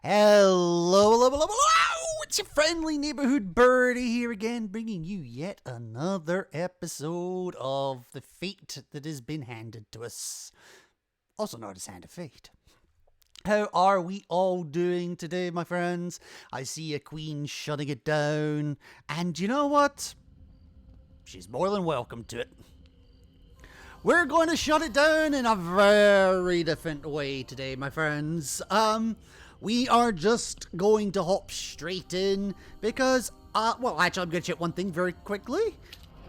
Hello, hello, hello, hello! It's your friendly neighborhood birdie here again, bringing you yet another episode of the fate that has been handed to us. Also known as Hand of Fate. How are we all doing today, my friends? I see a queen shutting it down, and you know what? She's more than welcome to it. We're going to shut it down in a very different way today, my friends. We are just going to hop straight in because, well, actually, I'm going to check one thing very quickly.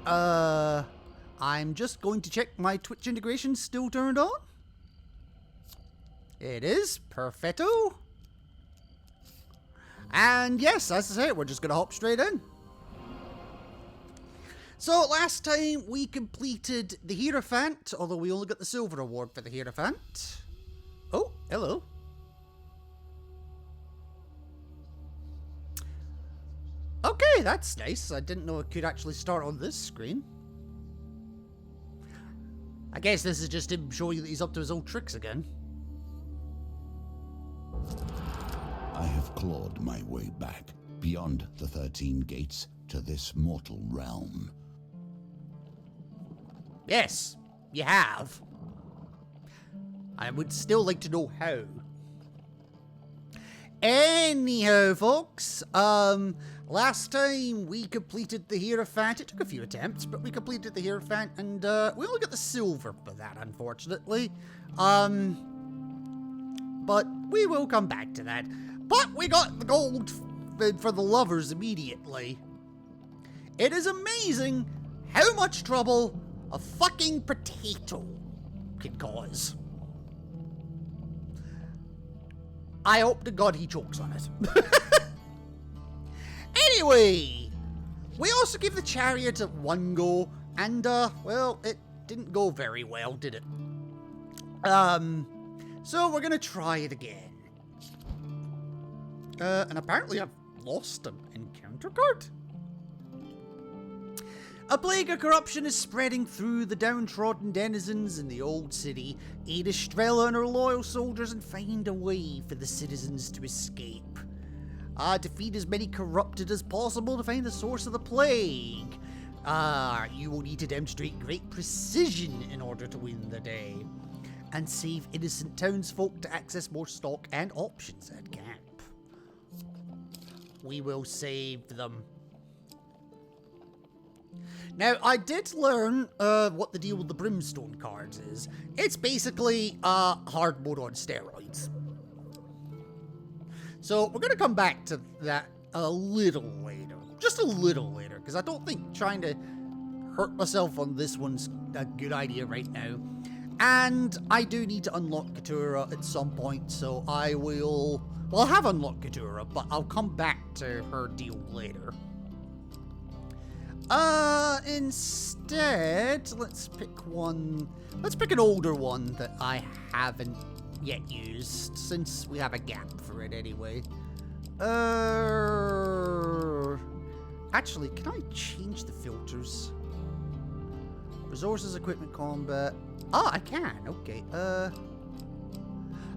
I'm just going to check my Twitch integration still turned on. It is. Perfetto. And yes, as I say, we're just going to hop straight in. So, last time we completed the Hierophant, although we only got the silver award for the Hierophant. Oh, hello. Okay, that's nice. I didn't know it could actually start on this screen. I guess this is just him showing that he's up to his old tricks again. I have clawed my way back, beyond the 13 gates, to this mortal realm. Yes, you have. I would still like to know how. Anyhow, folks, last time we completed the Hierophant. It took a few attempts, but we completed the Hierophant, and we only got the silver for that, unfortunately. But we will come back to that. But we got the gold for the lovers immediately. It is amazing how much trouble a fucking potato can cause. I hope to God he chokes on it. Anyway, we also gave the Chariot a one go, and, well, it didn't go very well, did it? So we're gonna try it again. And apparently I've lost an encounter card. A plague of corruption is spreading through the downtrodden denizens in the old city. Aid Estrella and her loyal soldiers and find a way for the citizens to escape. Defeat as many corrupted as possible to find the source of the plague. You will need to demonstrate great precision in order to win the day. And save innocent townsfolk to access more stock and options at camp. We will save them. Now, I did learn what the deal with the Brimstone cards is. It's basically hard mode on steroids. So, we're going to come back to that a little later. Just a little later, because I don't think trying to hurt myself on this one's a good idea right now. And I do need to unlock Keturah at some point, so I will... Well, I have unlocked Keturah, but I'll come back to her deal later. Instead, let's pick one. Let's pick an older one that I haven't yet used, since we have a gap for it anyway. Actually, can I change the filters? Resources, equipment, combat. Ah, I can. Okay.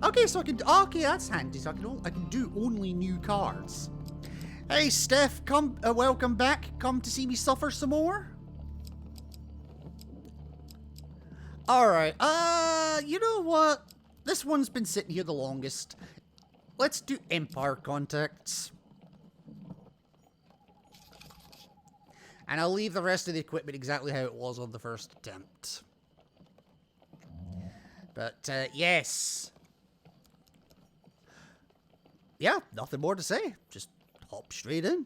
Okay, so I can. Okay, that's handy. So I can do only new cards. Hey, Steph, come, welcome back. Come to see me suffer some more? Alright, you know what? This one's been sitting here the longest. Let's do Empire Contacts. And I'll leave the rest of the equipment exactly how it was on the first attempt. But, yes. Yeah, nothing more to say. Just hop straight in.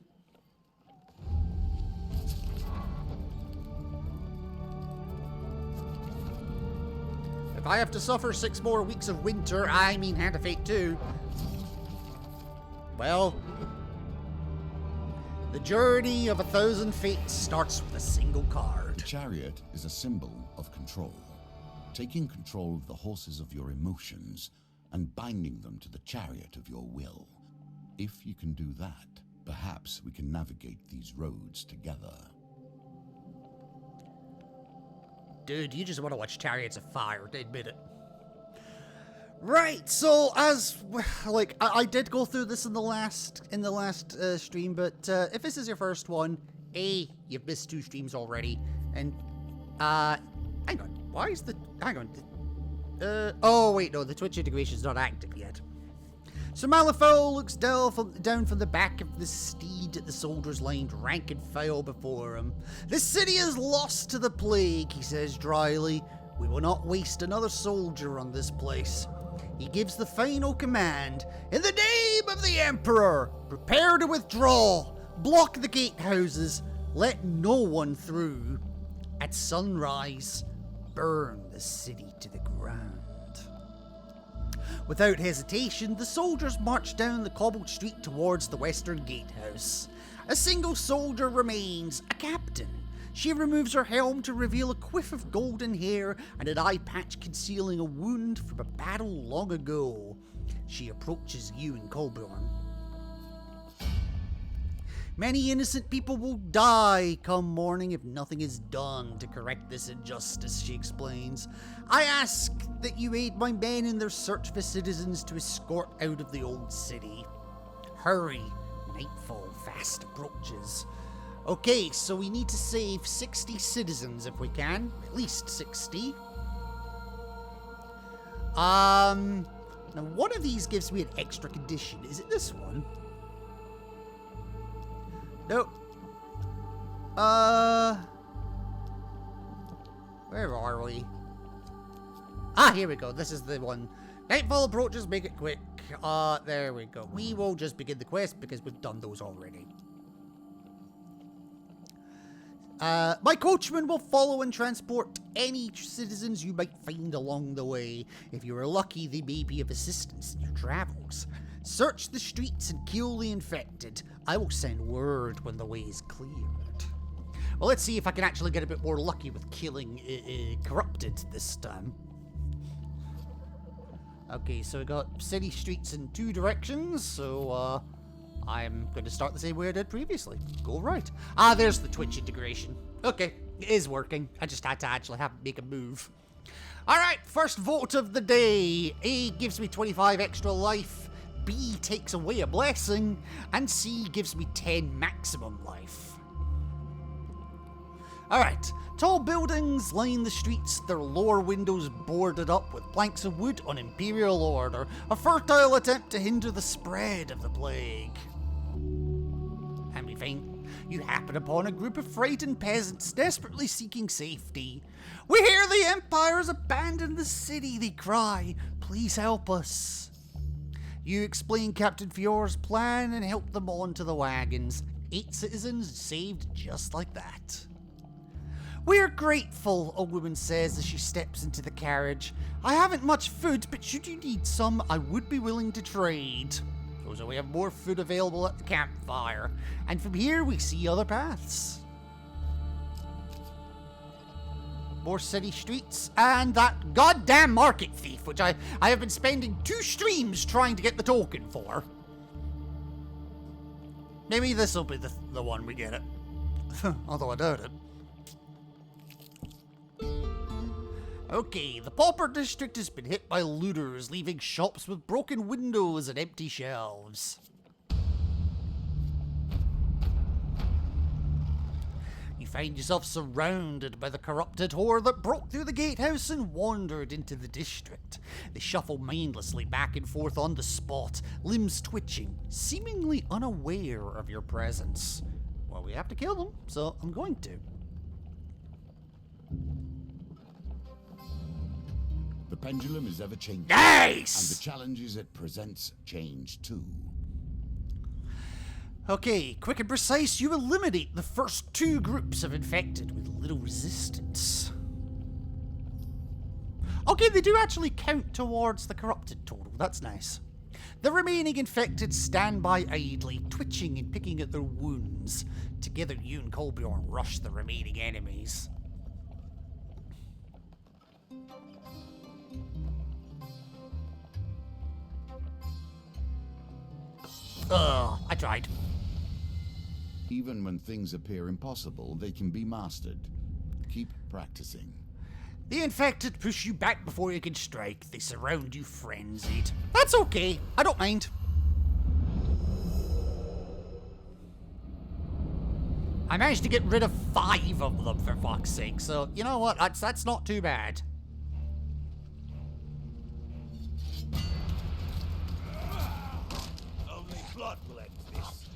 If I have to suffer 6 more weeks of winter, I mean Hand of Fate 2. Well, the journey of 1,000 fates starts with a single card. The Chariot is a symbol of control. Taking control of the horses of your emotions and binding them to the chariot of your will. If you can do that, perhaps we can navigate these roads together. Dude, you just want to watch Chariots of Fire, admit it. Right, so as like I did go through this in the last stream, but if this is your first one, you've missed 2 streams already, and hang on, why is the hang on? Oh wait, no, the Twitch integration is not active yet. So Malifaux looks down from the back of the steed at the soldiers lined rank and file before him. The city is lost to the plague, he says dryly. We will not waste another soldier on this place. He gives the final command. In the name of the Emperor, prepare to withdraw. Block the gatehouses. Let no one through. At sunrise, burn the city to the ground. Without hesitation, the soldiers march down the cobbled street towards the western gatehouse. A single soldier remains, a captain. She removes her helm to reveal a quiff of golden hair and an eye patch concealing a wound from a battle long ago. She approaches you and Colborn. Many innocent people will die come morning if nothing is done to correct this injustice, she explains. I ask that you aid my men in their search for citizens to escort out of the old city. Hurry, nightfall fast approaches. Okay, so we need to save 60 citizens if we can. At least 60. Now one of these gives me an extra condition. Is it this one? Nope. Where are we? Ah, here we go. This is the one. Nightfall approaches, make it quick. There we go. We will just begin the quest because we've done those already. My coachman will follow and transport any citizens you might find along the way. If you are lucky, they may be of assistance in your travels. Search the streets and kill the infected. I will send word when the way is cleared. Well, let's see if I can actually get a bit more lucky with killing corrupted this time. Okay, so we got city streets in 2 directions, so I'm going to start the same way I did previously. Go right. Ah, there's the Twitch integration. Okay, it is working. I just had to actually make a move. Alright, first vote of the day. A gives me 25 extra life. B takes away a blessing. And C gives me 10 maximum life. Alright, tall buildings line the streets, their lower windows boarded up with planks of wood on imperial order, a fertile attempt to hinder the spread of the plague. And we think you happen upon a group of frightened peasants desperately seeking safety. We hear the Empire has abandoned the city, they cry. Please help us. You explain Captain Fior's plan and help them onto the wagons. 8 citizens saved just like that. We're grateful, a woman says as she steps into the carriage. I haven't much food, but should you need some, I would be willing to trade. So we have more food available at the campfire. And from here we see other paths. More city streets, and that goddamn market thief, which I have been spending 2 streams trying to get the token for. Maybe this will be the one we get it. Although I doubt it. Okay, the pauper district has been hit by looters, leaving shops with broken windows and empty shelves. You find yourself surrounded by the corrupted horde that broke through the gatehouse and wandered into the district. They shuffle mindlessly back and forth on the spot, limbs twitching, seemingly unaware of your presence. Well, we have to kill them, so I'm going to. The pendulum is ever changing. Nice! And the challenges it presents change too. Okay, quick and precise, you eliminate the first 2 groups of infected with little resistance. Okay, they do actually count towards the corrupted total, that's nice. The remaining infected stand by idly, twitching and picking at their wounds. Together you and Colbjorn rush the remaining enemies. I tried. Even when things appear impossible, they can be mastered. Keep practicing. The infected push you back before you can strike. They surround you frenzied. That's okay. I don't mind. I managed to get rid of 5 of them, for fuck's sake, so you know what? That's not too bad. Only blood will end this.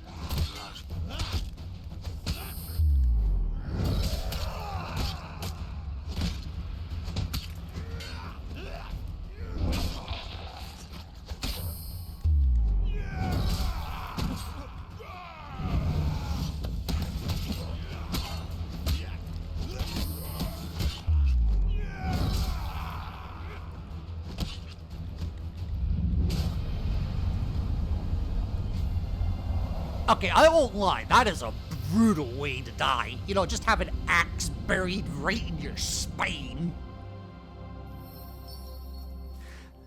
Okay, I won't lie, that is a brutal way to die. You know, just have an axe buried right in your spine.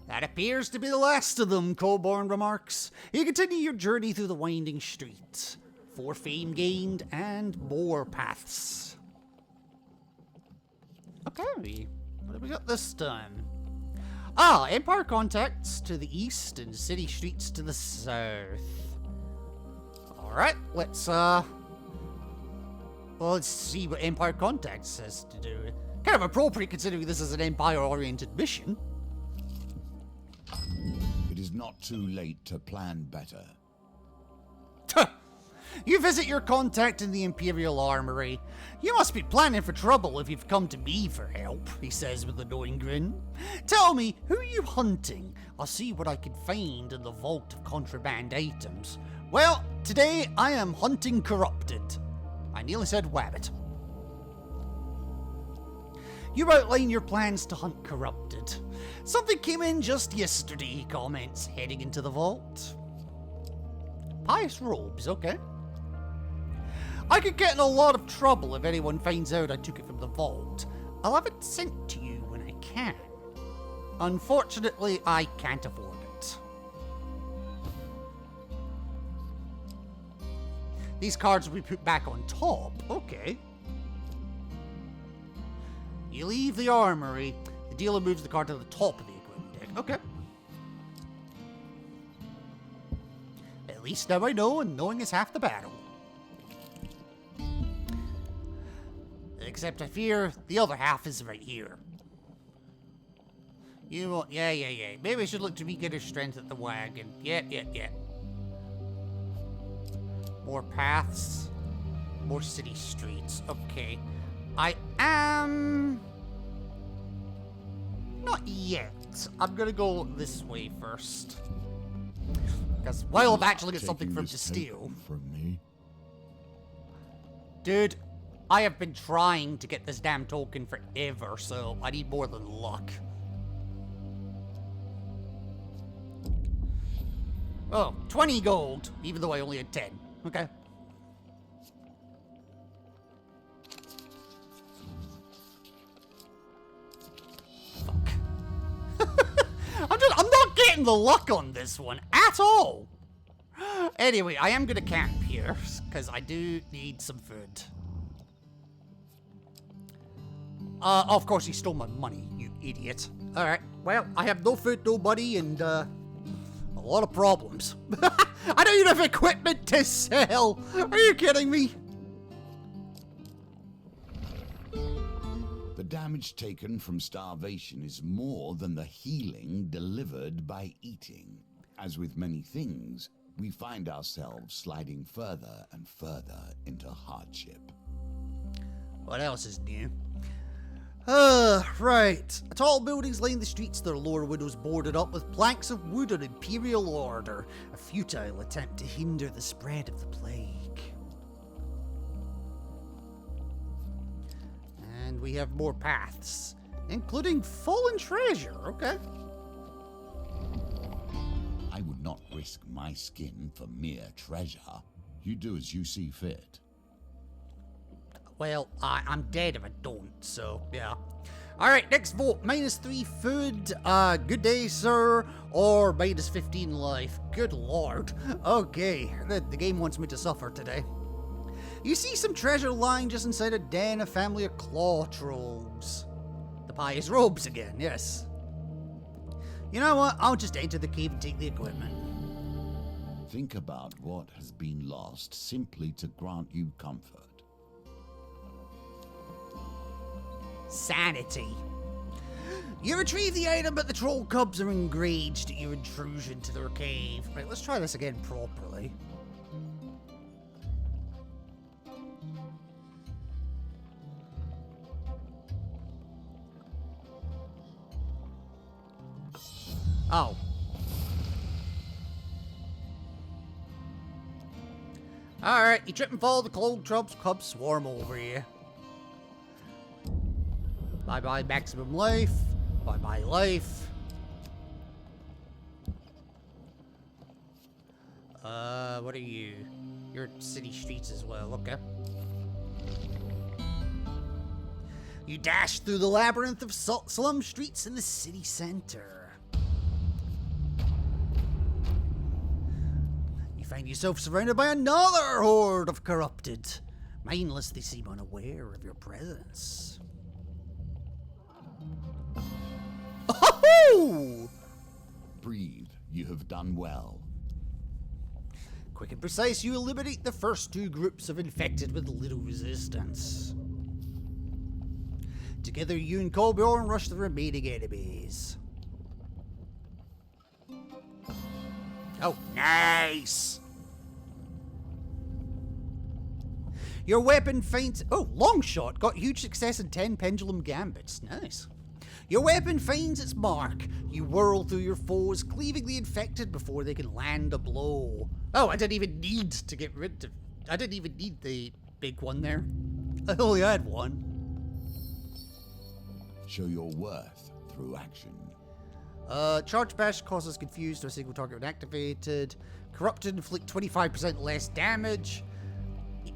That appears to be the last of them, Coburn remarks. You continue your journey through the winding streets. 4 fame gained and more paths. Okay, what have we got this time? Ah, Empire contacts to the east and city streets to the south. Alright, let's see what Empire Contacts has to do. Kind of appropriate considering this is an Empire-oriented mission. It is not too late to plan better. You visit your contact in the Imperial Armory. You must be planning for trouble if you've come to me for help, he says with a knowing grin. Tell me, who are you hunting? I'll see what I can find in the vault of contraband items. Well, today I am hunting Corrupted. I nearly said Wabbit. You outline your plans to hunt Corrupted. Something came in just yesterday, he comments, heading into the vault. Pious robes, okay. I could get in a lot of trouble if anyone finds out I took it from the vault. I'll have it sent to you when I can. Unfortunately, I can't afford it. These cards will be put back on top. Okay. You leave the armory. The dealer moves the card to the top of the equipment deck. Okay. At least now I know, and knowing is half the battle. Except I fear the other half is right here. You won't. Yeah. Maybe I should look to weaken strength at the wagon. Yeah. More paths. More city streets. Okay. I am... Not yet. I'm gonna go this way first. Because while I've actually got something for him to steal... From me? Dude, I have been trying to get this damn token forever, so I need more than luck. Oh, 20 gold, even though I only had 10. Okay. Fuck. I'm not getting the luck on this one at all. Anyway, I am gonna camp here, because I do need some food. Of course he stole my money, you idiot. Alright, well, I have no food, no money, and, a lot of problems. I don't even have equipment to sell! Are you kidding me? The damage taken from starvation is more than the healing delivered by eating. As with many things, we find ourselves sliding further and further into hardship. What else is new? Right. Tall buildings line the streets, their lower windows boarded up with planks of wood on Imperial order, a futile attempt to hinder the spread of the plague. And we have more paths, including fallen treasure, okay. I would not risk my skin for mere treasure. You do as you see fit. Well, I'm dead if I don't, so, yeah. Alright, next vote. -3 food, good day, sir, or -15 life. Good lord. Okay, the game wants me to suffer today. You see some treasure lying just inside a den, a family of claw trolls. The pious robes again, yes. You know what? I'll just enter the cave and take the equipment. Think about what has been lost simply to grant you comfort. Sanity. You retrieve the item, but the troll cubs are enraged at your intrusion to their cave. Right, let's try this again properly. Oh. Alright, you trip and fall, the cold cubs swarm over you. Bye-bye maximum life. Bye-bye life. What are you? You're city streets as well, okay. You dash through the labyrinth of slum streets in the city center. You find yourself surrounded by another horde of corrupted. Mindless, they seem unaware of your presence. Oh! Breathe, you have done well. Quick and precise, you eliminate the first two groups of infected with little resistance. Together, you and Colbjorn rush the remaining enemies. Oh, nice! Your weapon finds... Oh, long shot. Got huge success in 10 pendulum gambits. Nice. Your weapon finds its mark. You whirl through your foes, cleaving the infected before they can land a blow. Oh, I didn't even need to get rid of... I didn't even need the big one there. I only had one. Show your worth through action. Charge bash causes confused to a single target when activated. Corrupted inflict 25% less damage.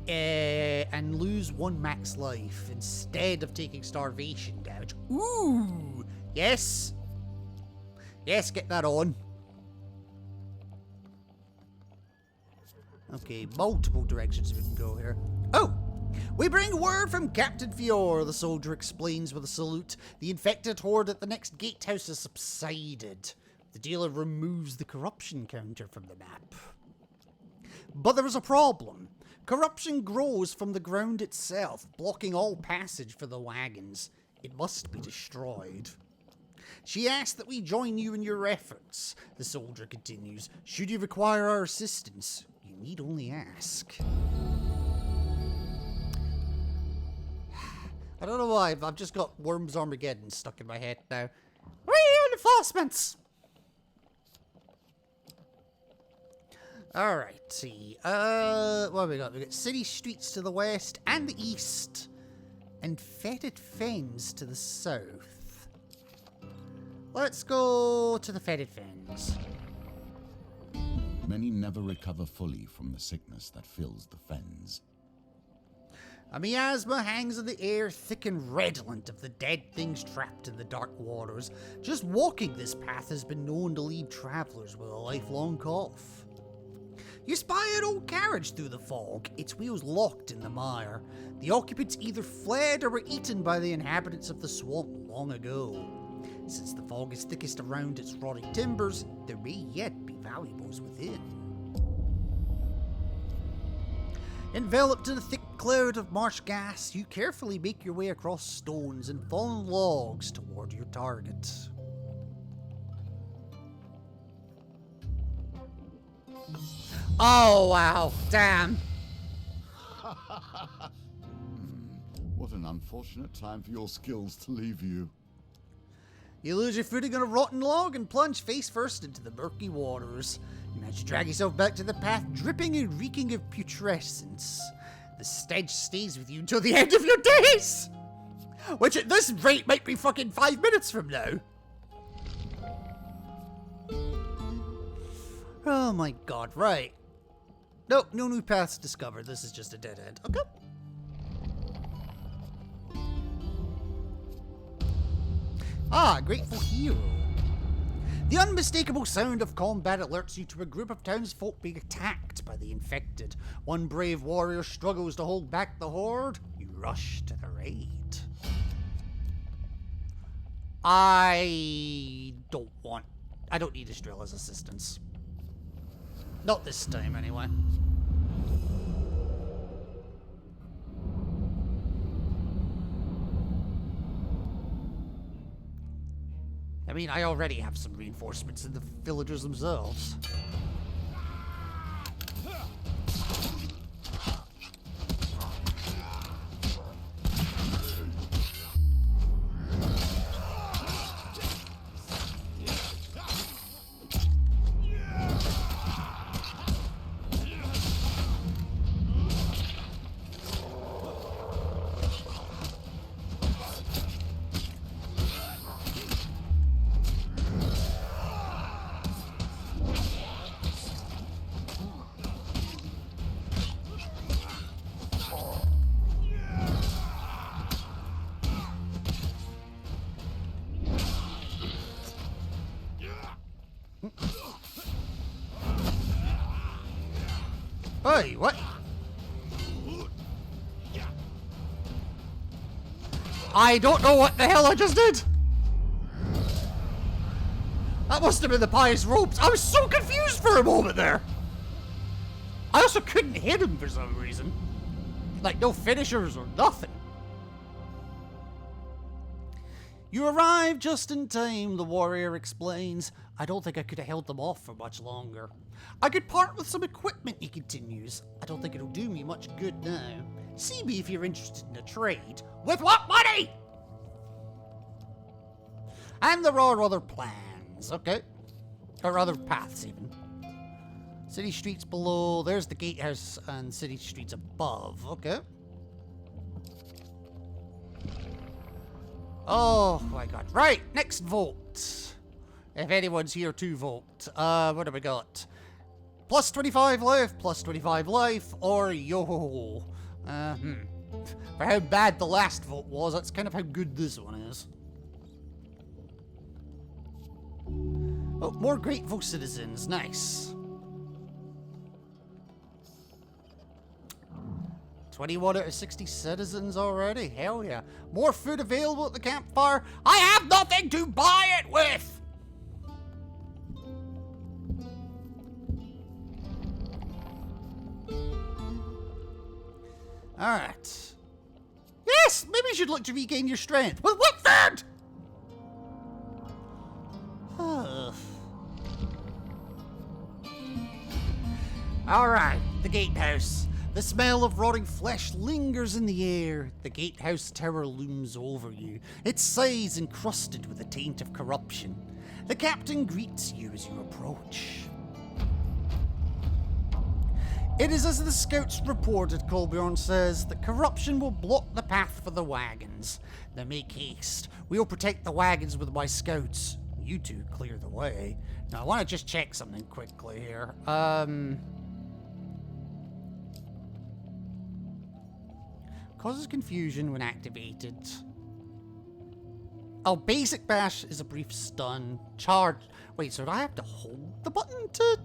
And lose 1 max life instead of taking starvation damage. Ooh! Yes! Yes, get that on. Okay, multiple directions we can go here. Oh! We bring word from Captain Fior, the soldier explains with a salute. The infected horde at the next gatehouse has subsided. The dealer removes the corruption counter from the map. But there is a problem. Corruption grows from the ground itself, blocking all passage for the wagons. It must be destroyed. She asks that we join you in your efforts. The soldier continues. Should you require our assistance, you need only ask. I don't know why, but I've just got Worms Armageddon stuck in my head now. Reinforcements! Alright, see. What have we got? We've got city streets to the west and the east. And fetid fens to the south. Let's go to the fetid fens. Many never recover fully from the sickness that fills the fens. A miasma hangs in the air, thick and redolent of the dead things trapped in the dark waters. Just walking this path has been known to leave travelers with a lifelong cough. You spy an old carriage through the fog, its wheels locked in the mire. The occupants either fled or were eaten by the inhabitants of the swamp long ago. Since the fog is thickest around its rotting timbers, there may yet be valuables within. Enveloped in a thick cloud of marsh gas, you carefully make your way across stones and fallen logs toward your target. Oh, wow. Damn. What an unfortunate time for your skills to leave you. You lose your footing on a rotten log and plunge face first into the murky waters. You manage to drag yourself back to the path, dripping and reeking of putrescence. The stench stays with you until the end of your days! Which at this rate might be fucking 5 minutes from now. Oh my god, right. Nope, no new paths discovered. This is just a dead end. Okay. Ah, grateful hero. The unmistakable sound of combat alerts you to a group of townsfolk being attacked by the infected. One brave warrior struggles to hold back the horde. You rush to the raid. I don't need Estrella's assistance. Not this time, anyway. I mean, I already have some reinforcements in the villagers themselves. Hey, what? I don't know what the hell I just did! That must have been the pious ropes. I was so confused for a moment there! I also couldn't hit him for some reason. Like, no finishers or nothing. You arrive just in time, the warrior explains. I don't think I could have held them off for much longer. I could part with some equipment, he continues. I don't think it'll do me much good now. See me if you're interested in a trade. With what money? And there are other plans, okay? Or other paths, even. City streets below, there's the gatehouse, and city streets above, okay? Oh my god. Right, next vote. If anyone's here to vote. What have we got? Plus 25 life, plus 25 life, or yo-ho-ho. For how bad the last vote was, that's kind of how good this one is. Oh, more grateful citizens. Nice. 21 out of 60 citizens already. Hell yeah. More food available at the campfire. I have nothing to buy it with! Alright. Yes! Maybe you should look to regain your strength. With what food? Alright, the gatehouse. The smell of rotting flesh lingers in the air. The gatehouse tower looms over you, its sides encrusted with the taint of corruption. The captain greets you as you approach. It is as the scouts reported, Colbjorn says, that corruption will block the path for the wagons. Now make haste. We'll protect the wagons with my scouts. You two clear the way. Now I want to just check something quickly here. Causes confusion when activated. Oh, basic bash is a brief stun. Charge. Wait, so do I have to hold the button to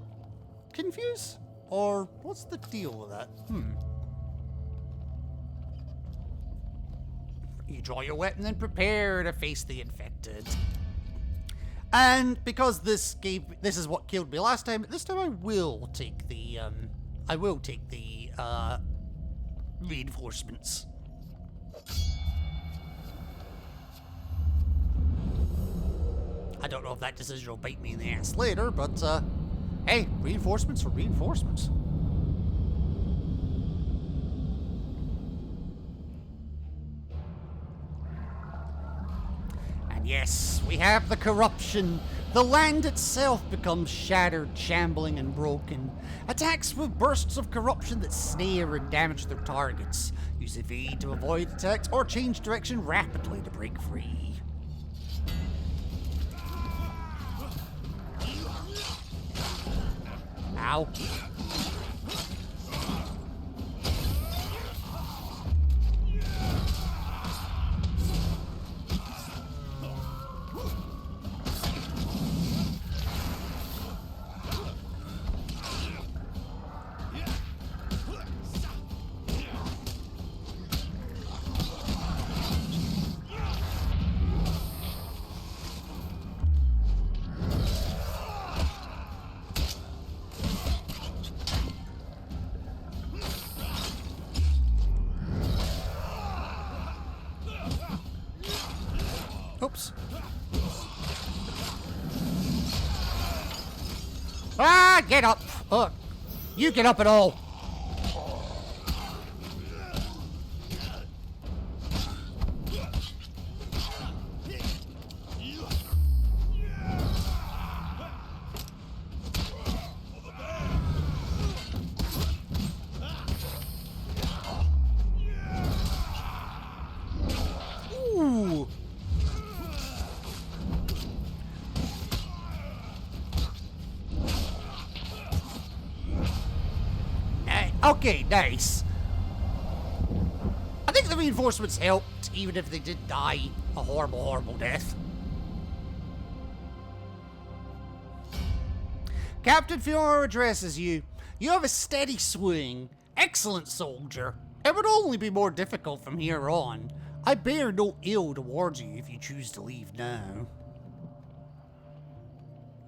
confuse? Or what's the deal with that? You draw your weapon and prepare to face the infected. And because this is what killed me last time, this time I will take the reinforcements. I don't know if that decision will bite me in the ass later, but hey, reinforcements are reinforcements. And yes, we have the corruption. The land itself becomes shattered, shambling, and broken. Attacks with bursts of corruption that snare and damage their targets. Use evade to avoid attacks or change direction rapidly to break free. Ow. Ah, get up! You get up at all! Ooh! Okay, nice. I think the reinforcements helped, even if they did die a horrible, horrible death. Captain Fiora addresses you. You have a steady swing. Excellent soldier. It would only be more difficult from here on. I bear no ill towards you if you choose to leave now.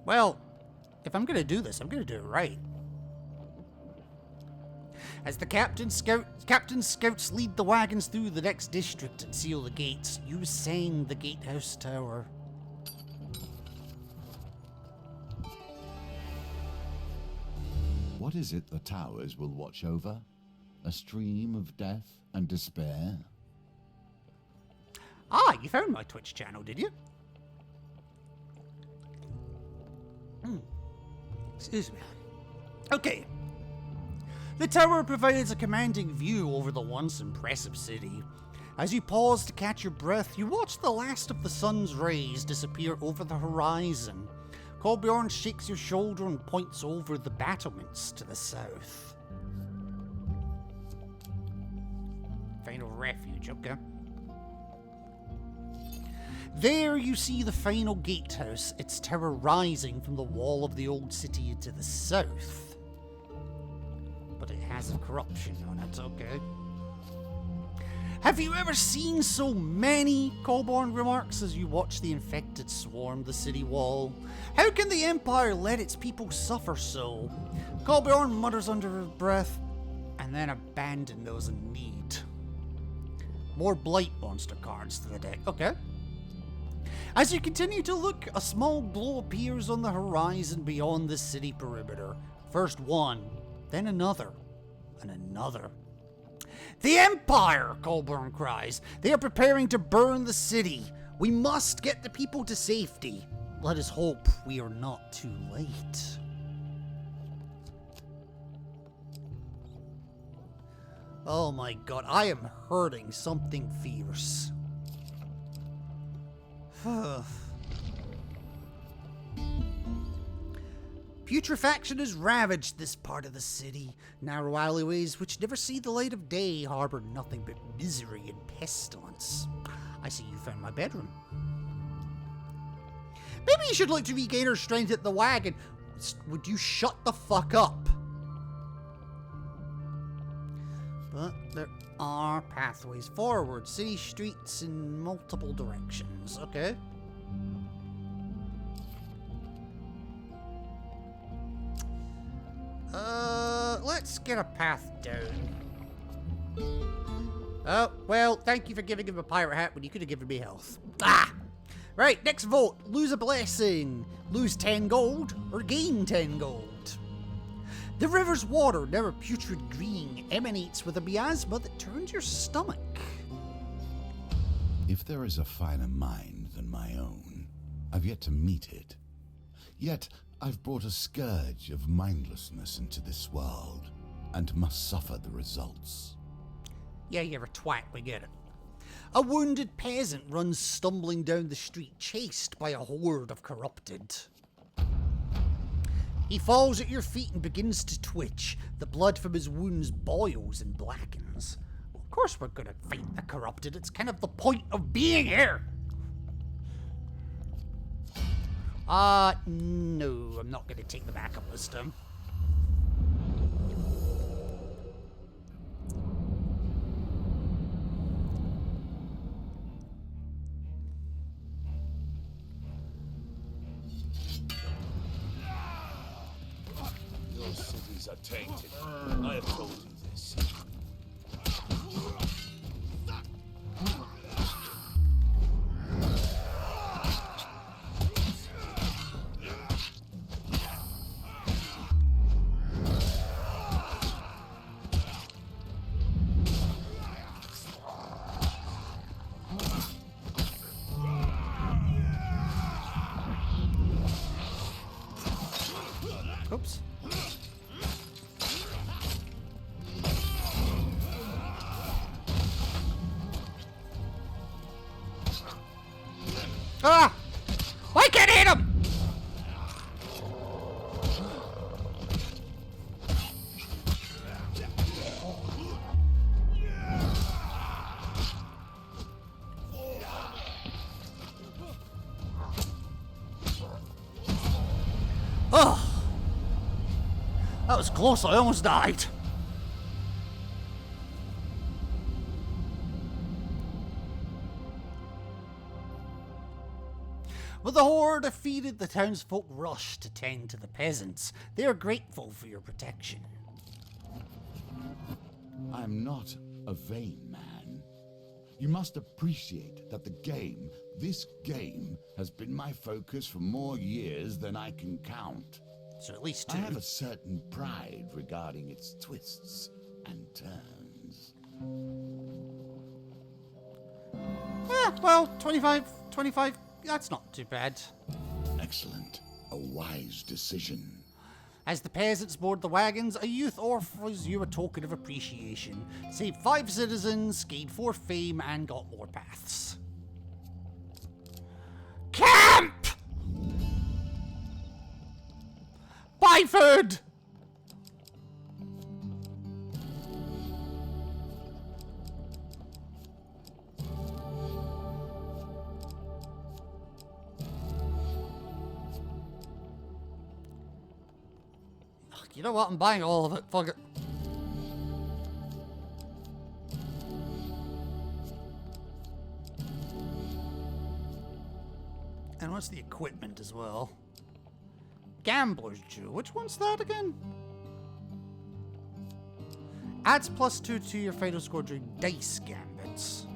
Well, if I'm gonna do this, I'm gonna do it right. As the captain's scouts lead the wagons through the next district and seal the gates, you ascend the gatehouse tower. What is it the towers will watch over? A stream of death and despair? Ah, you found my Twitch channel, did you? Excuse me. Okay. The tower provides a commanding view over the once impressive city. As you pause to catch your breath, you watch the last of the sun's rays disappear over the horizon. Colbjorn shakes your shoulder and points over the battlements to the south. Final refuge, okay. There you see the final gatehouse, its tower rising from the wall of the old city to the south. But it has a corruption on it, okay. Have you ever seen so many? Colborn remarks as you watch the infected swarm the city wall. How can the Empire let its people suffer so? Colborn mutters under his breath, and then abandon those in need. More Blight monster cards to the deck, okay. As you continue to look, a small glow appears on the horizon beyond the city perimeter. First one, then another, and another. The Empire, Colburn cries. They are preparing to burn the city. We must get the people to safety. Let us hope we are not too late. Oh my god, I am hurting something fierce. Putrefaction has ravaged this part of the city. Narrow alleyways which never see the light of day harbor nothing but misery and pestilence. I see you found my bedroom. Maybe you should look to regain her strength at the wagon. Would you shut the fuck up? But there are pathways forward, city streets in multiple directions. Okay. Let's get a path down. Oh, well, thank you for giving him a pirate hat when you could have given me health. Ah! Right, next vote. Lose a blessing. Lose 10 gold or gain 10 gold. The river's water, never putrid green, emanates with a miasma that turns your stomach. If there is a finer mind than my own, I've yet to meet it. Yet, I've brought a scourge of mindlessness into this world, and must suffer the results. Yeah, you're a twat, we get it. A wounded peasant runs stumbling down the street, chased by a horde of corrupted. He falls at your feet and begins to twitch. The blood from his wounds boils and blackens. Well, of course we're gonna fight the corrupted. It's kind of the point of being here. No, I'm not gonna take the backup this time. Your cities are tainted. I have told you this. Ah! I can't hit him! Oh! That was close, I almost died. When the horde defeated, the townsfolk rushed to tend to the peasants. They are grateful for your protection. I'm not a vain man. You must appreciate that this game, has been my focus for more years than I can count. So at least I 2. have a certain pride regarding its twists and turns. Well, 25, that's not too bad. Excellent. A wise decision. As the peasants board the wagons, a youth offers you a token of appreciation. Saved 5 citizens, gained 4 fame, and got more paths. Camp! Buy food! You know what? I'm buying all of it. Fuck it. And what's the equipment as well? Gambler's Jew. Which one's that again? Adds +2 to your final score during dice gambits.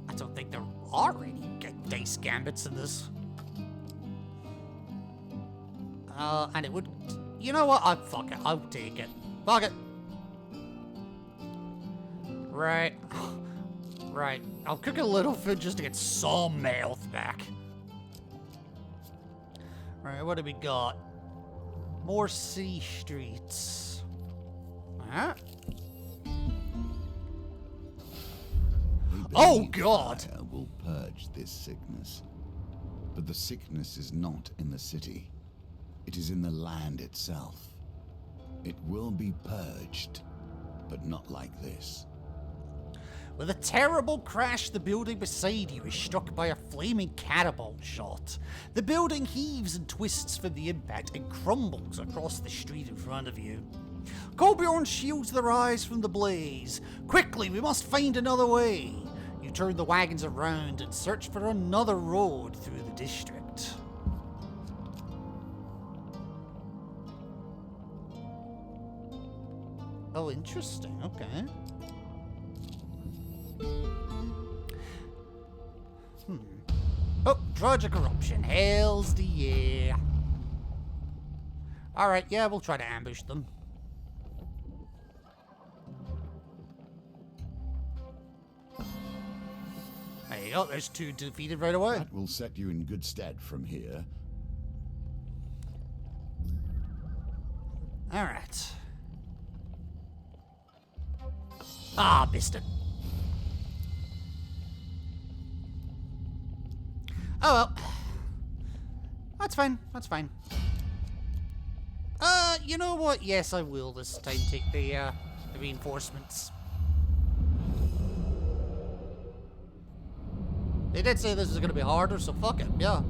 I don't think there are any dice gambits in this. And it would... You know what? Fuck it. I'll take it. Fuck it. Right. Right. I'll cook a little food just to get some health back. Right, what do we got? More city streets. Huh? Oh, God! Fire will purge this sickness. But the sickness is not in the city. It is in the land itself. It will be purged, but not like this. With a terrible crash, the building beside you is struck by a flaming catapult shot. The building heaves and twists from the impact and crumbles across the street in front of you. Colbjorn shields their eyes from the blaze. Quickly, we must find another way. You turn the wagons around and search for another road through the district. Oh, interesting. Okay. Oh, Drudge of Corruption. Hell's the year. Alright, yeah, we'll try to ambush them. There you go, there's 2 defeated right away. That will set you in good stead from here. Alright. Ah, missed it. Oh well. That's fine, that's fine. You know what? Yes, I will this time take the reinforcements. They did say this is gonna be harder, so fuck it, yeah.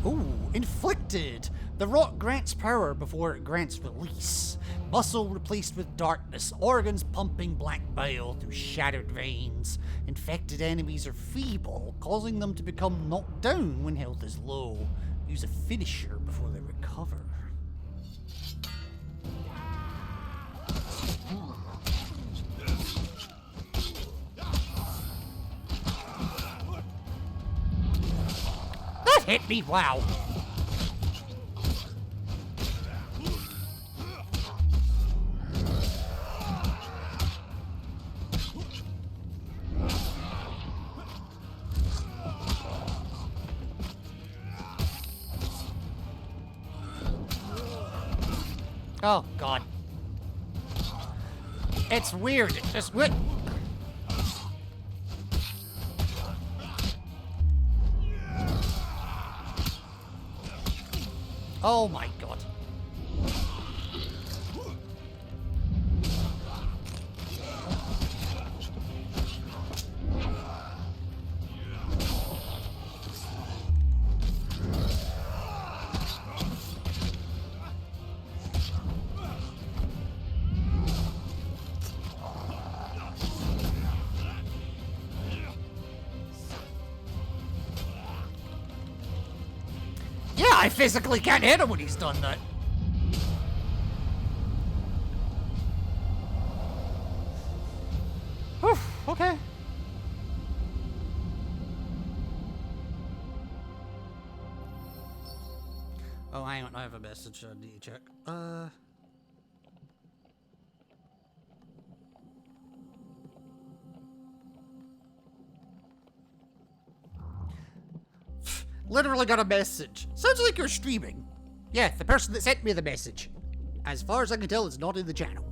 Ooh, inflicted! The rock grants power before it grants release. Muscle replaced with darkness, organs pumping black bile through shattered veins. Infected enemies are feeble, causing them to become knocked down when health is low. Use a finisher before they recover. That hit me, wow! Oh, God. It's weird. It just... What? Oh, my God. Yeah, I physically can't hit him when he's done that. Whew, okay. Oh, hang on, I have a message I need to check. Literally got a message. Sounds like you're streaming. Yeah, the person that sent me the message. As far as I can tell, it's not in the channel.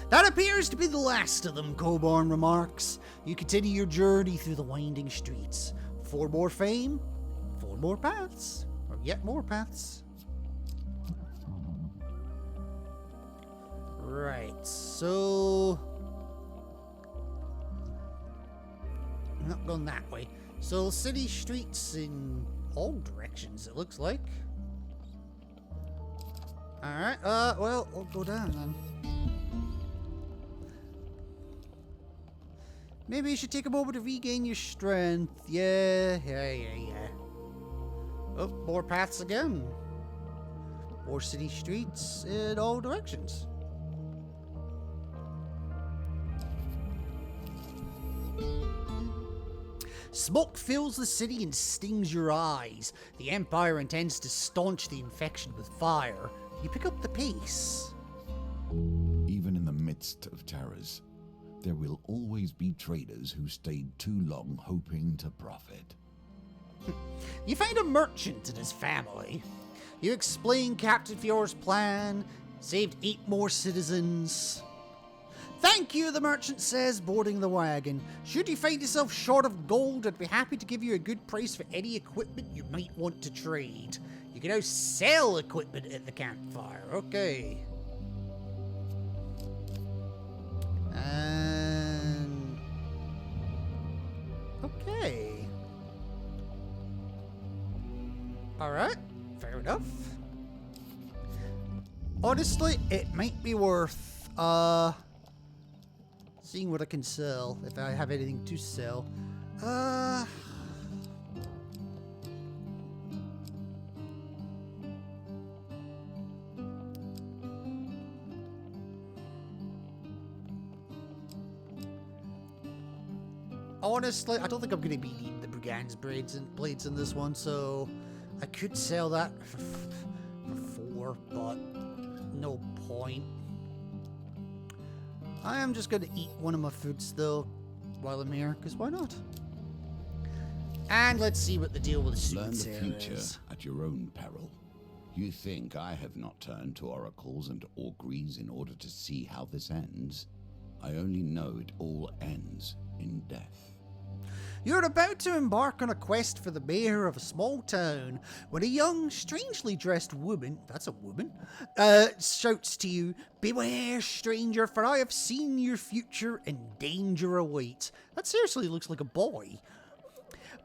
That appears to be the last of them, Coborn remarks. You continue your journey through the winding streets. 4 more fame, 4 more paths, or yet more paths. Right, so... I'm not going that way. So, city streets in all directions, it looks like. Alright, well, we'll go down then. Maybe you should take a moment to regain your strength. Yeah. Oh, more paths again. More city streets in all directions. Smoke fills the city and stings your eyes. The Empire intends to staunch the infection with fire. You pick up the pace. Even in the midst of terrors, there will always be traders who stayed too long hoping to profit. You find a merchant and his family. You explain Captain Fior's plan, saved 8 more citizens. Thank you, the merchant says, boarding the wagon. Should you find yourself short of gold, I'd be happy to give you a good price for any equipment you might want to trade. You can now sell equipment at the campfire. Okay. And... okay. Alright, fair enough. Honestly, it might be worth, seeing what I can sell, if I have anything to sell. Honestly, I don't think I'm going to be needing the Brigand's blades in this one, so I could sell that for 4, but no point. I am just going to eat one of my foods though while I'm here, because why not? And let's see what the deal with the Learn the soothsayer future is. at your own peril. You think I have not turned to oracles and auguries in order to see how this ends? I only know it all ends in death. You're about to embark on a quest for the mayor of a small town when a young, strangely dressed woman, that's a woman, shouts to you, "Beware, stranger, for I have seen your future and danger awaits." That seriously looks like a boy.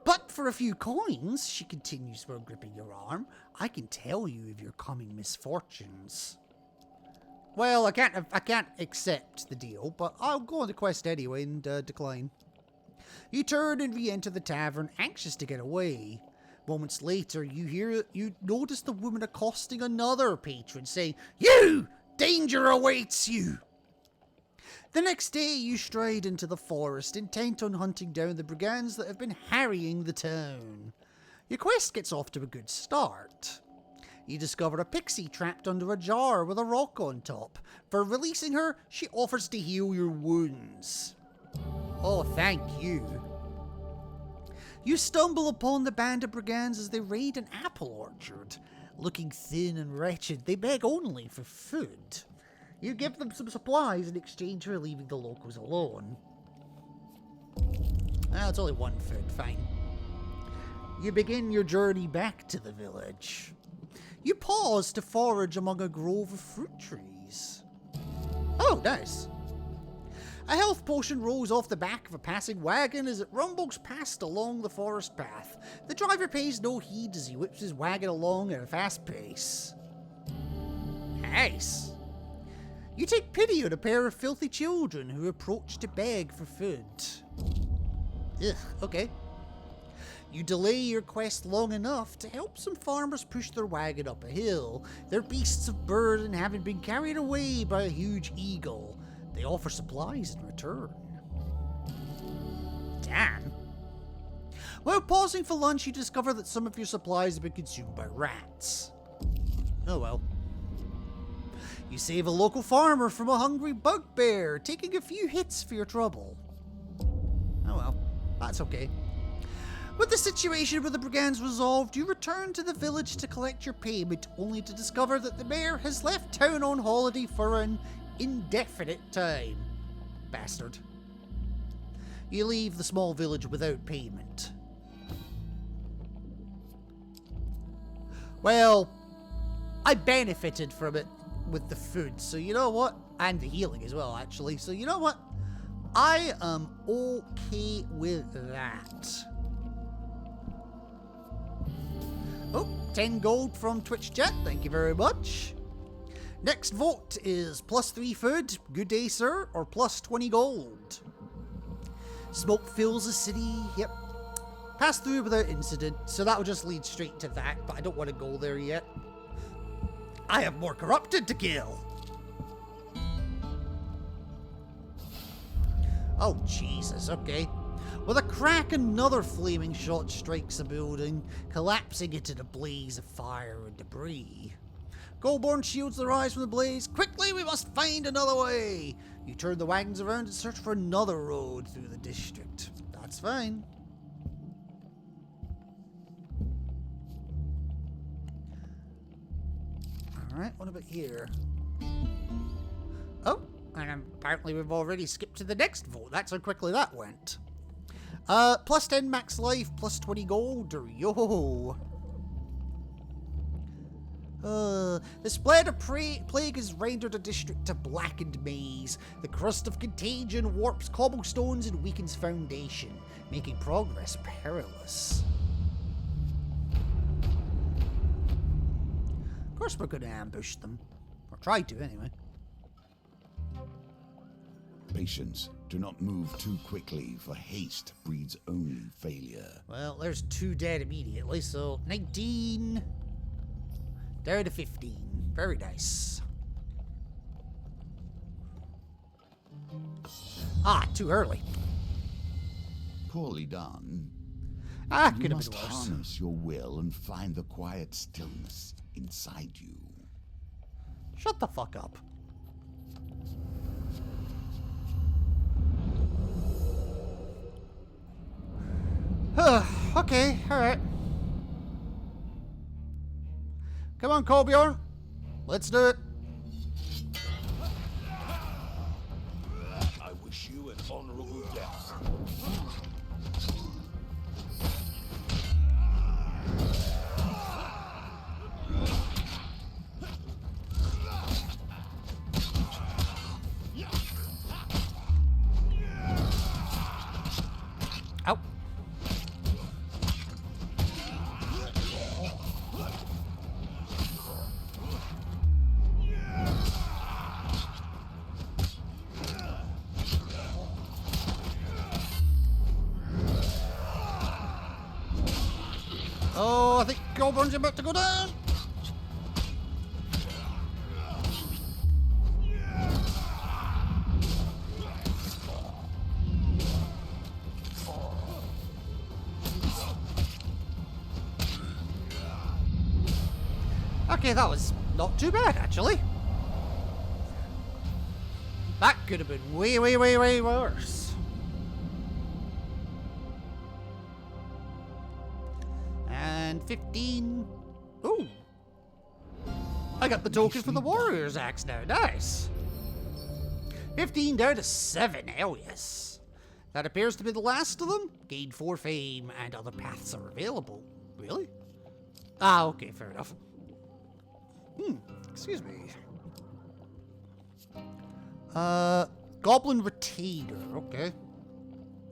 "But for a few coins," she continues while gripping your arm, "I can tell you of your coming misfortunes." Well, I can't accept the deal, but I'll go on the quest anyway and decline. You turn and re-enter the tavern, anxious to get away. Moments later, you notice the woman accosting another patron, saying, "You! Danger awaits you!" The next day, you stride into the forest, intent on hunting down the brigands that have been harrying the town. Your quest gets off to a good start. You discover a pixie trapped under a jar with a rock on top. For releasing her, she offers to heal your wounds. Oh, thank you. You stumble upon the band of brigands as they raid an apple orchard. Looking thin and wretched, they beg only for food. You give them some supplies in exchange for leaving the locals alone. Ah, it's only one food, fine. You begin your journey back to the village. You pause to forage among a grove of fruit trees. Oh, nice. A health potion rolls off the back of a passing wagon as it rumbles past along the forest path. The driver pays no heed as he whips his wagon along at a fast pace. Nice. You take pity on a pair of filthy children who approach to beg for food. Ugh, okay. You delay your quest long enough to help some farmers push their wagon up a hill, their beasts of burden having been carried away by a huge eagle. They offer supplies in return. Damn. While pausing for lunch, you discover that some of your supplies have been consumed by rats. Oh well. You save a local farmer from a hungry bugbear, taking a few hits for your trouble. Oh well, that's okay. With the situation with the brigands resolved, you return to the village to collect your payment, only to discover that the mayor has left town on holiday for an indefinite time. Bastard. You leave the small village without payment. Well, I benefited from it with the food, so you know what? And the healing as well, actually. So you know what? I am okay with that. Oh, 10 gold from Twitch chat, thank you very much. Next vote is +3 food, good day sir, or +20 gold. Smoke fills the city, yep. Pass through without incident, so that will just lead straight to that, but I don't want to go there yet. I have more corrupted to kill. Oh Jesus, okay. With a crack, another flaming shot strikes the building, collapsing it in a blaze of fire and debris. Goldborn shields the rise from the blaze. Quickly, we must find another way. You turn the wagons around and search for another road through the district. That's fine. Alright, what about here? Oh, and apparently we've already skipped to the next vote. That's how quickly that went. +10 max life, +20 gold, or yo. The spread of plague has rendered a district a blackened maze. The crust of contagion warps cobblestones and weakens foundation, making progress perilous. Of course we're going to ambush them. Or try to, anyway. Patience. Do not move too quickly, for haste breeds only failure. Well, there's 2 dead immediately, so 19... down to 15. Very nice. Ah, too early. Poorly done. Ah, You could have must been worse. harness your will and find the quiet stillness inside you. Shut the fuck up. Okay, alright. Come on, Colbjorn. Let's do it. I wish you an honorable death. Ow. Oh, I think Colbjorn's about to go down. Okay, that was not too bad, actually. That could have been way, way, way, way worse. And 15. Ooh, I got the token for the warrior's axe now. Nice. 15 down to 7. Hell yes. That appears to be the last of them. Gain 4 fame and other paths are available. Really? Ah, okay, fair enough. Excuse me. Goblin Retainer, okay.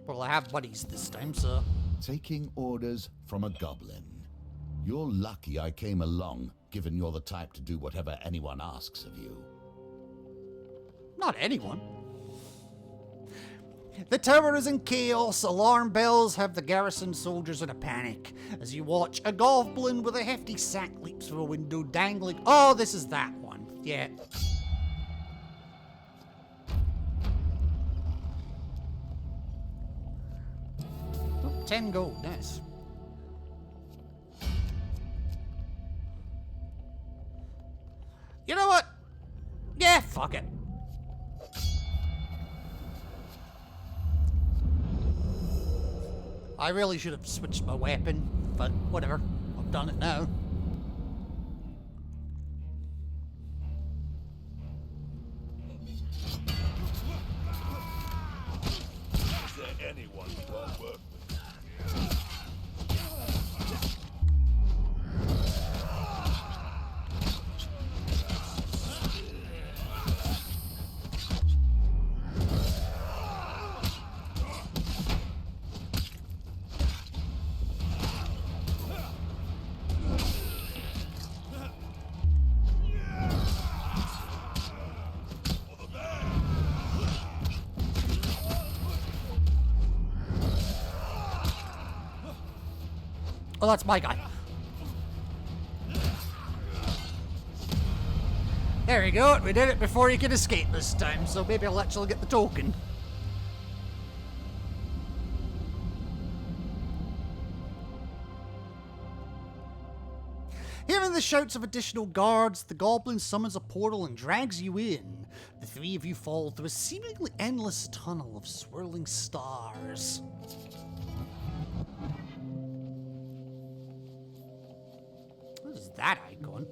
Well, I have buddies this time, so... Taking orders from a goblin. You're lucky I came along, given you're the type to do whatever anyone asks of you. Not anyone. The tower is in chaos. Alarm bells have the garrison soldiers in a panic. As you watch, a goblin with a hefty sack leaps through a window, dangling... Oh, this is that one. Yeah. Oh, 10 gold. Nice. You know what? Yeah, fuck it. I really should have switched my weapon, but whatever. I've done it now. Is there anyone who won't work with? Oh, that's my guy. There we go. We did it before you could escape this time, so maybe I'll actually get the token. Hearing the shouts of additional guards, the goblin summons a portal and drags you in. The 3 of you fall through a seemingly endless tunnel of swirling stars. What is that icon?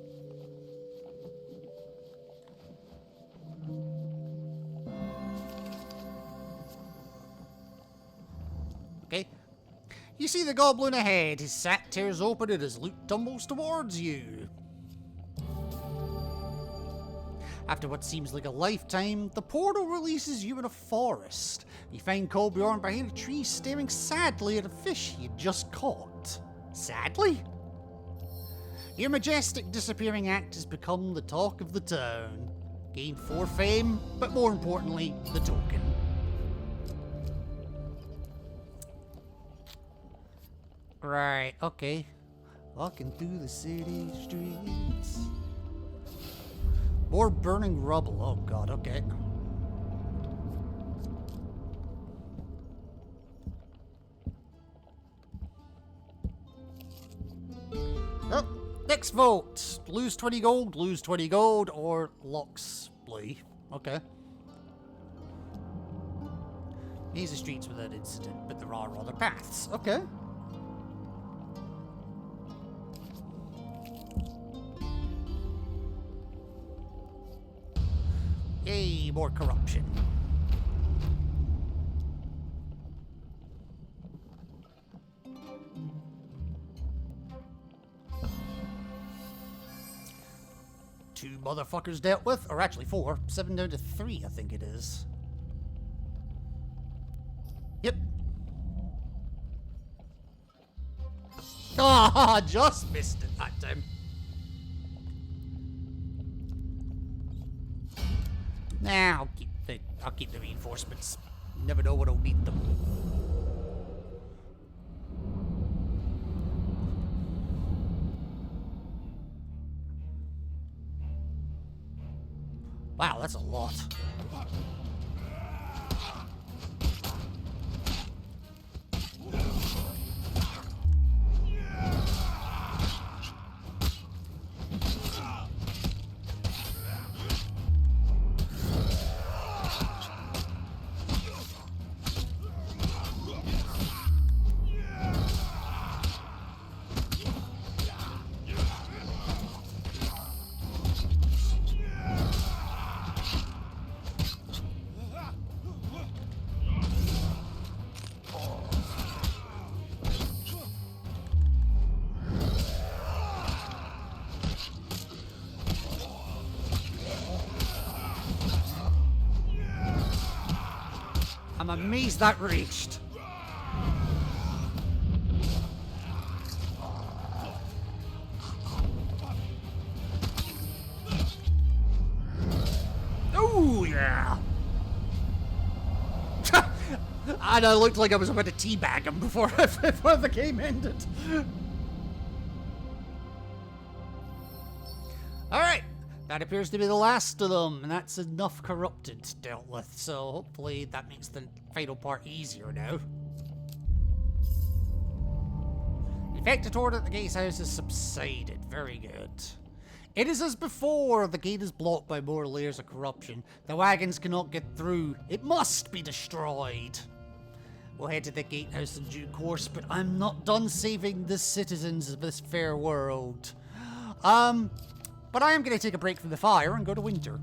Okay. You see the goblin ahead. His sack tears open and his loot tumbles towards you. After what seems like a lifetime, the portal releases you in a forest. You find Colbjorn behind a tree staring sadly at a fish he had just caught. Sadly? Your majestic disappearing act has become the talk of the town. Gain 4 fame, but more importantly, the token. Right, okay. Walking through the city streets. More burning rubble, oh god, okay. Oh, next vote. Lose 20 gold, or Loxley. Okay. These are streets without incident, but there are other paths. Okay. Yay, more corruption. Two motherfuckers dealt with, or actually 4. 7 down to 3, I think it is. Yep. Ah, just missed it that time. Nah, I'll keep the reinforcements. You never know when I'll need them. Wow, that's a lot. I'm amazed that reached. Oh, yeah. And I looked like I was about to teabag him before the game ended. Alright, that appears to be the last of them, and that's enough corrupted dealt with, so hopefully that makes the final part easier now. Infected horde at the gatehouse has subsided. Very good. It is as before, the gate is blocked by more layers of corruption. The wagons cannot get through. It must be destroyed. We'll head to the gatehouse in due course, but I'm not done saving the citizens of this fair world. But I am going to take a break from the fire and go to winter.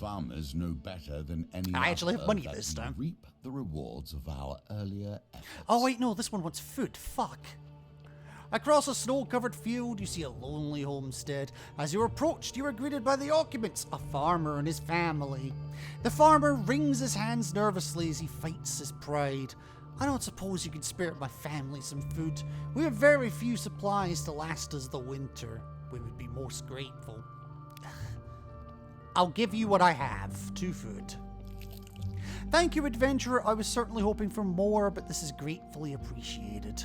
Farmers know better than anyone. I actually have money this time. Reap the rewards of our earlier efforts. Oh wait, no, this one wants food. Fuck. Across a snow-covered field, you see a lonely homestead. As you approach, you are greeted by the occupants, a farmer and his family. The farmer wrings his hands nervously as he fights his pride. I don't suppose you can spare my family some food. We have very few supplies to last us the winter. We would be most grateful. I'll give you what I have. 2 food. Thank you, adventurer. I was certainly hoping for more, but this is gratefully appreciated.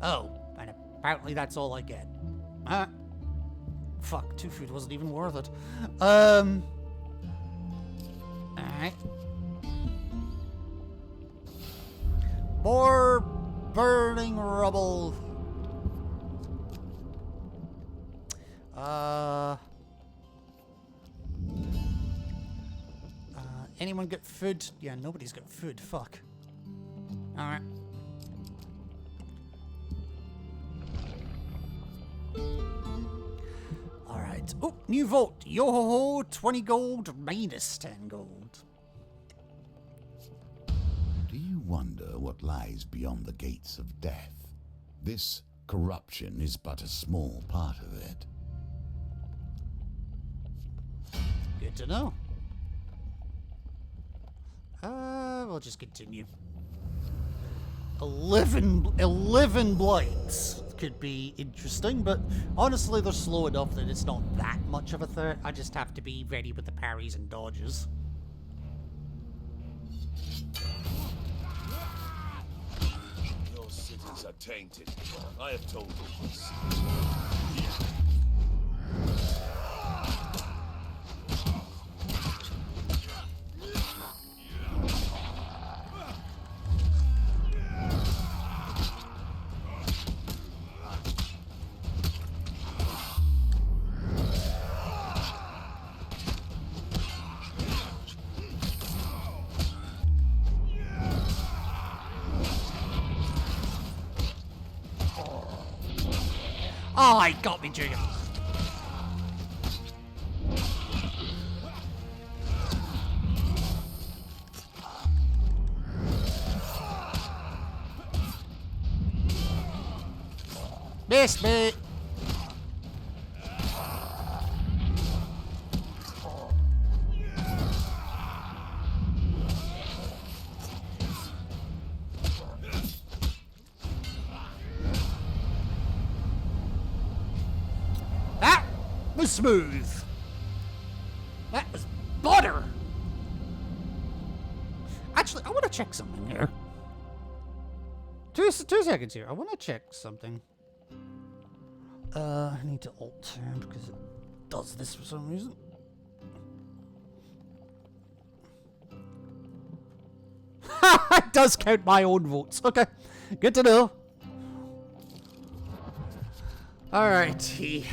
Oh, and apparently that's all I get. Fuck, 2 food wasn't even worth it. Alright. More burning rubble. Anyone get food? Yeah, nobody's got food. Fuck. Alright. Alright. Oh, new vote. Yo ho ho, 20 gold, minus 10 gold. Do you wonder what lies beyond the gates of death? This corruption is but a small part of it. Good to know. We'll just continue. 11 blights could be interesting, but honestly they're slow enough that it's not that much of a threat. I just have to be ready with the parries and dodges. Your cities are tainted. I have told you this. Oh, he got me, Junior. Miss me. That was smooth. That was butter. Actually, I want to check something here. Two seconds here. I want to check something. I need to alt-tab because it does this for some reason. It does count my own votes. Okay, good to know. Alrighty.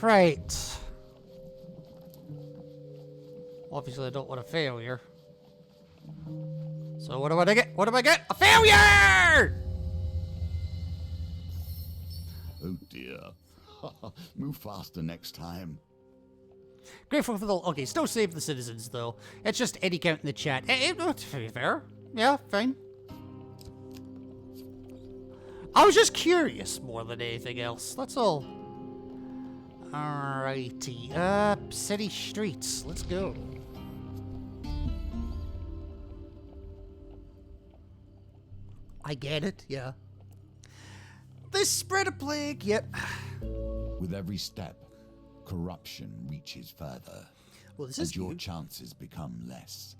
Right. Obviously, I don't want a failure. So what do I get? What do I get? A failure! Oh dear. Move faster next time. Grateful for the... Okay, still save the citizens, though. It's just Eddie count in the chat. To be fair. Yeah, fine. I was just curious more than anything else. That's all. Alrighty. City streets. Let's go. I get it, yeah. This spread of plague, yep. With every step, corruption reaches further, Well, this and is your new. chances become less.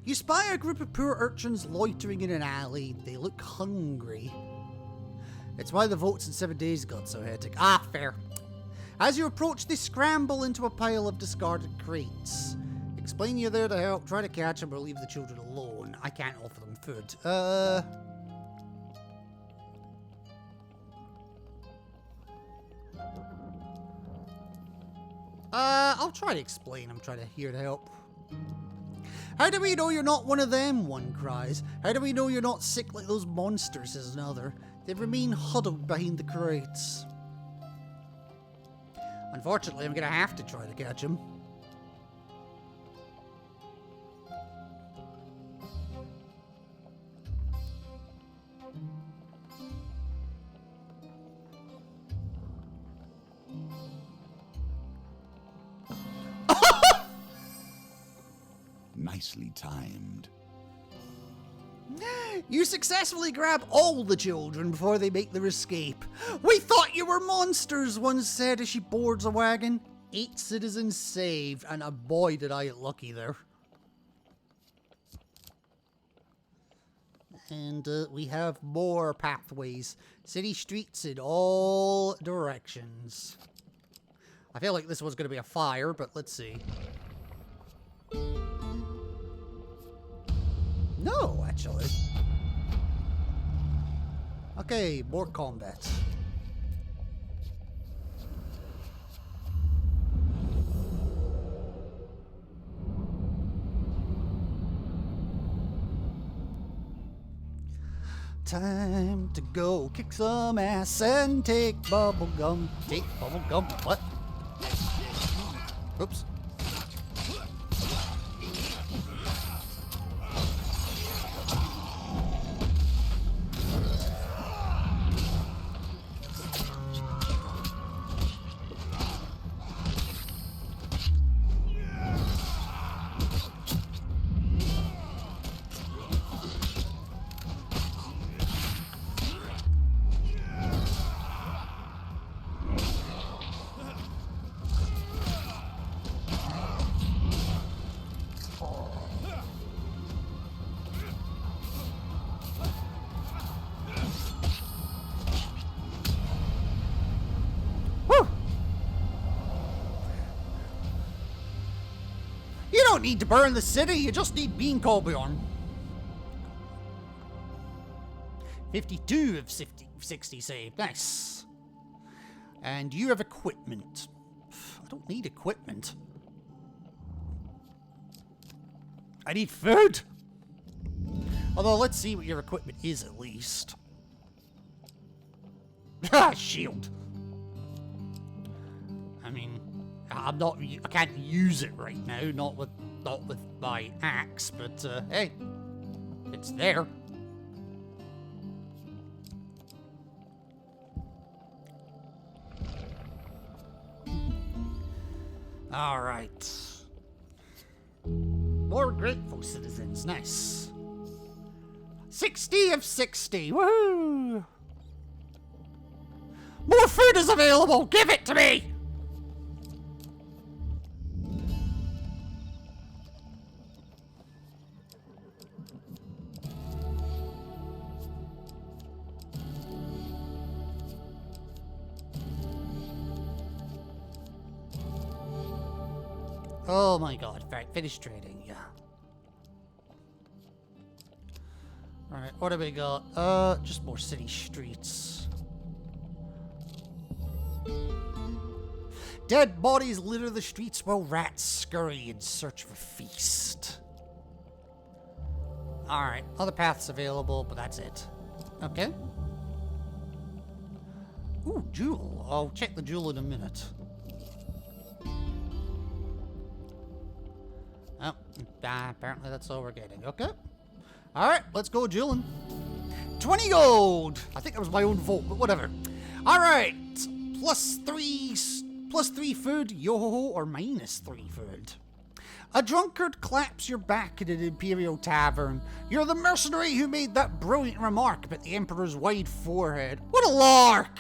You spy a group of poor urchins loitering in an alley. They look hungry. It's why the votes in 7 days got so hectic. Ah, fair. As you approach, they scramble into a pile of discarded crates. Explain you're there to help, try to catch them, or leave the children alone. I can't offer them food. I'll try to explain. I'm trying to here to help. How do we know you're not one of them? One cries. How do we know you're not sick like those monsters? Says another. They remain huddled behind the crates. Unfortunately, I'm gonna have to try to catch him. Nicely timed. You successfully grab all the children before they make their escape. We thought you were monsters, one said as she boards a wagon. 8 citizens saved, and boy did I get lucky there. And we have more pathways. City streets in all directions. I feel like this was going to be a fire, but let's see. No, actually. Okay, more combat. Time to go kick some ass and take bubble gum. Take bubble gum. What? Oops. You don't need to burn the city, you just need bean coalborn. 52 of 60 saved. Nice. And you have equipment. I don't need equipment. I need food. Although, let's see what your equipment is at least. Ah, shield. I mean, I can't use it right now, not with my axe, but hey, it's there. All right. More grateful citizens, nice. 60 of 60, woohoo! More food is available, give it to me! Oh my god, right, finish trading, yeah. Alright, what do we got? Just more city streets. Dead bodies litter the streets while rats scurry in search of a feast. Alright, other paths available, but that's it. Okay. Ooh, jewel. I'll check the jewel in a minute. Oh, apparently that's all we're getting. Okay. Alright, let's go jewelin'. 20 gold! I think that was my own vote, but whatever. Alright. +3 food, yo-ho-ho, or -3 food. A drunkard claps your back at an Imperial tavern. You're the mercenary who made that brilliant remark about the Emperor's wide forehead. What a lark!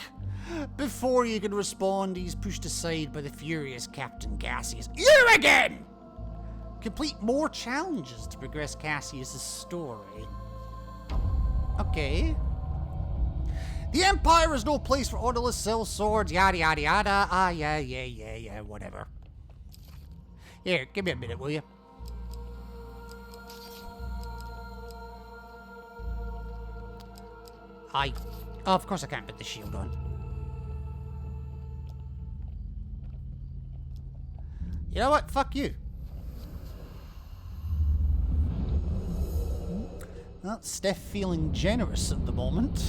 Before you can respond, he's pushed aside by the furious Captain Cassius. You again! Complete more challenges to progress Cassius' story. Okay. The Empire is no place for orderless sell swords, yada yada yada. Ah, yeah, whatever. Here, give me a minute, will you? Oh, of course I can't put the shield on. You know what? Fuck you. Well, Steph feeling generous at the moment.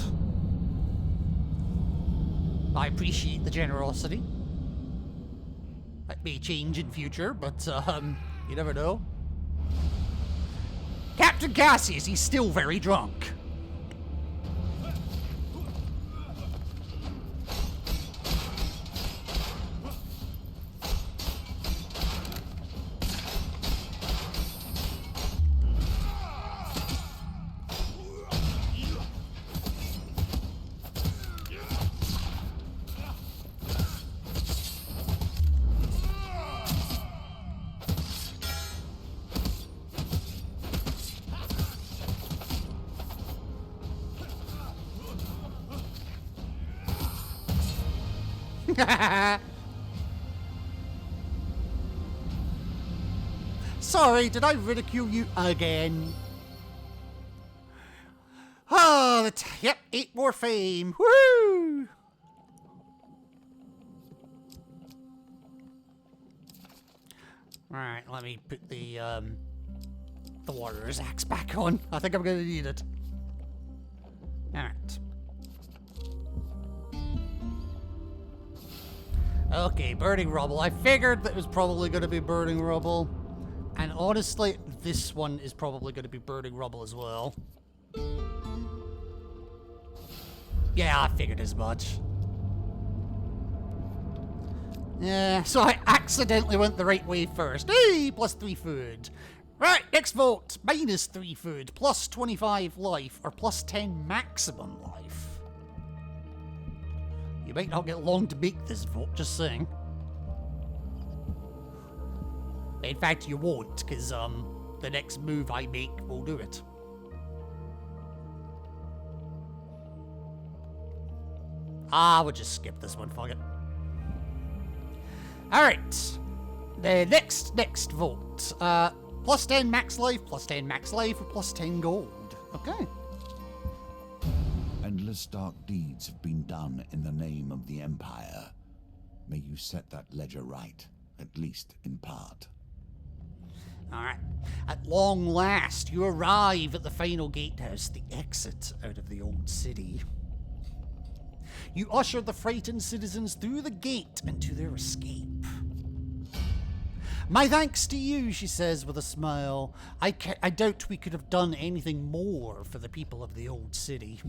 I appreciate the generosity. That may change in future, but, you never know. Captain Cassius, he's still very drunk. Sorry, did I ridicule you again? Oh, yep, 8 more fame. Woo! Alright, let me put the warrior's axe back on. I think I'm gonna need it. Alright. Okay, burning rubble. I figured that it was probably going to be burning rubble. And honestly, this one is probably going to be burning rubble as well. Yeah, I figured as much. Yeah, so I accidentally went the right way first. Hey, plus 3 food. Right, next vote. Minus 3 food, plus 25 life, or plus 10 maximum life. You might not get long to make this vote, just saying. In fact, you won't, because the next move I make will do it. We'll just skip this one, fuck it. Alright. The next vote. Plus 10 max life, plus 10 max life, or plus 10 gold. Okay. Endless dark deeds have been done in the name of the Empire. May you set that ledger right, at least in part. Alright. At long last, you arrive at the final gatehouse, the exit out of the old city. You usher the frightened citizens through the gate and to their escape. My thanks to you, she says with a smile. I doubt we could have done anything more for the people of the old city.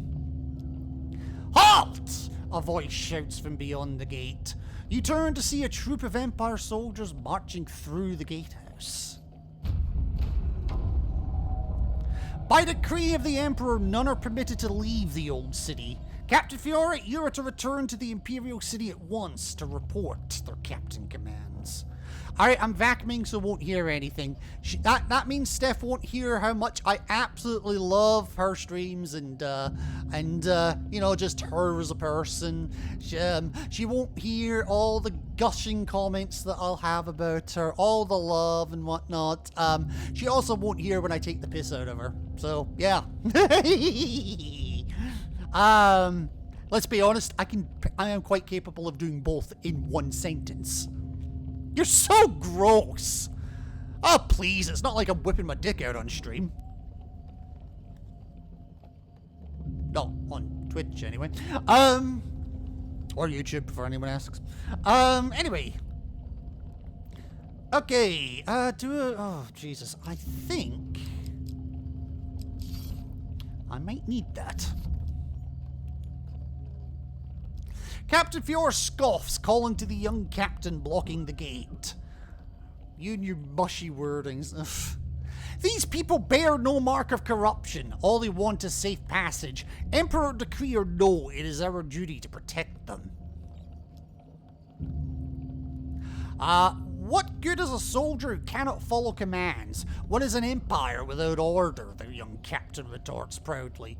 Halt! A voice shouts from beyond the gate. You turn to see a troop of Empire soldiers marching through the gatehouse. By decree of the Emperor, none are permitted to leave the old city. Captain Fiore, you are to return to the Imperial City at once to report, their captain commands. Alright, I'm vacuuming, so won't hear anything. That means Steph won't hear how much I absolutely love her streams and you know, just her as a person. She won't hear all the gushing comments that I'll have about her, all the love and whatnot. She also won't hear when I take the piss out of her. So, yeah. Let's be honest, I am quite capable of doing both in one sentence. You're so gross! Oh, please, it's not like I'm whipping my dick out on stream. No, on Twitch, anyway. Or YouTube, for anyone asks. Anyway. Okay, oh, Jesus, I think I might need that. Captain Fior scoffs, calling to the young captain blocking the gate. You and your mushy wordings. Ugh. These people bear no mark of corruption. All they want is safe passage. Emperor decree or no, it is our duty to protect them. What good is a soldier who cannot follow commands? What is an empire without order? The young captain retorts proudly.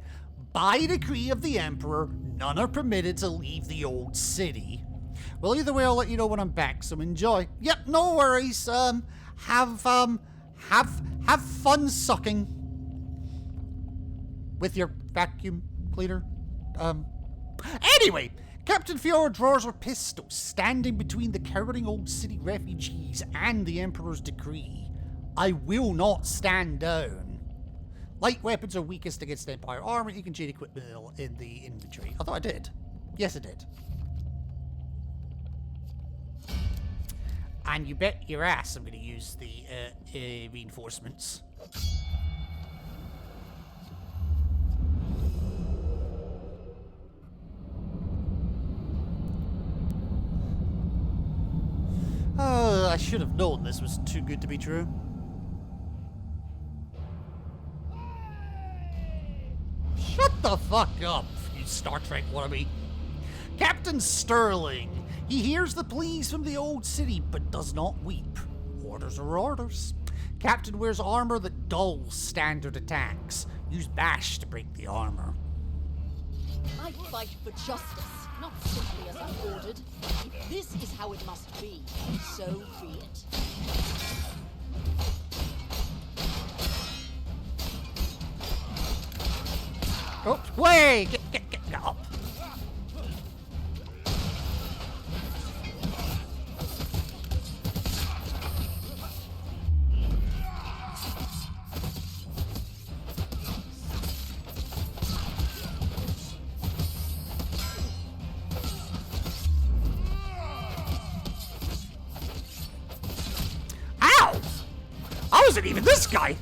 By decree of the emperor, none are permitted to leave the old city. Well, either way, I'll let you know when I'm back, so enjoy. Yep, no worries. Have fun sucking with your vacuum cleaner. Anyway, Captain Fiora draws her pistol, standing between the cowering old city refugees and the Emperor's decree. I will not stand down. Light weapons are weakest against Empire armor. You can trade equipment in the inventory. I thought I did. Yes, I did. And you bet your ass I'm going to use the reinforcements. Oh, I should have known this was too good to be true. Shut the fuck up, you Star Trek wannabe. Captain Sterling. He hears the pleas from the old city, but does not weep. Orders are orders. Captain wears armor that dulls standard attacks. Use bash to break the armor. I fight for justice, not simply as I'm ordered. If this is how it must be, so be it. Oh, way! Get up. Ow! I wasn't even this guy!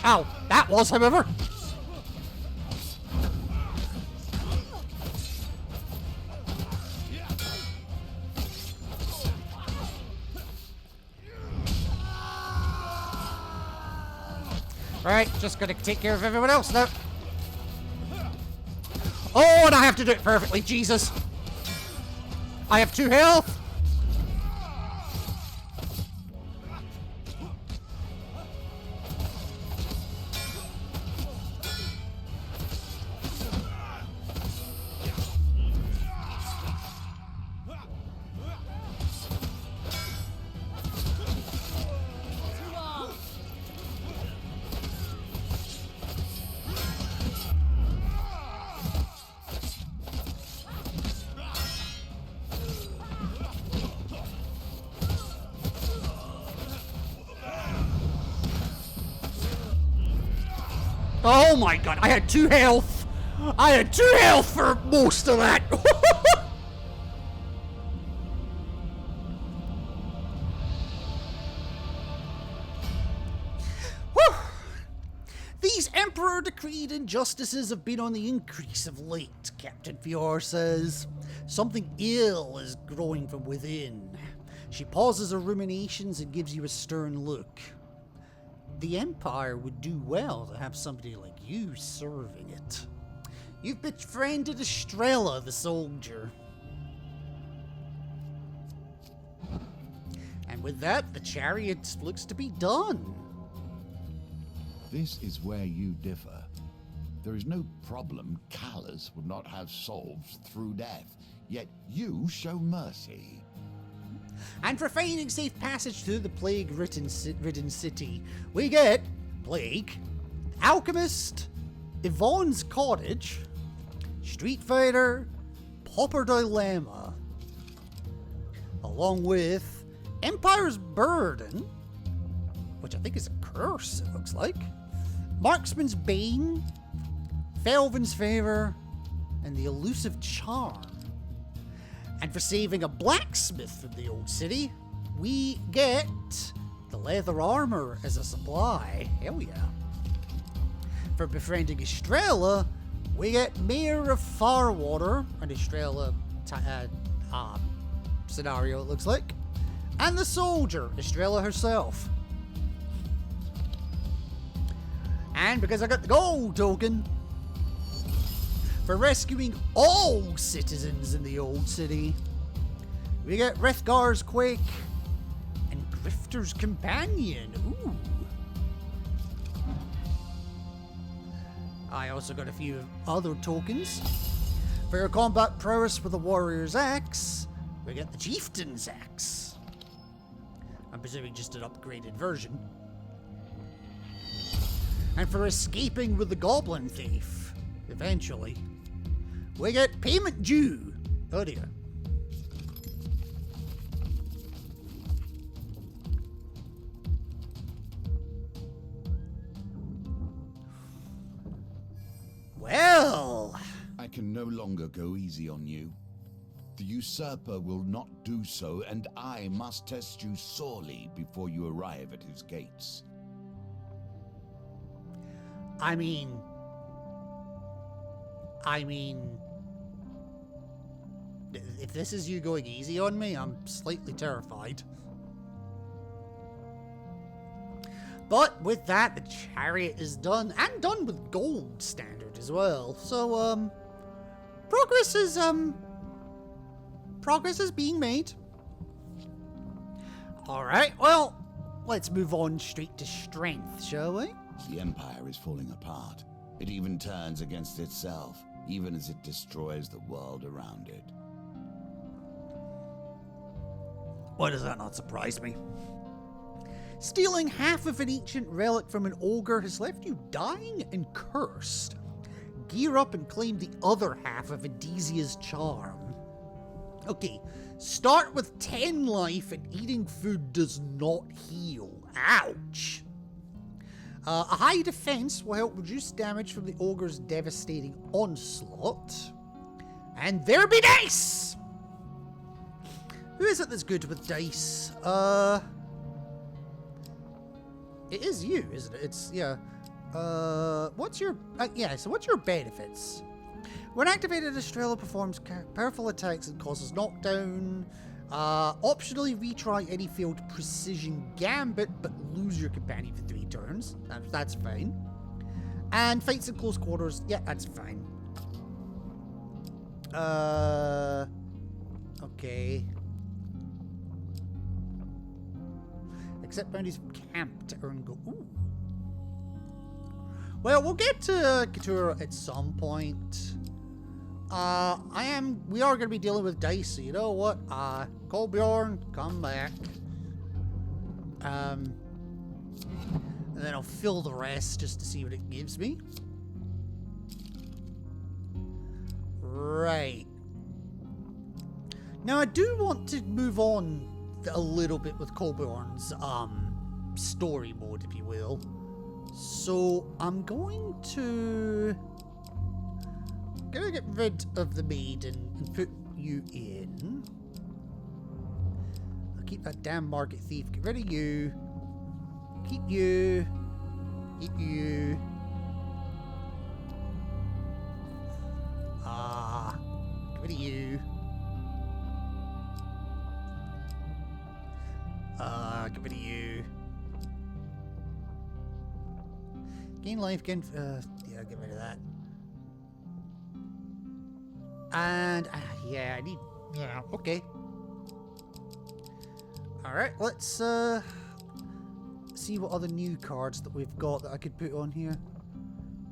Ow, that was, however. Right, just gonna take care of everyone else now. Oh, and I have to do it perfectly, Jesus. I have 2 health. Oh my god, I had 2 health! I had 2 health for most of that! Whew. These Emperor-decreed injustices have been on the increase of late, Captain Fiora says. Something ill is growing from within. She pauses her ruminations and gives you a stern look. The Empire would do well to have somebody like you serving it. You've befriended Estrella, the soldier. And with that, the Chariot looks to be done. This is where you differ. There is no problem Callus would not have solved through death, yet you show mercy. And for finding safe passage through the plague-ridden city, we get Plague, Alchemist, Yvonne's Cottage, Street Fighter, Pauper Dilemma, along with Empire's Burden, which I think is a curse, it looks like, Marksman's Bane, Felvin's Favor, and the Elusive Charm. And for saving a blacksmith from the old city, we get the leather armor as a supply. Hell yeah. For befriending Estrella, we get Mayor of Farwater, an Estrella scenario it looks like. And the soldier, Estrella herself. And because I got the gold token for rescuing all citizens in the old city, we get Rethgar's Quake and Grifter's Companion. Ooh. I also got a few other tokens. For your combat prowess with the Warrior's Axe, we get the Chieftain's Axe. I'm presuming just an upgraded version. And for escaping with the Goblin Thief, eventually, we get Payment Due. Oh dear. Well, I can no longer go easy on you. The usurper will not do so, and I must test you sorely before you arrive at his gates. I mean, if this is you going easy on me, I'm slightly terrified. But with that, the chariot is done, and done with gold standard as well. So, progress is being made. Alright, well, let's move on straight to strength, shall we? The Empire is falling apart. It even turns against itself, even as it destroys the world around it. Why does that not surprise me? Stealing half of an ancient relic from an ogre has left you dying and cursed. Gear up and claim the other half of Adesia's charm. Okay, start with 10 life and eating food does not heal. Ouch! A high defense will help reduce damage from the ogre's devastating onslaught. And there be dice! Who is it that's good with dice? It is you, isn't it? It's, yeah. What's your benefits? When activated, Estrella performs powerful attacks and causes knockdown. Optionally retry any failed precision gambit, but lose your companion for 3 turns. That's fine. And fights in close quarters, yeah, that's fine. Okay. Accept bounties from camp to earn gold. Ooh. Well, we'll get to Couture at some point. We are going to be dealing with dice, so you know what? Kolbjorn, come back. And then I'll fill the rest just to see what it gives me. Right. Now, I do want to move on a little bit with Kolbjorn's, story mode, if you will. So, I'm going to get rid of the maiden and put you in. I'll keep that damn market thief. Get rid of you. Keep you. Keep you. Get rid of you. Get rid of you. Gain life, gain, yeah, get rid of that. And, yeah, I need, yeah, okay. Alright, let's, see what other new cards that we've got that I could put on here.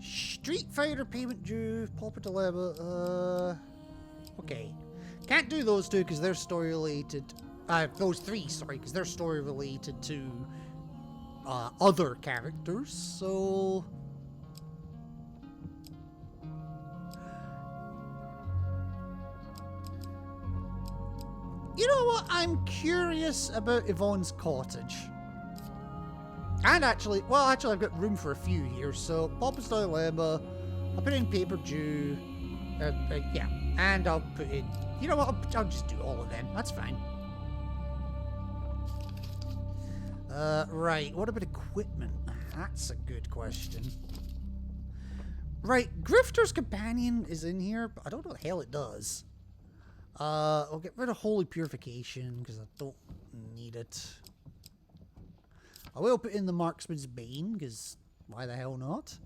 Street Fighter Payment Due, Pauper Dilemma, okay. Can't do those two because they're story related. Those 3, sorry, because they're story related to other characters, so you know what? I'm curious about Yvonne's cottage. And actually, I've got room for a few here, so Pauper's Dilemma, I'll put in Paper Due, yeah, and I'll put in, you know what, I'll just do all of them, that's fine. Right, what about equipment? That's a good question. Right, Grifter's Companion is in here, but I don't know what the hell it does. I'll get rid of Holy Purification, because I don't need it. I will put in the Marksman's Bane, because why the hell not?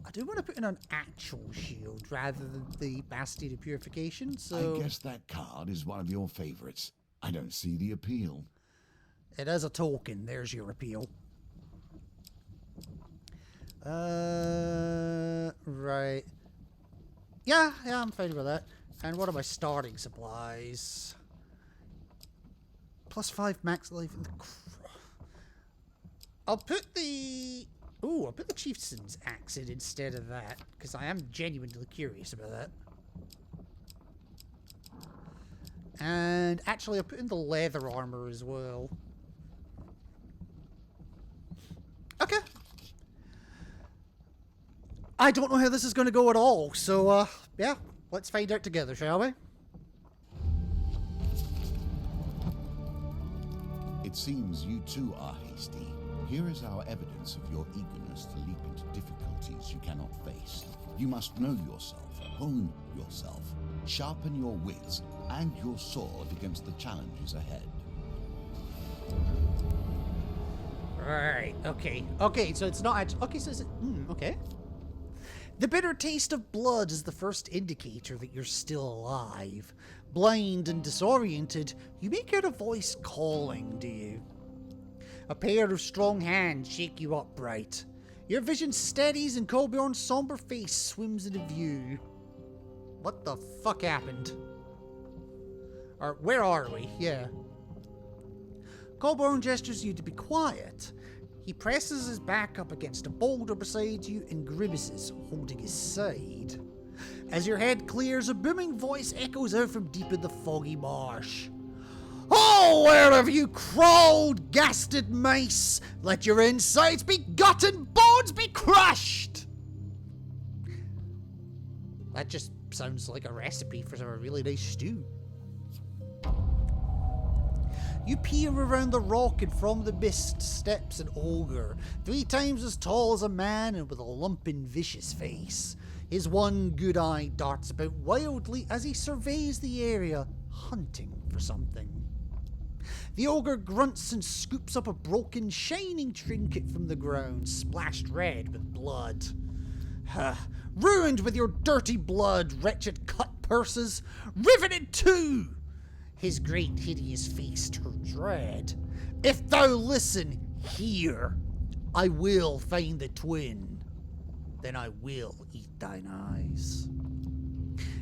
I do want to put in an actual shield rather than the Bastion of Purification, so... I guess that card is one of your favorites. I don't see the appeal. It is a token. There's your appeal. Right. Yeah, I'm fine with that. And what are my starting supplies? +5 max life in the... I'll put the... Ooh, I'll put the Chieftain's Axe in instead of that, because I am genuinely curious about that. And actually, I'll put in the leather armor as well. Okay. I don't know how this is going to go at all, so, yeah, let's find out together, shall we? It seems you too are hasty. Here is our evidence of your eagerness to leap into difficulties you cannot face. You must know yourself, hone yourself, sharpen your wits and your sword against the challenges ahead. Right, okay. Okay, so it's not actually... Okay, so is it... okay. The bitter taste of blood is the first indicator that you're still alive. Blind and disoriented, you make out a voice calling, do you? A pair of strong hands shake you upright. Your vision steadies and Colborn's somber face swims into view. What the fuck happened? Or where are we? Yeah. Colborn gestures you to be quiet. He presses his back up against a boulder beside you and grimaces, holding his side. As your head clears, a booming voice echoes out from deep in the foggy marsh. Oh, where have you crawled, ghasted mice? Let your insides be gut and bones be crushed! That just sounds like a recipe for a really nice stew. You peer around the rock, and from the mist steps an ogre, 3 times as tall as a man and with a lumping, vicious face. His one good eye darts about wildly as he surveys the area, hunting for something. The ogre grunts and scoops up a broken, shining trinket from the ground, splashed red with blood. Ruined with your dirty blood, wretched cut purses, riveted too! His great hideous face turned red. If thou listen here, I will find the twin. Then I will eat thine eyes.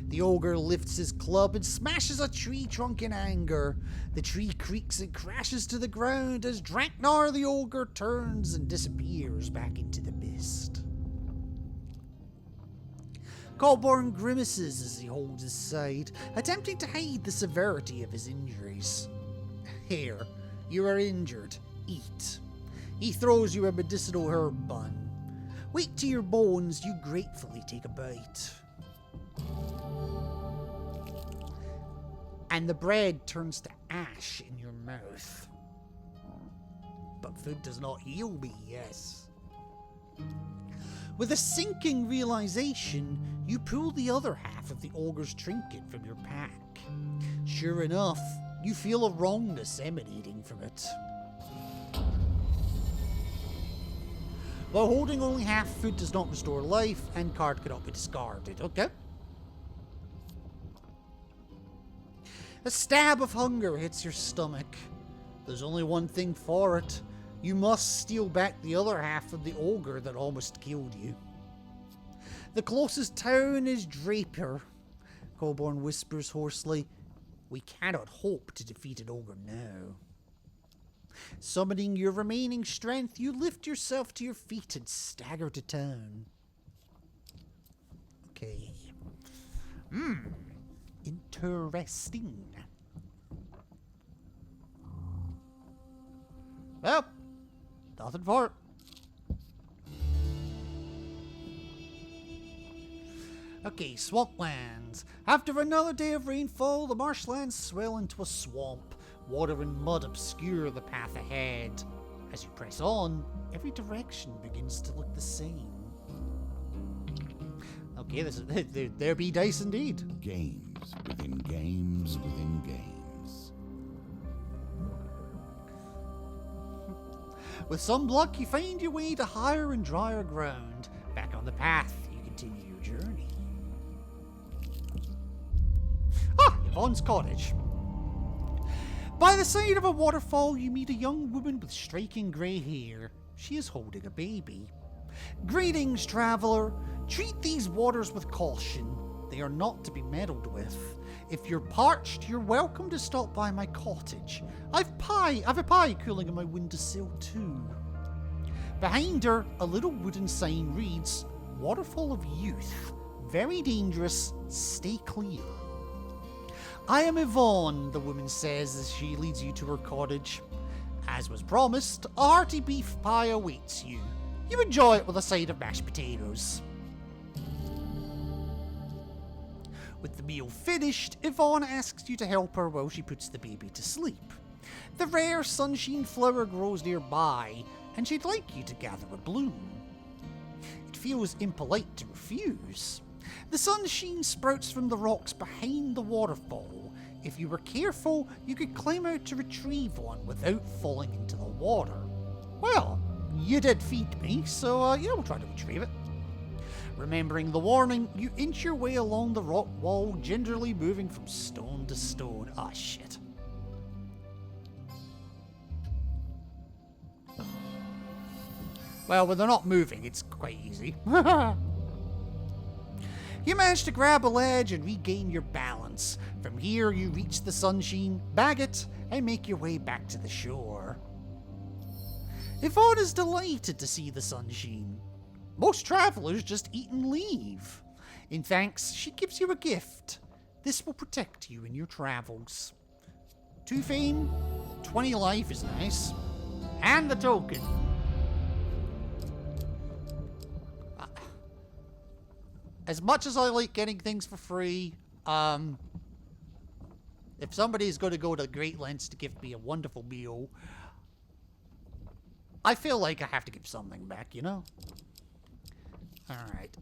The ogre lifts his club and smashes a tree trunk in anger. The tree creaks and crashes to the ground as Draknar the ogre turns and disappears back into the mist. Colborn grimaces as he holds his side, attempting to hide the severity of his injuries. Here, you are injured. Eat. He throws you a medicinal herb bun. Weak to your bones, you gratefully take a bite. And the bread turns to ash in your mouth. But food does not heal me, yes. With a sinking realization, you pull the other half of the ogre's trinket from your pack. Sure enough, you feel a wrongness emanating from it. While holding only half, food does not restore life, and card cannot be discarded. Okay. A stab of hunger hits your stomach. There's only one thing for it. You must steal back the other half of the ogre that almost killed you. The closest town is Draper. Colborn whispers hoarsely, "We cannot hope to defeat an ogre now." Summoning your remaining strength, you lift yourself to your feet and stagger to town. Okay. Interesting. Well, nothing for it. Okay, swamplands. After another day of rainfall, the marshlands swell into a swamp. Water and mud obscure the path ahead. As you press on, every direction begins to look the same. Okay, there be dice indeed. Games within games within games. With some luck, you find your way to higher and drier ground. Back on the path, you continue your journey. Ah, Yvonne's cottage. By the side of a waterfall, you meet a young woman with striking grey hair. She is holding a baby. Greetings, traveller. Treat these waters with caution. They are not to be meddled with. If you're parched, you're welcome to stop by my cottage. I've a pie cooling on my windowsill too. Behind her, a little wooden sign reads, Waterfall of Youth. Very dangerous. Stay clear. I am Yvonne, the woman says as she leads you to her cottage. As was promised, a hearty beef pie awaits you. You enjoy it with a side of mashed potatoes. With the meal finished, Yvonne asks you to help her while she puts the baby to sleep. The rare sunshine flower grows nearby, and she'd like you to gather a bloom. It feels impolite to refuse. The sunshine sprouts from the rocks behind the waterfall. If you were careful, you could climb out to retrieve one without falling into the water. Well, you did feed me, so yeah, we'll try to retrieve it. Remembering the warning, you inch your way along the rock wall, gingerly moving from stone to stone. Ah, shit. Well, when they're not moving, it's quite easy. You manage to grab a ledge and regain your balance. From here, you reach the sunshine, bag it, and make your way back to the shore. Yvonne is delighted to see the sunshine. Most travelers just eat and leave. In thanks, she gives you a gift. This will protect you in your travels. 2 fame, 20 life is nice. And the token. As much as I like getting things for free, if somebody is going to go to great lengths to give me a wonderful meal, I feel like I have to give something back, you know? Alright.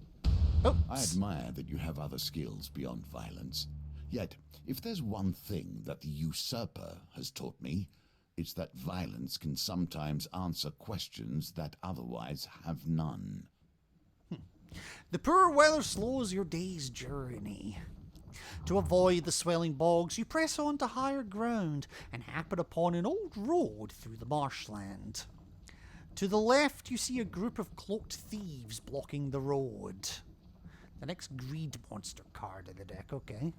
I admire that you have other skills beyond violence. Yet, if there's one thing that the usurper has taught me, it's that violence can sometimes answer questions that otherwise have none. The poor weather slows your day's journey. To avoid the swelling bogs, you press on to higher ground and happen upon an old road through the marshland. To the left, you see a group of cloaked thieves blocking the road. The next greed monster card in the deck, okay.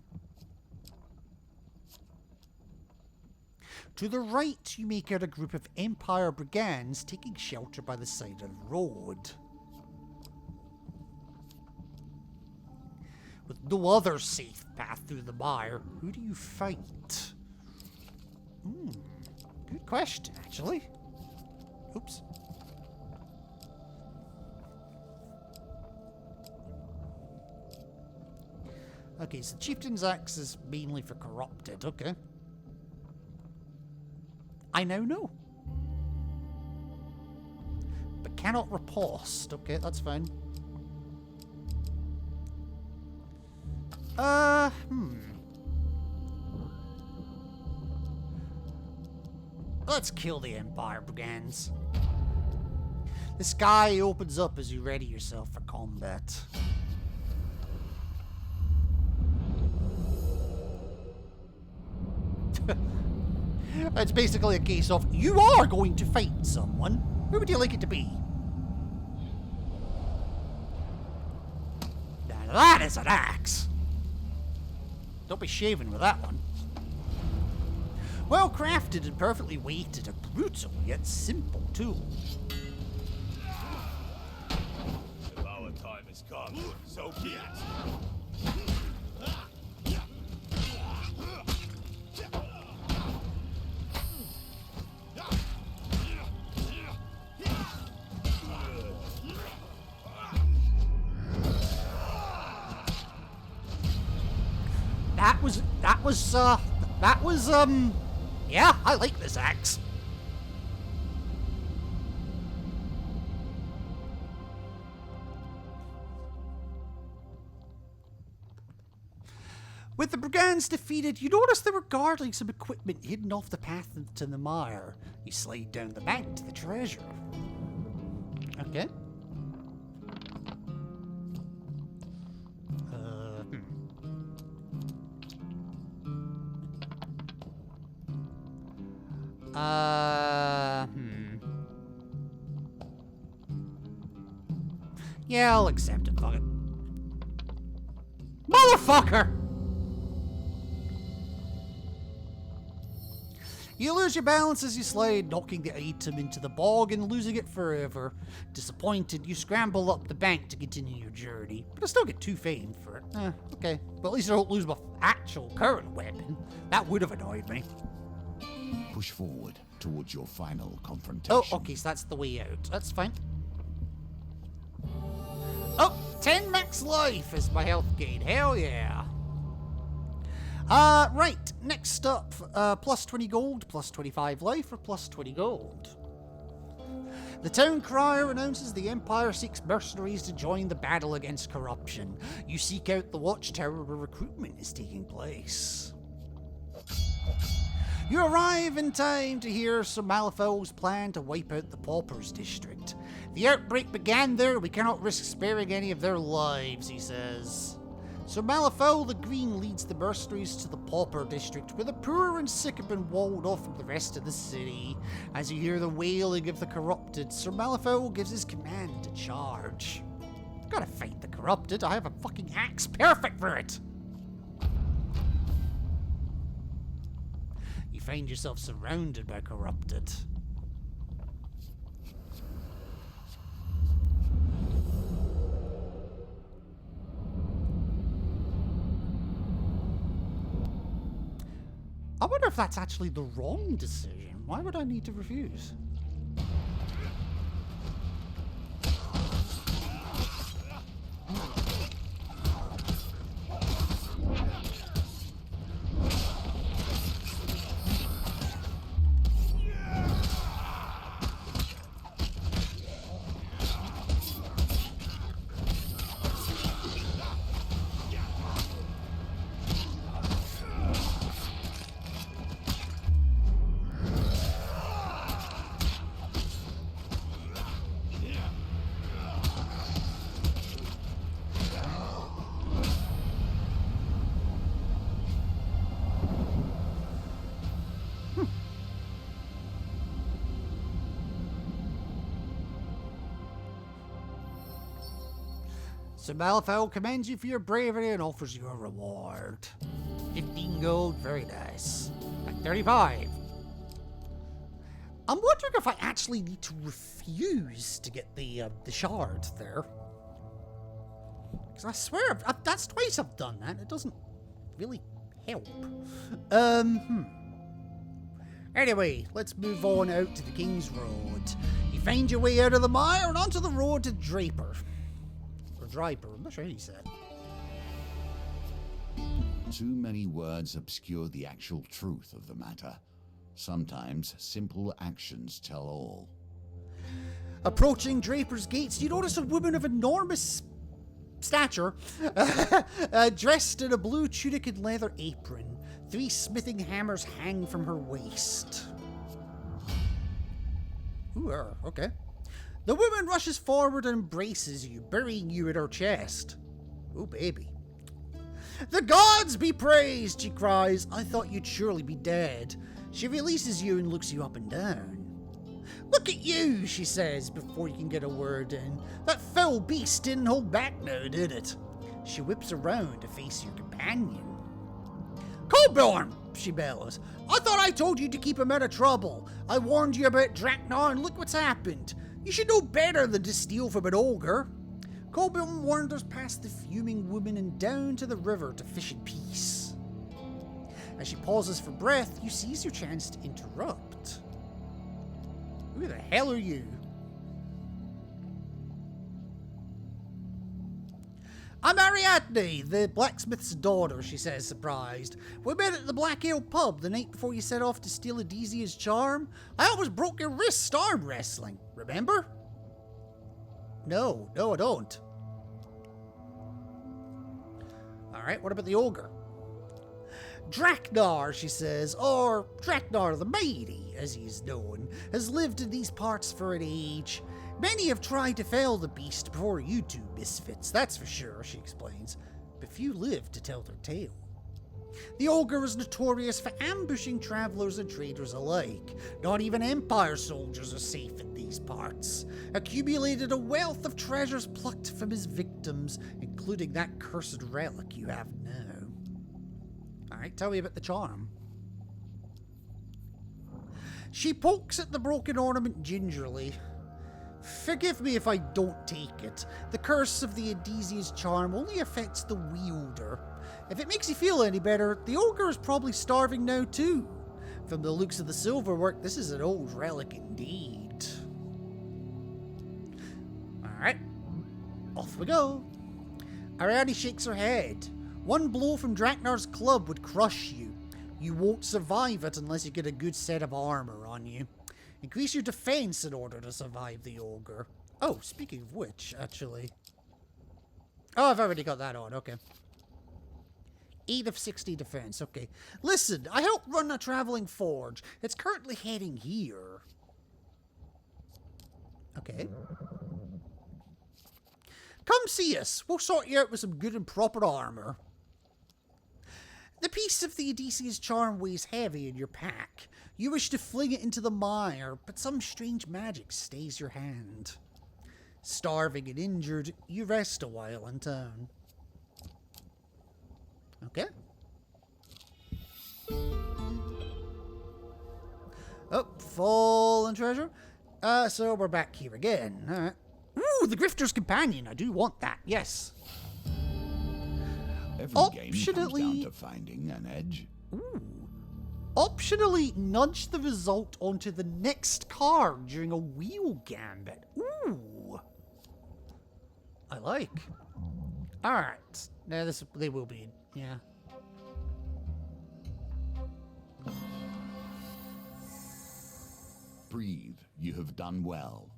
To the right, you make out a group of Empire brigands taking shelter by the side of the road. With no other safe path through the mire, who do you fight? Good question, actually. Oops. Okay, so Chieftain's Axe is mainly for corrupted, okay. I now know. But cannot riposte, okay, that's fine. Let's kill the Empire brigands. The sky opens up as you ready yourself for combat. It's basically a case of, you are going to fight someone. Who would you like it to be? Now that is an axe. Don't be shaving with that one. Well crafted and perfectly weighted, a brutal yet simple tool. If our time is come, so be it. Yeah, I like this axe. With the brigands defeated, you notice they were guarding some equipment hidden off the path to the mire. You slide down the bank to the treasure. Okay. Yeah, I'll accept it, fuck it. Motherfucker! You lose your balance as you slide, knocking the item into the bog and losing it forever. Disappointed, you scramble up the bank to continue your journey, but I still get 2 fame for it. Okay. But at least I don't lose my actual current weapon. That would have annoyed me. Push forward towards your final confrontation. Oh, okay, so that's the way out. That's fine. Oh, 10 max life is my health gain. Hell yeah. Right, next up, plus 20 gold, plus 25 life, or plus 20 gold. The town crier announces the Empire seeks mercenaries to join the battle against corruption. You seek out the watchtower where recruitment is taking place. You arrive in time to hear Sir Malifaux's plan to wipe out the Paupers district. The outbreak began there, we cannot risk sparing any of their lives, he says. Sir Malifaux the Green leads the mercenaries to the Pauper district, where the poor and sick have been walled off from the rest of the city. As you hear the wailing of the corrupted, Sir Malifaux gives his command to charge. Gotta fight the corrupted, I have a fucking axe perfect for it! You find yourself surrounded by corrupted. I wonder if that's actually the wrong decision. Why would I need to refuse? Sir Malifaux commends you for your bravery and offers you a reward. 15 gold, very nice. Like 35. I'm wondering if I actually need to refuse to get the shard there. Because I swear, that's twice I've done that. It doesn't really help. Anyway, let's move on out to the King's Road. You find your way out of the mire and onto the road to Draper. Draper, I'm not sure how you said. Too many words obscure the actual truth of the matter. Sometimes simple actions tell all. Approaching Draper's gates, you notice a woman of enormous stature, dressed in a blue tunic and leather apron. 3 smithing hammers hang from her waist. Ooh, okay. The woman rushes forward and embraces you, burying you in her chest. Oh, baby. The gods be praised, she cries. I thought you'd surely be dead. She releases you and looks you up and down. Look at you, she says, before you can get a word in. That foul beast didn't hold back now, did it? She whips around to face your companion. Colborne, she bellows. I thought I told you to keep him out of trouble. I warned you about Draknar, and look what's happened. You should know better than to steal from an ogre. Colborne wanders past the fuming woman and down to the river to fish in peace. As she pauses for breath, you seize your chance to interrupt. Who the hell are you? I'm Ariadne, the blacksmith's daughter, she says, surprised. We met at the Black Ale pub the night before you set off to steal Adesia's charm. I almost broke your wrist arm wrestling, remember? No, I don't. Alright, what about the ogre? Draknar, she says, or Draknar the Mighty, as he is known, has lived in these parts for an age. Many have tried to fell the beast before you two misfits, that's for sure, she explains, but few live to tell their tale. The ogre is notorious for ambushing travelers and traders alike. Not even Empire soldiers are safe in these parts. Accumulated a wealth of treasures plucked from his victims, including that cursed relic you have now. Alright, tell me about the charm. She pokes at the broken ornament gingerly. Forgive me if I don't take it. The curse of the Adesia's charm only affects the wielder. If it makes you feel any better, the ogre is probably starving now too. From the looks of the silverwork, this is an old relic indeed. Alright, off we go. Ariadne shakes her head. One blow from Draknar's club would crush you. You won't survive it unless you get a good set of armor on you. Increase your defense in order to survive the ogre. Oh, speaking of which, actually. Oh, I've already got that on, okay. 8 of 60 defense, okay. Listen, I help run a traveling forge. It's currently heading here. Okay. Come see us. We'll sort you out with some good and proper armor. The piece of the Odysseus charm weighs heavy in your pack. You wish to fling it into the mire, but some strange magic stays your hand. Starving and injured, you rest a while in town. Okay. Oh, fallen treasure. So we're back here again. Alright. Ooh, the Grifter's Companion. I do want that, yes. Every game comes down to finding an edge. Ooh. Optionally nudge the result onto the next card during a wheel gambit. Ooh. I like. Alright. Now they will be, yeah. Breathe. You have done well.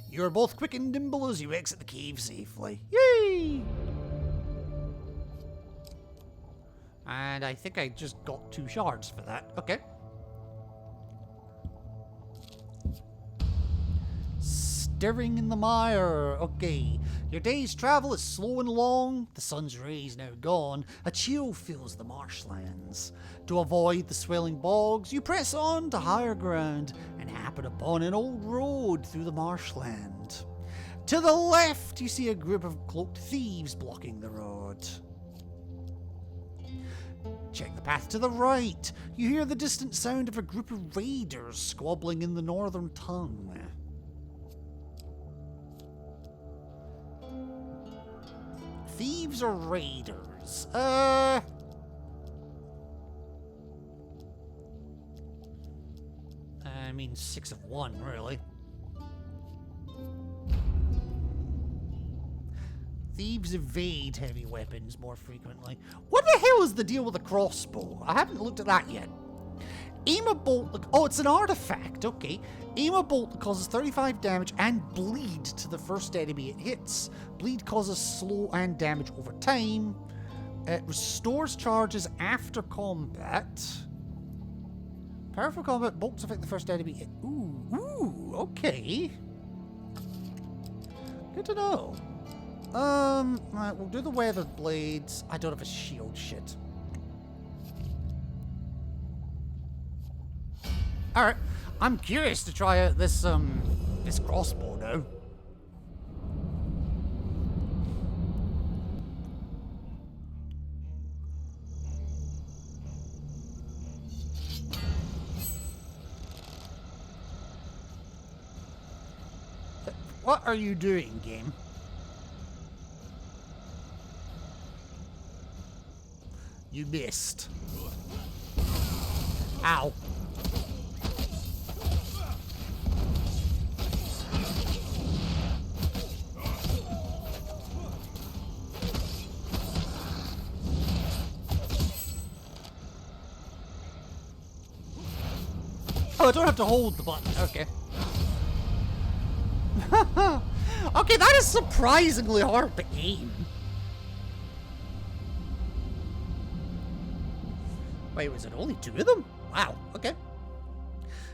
You are both quick and nimble as you exit the cave safely. Yay! And I think I just got 2 shards for that. Okay. Stirring in the mire. Okay. Your day's travel is slowing along. The sun's rays now gone. A chill fills the marshlands. To avoid the swelling bogs, you press on to higher ground and happen upon an old road through the marshland. To the left, you see a group of cloaked thieves blocking the road. Check the path to the right. You hear the distant sound of a group of raiders squabbling in the northern tongue. Thieves or raiders? I mean 6 of 1, really. Thieves evade heavy weapons more frequently. What the hell is the deal with the crossbow? I haven't looked at that yet. Aim a bolt... Oh, it's an artifact. Okay. Aim a bolt that causes 35 damage and bleed to the first enemy it hits. Bleed causes slow and damage over time. It restores charges after combat. Powerful combat bolts affect the first enemy hit. Ooh, okay. Good to know. Right, we'll do the weathered blades. I don't have a shield, shit. Alright, I'm curious to try out this crossbow now. What are you doing, game? You missed. Ow. Oh, I don't have to hold the button. Okay. Okay, that is surprisingly hard to aim. Wait, was it only 2 of them? Wow, okay.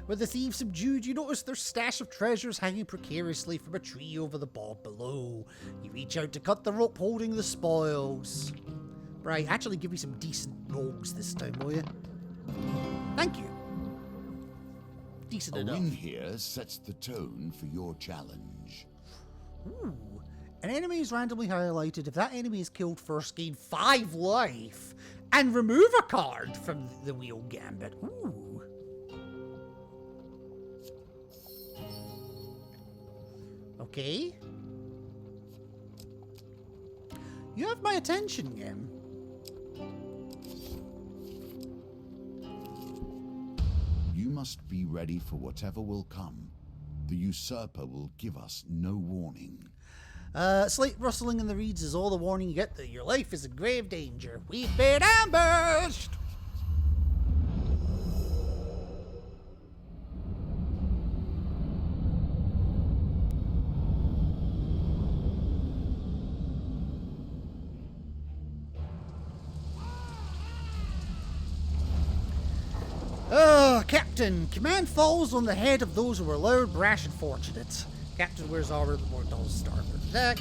With the thieves subdued, you notice their stash of treasures hanging precariously from a tree over the bog below. You reach out to cut the rope holding the spoils. Right, actually give me some decent rogues this time, will you? Thank you. Decent A enough. win here sets the tone for your challenge. Ooh. An enemy is randomly highlighted. If that enemy is killed first, gain 5 life. And remove a card from the wheel gambit. Ooh. Okay. You have my attention, Gim. You must be ready for whatever will come. The usurper will give us no warning. Slight rustling in the reeds is all the warning you get that your life is in grave danger. We've been ambushed! Oh, Captain, command falls on the head of those who are loud, brash, and fortunate. Captain wears armor, the more dull starboard. Yeah.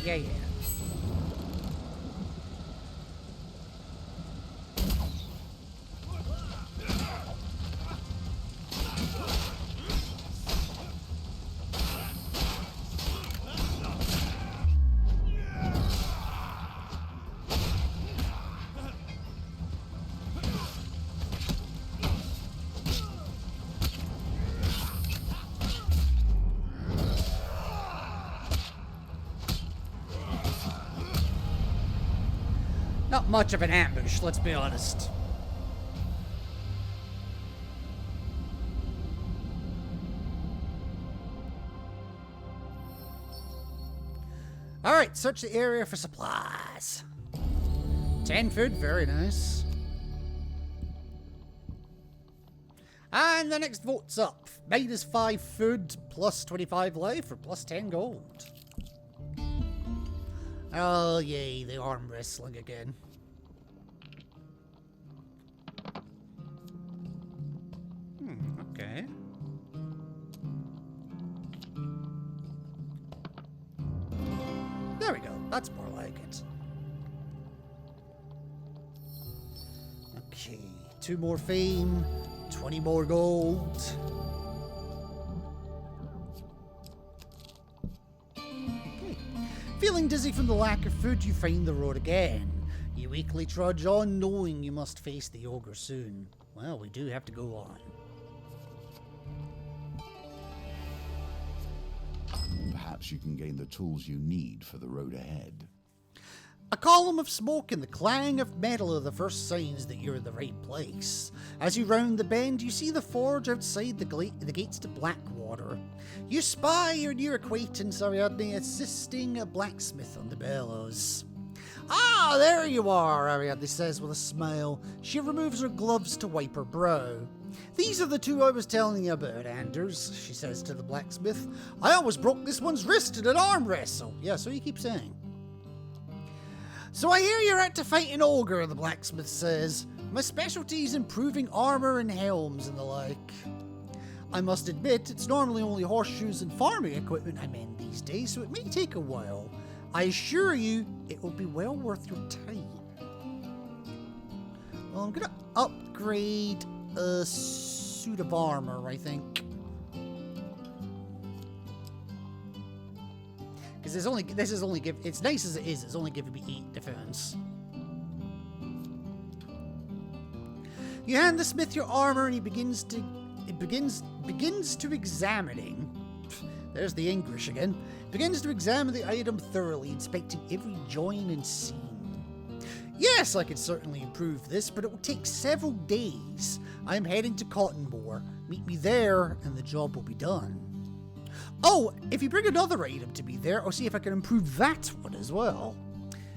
Not much of an ambush, let's be honest. Alright, search the area for supplies. 10 food, very nice. And the next vote's up. Minus 5 food, plus 25 life, or plus 10 gold. Oh, yay, the arm wrestling again. Okay. There we go, that's more like it. Okay, 2 more fame, 20 more gold. Feeling dizzy from the lack of food, you find the road again. You weakly trudge on, knowing you must face the ogre soon. Well, we do have to go on. Perhaps you can gain the tools you need for the road ahead. A column of smoke and the clang of metal are the first signs that you're in the right place. As you round the bend, you see the forge outside the gates to Blackwater. You spy your near acquaintance Ariadne assisting a blacksmith on the bellows. Ah, there you are, Ariadne says with a smile. She removes her gloves to wipe her brow. These are the 2 I was telling you about, Anders, she says to the blacksmith. I almost broke this one's wrist in an arm wrestle. Yeah, so you keep saying. So I hear you're out to fight an ogre, the blacksmith says. My specialty is improving armor and helms and the like. I must admit, it's normally only horseshoes and farming equipment I mend these days, so it may take a while. I assure you, it will be well worth your time. Well, I'm gonna upgrade a suit of armor, I think. Because it's nice as it is, it's only giving me 8 defense. You hand the smith your armor and he begins to examining. There's the English again. Begins to examine the item thoroughly, inspecting every join and seam. Yes, I could certainly improve this, but it will take several days. I am heading to Cottonmore. Meet me there, and the job will be done. Oh, if you bring another item to me there, I'll see if I can improve that one as well.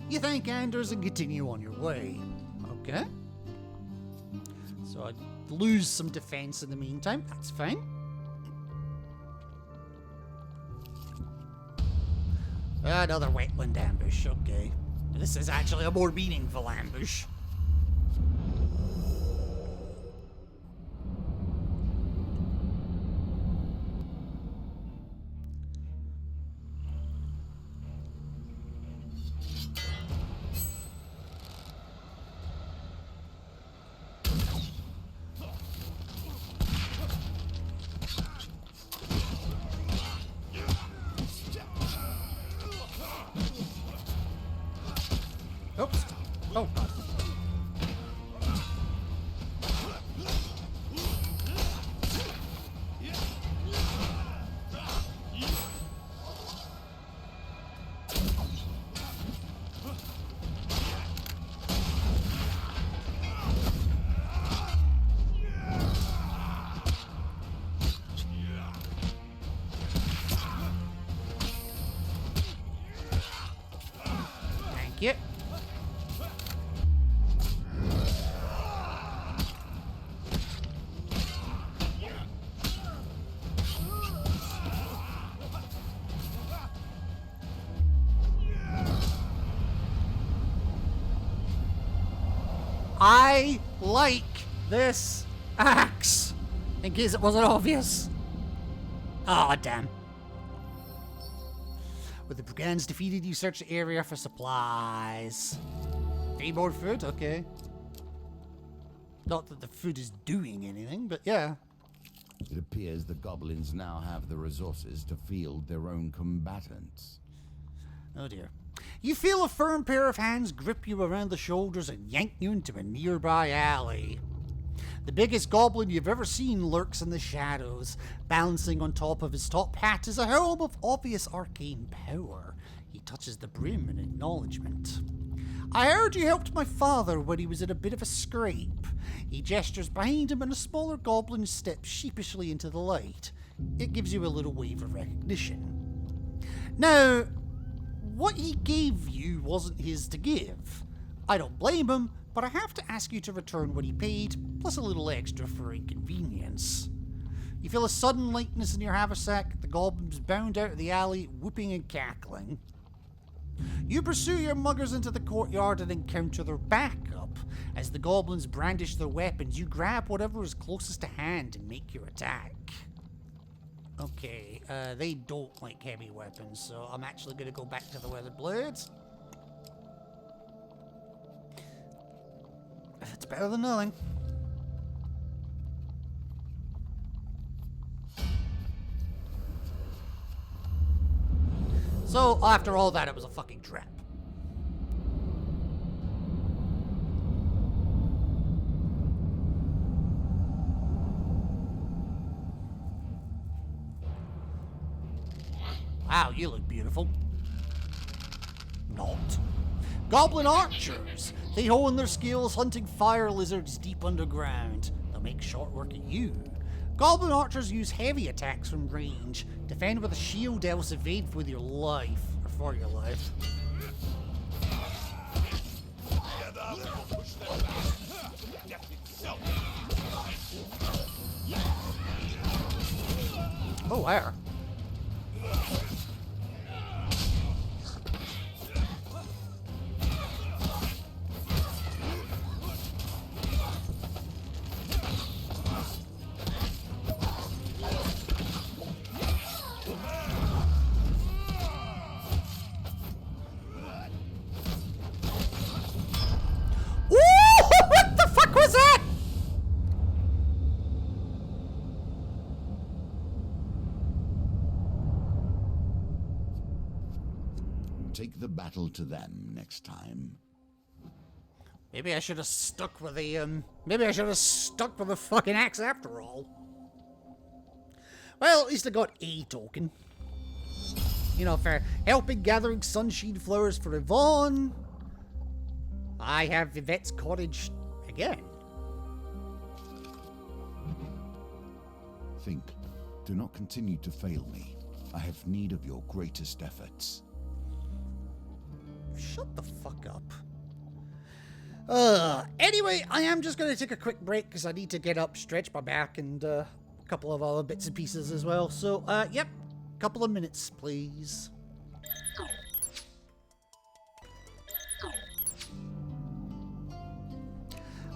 You thank Anders and continue on your way. Okay. So I lose some defense in the meantime. That's fine. Another wetland ambush. Okay. This is actually a more meaningful ambush. Oops. Oh, God. Thank you. I like this axe. In case it wasn't obvious. Ah, damn. With the brigands defeated, you search the area for supplies. 3 more food? Okay. Not that the food is doing anything, but yeah. It appears the goblins now have the resources to field their own combatants. Oh dear. You feel a firm pair of hands grip you around the shoulders and yank you into a nearby alley. The biggest goblin you've ever seen lurks in the shadows. Balancing on top of his top hat is a helm of obvious arcane power. He touches the brim in acknowledgement. I heard you helped my father when he was in a bit of a scrape. He gestures behind him and a smaller goblin steps sheepishly into the light. It gives you a little wave of recognition. Now, what he gave you wasn't his to give. I don't blame him, but I have to ask you to return what he paid, plus a little extra for inconvenience. You feel a sudden lightness in your haversack. The goblins bound out of the alley, whooping and cackling. You pursue your muggers into the courtyard and encounter their backup. As the goblins brandish their weapons, you grab whatever is closest to hand and make your attack. Okay, they don't like heavy weapons, so I'm actually going to go back to the weathered blades. It's better than nothing. So, after all that, it was a fucking trap. Wow, you look beautiful. Not. Goblin archers. They hone their skills hunting fire lizards deep underground. They'll make short work of you. Goblin archers use heavy attacks from range. Defend with a shield, else evade with your life. Or for your life. Oh, where? What the fuck was that? Take the battle to them next time. Maybe I should have stuck with the, maybe I should have stuck with the fucking axe after all. Well, at least I got a token. You know, for helping gathering sunshine flowers for Yvonne. I have Yvette's cottage again. Think. Do not continue to fail me. I have need of your greatest efforts. Shut the fuck up. Anyway, I am just going to take a quick break because I need to get up, stretch my back, and a couple of other bits and pieces as well. So, yep, couple of minutes, please.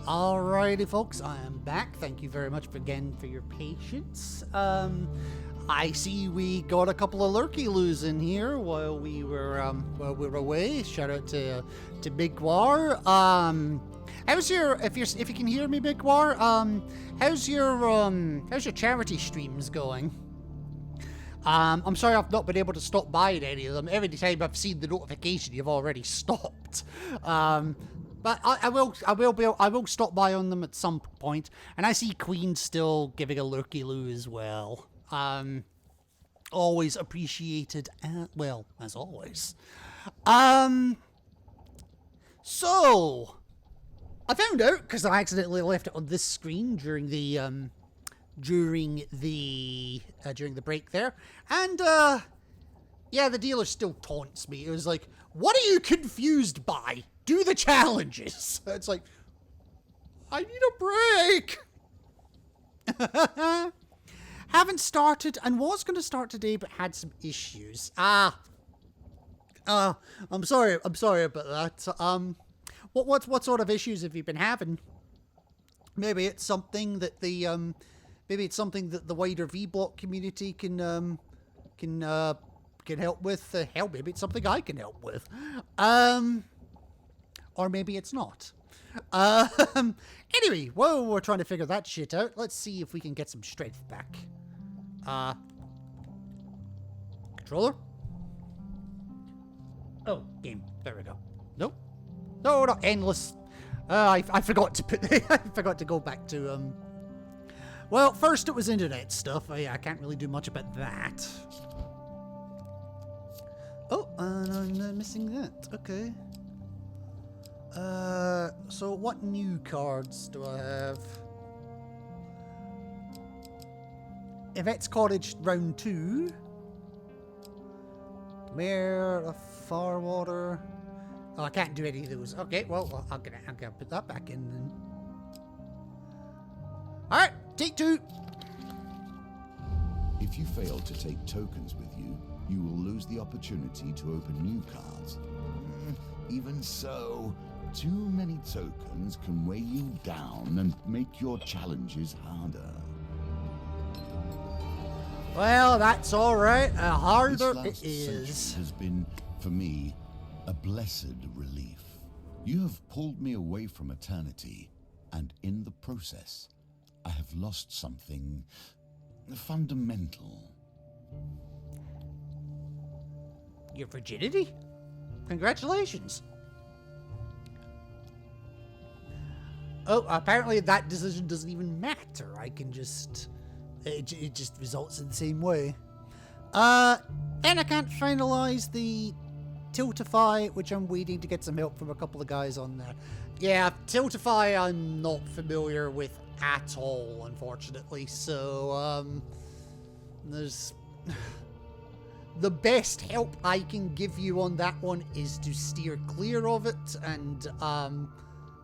Alrighty, folks, I am back. Thank you very much again for your patience. I see we got a couple of lurky-loos in here while we were away. Shout out to Big War. How's your if you can hear me, Big War? How's your charity streams going? I'm sorry I've not been able to stop by at any of them. Every time I've seen the notification, you've already stopped. But I will stop by on them at some point. And I see Queen still giving a lurky-loo as well. Always appreciated, well, as always. So I found out because I accidentally left it on this screen during the break there, and yeah, the dealer still taunts me. It was like, "What are you confused by? Do the challenges." It's like, I need a break. Haven't started and was going to start today, but had some issues. I'm sorry about that. What sort of issues have you been having? Maybe it's something that the wider V-Block community can help with. Hell, maybe it's something I can help with. Or maybe it's not. Anyway, while we're trying to figure that shit out, let's see if we can get some strength back. Controller? Oh, game. There we go. Nope. No, not endless. I forgot to put. I forgot to go back to. Well, first it was internet stuff. I can't really do much about that. Oh, and I'm missing that. Okay. So what new cards do I have? Yvette's Cottage round 2. Mare of Farwater. Oh, I can't do any of those. Okay, well, I'm gonna put that back in then. Alright, take 2. If you fail to take tokens with you, you will lose the opportunity to open new cards. Even so, too many tokens can weigh you down and make your challenges harder. Well, that's alright. Harder This last it is. session has been, for me, a blessed relief. You have pulled me away from eternity, and in the process, I have lost something fundamental. Your virginity? Congratulations. Oh, apparently that decision doesn't even matter. I can just... It just results in the same way. And I can't finalize the Tiltify, which I'm waiting to get some help from a couple of guys on that. Yeah, Tiltify I'm not familiar with at all, unfortunately. So, there's... The best help I can give you on that one is to steer clear of it and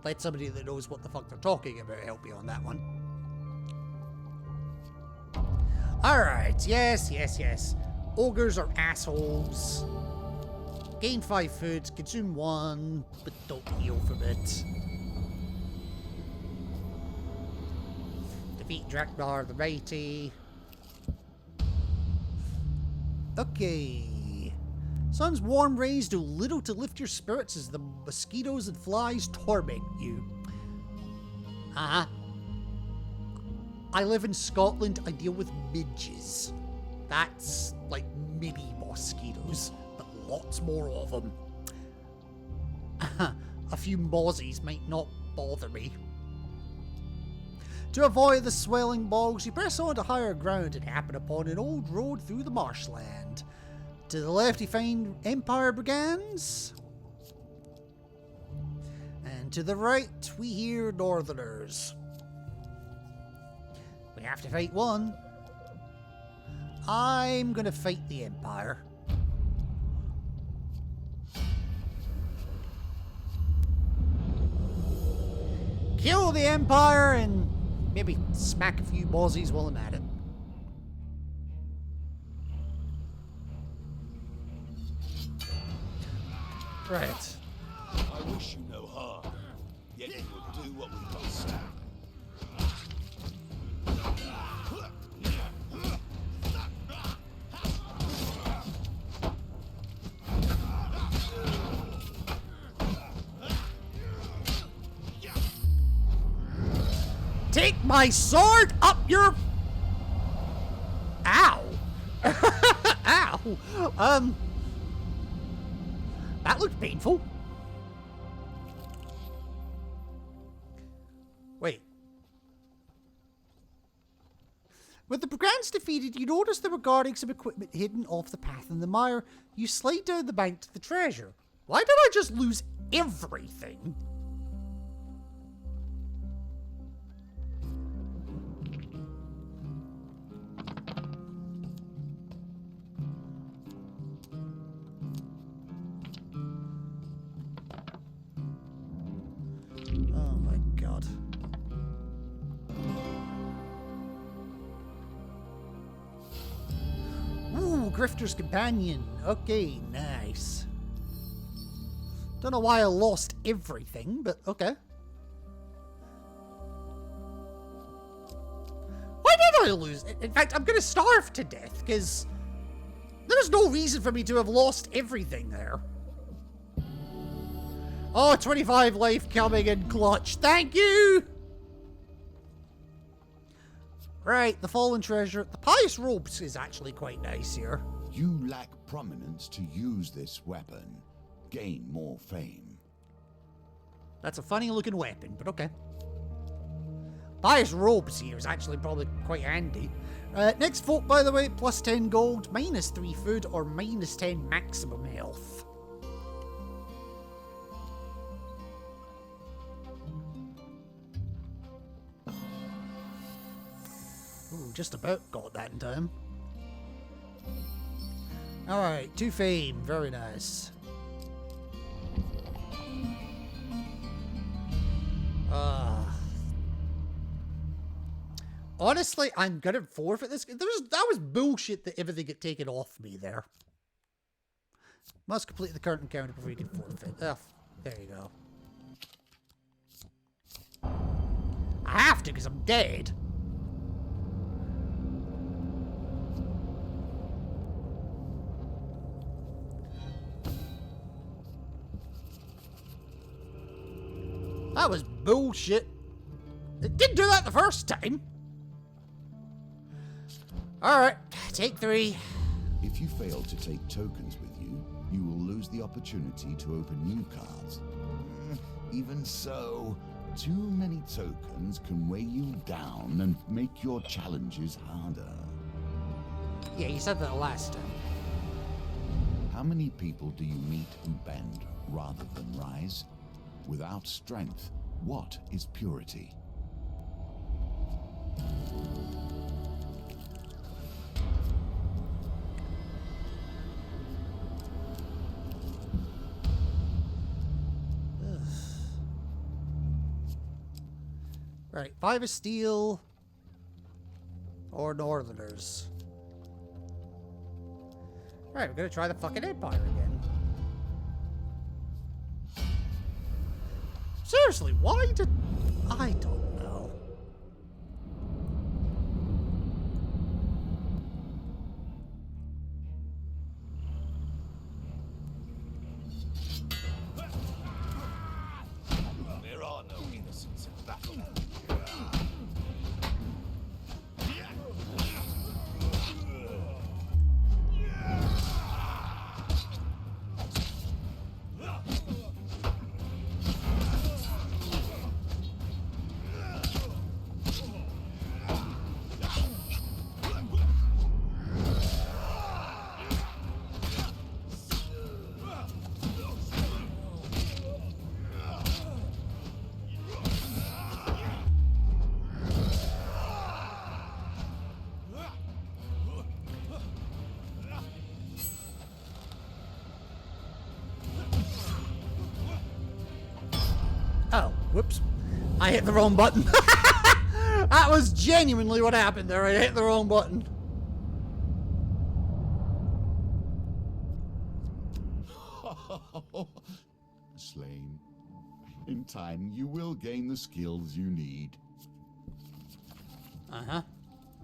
let somebody that knows what the fuck they're talking about help you on that one. Alright, yes. Ogres are assholes. Gain 5 food, consume 1, but don't heal from it. Defeat Draknar the Mighty. Okay. Sun's warm rays do little to lift your spirits as the mosquitoes and flies torment you. I live in Scotland. I deal with midges. That's like mini mosquitoes, but lots more of them. A few mozzies might not bother me. To avoid the swelling bogs, you press on to higher ground and happen upon an old road through the marshland. To the left you find Empire Brigands. And to the right we hear Northerners. We have to fight one. I'm gonna fight the Empire. Kill the Empire and maybe smack a few mozzies while I'm at it. Right. I wish you no harm, yet you will do what we must. Take my sword up your... Ow! That looked painful. Wait. With the brigands defeated, you notice they were guarding some equipment hidden off the path in the mire. You slide down the bank to the treasure. Why did I just lose everything? Oh my god. Ooh, Grifter's Companion. Okay, nice. Don't know why I lost everything, but okay. Why did I lose it? In fact, I'm gonna starve to death, because there's no reason for me to have lost everything there. Oh, 25 life coming in clutch. Thank you! Right, the fallen treasure. The pious ropes is actually quite nice here. You lack prominence to use this weapon. Gain more fame. That's a funny looking weapon, but okay. Pious ropes here is actually probably quite handy. Next vote, by the way, plus 10 gold, minus 3 food, or minus 10 maximum health. Ooh, just about got that in time. Alright, 2 fame, very nice. Honestly, I'm gonna forfeit this. That was bullshit that everything got taken off me there. Must complete the current encounter before you can forfeit. Oh, there you go. I have to because I'm dead. That was bullshit. It didn't do that the first time. Alright, take 3. If you fail to take tokens with you, you will lose the opportunity to open new cards. Even so, too many tokens can weigh you down and make your challenges harder. Yeah, you said that last time. How many people do you meet who bend rather than rise? Without strength, what is purity? Right, 5 of steel or northerners. Right, we're gonna try the fucking Empire again. Seriously, why did... I don't know. There are no innocents in battle. Oh, whoops. I hit the wrong button. That was genuinely what happened there. I hit the wrong button. Slain. In time, you will gain the skills you need. Uh-huh.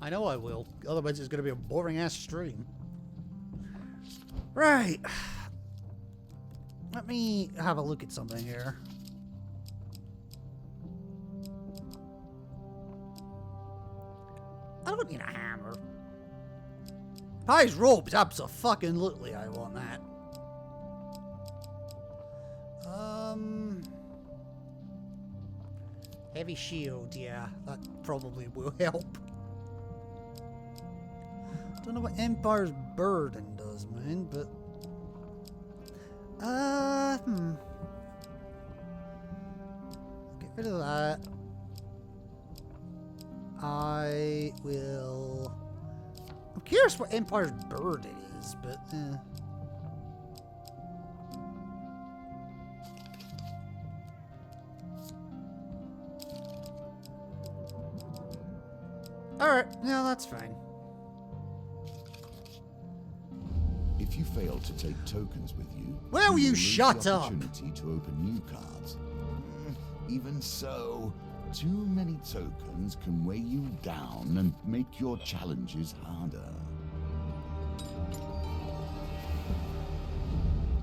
I know I will. Otherwise, it's going to be a boring-ass stream. Right. Let me have a look at something here. I don't need a hammer. Prize robes, abso-fucking-lutely, I want that. Heavy shield, yeah, that probably will help. Don't know what Empire's Burden does, man, but... Get rid of that. I will... I'm curious what Empire's Burden is, but... Alright, no, that's fine. If you fail to take tokens with you, Will you lose shut the up? opportunity to open new cards. Even so, too many tokens can weigh you down and make your challenges harder.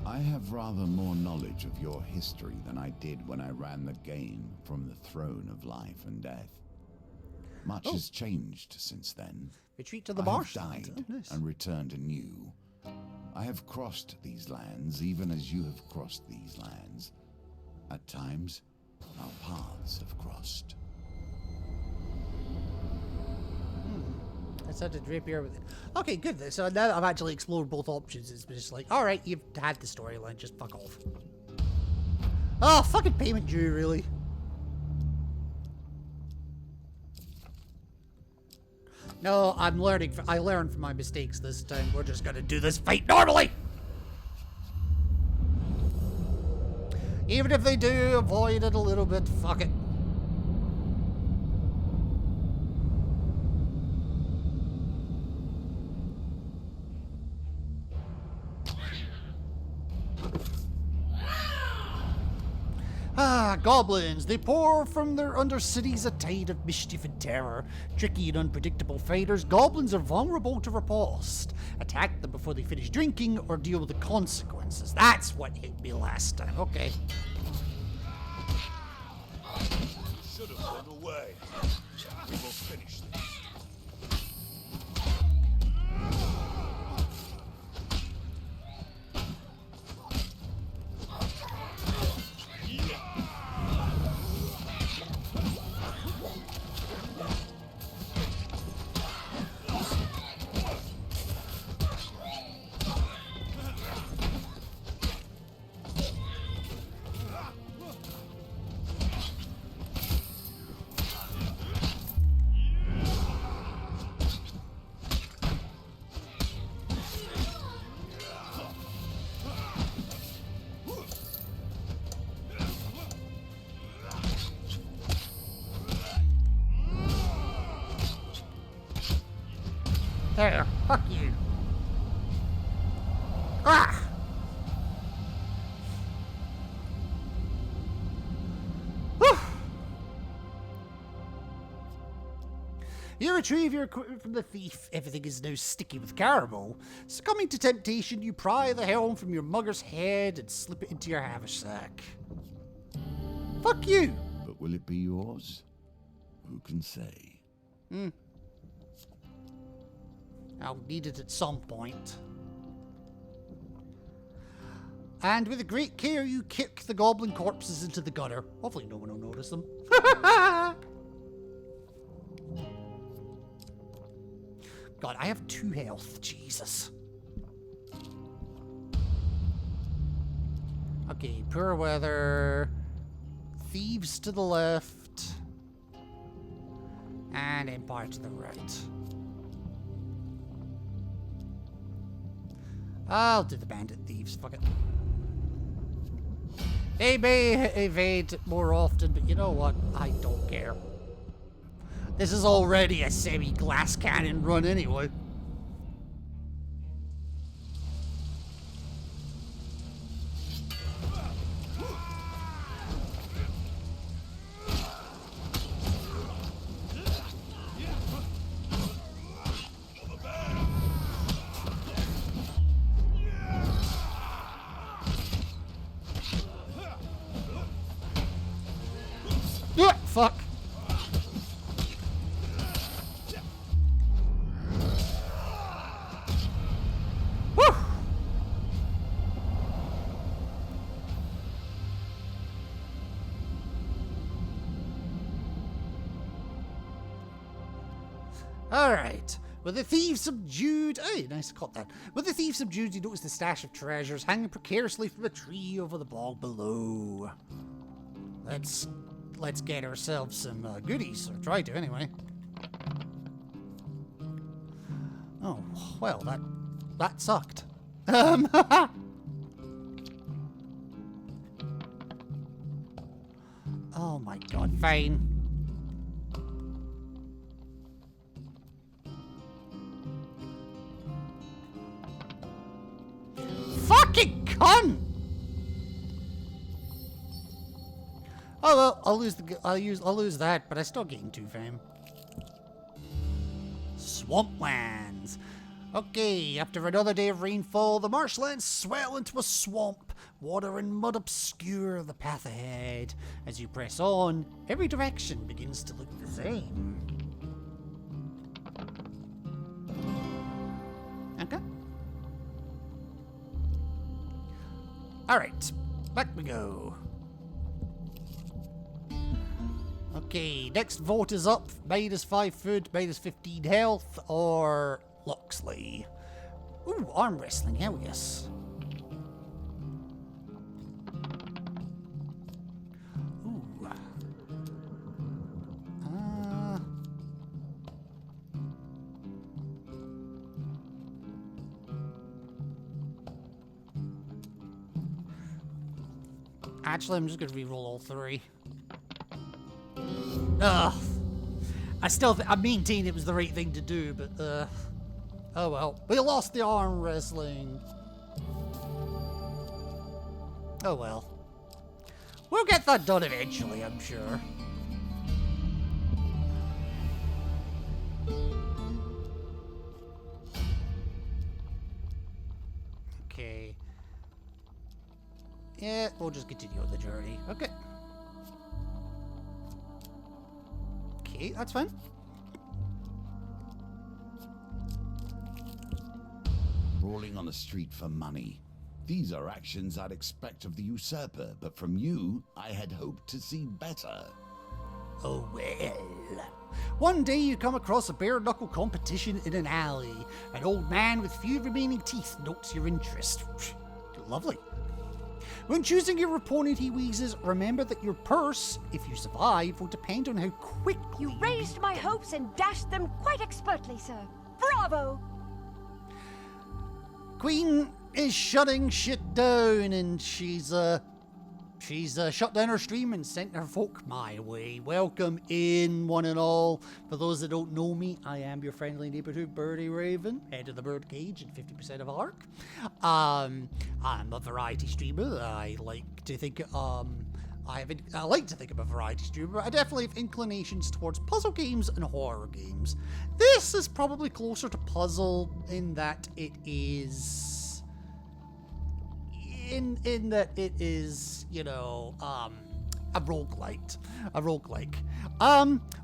I have rather more knowledge of your history than I did when I ran the game from the throne of life and death. Much has changed since then. Retreat to the I have marshlands. died Oh, nice. and returned anew. I have crossed these lands even as you have crossed these lands. At times, our paths have crossed. I started rapier with it. Okay, good. So now that I've actually explored both options, it's just like, alright, you've had the storyline, just fuck off. Oh, fucking payment due, really. No, I'm learning. I learned from my mistakes this time. We're just gonna do this fight normally! Even if they do avoid it a little bit, fuck it. Ah, goblins. They pour from their undercities a tide of mischief and terror. Tricky and unpredictable fighters, goblins are vulnerable to riposte. Attack them before they finish drinking or deal with the consequences. That's what hit me last time. Okay. Should have run away. We will finish this. There, fuck you. Ah! Whew. You retrieve your equipment from the thief. Everything is now sticky with caramel. Succumbing to temptation, you pry the helm from your mugger's head and slip it into your haversack. Fuck you! But will it be yours? Who can say? I'll need it at some point. And with great care, you kick the goblin corpses into the gutter. Hopefully no one will notice them. God, I have 2 health. Jesus. Okay, poor weather. Thieves to the left. And Empire to the right. I'll do the bandit thieves, fuck it. They may evade more often, but you know what? I don't care. This is already a semi-glass cannon run anyway. Fuck. Alright. With the thieves subdued... Hey, nice to caught that. With the thieves subdued, you notice the stash of treasures hanging precariously from a tree over the bog below. Let's get ourselves some goodies, or try to anyway. Oh, well, that sucked. Oh my god, fine. Fucking cunt! Oh well, I'll lose that, but I still gain 2 fame. Swamplands. Okay, after another day of rainfall, the marshlands swell into a swamp. Water and mud obscure the path ahead. As you press on, every direction begins to look the same. Okay. Alright, back we go. Okay, next vote is up. -5 food, -15 health, or Loxley. Ooh, arm wrestling, hell yes. Ooh. Actually, I'm just gonna re-roll all 3. Ugh. I maintain it was the right thing to do, but oh well. We lost the arm wrestling. Oh well. We'll get that done eventually, I'm sure. Okay. Yeah, we'll just continue on the journey. Okay. Okay, that's fine. Brawling on the street for money. These are actions I'd expect of the usurper, but from you, I had hoped to see better. Oh well. One day you come across a bare-knuckle competition in an alley. An old man with few remaining teeth notes your interest. Lovely. When choosing your opponent, he wheezes, remember that your purse, if you survive, will depend on how quickly You raised my hopes and dashed them quite expertly, sir. Bravo! Queen is shutting shit down, and she's shut down her stream and sent her folk my way. Welcome in, one and all. For those that don't know me, I am your friendly neighborhood birdie raven, head of the birdcage and 50% of ARC. I'm a variety streamer. I like to think I'm a variety streamer. I definitely have inclinations towards puzzle games and horror games. This is probably closer to puzzle in that it is. In that it is, you know, a roguelike.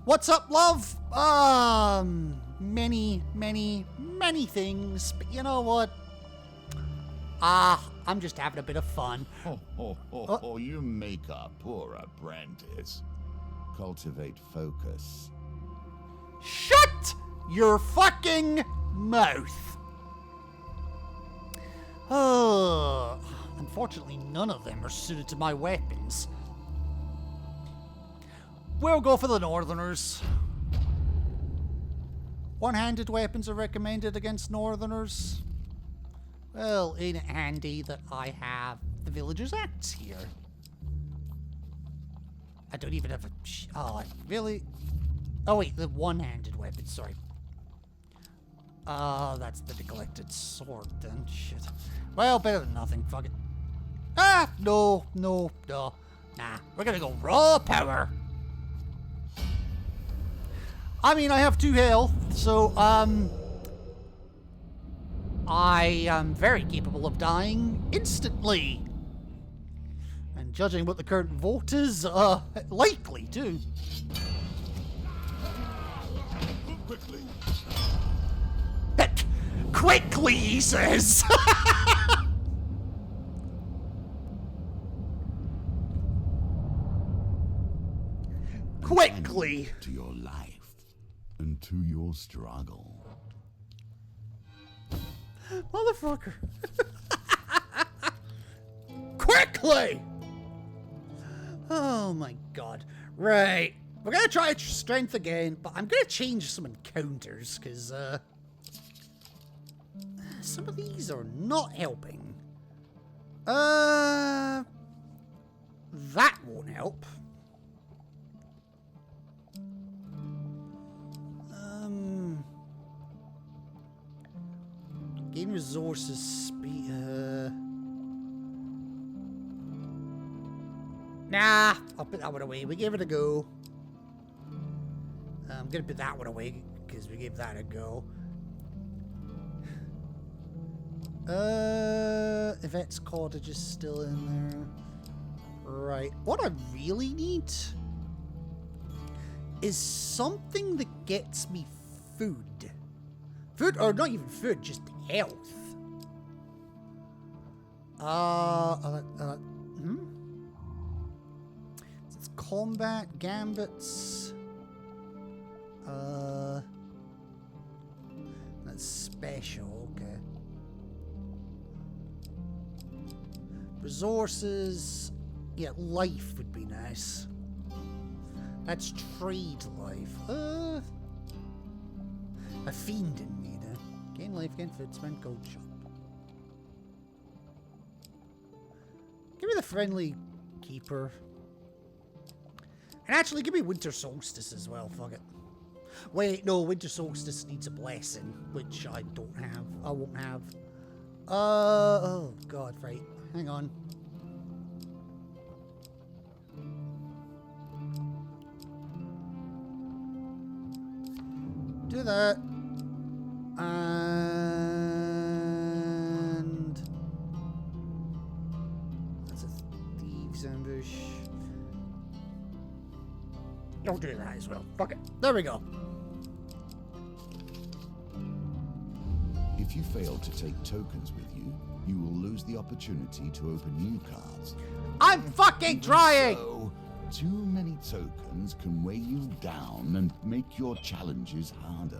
What's up, love? Many things, but you know what? I'm just having a bit of fun. You make a poor apprentice. Cultivate focus. Shut your fucking mouth! Unfortunately, none of them are suited to my weapons. We'll go for the Northerners. One-handed weapons are recommended against Northerners. Well, ain't it handy that I have the Villager's Axe here? I don't even have a... Oh, really? Oh, wait, the one-handed weapon, sorry. That's the neglected sword then. Shit. Well, better than nothing. Fuck it. No. Nah, we're gonna go raw power. I mean, I have 2 health, so, I am very capable of dying instantly. And judging what the current vote is, likely too. Quickly. Quickly, he says. Quickly. To your life. And to your struggle. Motherfucker. Quickly! Oh my god. Right. We're gonna try strength again, but I'm gonna change some encounters, because, some of these are not helping. That won't help. Gain resources, speed, Nah, I'll put that one away. We gave it a go. I'm gonna put that one away, because we gave that a go. Yvette's cottage is still in there. Right. What I really need is something that gets me food. Food, or not even food, just health. It's combat, gambits. That's special, okay. Resources. Yeah, life would be nice. That's trade life. A fiend in me, though. Gain life, gain food, spend gold shop. Give me the friendly keeper. And actually, give me winter solstice as well, fuck it. Wait, no, winter solstice needs a blessing, which I don't have. I won't have. Oh god, right. Hang on. Do that. And that's a thieves ambush. I'll do that as well. Fuck it. There we go. If you fail to take tokens with you, you will lose the opportunity to open new cards. I'm fucking trying! So, too many tokens can weigh you down and make your challenges harder.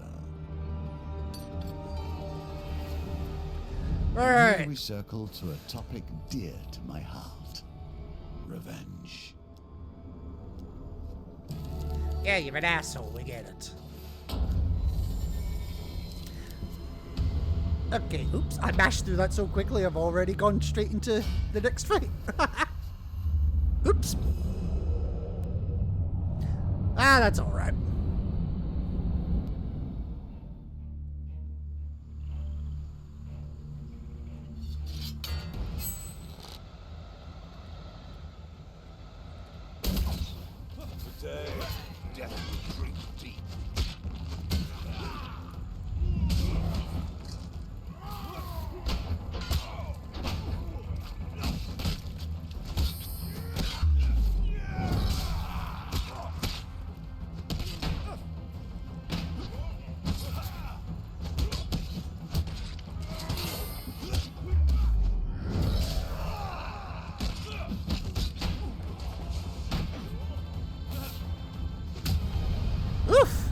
Alright. Here we circle to a topic dear to my heart. Revenge. Yeah, you're an asshole, we get it. Okay, oops, I mashed through that so quickly I've already gone straight into the next fight. Oops. Ah, that's alright. Today, death will drink deep. Oof!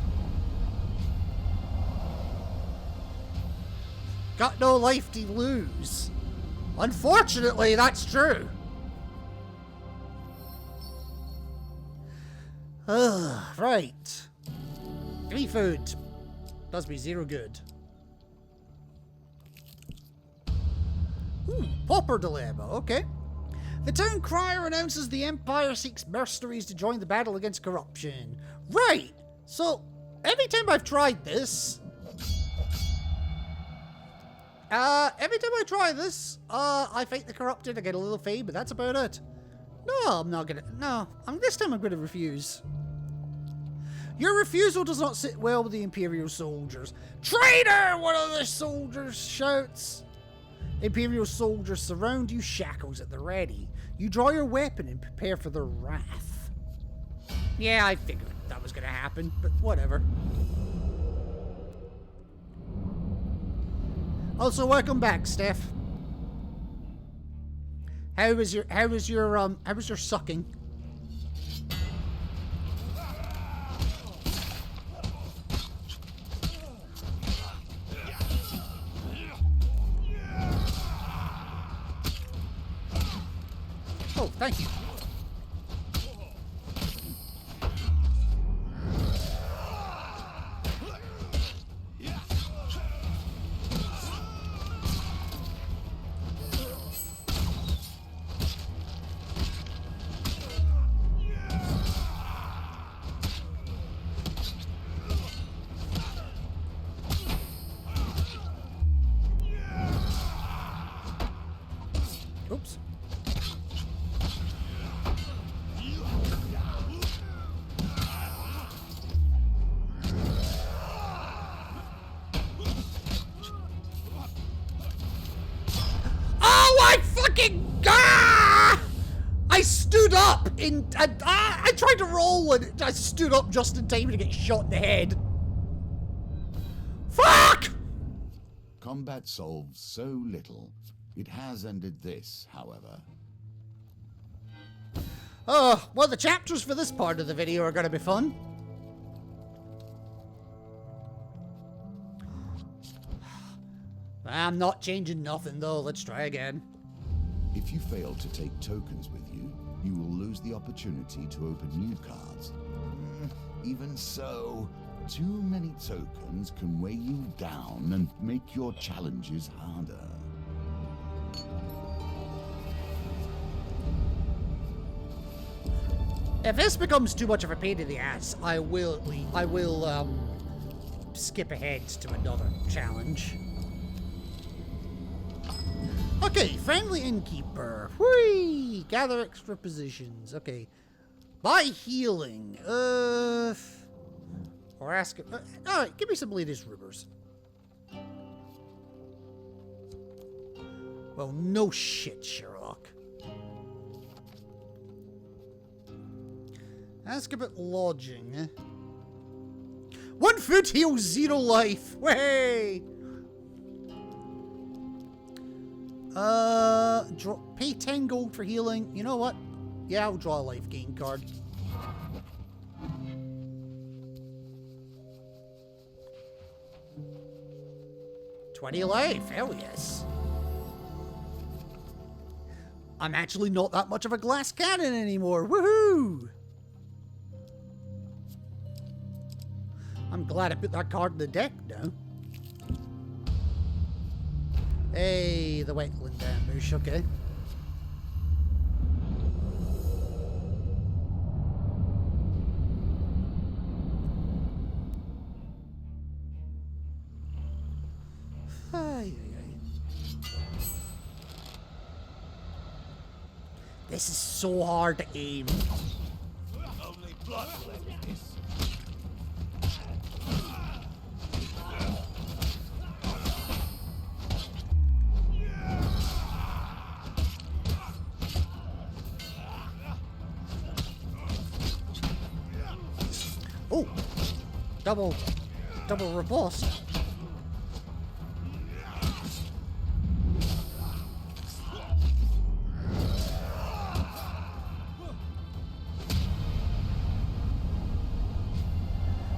Got no life to lose. Unfortunately, that's true. Right. Give me food. Does me zero good. Ooh, Pauper Dilemma, okay. The town crier announces the Empire seeks mercenaries to join the battle against corruption. Right! So, every time I've tried this... I fight the corrupted, I get a little fame, but that's about it. No, I'm not gonna... No, this time I'm gonna refuse. Your refusal does not sit well with the Imperial soldiers. Traitor! One of the soldiers shouts. Imperial soldiers surround you, shackles at the ready. You draw your weapon and prepare for their wrath. Yeah, I figured that was gonna happen, but whatever. Also, welcome back, Steph. How was your sucking? Oh, Ah! I stood up I tried to roll and I stood up just in time to get shot in the head. Fuck! Combat solves so little. It has ended this, however. Well, the chapters for this part of the video are gonna be fun. I'm not changing nothing though. Let's try again. If you fail to take tokens with you, you will lose the opportunity to open new cards. Even so, too many tokens can weigh you down and make your challenges harder. If this becomes too much of a pain in the ass, I will skip ahead to another challenge. Okay, friendly innkeeper. Whee! Gather extra positions. Okay. Buy healing. Or ask... Alright, give me some latest rumors. Well, no shit, Sherlock. Ask about lodging. 1 food heals 0 life. Way! Pay 10 gold for healing. You know what? Yeah, I'll draw a life gain card. $20 life. Hell yes. I'm actually not that much of a glass cannon anymore. Woohoo! I'm glad I put that card in the deck now. Hey, the wetland ambush, okay. This is so hard to aim. Only blood left this. Oh, double repulse.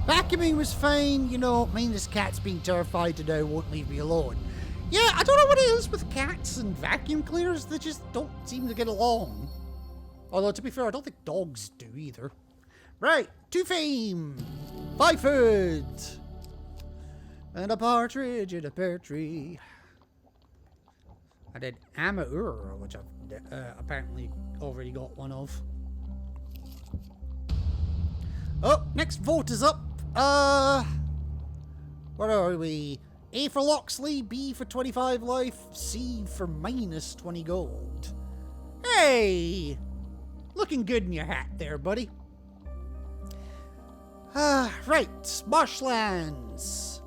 Vacuuming was fine, you know, mean this cat's being terrified to now won't leave me alone. Yeah, I don't know what it is with cats and vacuum cleaners, they just don't seem to get along. Although, to be fair, I don't think dogs do either. Right, to fame! Buy food! And a partridge in a pear tree. I did amateur, which I've apparently already got one of. Oh, next vote is up. What are we? A for Loxley, B for 25 life, C for minus 20 gold. Hey! Looking good in your hat there, buddy. Right, marshlands.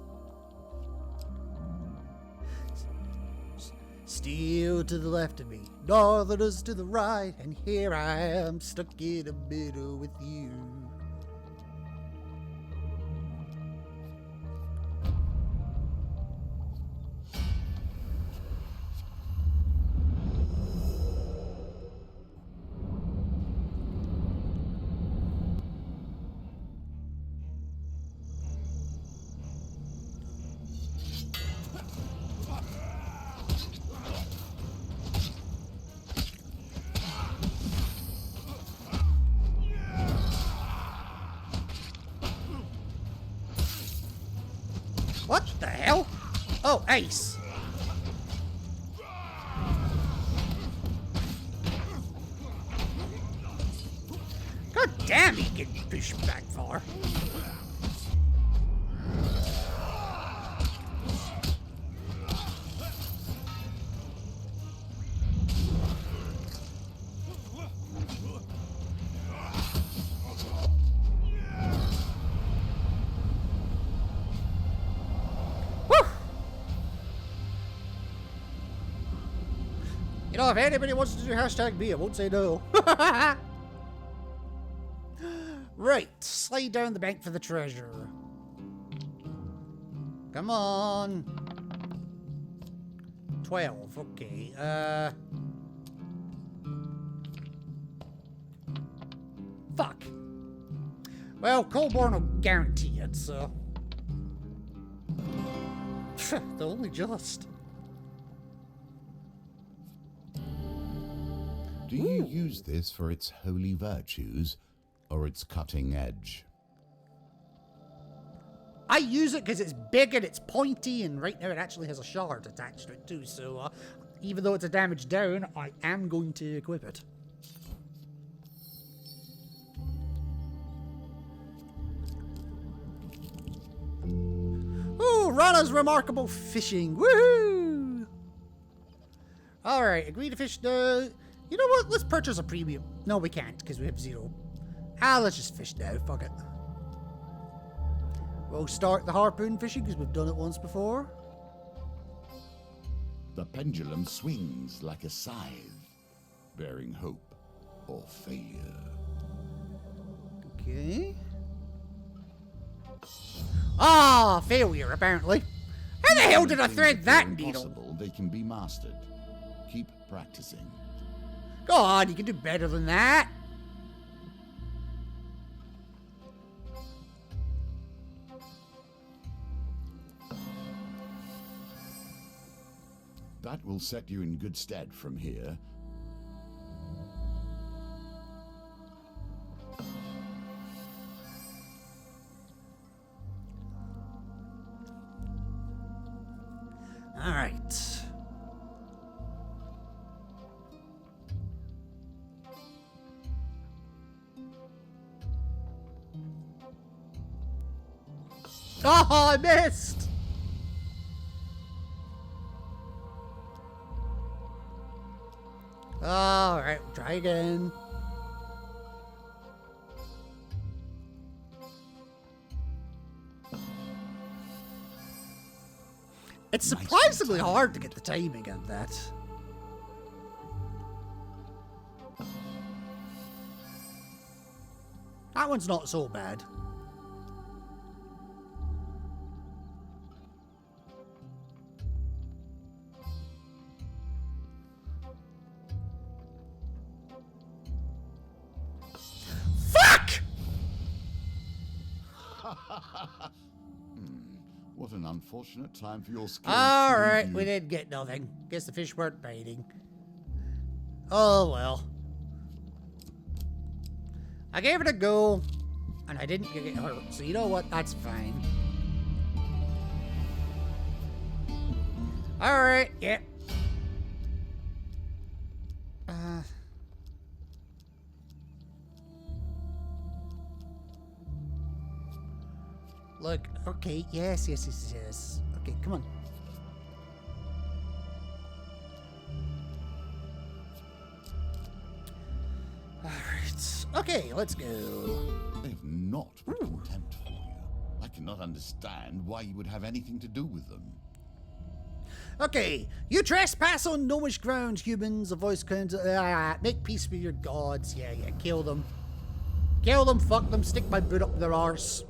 Steel to the left of me, northerners to the right, and here I am stuck in the middle with you. What the hell? Oh, ace. God damn, he can push back far. You know, if anybody wants to do hashtag me, I won't say no. Right, slide down the bank for the treasure. Come on. 12, okay. Fuck. Well, Colborne will guarantee it, so. They're only just. Do you use this for its holy virtues or its cutting edge? I use it because it's big and it's pointy, and right now it actually has a shard attached to it too, so even though it's a damage down, I am going to equip it. Ooh, Rana's remarkable fishing. Woohoo! Alright, agree to fish the... You know what? Let's purchase a premium. No, we can't, because we have 0. Let's just fish now. Fuck it. We'll start the harpoon fishing, because we've done it once before. The pendulum swings like a scythe, bearing hope or failure. Okay. Ah, failure, apparently. How the hell did I thread that needle? Impossible, they can be mastered. Keep practicing. Go on, you can do better than that. That will set you in good stead from here. All right. Oh, I missed. All right, try again. It's surprisingly hard to get the timing on that. That one's not so bad. Fuck! What an unfortunate time for your skills. All right, we didn't get nothing. Guess the fish weren't biting. Oh well. I gave it a go, and I didn't get hurt. So you know what? That's fine. All right, yeah. Look, okay, yes. Okay, come on. Alright, okay, let's go. They have not put contempt for you. I cannot understand why you would have anything to do with them. Okay, you trespass on gnomish ground, humans. A voice comes, make peace with your gods. Yeah, kill them. Kill them, fuck them, stick my boot up their arse.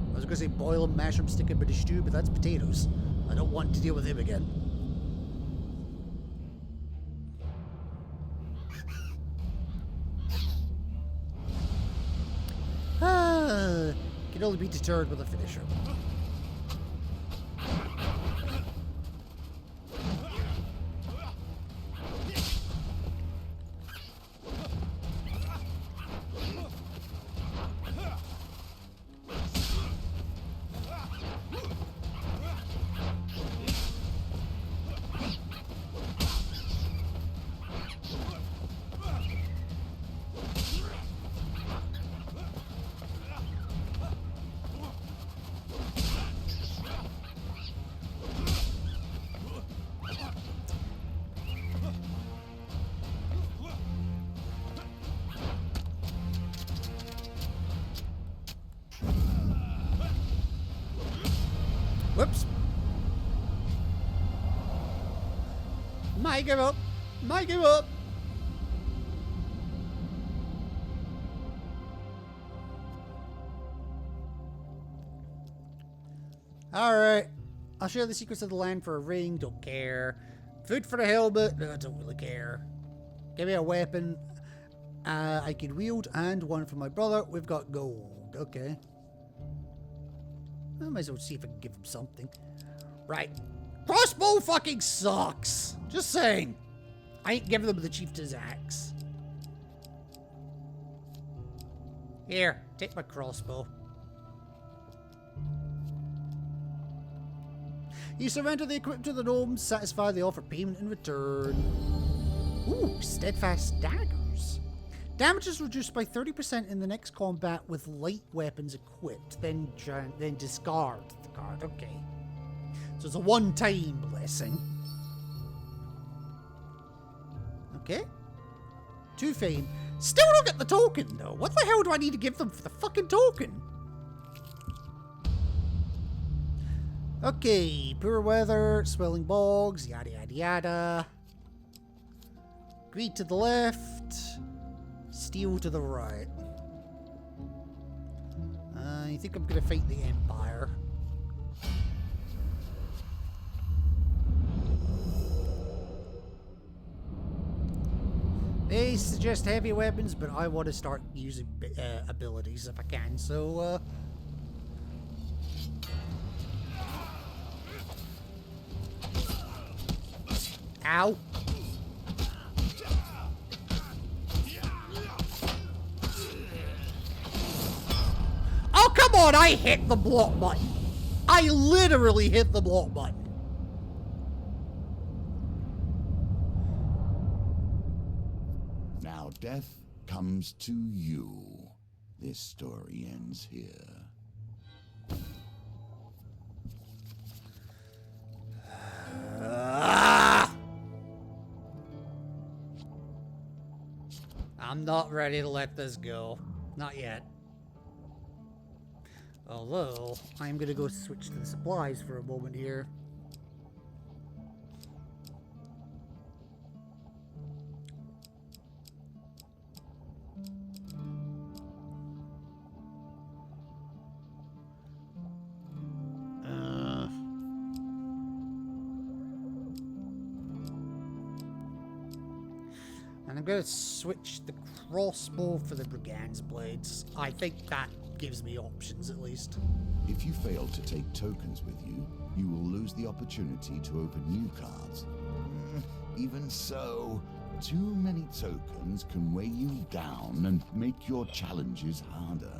I was gonna say boil them, mash them, stick them in a stew, but that's potatoes. I don't want to deal with him again. Can only be deterred with a finisher. Whoops. Might give up. Might give up. Alright. I'll share the secrets of the land for a ring. Don't care. Food for a helmet. No, I don't really care. Give me a weapon I can wield and one for my brother. We've got gold. Okay. I might as well see if I can give him something. Right. Crossbow fucking sucks. Just saying. I ain't giving them the chieftain's axe. Here, take my crossbow. You surrender the equipment to the gnomes, satisfy the offer payment in return. Ooh, steadfast daggers. Damage is reduced by 30% in the next combat with light weapons equipped, then discard the card. Okay. So it's a one-time blessing. Okay. 2 fame. Still don't get the token, though. What the hell do I need to give them for the fucking token? Okay. Poor weather, swelling bogs, yada yada yada. Greed to the left. Steel to the right. I think I'm gonna fight the Empire. They suggest heavy weapons, but I want to start using abilities if I can, so, Ow. Oh, come on, I hit the block button. I literally hit the block button. Now death comes to you. This story ends here. I'm not ready to let this go. Not yet. Although, I'm gonna go switch to the supplies for a moment here. And I'm gonna switch the crossbow for the brigand's blades. I think that gives me options, at least. If you fail to take tokens with you, you will lose the opportunity to open new cards. Even so, too many tokens can weigh you down and make your challenges harder.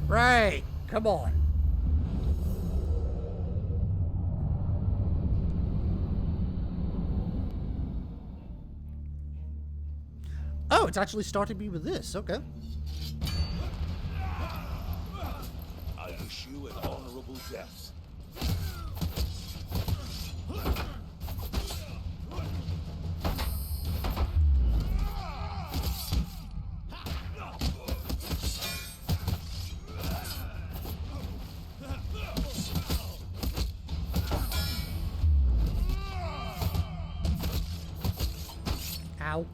Right, come on. Oh, it's actually starting me with this. Okay. I wish you an honorable death. Ow.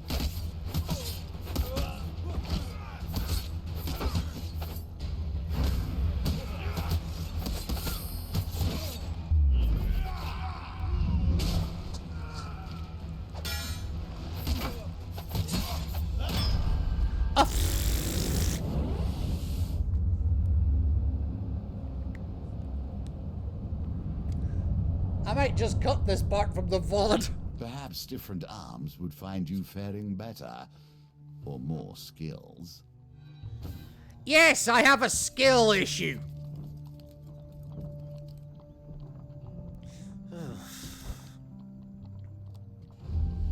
I might just cut this part from the VOD. Perhaps different arms would find you faring better, or more skills. Yes, I have a skill issue.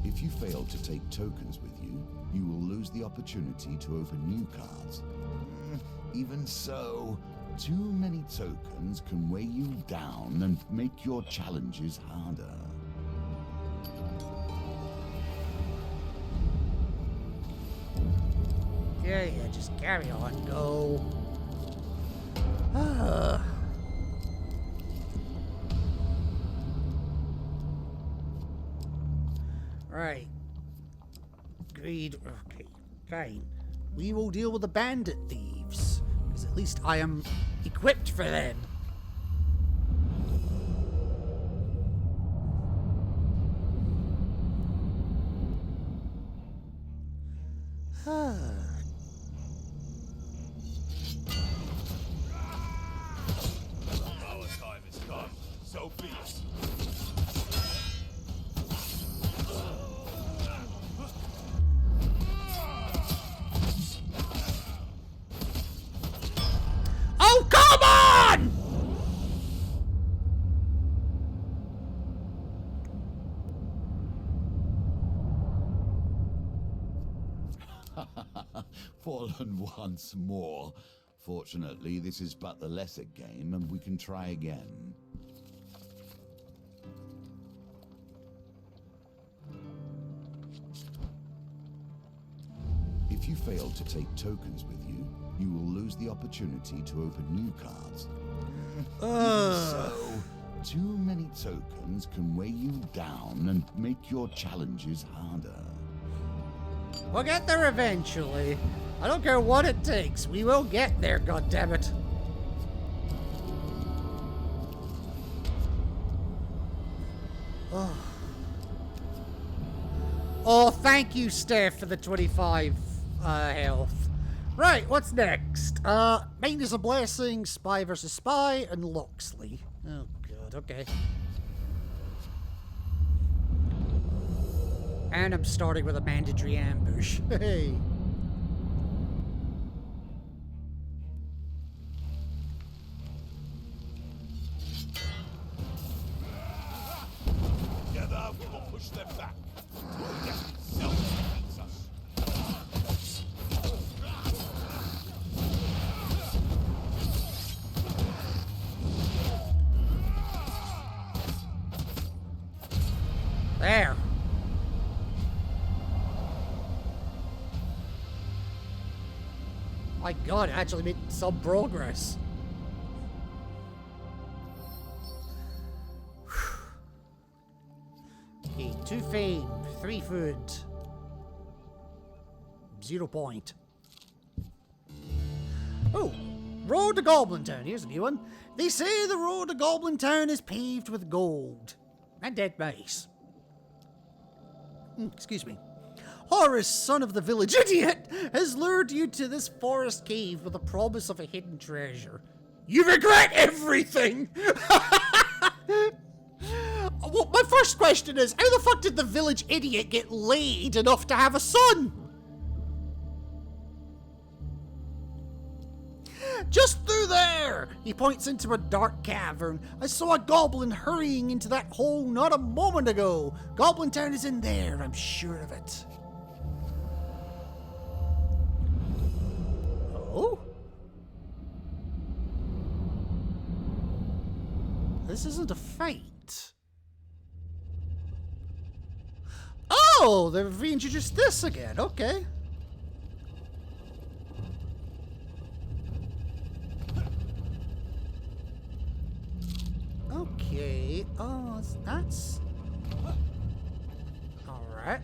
If you fail to take tokens with you, you will lose the opportunity to open new cards. Even so, too many tokens can weigh you down and make your challenges harder. Yeah, just carry on. Go. Right. Agreed. Okay, fine. We will deal with the bandit thieves, because at least I am equipped for them. Our time has come. So be it. Oh, come on! Fallen once more. Fortunately, this is but the lesser game, and we can try again. If you fail to take tokens with you, you will lose the opportunity to open new cards. So, too many tokens can weigh you down and make your challenges harder. We'll get there eventually. I don't care what it takes. We will get there, goddammit. Oh, thank you, Steph, for the 25 health. Right, what's next? Maintenance of Blessing, Spy versus Spy, and Loxley. Oh, God, okay. And I'm starting with a mandatory ambush. Hey. Together, we will push them back. Death itself beats us. There. My God, it actually made some progress. Okay, 2 fame, 3 food. 0 point. Oh, road to Goblin Town. Here's a new one. They say the road to Goblin Town is paved with gold. And dead mice. Excuse me. Horus, son of the village idiot, has lured you to this forest cave with the promise of a hidden treasure. You regret everything! Well, my first question is, how the fuck did the village idiot get laid enough to have a son? Just through there! He points into a dark cavern. I saw a goblin hurrying into that hole not a moment ago. Goblin Town is in there, I'm sure of it. Oh? This isn't a fight. Oh, they've reintroduced this again. Okay. Okay. Oh, that's... Alright.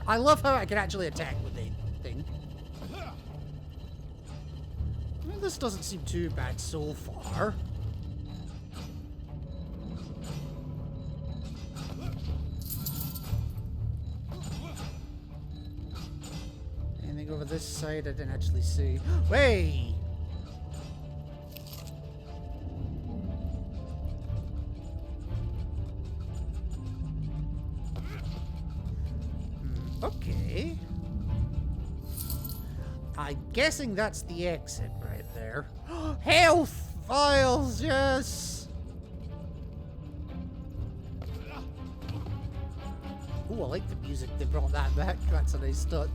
I love how I can actually attack with the thing. Well, this doesn't seem too bad so far. Anything over this side I didn't actually see. Way! Okay. I'm guessing that's the exit right there. Health files, yes! Ooh, I like the music. They brought that back. That's a nice touch.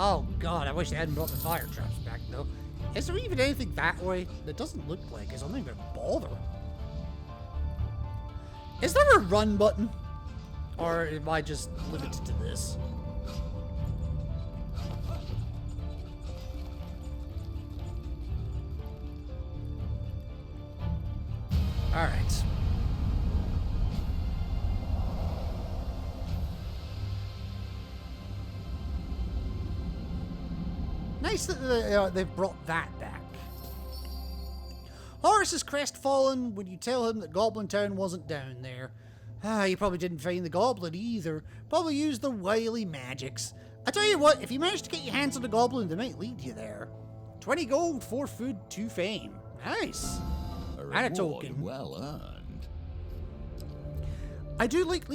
Oh god, I wish they hadn't brought the fire traps back though. Is there even anything that way? It doesn't look like it. I'm not even gonna bother. Is there a run button? Or am I just limited to this? Alright. Nice that they've brought that back. Horace is crestfallen when you tell him that Goblin Town wasn't down there. You probably didn't find the goblin either. Probably used the wily magics. I tell you what, if you manage to get your hands on the goblin, they might lead you there. 20 gold, 4 food, 2 fame. Nice. And a token. Well earned. I do like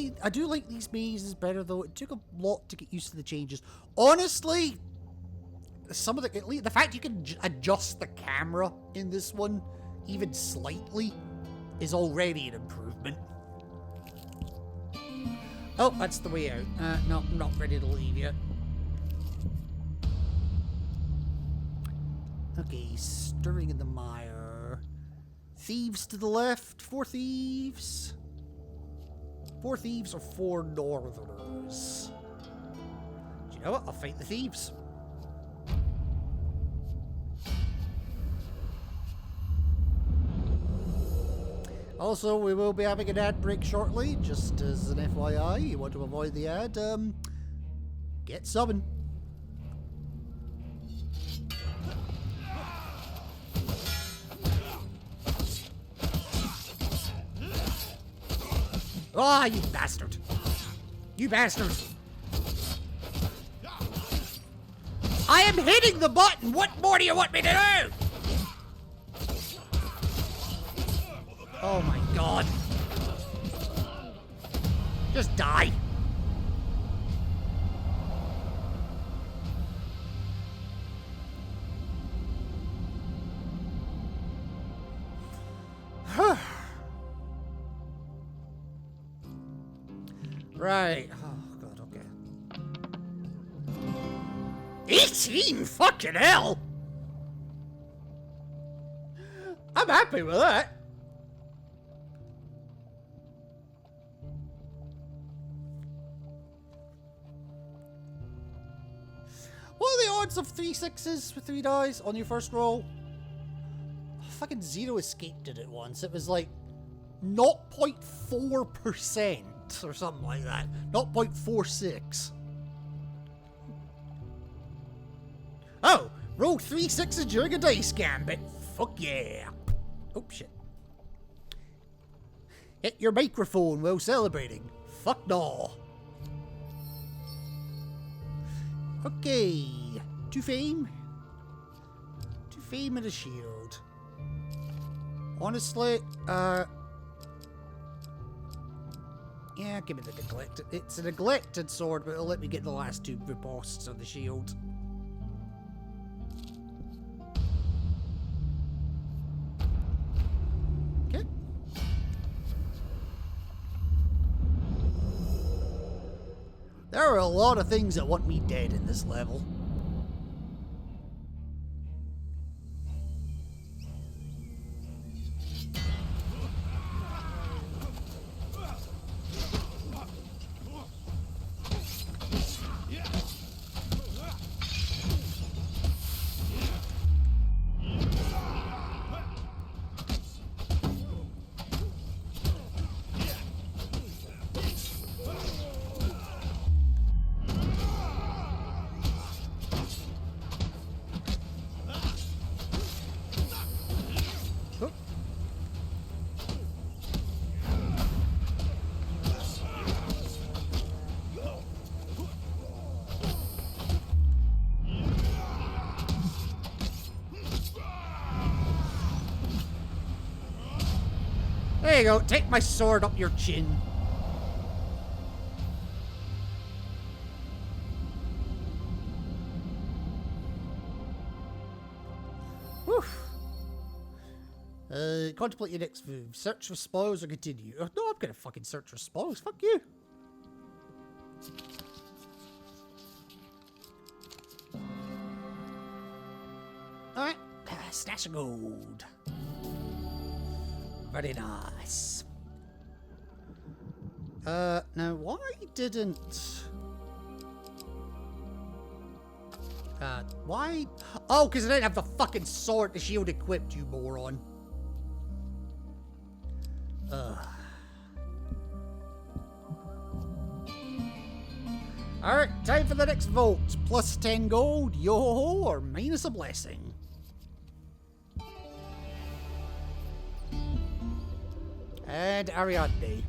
these mazes better though. It took a lot to get used to the changes. Honestly, some of the fact you can adjust the camera in this one even slightly is already an improvement. Oh, that's the way out. No, I'm not ready to leave yet. Okay, stirring in the mire. Thieves to the left. 4 thieves. 4 thieves or 4 northerners? Do you know what? I'll fight the thieves. Also, we will be having an ad break shortly, just as an FYI. You want to avoid the ad, get subbing. Ah, you bastard! You bastard! I am hitting the button! What more do you want me to do? Oh my god. Just die. Right. Oh god, okay. 18? Fucking hell! I'm happy with that. What are the odds of 3 6s with 3 dice on your first roll? Fucking Zero escaped it once. It was like 0.4% or something like that. 0.46. Oh, roll 3 6s during a dice gambit. Fuck yeah. Oh shit. Hit your microphone while celebrating. Fuck no. Okay, 2 fame. 2 fame and a shield. Honestly, yeah, give me the neglected. It's a neglected sword, but it'll let me get the last 2 riposts of the shield. Okay. There are a lot of things that want me dead in this level. There you go, take my sword up your chin. Whew. Contemplate your next move. Search for spoils or continue. Oh, no, I'm gonna fucking search for spoils. Fuck you. Alright. stash of gold. Very nice. Now why didn't... why? Oh, because I didn't have the fucking sword to shield equipped, you moron. Alright, time for the next vote. Plus 10 gold, yo-ho-ho, or minus a blessing. And Ariadne.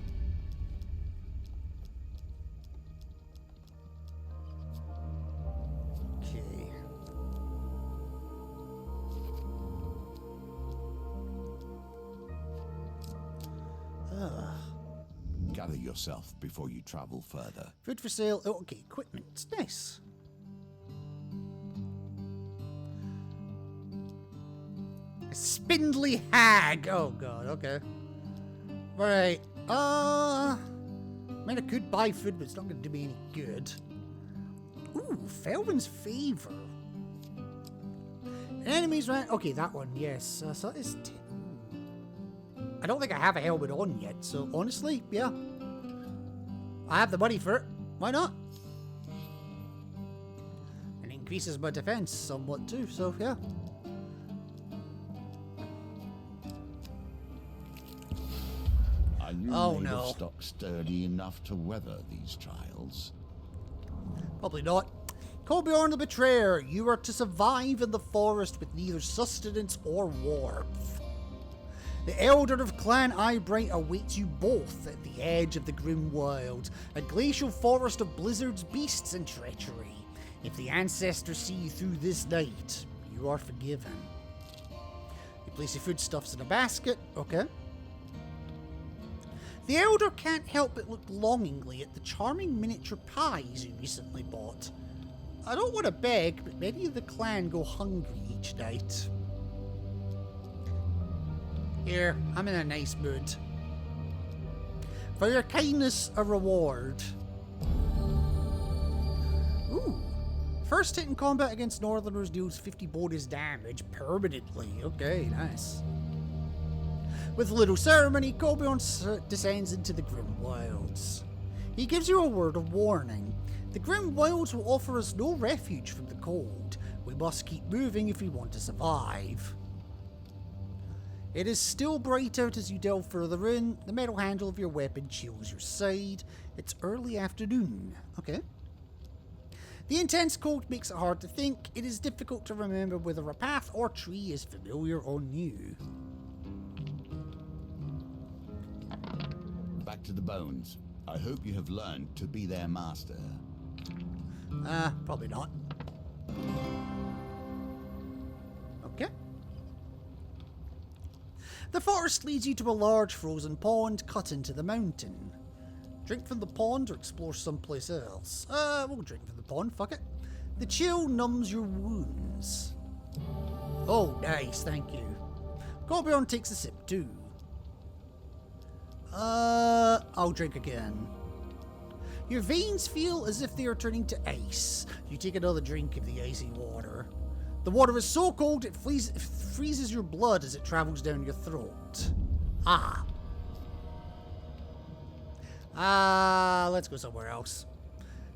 Okay. Gather yourself before you travel further. Food for sale. Oh, okay, equipment. Nice. A spindly hag. Oh god, okay. Right. I mean, I could buy food, but it's not going to do me any good. Ooh, Felvin's Favor. Enemies right. Okay, that one, yes. So that is 10. I don't think I have a helmet on yet, so honestly, yeah. I have the money for it. Why not? And it increases my defense somewhat too, so yeah. Are you made of stock sturdy enough to weather these trials? Probably not. Colbjorn the Betrayer, you are to survive in the forest with neither sustenance or warmth. The Elder of Clan Eyebright awaits you both at the edge of the grim wilds, a glacial forest of blizzards, beasts, and treachery. If the ancestors see you through this night, you are forgiven. You place your foodstuffs in a basket, okay. The Elder can't help but look longingly at the charming miniature pies you recently bought. I don't want to beg, but many of the clan go hungry each night. Here, I'm in a nice mood. For your kindness, a reward. Ooh. First hit in combat against Northerners deals 50 bonus damage permanently. Okay, nice. With little ceremony, Colbjorn descends into the Grim Wilds. He gives you a word of warning. The Grim Wilds will offer us no refuge from the cold. We must keep moving if we want to survive. It is still bright out as you delve further in. The metal handle of your weapon chills your side. It's early afternoon. Okay. The intense cold makes it hard to think. It is difficult to remember whether a path or tree is familiar or new. Back to the bones. I hope you have learned to be their master. Probably not. Okay. The forest leads you to a large frozen pond cut into the mountain. Drink from the pond or explore someplace else? We'll drink from the pond, fuck it. The chill numbs your wounds. Oh, nice, thank you. Colbjorn takes a sip too. I'll drink again. Your veins feel as if they are turning to ice. You take another drink of the icy water. The water is so cold it freezes your blood as it travels down your throat. Let's go somewhere else.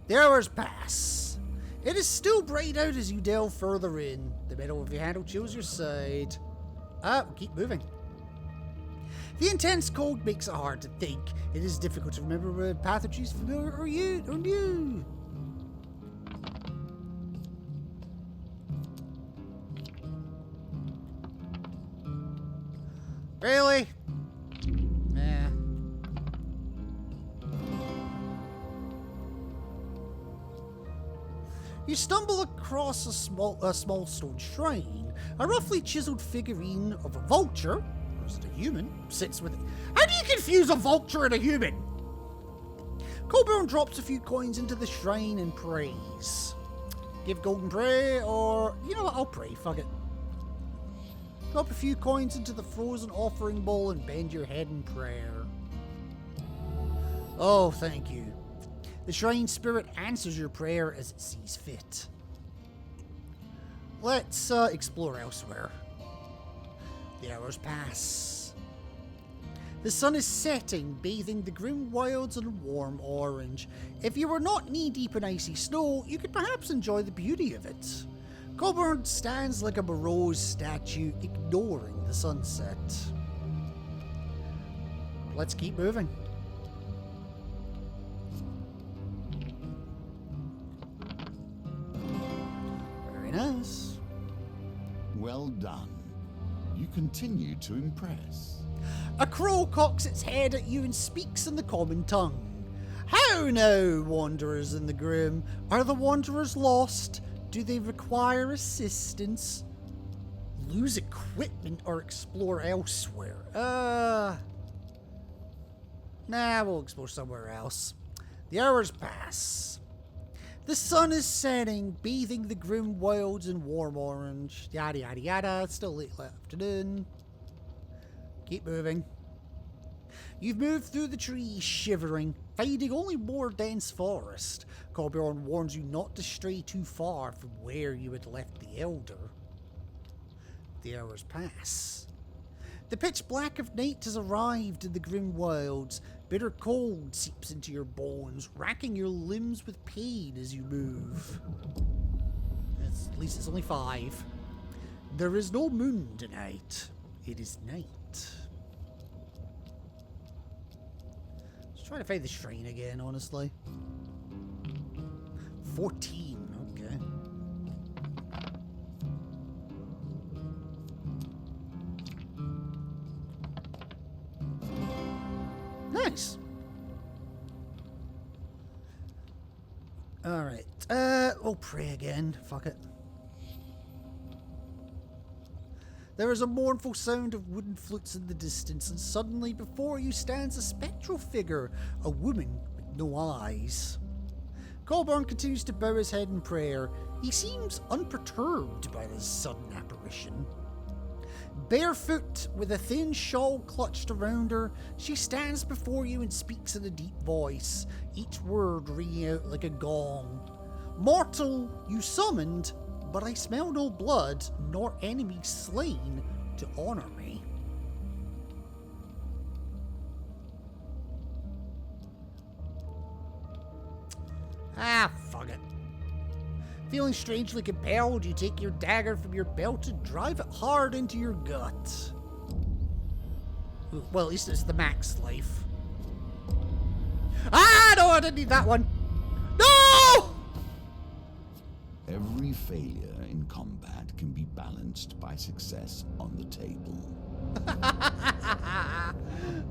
The hours pass. It is still bright out as you delve further in. The metal of your handle chills your side. We'll keep moving. The intense cold makes it hard to think. It is difficult to remember whether pathogens is familiar or new. Really? Yeah. You stumble across a small stone shrine. A roughly chiseled figurine of a vulture, or is it a human, sits with it. How do you confuse a vulture and a human? Colbjorn drops a few coins into the shrine and prays. Give gold and pray, or you know what? I'll pray. Fuck it. Drop a few coins into the frozen offering bowl and bend your head in prayer. Oh, thank you. The shrine spirit answers your prayer as it sees fit. Let's explore elsewhere. The hours pass. The sun is setting, bathing the grim wilds in warm orange. If you were not knee-deep in icy snow, you could perhaps enjoy the beauty of it. Coburn stands like a morose statue, ignoring the sunset. Let's keep moving. Very nice. Well done. You continue to impress. A crow cocks its head at you and speaks in the common tongue. How now, wanderers in the grim? Are the wanderers lost? Do they require assistance? Lose equipment or explore elsewhere? Nah, we'll explore somewhere else. The hours pass. The sun is setting, bathing the grim wilds in warm orange. Yada yada yada. It's still late afternoon. Keep moving. You've moved through the trees, shivering, finding only more dense forest. Coburn warns you not to stray too far from where you had left the Elder. The hours pass. The pitch black of night has arrived in the grim wilds. Bitter cold seeps into your bones, racking your limbs with pain as you move. At least it's only 5. There is no moon tonight. It is night. Let's try to find the shrine again, honestly. 14, okay. Nice. Alright. We'll pray again. Fuck it. There is a mournful sound of wooden flutes in the distance, and suddenly before you stands a spectral figure, a woman with no eyes. Colburn continues to bow his head in prayer. He seems unperturbed by this sudden apparition. Barefoot, with a thin shawl clutched around her, she stands before you and speaks in a deep voice, each word ringing out like a gong. Mortal, you summoned, but I smell no blood, nor enemies slain to honor me. Ah, fuck it. Feeling strangely compelled, you take your dagger from your belt and drive it hard into your gut. Well, at least it's the max life. Ah, no, I didn't need that one. No! Every failure in combat can be balanced by success on the table.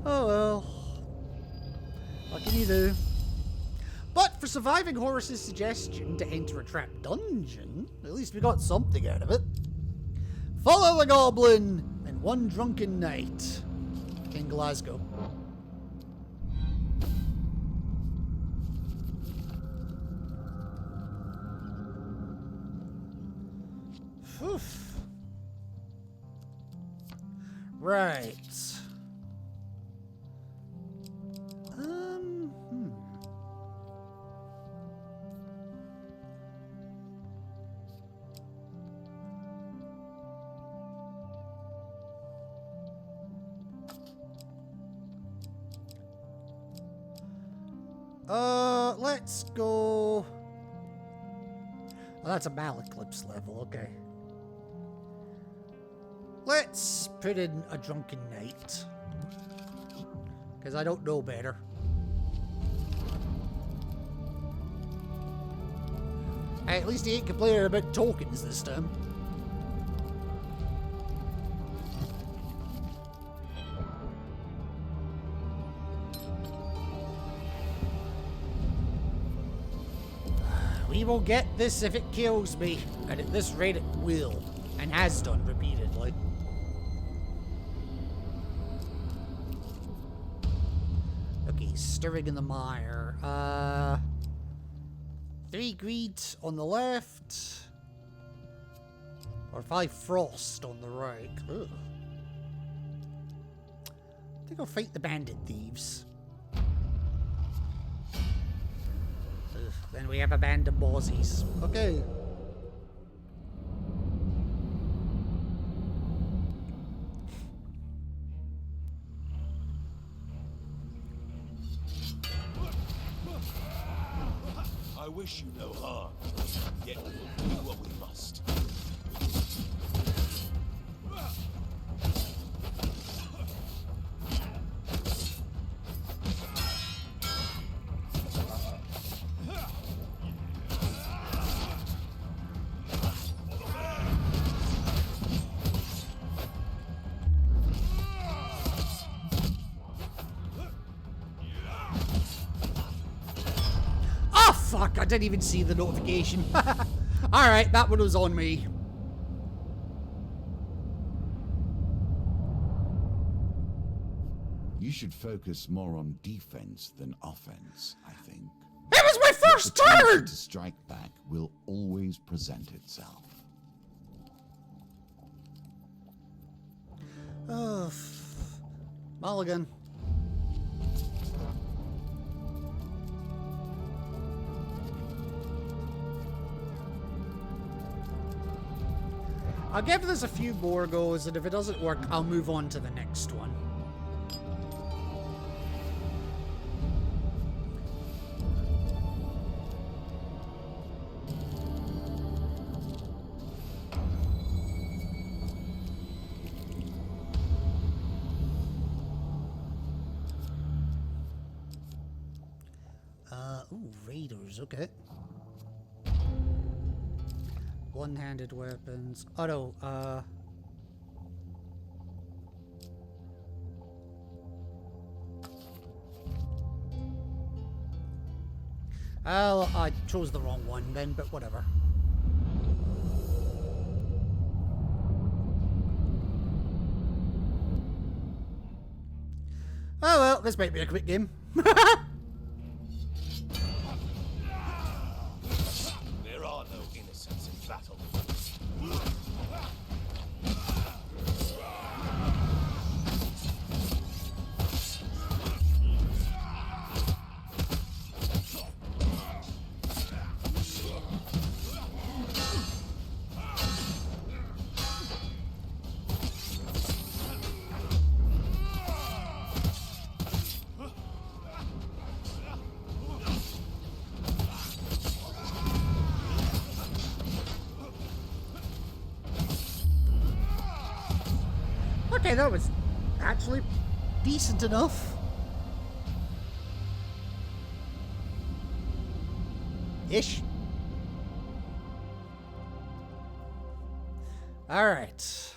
Oh well. What can you do? But for surviving Horace's suggestion to enter a trapped dungeon, at least we got something out of it. Follow the goblin and one drunken night in Glasgow. Oof. Right. Let's go. Oh, that's a Malaclips level, okay. Let's put in a drunken night. Because I don't know better. At least he ain't complaining about tokens this time. We will get this if it kills me, and at this rate it will, and has done repeatedly. Okay, stirring in the mire. 3 greed on the left, or 5 frost on the right. Ugh. I think I'll fight the bandit thieves. Then we have a band of bozzies. Okay. I wish you no harm, yet we will do what we must. Oh, fuck, I didn't even see the notification. Alright, that one was on me. You should focus more on defense than offense, I think. It was my first The opportunity turn! to strike back will always present itself. Oh, Mulligan. I'll give this a few more goes, and if it doesn't work, I'll move on to the next one. Ooh, raiders, okay. One-handed weapons. Oh no, well, I chose the wrong one then, but whatever. Oh well, this might be a quick game. There are no innocents in battle. Okay, that was actually decent enough. Ish. All right.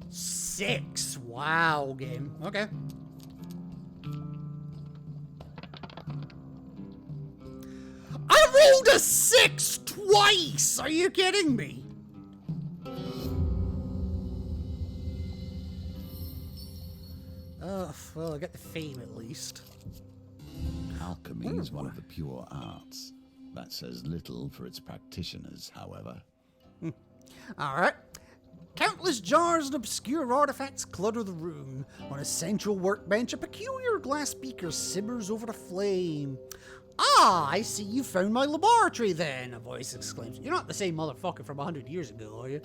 Six. Wow, game. Okay. I rolled a 6 twice! Are you kidding me? Well, I got the fame at least. Alchemy is one of the pure arts. That says little for its practitioners, however. Alright. Countless jars and obscure artifacts clutter the room. On a central workbench, a peculiar glass beaker simmers over a flame. Ah, I see you found my laboratory then, a voice exclaims. You're not the same motherfucker from 100 years ago, are you?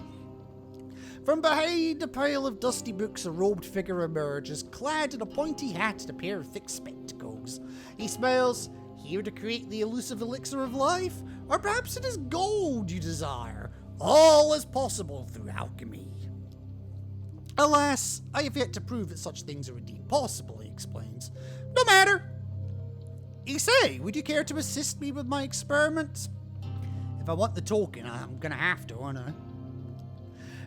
From behind a pile of dusty books, a robed figure emerges, clad in a pointy hat and a pair of thick spectacles. He smiles, here to create the elusive elixir of life? Or perhaps it is gold you desire? All is possible through alchemy. Alas, I have yet to prove that such things are indeed possible, he explains. No matter. You say, would you care to assist me with my experiments? If I want the token, I'm gonna have to, aren't I?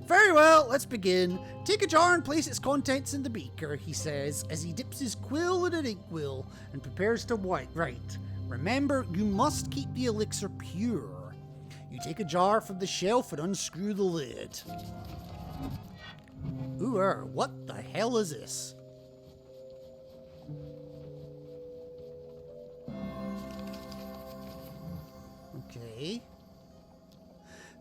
Very well, let's begin. Take a jar and place its contents in the beaker, he says, as he dips his quill in an inkwell and prepares to write. Remember, you must keep the elixir pure. You take a jar from the shelf and unscrew the lid. Ooh, what the hell is this? Okay.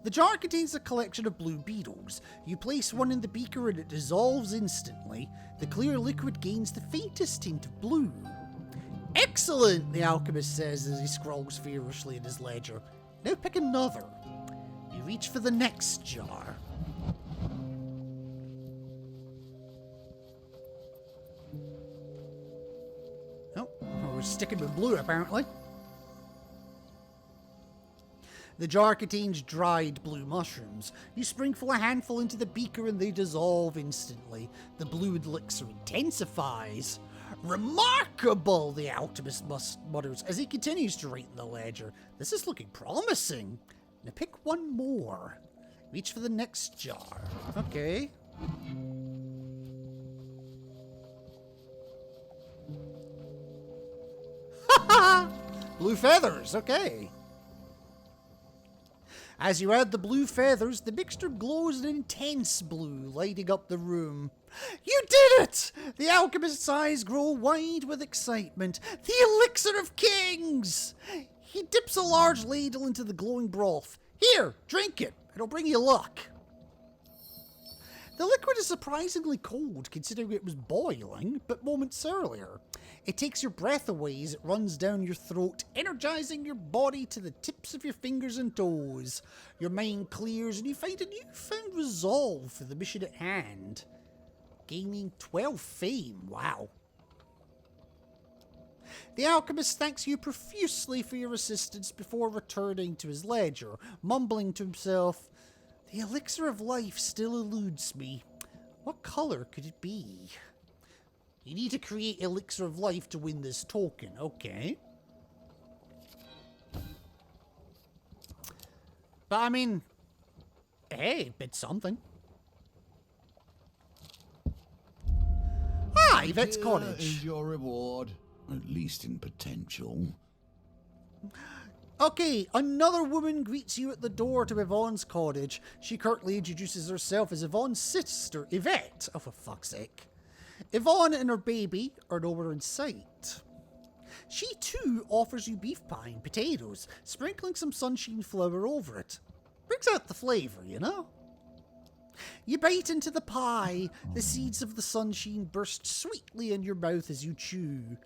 The jar contains a collection of blue beetles. You place one in the beaker and it dissolves instantly. The clear liquid gains the faintest tint of blue. Excellent, the alchemist says as he scrawls feverishly in his ledger. Now pick another. You reach for the next jar. We're sticking with blue, apparently. The jar contains dried blue mushrooms. You sprinkle a handful into the beaker and they dissolve instantly. The blue elixir intensifies. Remarkable, the alchemist mutters as he continues to write in the ledger. This is looking promising. Now pick one more. Reach for the next jar. Okay. Blue feathers, okay. As you add the blue feathers, the mixture glows an intense blue, lighting up the room. You did it! The alchemist's eyes grow wide with excitement. The elixir of kings! He dips a large ladle into the glowing broth. Here, drink it. It'll bring you luck. The liquid is surprisingly cold, considering it was boiling, but moments earlier. It takes your breath away as it runs down your throat, energizing your body to the tips of your fingers and toes. Your mind clears and you find a newfound resolve for the mission at hand. Gaining 12 fame, wow. The alchemist thanks you profusely for your assistance before returning to his ledger, mumbling to himself, "The elixir of life still eludes me. What color could it be? You need to create elixir of life to win this token." Okay. But I mean, hey, it's something. Ah, Yvette's cottage. Is your reward, at least in potential. Okay, another woman greets you at the door to Yvonne's cottage. She curtly introduces herself as Yvonne's sister, Yvette. Oh, for fuck's sake. Yvonne and her baby are nowhere in sight. She too offers you beef pie and potatoes, sprinkling some sunshine flour over it. Brings out the flavour, you know? You bite into the pie. The seeds of the sunshine burst sweetly in your mouth as you chew.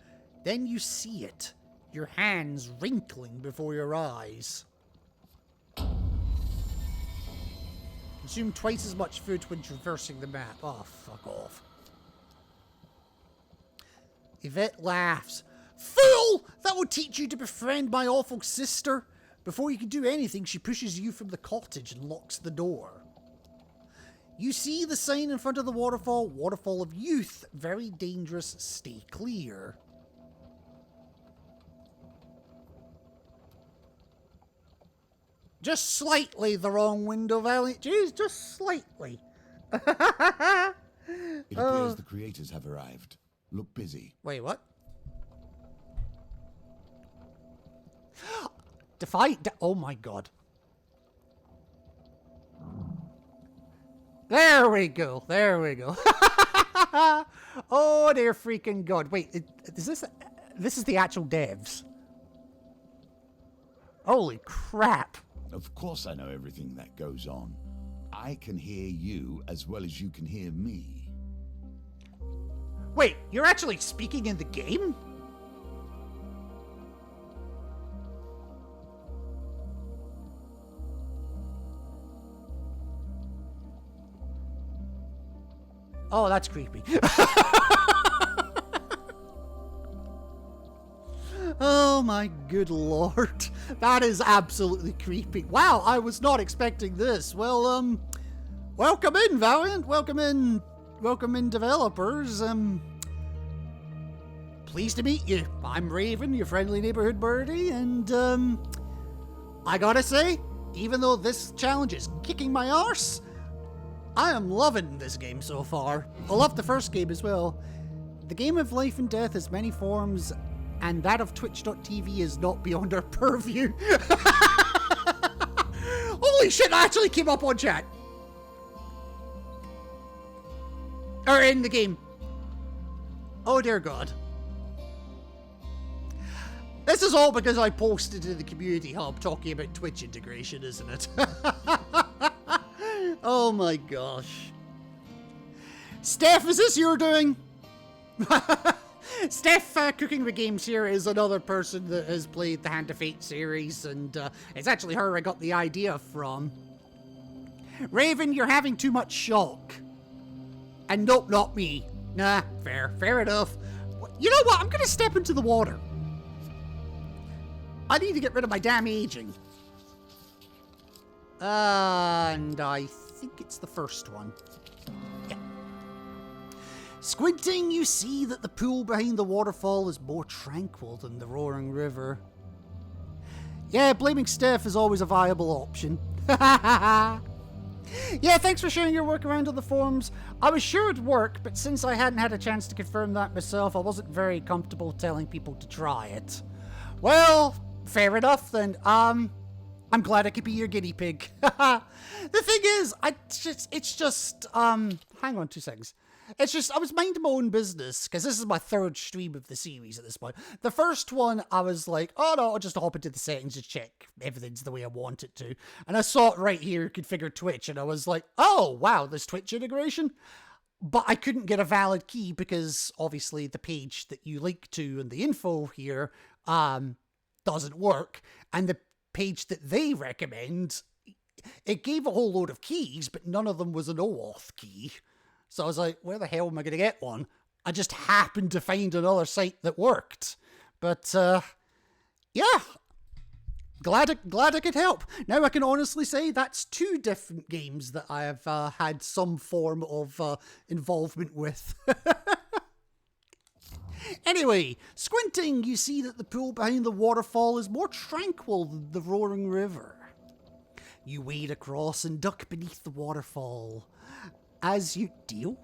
Then you see it, your hands wrinkling before your eyes. Consume twice as much food when traversing the map. Oh, fuck off. Yvette laughs. Fool! That will teach you to befriend my awful sister. Before you can do anything, she pushes you from the cottage and locks the door. You see the sign in front of the waterfall, Waterfall of Youth. Very dangerous, stay clear. Just slightly the wrong window, Valiant. Jeez, just slightly. It appears the creators have arrived. Look busy. Wait, what? Oh my god. There we go. There we go. Oh dear freaking god. Wait, is this is the actual devs? Holy crap. Of course I know everything that goes on. I can hear you as well as you can hear me. Wait, you're actually speaking in the game? Oh, that's creepy. Oh my good lord. That is absolutely creepy. Wow, I was not expecting this. Well, welcome in, Valiant. Welcome in, developers. Pleased to meet you. I'm Raven, your friendly neighborhood birdie, and, I gotta say, even though this challenge is kicking my arse, I am loving this game so far. I love the first game as well. The game of life and death has many forms, and that of Twitch.tv is not beyond our purview. Holy shit, I actually came up on chat. Or in the game. Oh dear god. This is all because I posted to the community hub talking about Twitch integration, isn't it? Oh my gosh. Steph, is this your doing? Steph, Cooking with Games here, is another person that has played the Hand of Fate series, and it's actually her I got the idea from. Raven, you're having too much shock. And nope, not me. Nah, fair enough. You know what? I'm gonna step into the water. I need to get rid of my damn aging. And I think it's the first one. Yeah. Squinting, you see that the pool behind the waterfall is more tranquil than the roaring river. Yeah, blaming Steph is always a viable option. Yeah, thanks for sharing your work around on the forums. I was sure it'd work, but since I hadn't had a chance to confirm that myself, I wasn't very comfortable telling people to try it. Well, fair enough then. I'm glad I could be your guinea pig. The thing is, hang on 2 seconds. It's just, I was minding my own business, because this is my third stream of the series at this point. The first one, I was like, oh no, I'll just hop into the settings and check everything's the way I want it to. And I saw it right here, configure Twitch, and I was like, oh wow, there's Twitch integration? But I couldn't get a valid key, because obviously the page that you link to and the info here doesn't work. And the page that they recommend, it gave a whole load of keys, but none of them was an OAuth key. So I was like, where the hell am I going to get one? I just happened to find another site that worked. But, yeah. Glad I could help. Now I can honestly say that's 2 different games that I have had some form of involvement with. Anyway, squinting, you see that the pool behind the waterfall is more tranquil than the roaring river. You wade across and duck beneath the waterfall. As you deal?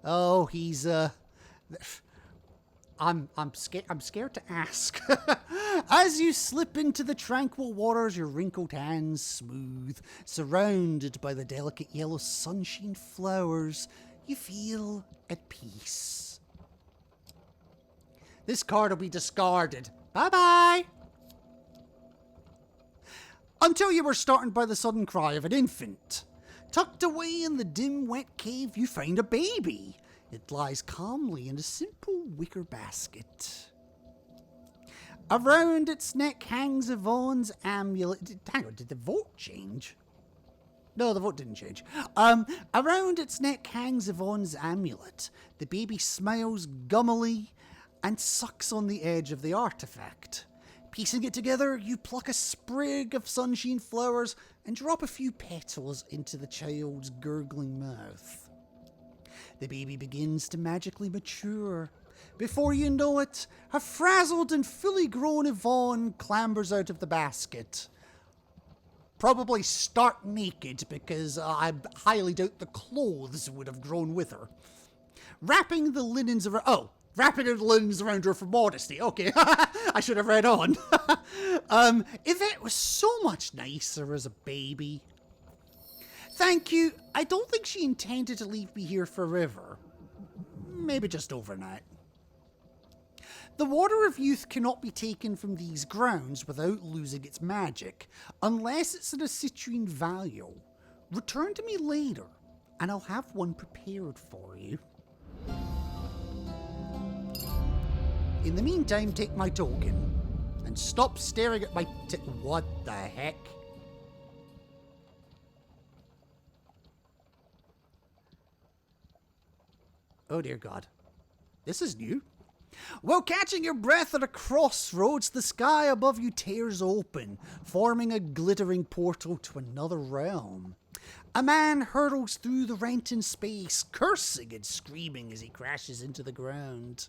Oh, he's I'm scared to ask. As you slip into the tranquil waters, your wrinkled hands smooth, surrounded by the delicate yellow sunshine flowers, you feel at peace. This card will be discarded. Bye-bye. Until you were startled by the sudden cry of an infant. Tucked away in the dim, wet cave, you find a baby. It lies calmly in a simple wicker basket. Around its neck hangs Yvonne's amulet. Hang on, did the vote change? No, the vote didn't change. Around its neck hangs Yvonne's amulet. The baby smiles gummily and sucks on the edge of the artifact. Piecing it together, you pluck a sprig of sunshine flowers and drop a few petals into the child's gurgling mouth. The baby begins to magically mature. Before you know it, a frazzled and fully grown Yvonne clambers out of the basket. Probably stark naked, because I highly doubt the clothes would have grown with her. Wrapping the linens around her for modesty. Okay, I should have read on. Yvette was so much nicer as a baby. Thank you. I don't think she intended to leave me here forever. Maybe just overnight. The water of youth cannot be taken from these grounds without losing its magic, unless it's in a citrine value. Return to me later, and I'll have one prepared for you. In the meantime, take my token, and stop staring at my what the heck? Oh dear God. This is new. While catching your breath at a crossroads, the sky above you tears open, forming a glittering portal to another realm. A man hurtles through the rent in space, cursing and screaming as he crashes into the ground.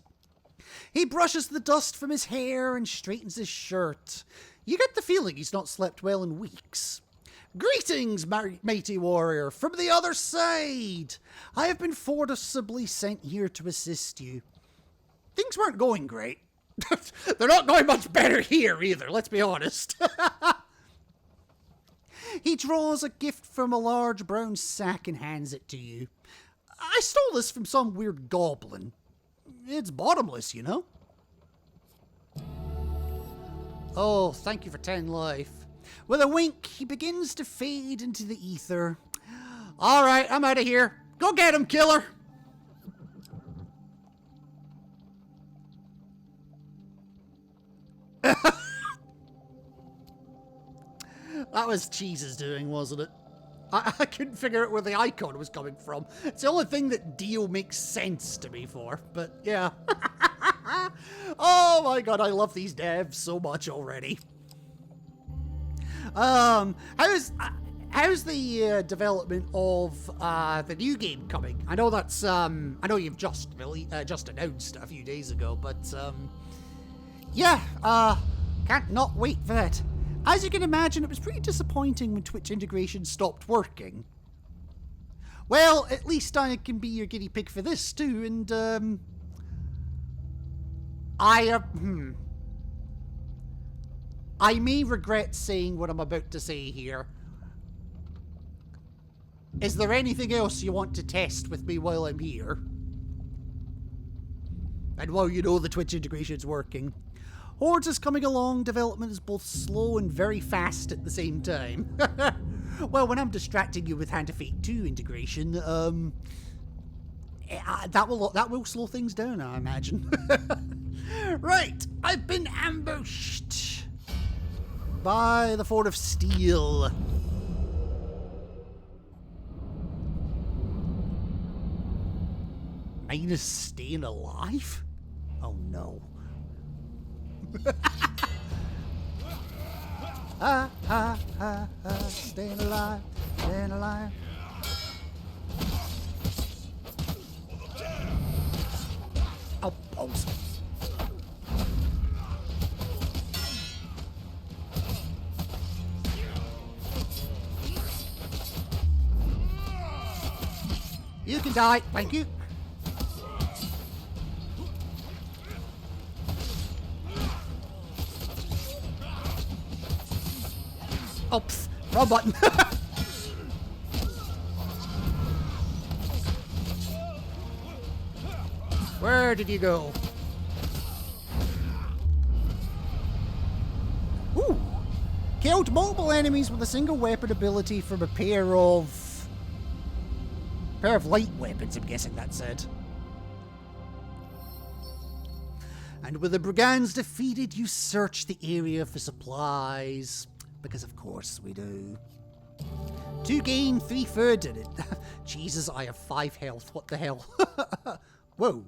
He brushes the dust from his hair and straightens his shirt. You get the feeling he's not slept well in weeks. Greetings, mighty warrior, from the other side. I have been forcibly sent here to assist you. Things weren't going great. They're not going much better here either, let's be honest. He draws a gift from a large brown sack and hands it to you. I stole this from some weird goblin. It's bottomless, you know. Oh, thank you for 10 life. With a wink, he begins to fade into the ether. All right, I'm out of here. Go get him, killer. That was Cheese's doing, wasn't it? I couldn't figure out where the icon was coming from. It's the only thing that Dio makes sense to me for, but yeah. Oh my god, I love these devs so much already. How's the development of the new game coming? I know that's I know you've just announced it a few days ago, but yeah, can't not wait for that. As you can imagine, it was pretty disappointing when Twitch integration stopped working. Well, at least I can be your guinea pig for this too, and I may regret saying what I'm about to say here. Is there anything else you want to test with me while I'm here? And while you know the Twitch integration's working. Hordes is coming along, development is both slow and very fast at the same time. Well, when I'm distracting you with Hand of Fate 2 integration, that will slow things down, I imagine. Right, I've been ambushed by the Fort of Steel. Mine is staying alive? Oh no. Staying alive, staying alive. Oh, balls. You can die, thank you. Oops, wrong button. Where did you go? Ooh. Killed multiple enemies with a single weapon ability from a pair of light weapons, I'm guessing that said. And with the brigands defeated, you search the area for supplies. Because of course we do. 2 gain, 3 further. Jesus, I have 5 health. What the hell? Whoa.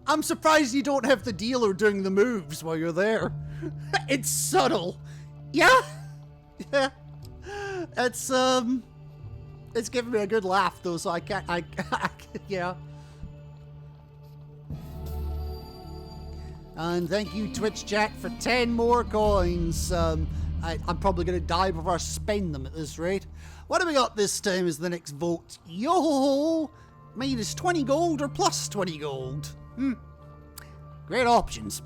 I'm surprised you don't have the dealer doing the moves while you're there. It's subtle. Yeah? Yeah. It's giving me a good laugh though, so I can't, yeah. And thank you, Twitch chat, for 10 more coins. I'm probably going to die before I spend them at this rate. What do we got this time as the next vote? Yo! Minus 20 gold or plus 20 gold? Great options.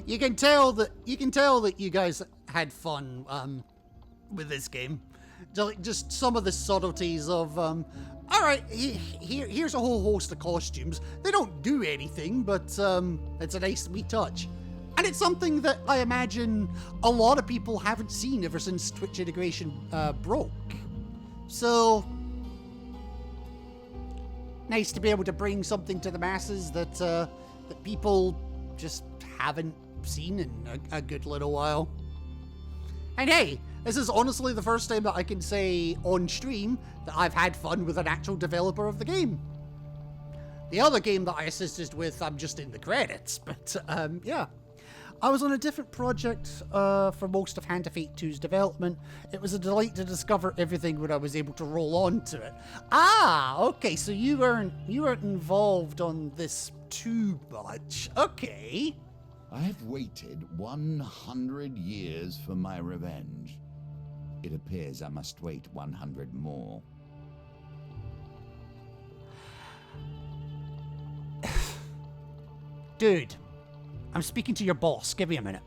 You can tell that you guys had fun with this game. Just some of the subtleties of all right, here's a whole host of costumes. They don't do anything, but it's a nice wee touch. And it's something that I imagine a lot of people haven't seen ever since Twitch integration broke. So nice to be able to bring something to the masses that that people just haven't seen in a good little while. And hey, this is honestly the first time that I can say on stream that I've had fun with an actual developer of the game. The other game that I assisted with, I'm just in the credits, but yeah. I was on a different project for most of Hand of Fate 2's development. It was a delight to discover everything when I was able to roll on to it. Ah, okay, so you weren't involved on this too much. Okay. I've waited 100 years for my revenge. It appears I must wait 100 more. Dude, I'm speaking to your boss. Give me a minute.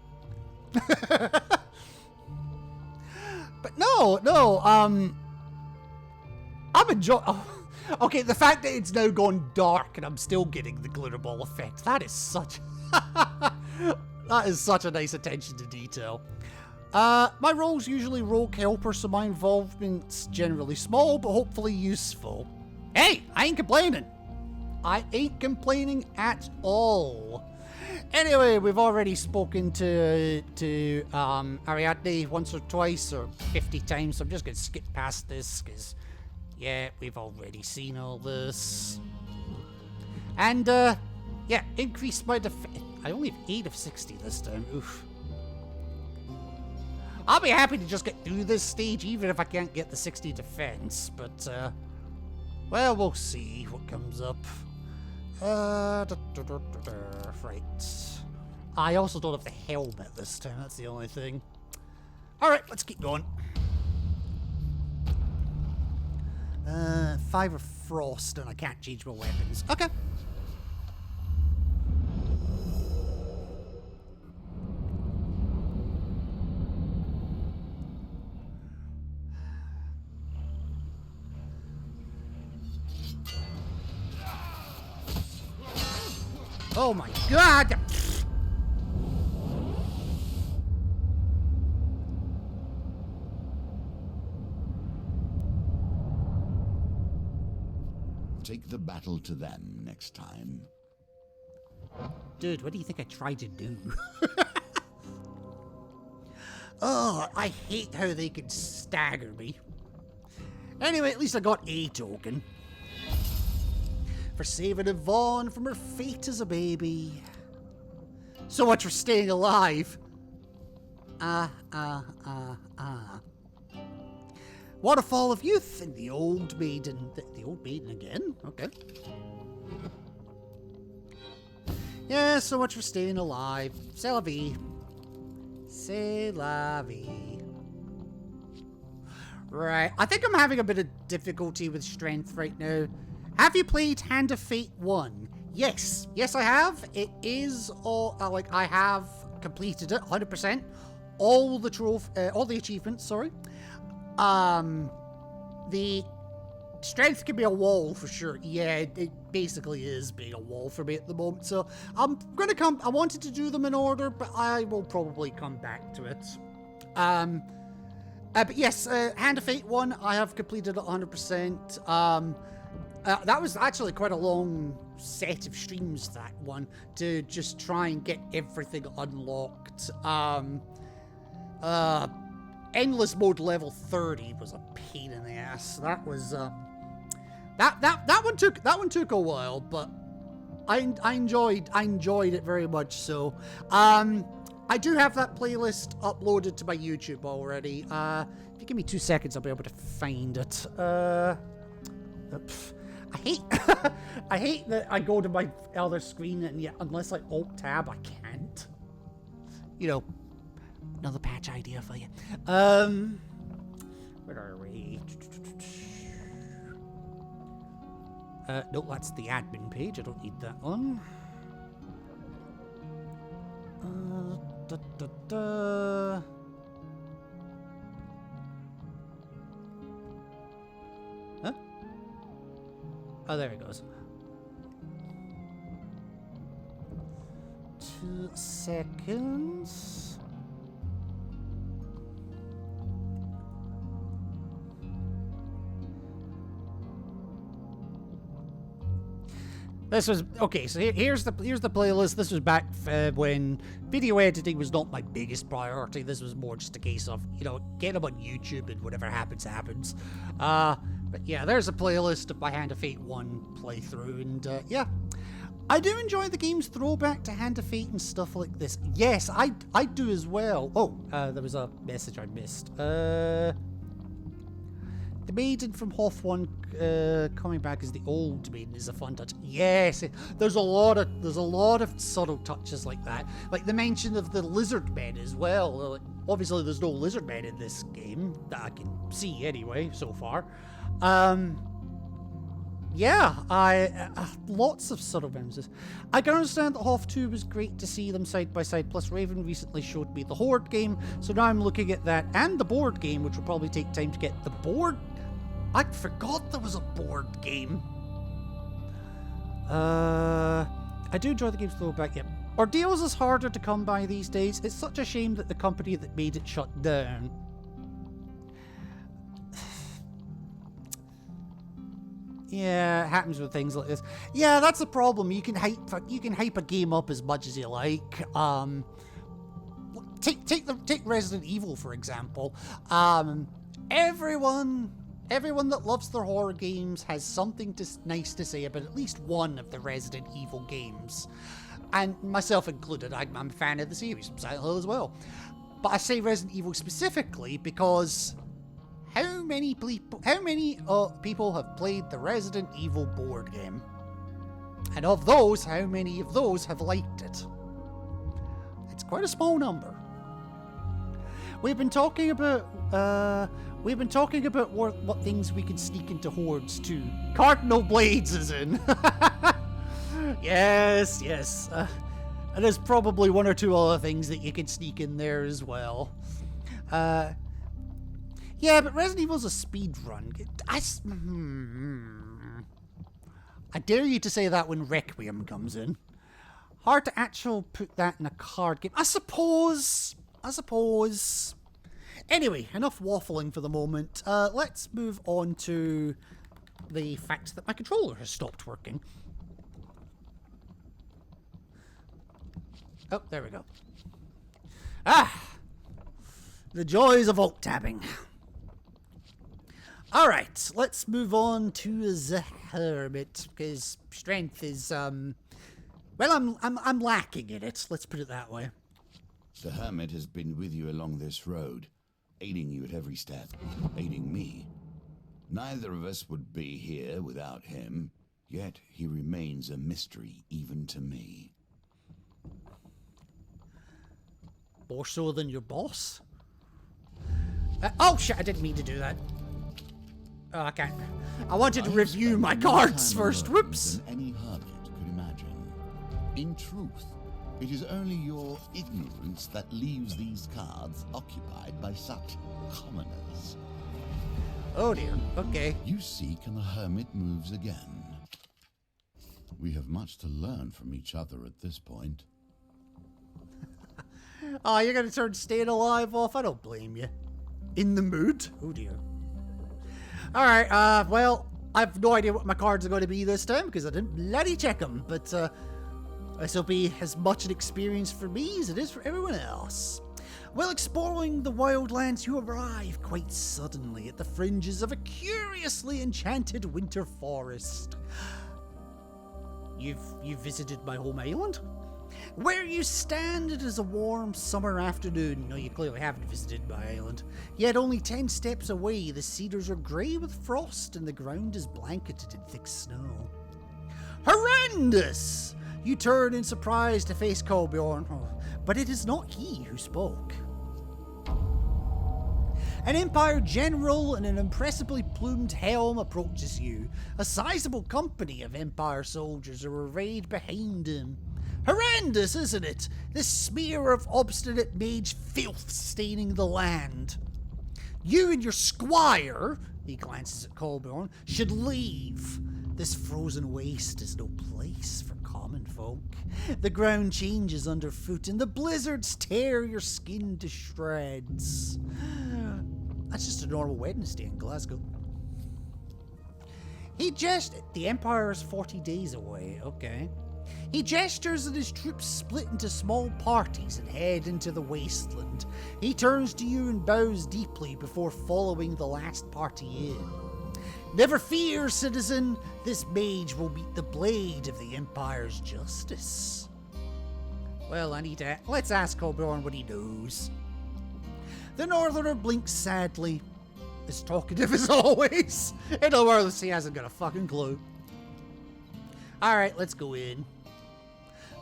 But no, I'm enjoying... Oh, okay, the fact that it's now gone dark and I'm still getting the glitter ball effect, that is such... that is such a nice attention to detail. My role's usually rogue helper, so my involvement's generally small, but hopefully useful. Hey, I ain't complaining. I ain't complaining at all. Anyway, we've already spoken to Ariadne once or twice or 50 times, so I'm just going to skip past this because, yeah, we've already seen all this. And, yeah, increased my defense. I only have 8 of 60 this time. Oof. I'll be happy to just get through this stage even if I can't get the 60 defense, but, well, we'll see what comes up. Right. I also don't have the helmet this time, that's the only thing. Alright, let's keep going. 5 of frost and I can't change my weapons. Okay. Oh my god! Take the battle to them next time. Dude, what do you think I tried to do? Oh, I hate how they can stagger me. Anyway, at least I got a token. For saving Yvonne from her fate as a baby. So much for staying alive. Waterfall of Youth and the Old Maiden. The Old Maiden again? Okay. Yeah, so much for staying alive. C'est la vie. C'est la vie. Right, I think I'm having a bit of difficulty with strength right now. Have you played Hand of Fate 1? Yes. Yes, I have. It is all, like, I have completed it, 100%. All the achievements, sorry. The strength can be a wall for sure. Yeah, it basically is being a wall for me at the moment. So I'm going to I wanted to do them in order, but I will probably come back to it. But yes, Hand of Fate 1, I have completed it 100%. That was actually quite a long set of streams, that one, to just try and get everything unlocked. Endless mode level 30 was a pain in the ass. That was that one took a while, but I enjoyed it very much. So I do have that playlist uploaded to my YouTube already. If you give me 2 seconds, I'll be able to find it. I hate that I go to my other screen and yet unless I alt tab, I can't. You know, another patch idea for you. Where are we? No, that's the admin page. I don't need that one. Huh? Oh, there it goes. 2 seconds. This was okay. So here's the playlist. This was back when video editing was not my biggest priority. This was more just a case of, you know, get them on YouTube and whatever happens happens. But yeah, there's a playlist of my Hand of Fate 1 playthrough, and yeah, I do enjoy the game's throwback to Hand of Fate and stuff like this. Yes, I do as well. Oh, there was a message I missed. The maiden from Hoth 1 coming back as the old maiden is a fun touch. Yes, there's a lot of subtle touches like that. Like the mention of the lizard men as well. Like, obviously, there's no lizard men in this game that I can see anyway so far. Yeah, lots of subtle references. I can understand that Hoth 2 was great to see them side by side, plus Raven recently showed me the Horde game, so now I'm looking at that and the board game, which will probably take time to get the board. I forgot there was a board game. I do enjoy the game's throwback, yep. Ordeals is harder to come by these days. It's such a shame that the company that made it shut down. Yeah, it happens with things like this. Yeah, that's the problem. You can hype a game up as much as you like. Take Resident Evil for example. Everyone that loves their horror games has something nice to say about at least one of the Resident Evil games, and myself included. I'm a fan of the series, Silent Hill as well. But I say Resident Evil specifically because how many people have played the Resident Evil board game? And of those, how many of those have liked it? It's quite a small number. We've been talking about what things we could sneak into hordes too. Cardinal Blades is in. Yes. And there's probably one or two other things that you can sneak in there as well. Yeah, but Resident Evil's a speed run. I dare you to say that when Requiem comes in. Hard to actually put that in a card game. I suppose. Anyway, enough waffling for the moment. Let's move on to the fact that my controller has stopped working. Oh, there we go. The joys of alt tabbing. Alright, let's move on to the Hermit, because strength is, well, I'm lacking in it, let's put it that way. The Hermit has been with you along this road, aiding you at every step, aiding me. Neither of us would be here without him, yet he remains a mystery even to me. More so than your boss? Oh shit, I didn't mean to do that. Oh, I can't. I wanted to review my cards first. Whoops. Than any hermit could imagine. In truth, it is only your ignorance that leaves these cards occupied by such commoners. Oh dear, okay. You seek and the Hermit moves again. We have much to learn from each other at this point. Oh, you're gonna turn Staying Alive off? I don't blame you. In the mood? Oh dear. Alright, well, I have no idea what my cards are going to be this time because I didn't bloody check them, but this will be as much an experience for me as it is for everyone else. While exploring the wildlands, you arrive quite suddenly at the fringes of a curiously enchanted winter forest. You've visited my home island? Where you stand, it is a warm summer afternoon. No, you clearly haven't visited my island. Yet only 10 steps away, the cedars are grey with frost and the ground is blanketed in thick snow. Horrendous! You turn in surprise to face Kolbjorn, but it is not he who spoke. An Empire general in an impressively plumed helm approaches you. A sizable company of Empire soldiers are arrayed behind him. Horrendous, isn't it? This smear of obstinate mage filth staining the land. You and your squire, he glances at Kolbjorn, should leave. This frozen waste is no place for common folk. The ground changes underfoot and the blizzards tear your skin to shreds. That's just a normal Wednesday in Glasgow. The Empire is 40 days away, okay. He gestures and his troops split into small parties and head into the wasteland. He turns to you and bows deeply before following the last party in. Never fear, citizen, this mage will meet the blade of the Empire's justice. Well, let's ask Kolbjorn what he knows. The Northerner blinks sadly, as talkative as always. In other words, he hasn't got a fucking clue. Alright, let's go in.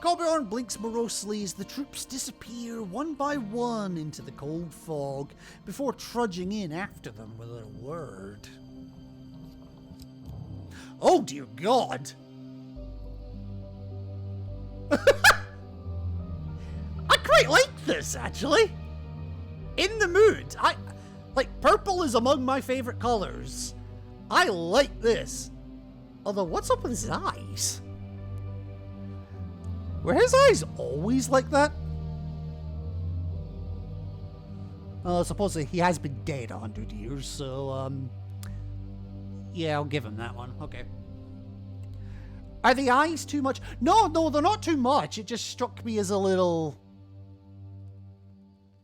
Kolbjorn blinks morosely as the troops disappear one by one into the cold fog before trudging in after them without a word. Oh dear God! I quite like this, actually. In the mood. Purple is among my favorite colors. I like this. Although, what's up with his eyes? Were his eyes always like that? Supposedly he has been dead 100 years, so, yeah, I'll give him that one. Okay. Are the eyes too much? No, they're not too much. It just struck me as a little...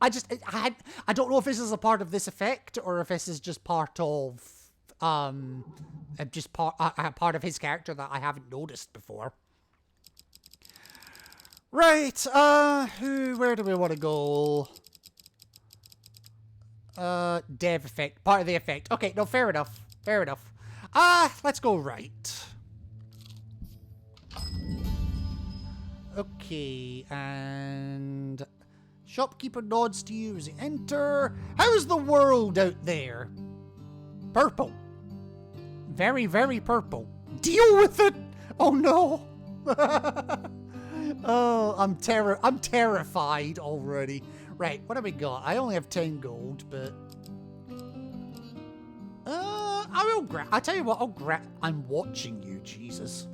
I don't know if this is a part of this effect or if this is just part of... just part of his character that I haven't noticed before. Right, where do we want to go? Dev effect, part of the effect. Okay, no, fair enough, fair enough. Let's go right. Okay, and shopkeeper nods to you as you enter. How's the world out there? Purple. Very, very purple. Deal with it! Oh no! Oh, I'm terrified already. Right, what have we got? I only have 10 gold, but... I'll tell you what, I'm watching you, Jesus.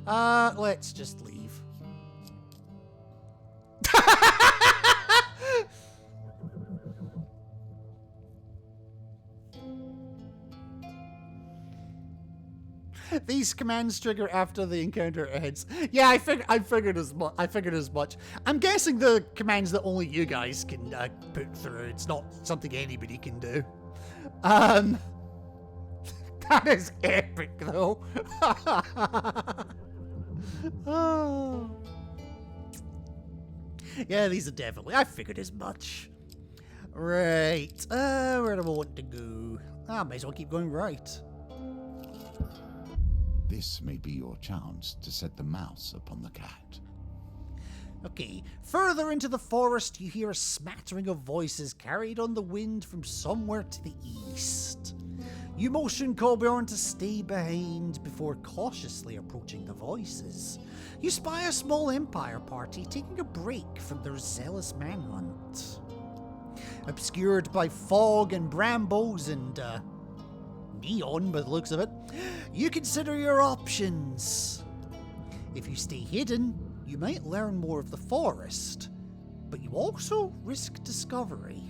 Let's just leave. These commands trigger after the encounter ends. Yeah, I figured as much. I'm guessing the commands that only you guys can put through. It's not something anybody can do. That is epic, though. Oh. Yeah, these are definitely... I figured as much. Right. Where do I want to go? I might as well keep going right. This may be your chance to set the mouse upon the cat. Okay, further into the forest you hear a smattering of voices carried on the wind from somewhere to the east. You motion Colbjorn to stay behind before cautiously approaching the voices. You spy a small Empire party taking a break from their zealous manhunt. Obscured by fog and brambles and neon by the looks of it, you consider your options. If you stay hidden, you might learn more of the forest, but you also risk discovery.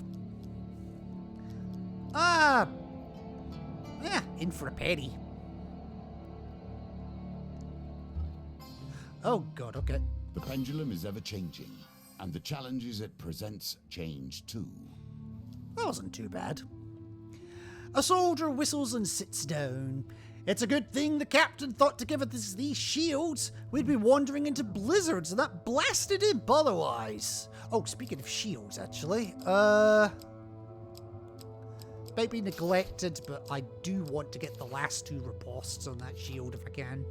In for a penny. Oh god, okay. The pendulum is ever changing, and the challenges it presents change too. That wasn't too bad. A soldier whistles and sits down. It's a good thing the captain thought to give us these shields. We'd be wandering into blizzards and that blasted imp otherwise. Oh, speaking of shields, actually, might be neglected, but I do want to get the last 2 riposts on that shield if I can.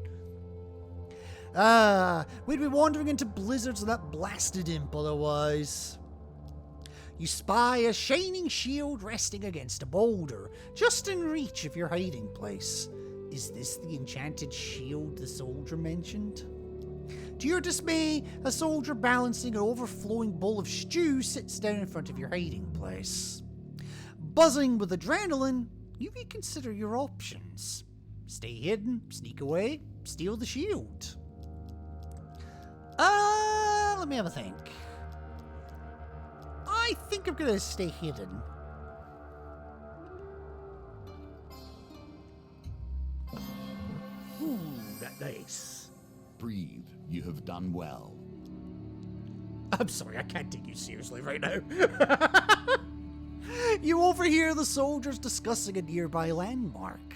We'd be wandering into blizzards and that blasted imp otherwise. You spy a shining shield resting against a boulder, just in reach of your hiding place. Is this the enchanted shield the soldier mentioned? To your dismay, a soldier balancing an overflowing bowl of stew sits down in front of your hiding place. Buzzing with adrenaline, you reconsider your options. Stay hidden, sneak away, steal the shield. Let me have a think. I think I'm gonna stay hidden. Ooh, that's nice. Breathe, you have done well. I'm sorry, I can't take you seriously right now. You overhear the soldiers discussing a nearby landmark.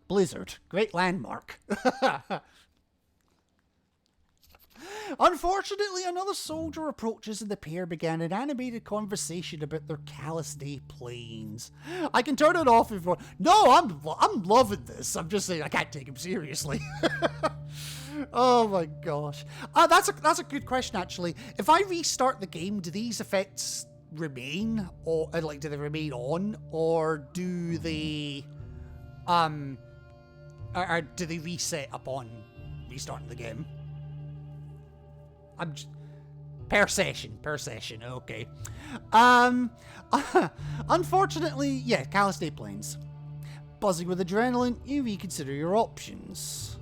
Blizzard, great landmark. Unfortunately, another soldier approaches and the pair began an animated conversation about their Calisday plains. I can turn it off if you want. No, I'm loving this. I'm just saying I can't take him seriously. Oh my gosh. That's a good question actually. If I restart the game, do these effects remain, or do they remain on, or do they or do they reset upon restarting the game? Per session, okay. Unfortunately, yeah, Calisday Plains. Buzzing with adrenaline, you reconsider your options.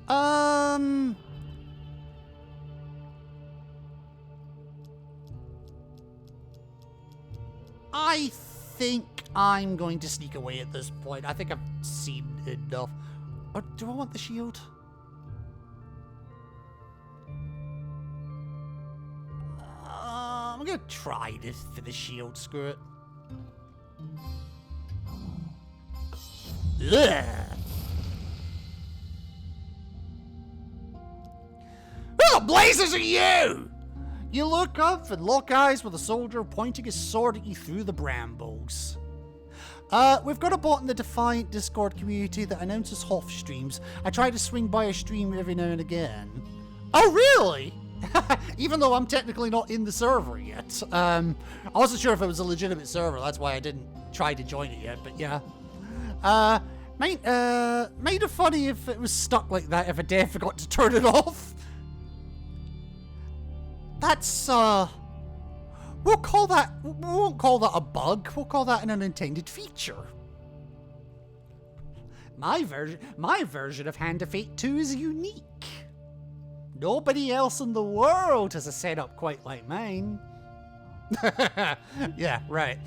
I think I'm going to sneak away at this point. I think I've seen enough. Or do I want the shield? I'm gonna try this for the shield. Screw it. Ugh. Who the blazes are you? You look up and lock eyes with a soldier pointing his sword at you through the brambles. We've got a bot in the Defiant Discord community that announces Hoff streams. I try to swing by a stream every now and again. Oh, really? Even though I'm technically not in the server yet. I wasn't sure if it was a legitimate server, that's why I didn't try to join it yet, but yeah. Made it funny if it was stuck like that, if a dev forgot to turn it off. That's, we won't call that a bug, we'll call that an unintended feature. My version of Hand of Fate 2 is unique. Nobody else in the world has a setup quite like mine. Yeah, right.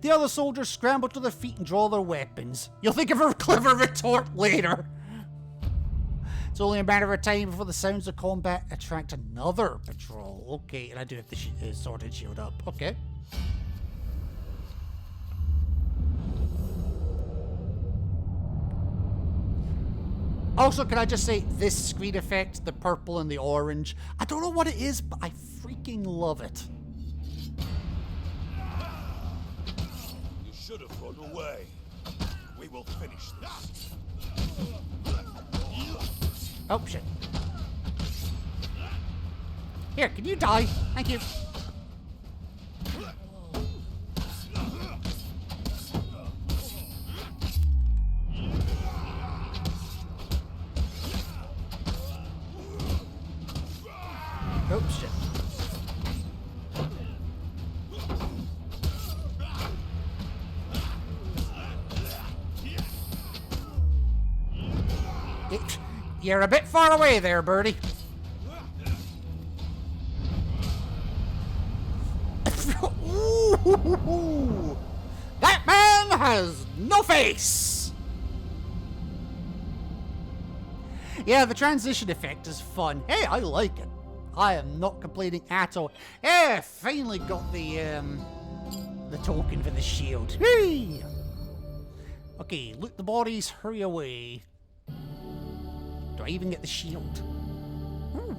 The other soldiers scramble to their feet and draw their weapons. You'll think of a clever retort later. It's only a matter of time before the sounds of combat attract another patrol. Okay, and I do have the sword and shield up. Okay. Also, can I just say, this screen effect, the purple and the orange, I don't know what it is, but I freaking love it. You should have run away. We will finish this. Oh, shit. Here, can you die? Thank you. Oh, shit. You're a bit far away there, birdie. Ooh, that man has no face. Yeah, the transition effect is fun. Hey, I like it. I am not complaining at all. Yeah, finally got the token for the shield. Hey! Okay, loot the bodies, hurry away. Do I even get the shield? Ooh.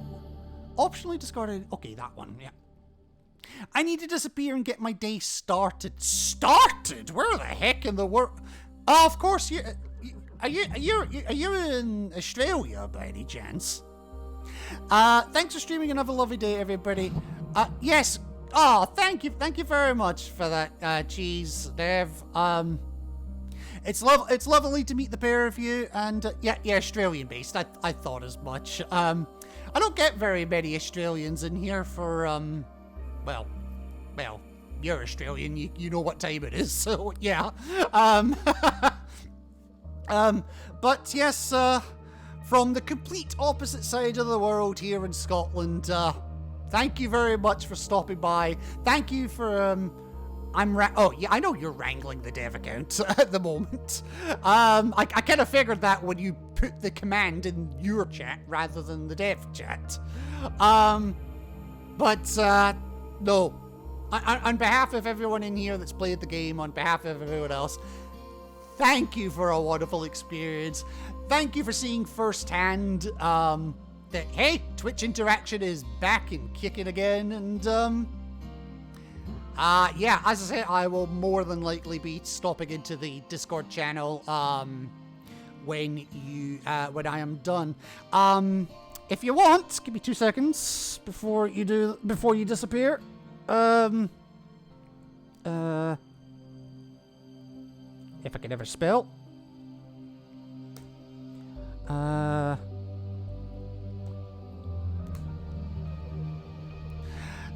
Optionally discarded. Okay, that one, yeah. I need to disappear and get my day started. Started? Where the heck in the world? Oh, of course, are you in Australia by any chance? Thanks for streaming. Another lovely day, everybody. Yes. Oh, thank you very much for that, Cheese, Dev. It's lovely to meet the pair of you, and yeah, Australian based. I thought as much. I don't get very many Australians in here for well, you're Australian. You know what time it is, so yeah. But yes, from the complete opposite side of the world here in Scotland. Thank you very much for stopping by. Thank you for oh yeah, I know you're wrangling the dev account at the moment. I kind of figured that when you put the command in your chat rather than the dev chat. But no. On behalf of everyone in here that's played the game, on behalf of everyone else, thank you for a wonderful experience. Thank you for seeing firsthand that, hey, Twitch interaction is back and kicking again. And, yeah, as I said, I will more than likely be stopping into the Discord channel when I am done. If you want, give me 2 seconds before you disappear. If I can ever spell.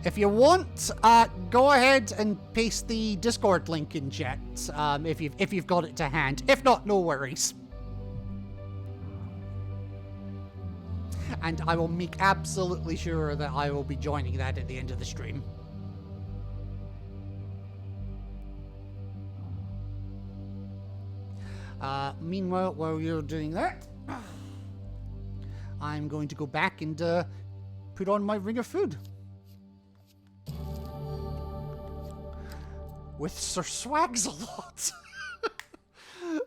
If you want, go ahead and paste the Discord link in chat, if you've got it to hand. If not, no worries. And I will make absolutely sure that I will be joining that at the end of the stream. Meanwhile, while you're doing that, I'm going to go back and put on my ring of food. With Sir Swags-a-lot.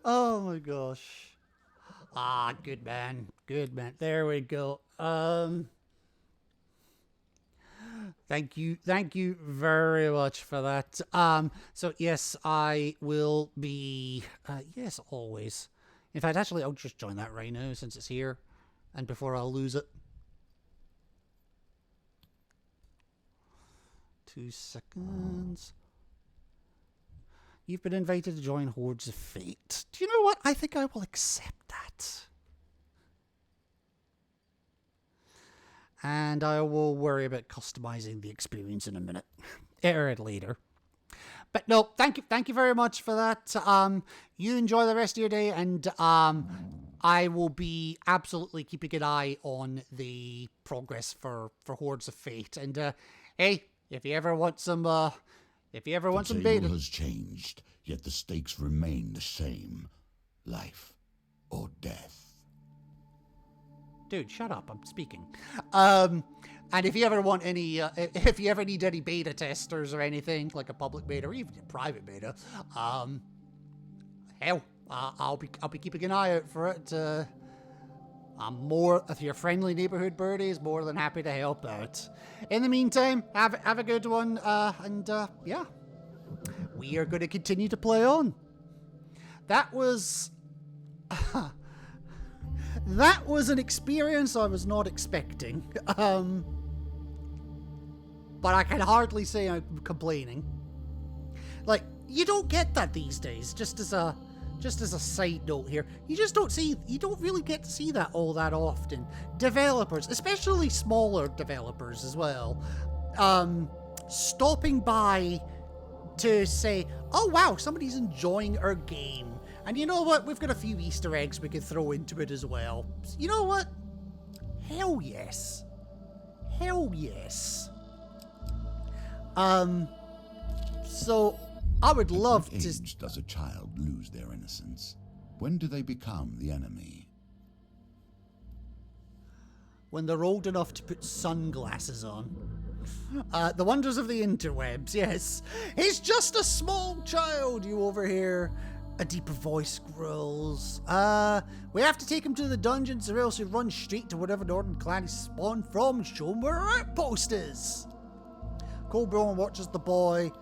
Oh my gosh. Ah, good man. Good man. There we go. Thank you very much for that. So yes, I will be, yes, always. In fact, actually, I'll just join that right now since it's here, and before I'll lose it. 2 seconds. You've been invited to join Hordes of Fate. Do you know what? I think I will accept that. And I will worry about customizing the experience in a minute. Or later. But no, thank you very much for that. You enjoy the rest of your day, and I will be absolutely keeping an eye on the progress for Hordes of Fate. And hey, if you ever want some beta, The table has changed, yet the stakes remain the same. Life or death. Dude, shut up! I'm speaking. And if you ever want any, if you ever need any beta testers or anything, like a public beta or even a private beta, hell, I'll be keeping an eye out for it. If your friendly neighborhood birdie is more than happy to help out. In the meantime, have a good one, and yeah, we are going to continue to play on. That was that was an experience I was not expecting. But I can hardly say I'm complaining. Like, you don't get that these days. Just as a side note here, you don't really get to see that all that often. Developers, especially smaller developers as well, stopping by to say, oh wow, somebody's enjoying our game. And you know what? We've got a few Easter eggs we could throw into it as well. You know what? Hell yes. Hell yes. So I would love At to... what age does a child lose their innocence? When do they become the enemy? When they're old enough to put sunglasses on. The wonders of the interwebs, yes. He's just a small child, you overhear. A deeper voice growls. We have to take him to the dungeons or else he'll run straight to whatever northern clan he spawned from and show him where our outpost is. Colborne watches the boy.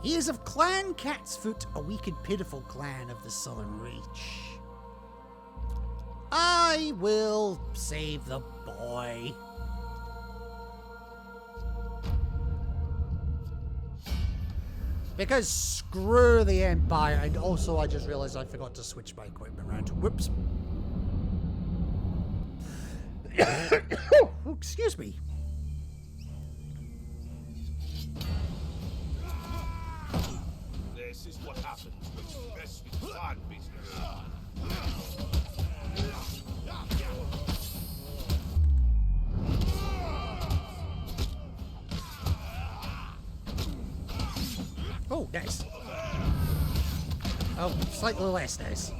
He is of Clan Catsfoot, a weak and pitiful clan of the Southern Reach. I will save the boy. Because screw the Empire, and also I just realized I forgot to switch my equipment around. Whoops. Oh, excuse me. This is what happens when you mess with clan business. Oh, nice. Oh, slightly less nice.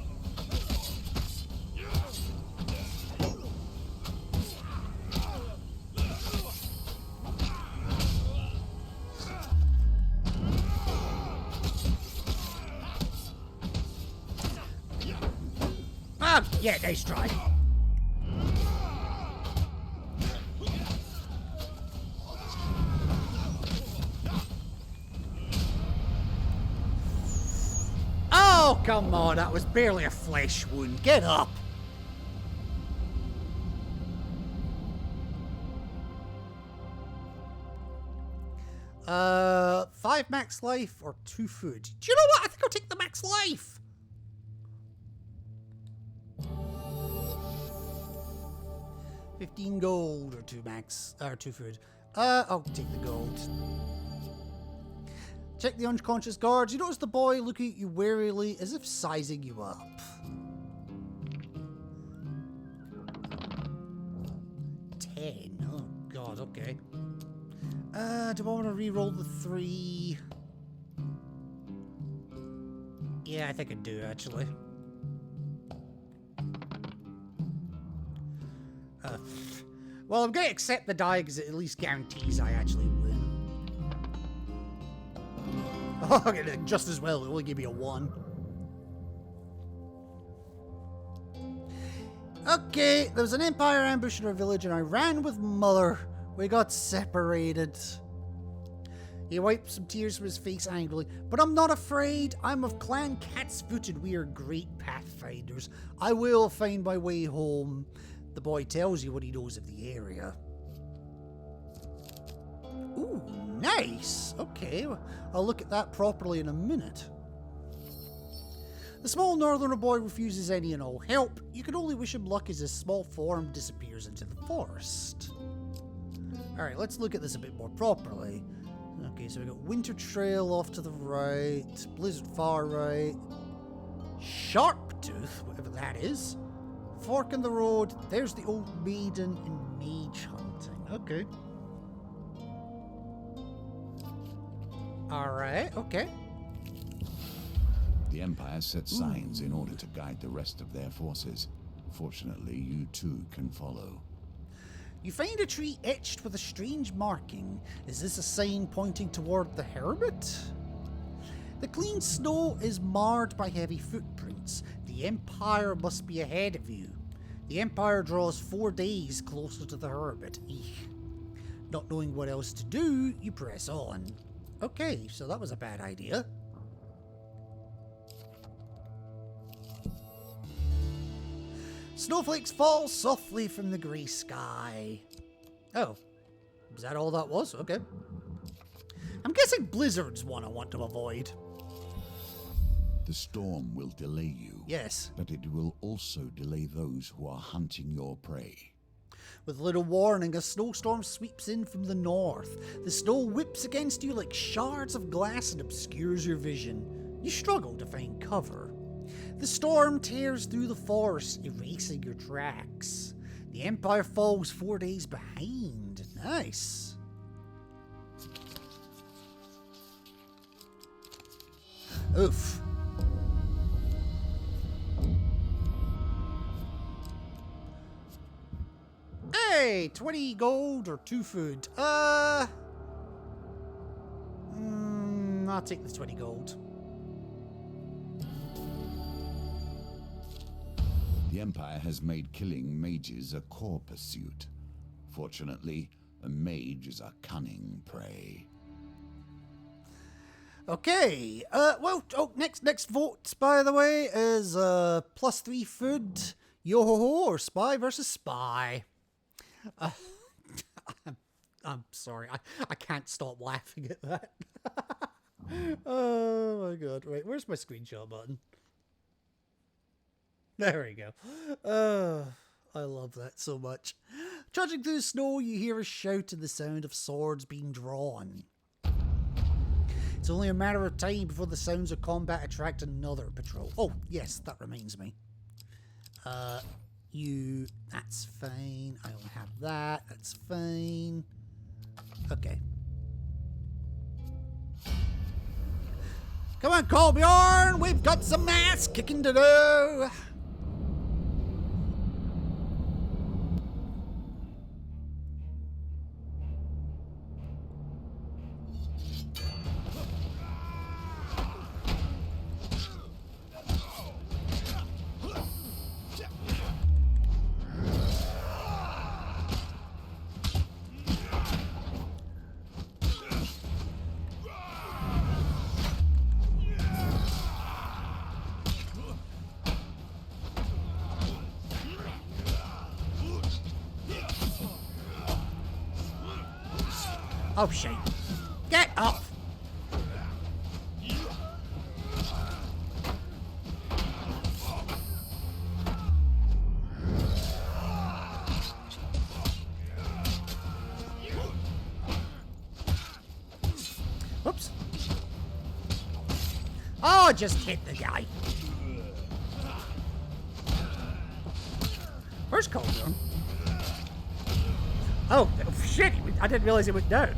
Ah, yeah, nice try. Oh, come on, that was barely a flesh wound. Get up. Five max life or 2 food? Do you know what? I think I'll take the max life. $15 gold or 2 max or 2 food. I'll take the gold. Check the unconscious guards. You notice the boy looking at you warily as if sizing you up. $10. Oh god, okay. Do I want to re-roll the 3? Yeah, I think I do actually. Well, I'm going to accept the die because it at least guarantees I actually win. Oh, okay, just as well. It'll only give me a 1. Okay, there was an Empire ambush in our village and I ran with Mother. We got separated. He wiped some tears from his face angrily. But I'm not afraid. I'm of Clan Cat's Foot and we are great pathfinders. I will find my way home. The boy tells you what he knows of the area. Ooh, nice. Okay, I'll look at that properly in a minute. The small northerner boy refuses any and all help. You can only wish him luck as his small form disappears into the forest. Alright, let's look at this a bit more properly. Okay, so we got Winter Trail off to the right, Blizzard far right, Sharptooth, whatever that is, Fork in the road, there's the Old Maiden, and Mage Hunting. Okay. Alright, okay. The Empire set signs in order to guide the rest of their forces. Fortunately, you too can follow. You find a tree etched with a strange marking. Is this a sign pointing toward the Hermit? The clean snow is marred by heavy footprints. The Empire must be ahead of you. The Empire draws 4 days closer to the Hermit. Eek. Not knowing what else to do, you press on. Okay, so that was a bad idea. Snowflakes fall softly from the grey sky. Oh, is that all that was? Okay. I'm guessing blizzard's one I want to avoid. The storm will delay you. Yes. But it will also delay those who are hunting your prey. With little warning, a snowstorm sweeps in from the north. The snow whips against you like shards of glass and obscures your vision. You struggle to find cover. The storm tears through the forest, erasing your tracks. The Empire falls 4 days behind. Nice. Oof. Hey, 20 gold or 2 food. I'll take the 20 gold. The Empire has made killing mages a core pursuit. Fortunately, a mage is a cunning prey. Okay, next vote, by the way, is +3 food, yo-ho-ho, or spy versus spy. I'm sorry, I can't stop laughing at that. Oh my god, wait, where's my screenshot button? There we go. I love that so much. Trudging through the snow, you hear a shout and the sound of swords being drawn. It's only a matter of time before the sounds of combat attract another patrol. Oh, yes, that reminds me. That's fine. I don't have that. That's fine. Okay. Come on, Kolbjorn! We've got some ass kicking to do! Oh shit. Get up! Whoops. Oh, just hit the guy. Where's Kolbjorn? Oh, shit, I didn't realize it went down.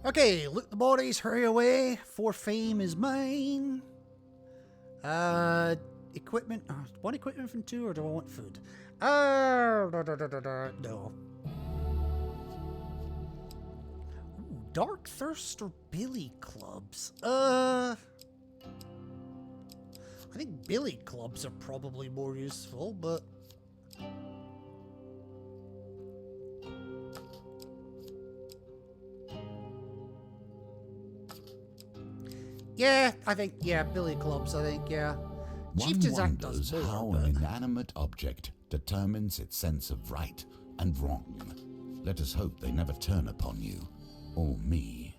Okay, loot the bodies, hurry away. 4 fame is mine. Equipment. Want equipment from 2 or do I want food? No. Ooh, Dark Thirst or Billy Clubs? I think Billy Clubs are probably more useful, but... yeah, I think, Billy Clubs, I think, yeah. One Chieftain's Act does wonders how more, an but... inanimate object determines its sense of right and wrong. Let us hope they never turn upon you, or me.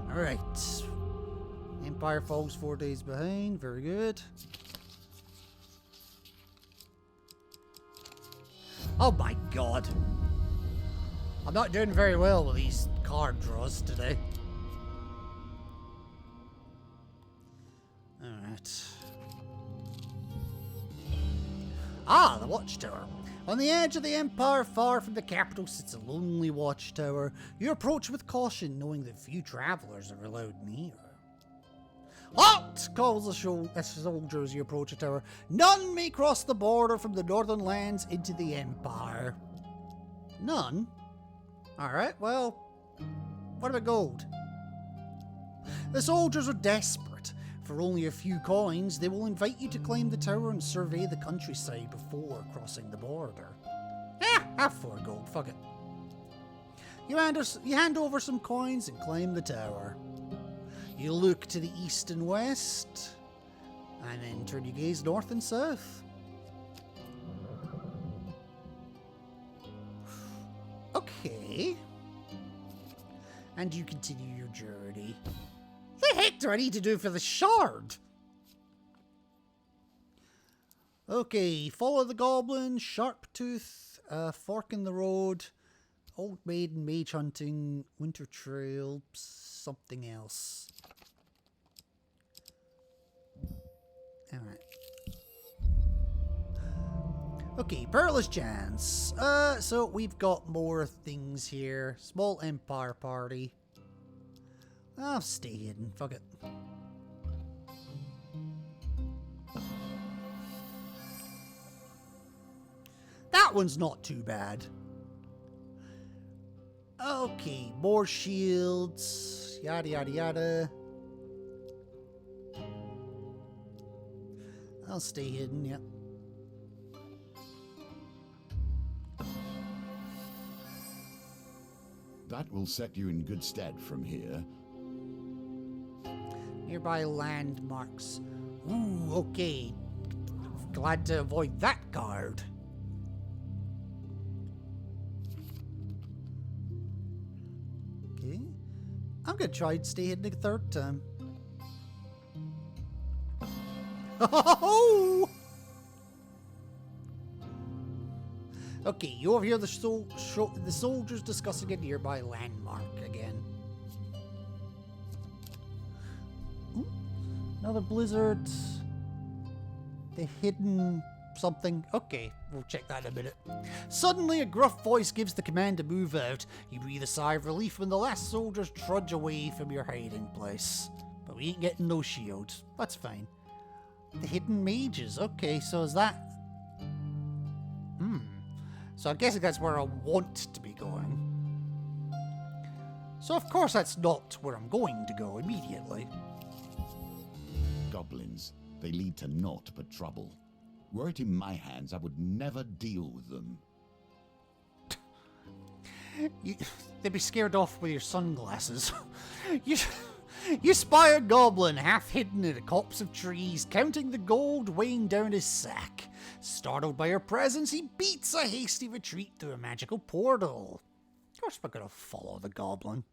Alright. Empire falls 4 days behind. Very good. Oh my god. I'm not doing very well with these card draws today. Alright. Ah, the watchtower. On the edge of the Empire, far from the capital, sits a lonely watchtower. You approach with caution, knowing that few travelers are allowed near. Halt! Calls a soldier as you approach the tower. None may cross the border from the northern lands into the Empire. None? Alright, well, what about gold? The soldiers are desperate. For only a few coins, they will invite you to climb the tower and survey the countryside before crossing the border. Have 4 gold, fuck it. You hand over some coins and climb the tower. You look to the east and west, and then turn your gaze north and south. Okay. And you continue your journey. What the heck do I need to do for the shard? Okay, follow the goblin, sharp tooth, fork in the road, old maiden, mage hunting, winter trail, something else. Alright. Okay, perilous chance. So we've got more things here. Small empire party. I'll stay hidden. Fuck it. That one's not too bad. Okay, more shields. Yada yada yada. I'll stay hidden, yep. That will set you in good stead from here. Nearby landmarks. Ooh, okay. Glad to avoid that guard. Okay. I'm gonna try and stay hidden a 3rd time. Oh! Okay, you overhear the soldiers discussing a nearby landmark again. Ooh, another blizzard. The hidden something. Okay, we'll check that in a minute. Suddenly, a gruff voice gives the command to move out. You breathe a sigh of relief when the last soldiers trudge away from your hiding place. But we ain't getting no shield. That's fine. The hidden mages. Okay, so is that... So I'm guessing that's where I want to be going. So of course that's not where I'm going to go immediately. Goblins, they lead to naught but trouble. Were it in my hands, I would never deal with them. They'd be scared off with your sunglasses. You spy a goblin half hidden in a copse of trees, counting the gold weighing down his sack. Startled by your presence, he beats a hasty retreat through a magical portal. Of course we're going to follow the goblin.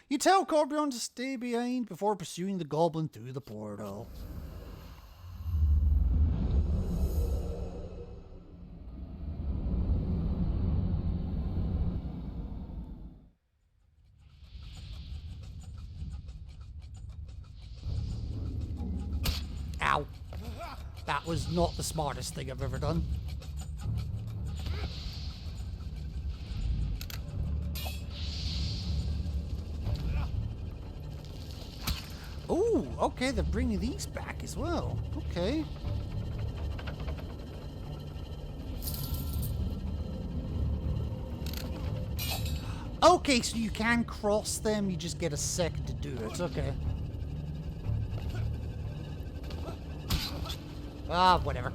You tell Corbion to stay behind before pursuing the goblin through the portal. Ow. That was not the smartest thing I've ever done. okay, they're bringing these back as well. Okay. Okay, so you can cross them, you just get a second to do it. Okay. Ah, whatever.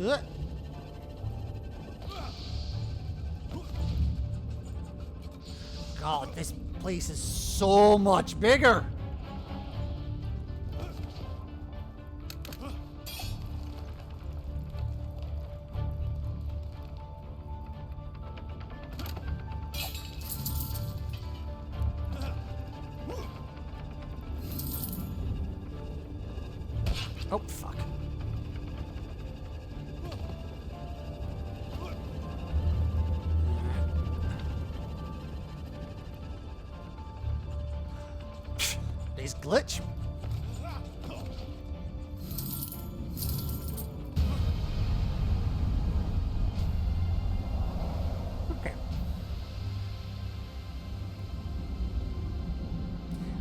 Ugh. God, this place is so much bigger. Oh, fuck. Nice glitch. Okay.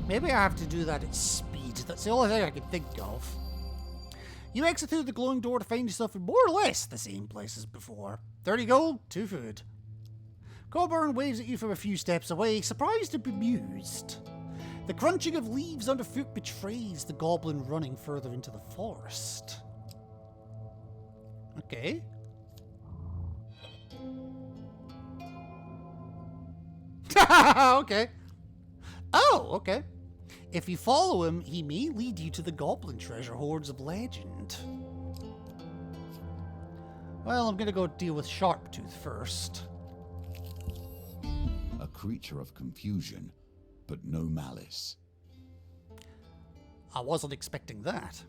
Maybe I have to do that at speed. That's the only thing I can think of. You exit through the glowing door to find yourself in more or less the same place as before. 30 gold, 2 food. Coburn waves at you from a few steps away, surprised and bemused. The crunching of leaves underfoot betrays the goblin running further into the forest. Okay. Okay. Oh, okay. If you follow him, he may lead you to the goblin treasure hoards of legend. Well, I'm gonna go deal with Sharptooth first. A creature of confusion, but no malice. I wasn't expecting that.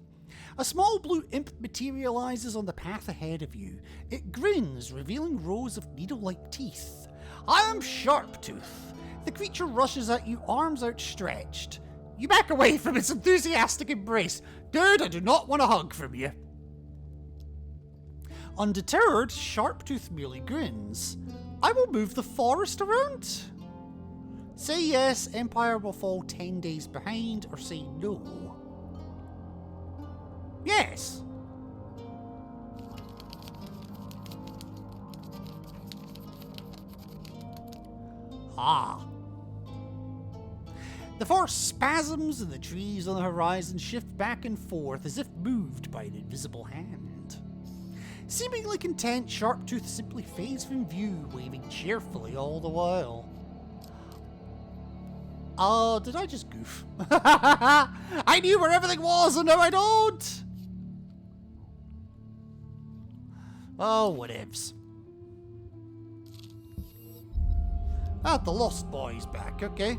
A small blue imp materializes on the path ahead of you. It grins, revealing rows of needle-like teeth. I am Sharptooth. The creature rushes at you, arms outstretched. You back away from its enthusiastic embrace. Dude, I do not want a hug from you. Undeterred, Sharptooth merely grins. I will move the forest around. Say yes, Empire will fall 10 days behind, or say no. Yes. Ah. The forest spasms and the trees on the horizon shift back and forth as if moved by an invisible hand. Seemingly content, Sharptooth simply fades from view, waving cheerfully all the while. Oh, did I just goof? I knew where everything was and now I don't! Oh, whatevs. Ah, the Lost Boy's back, okay.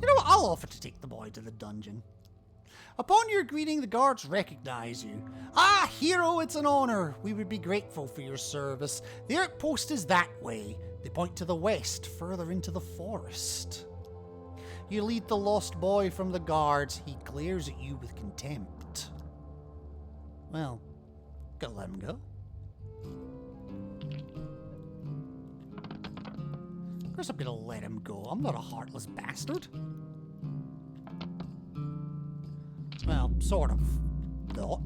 You know what, I'll offer to take the boy to the dungeon. Upon your greeting, the guards recognize you. Ah, hero, it's an honor. We would be grateful for your service. The outpost is that way. They point to the west, further into the forest. You lead the lost boy from the guards. He glares at you with contempt. Well, gotta let him go. Of course I'm gonna let him go. I'm not a heartless bastard. Well, sort of. Not.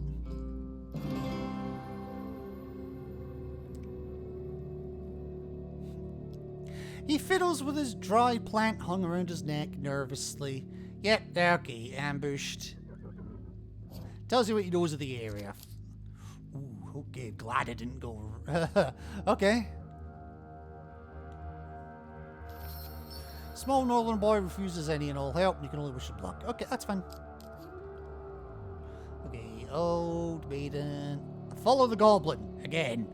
He fiddles with his dry plant hung around his neck nervously. Yep, okay, ambushed. Tells you what he knows of the area. Ooh, okay, glad I didn't go. Okay. Small northern boy refuses any and all help. You can only wish him luck. Okay, that's fine. Okay, old maiden. Follow the goblin. Again.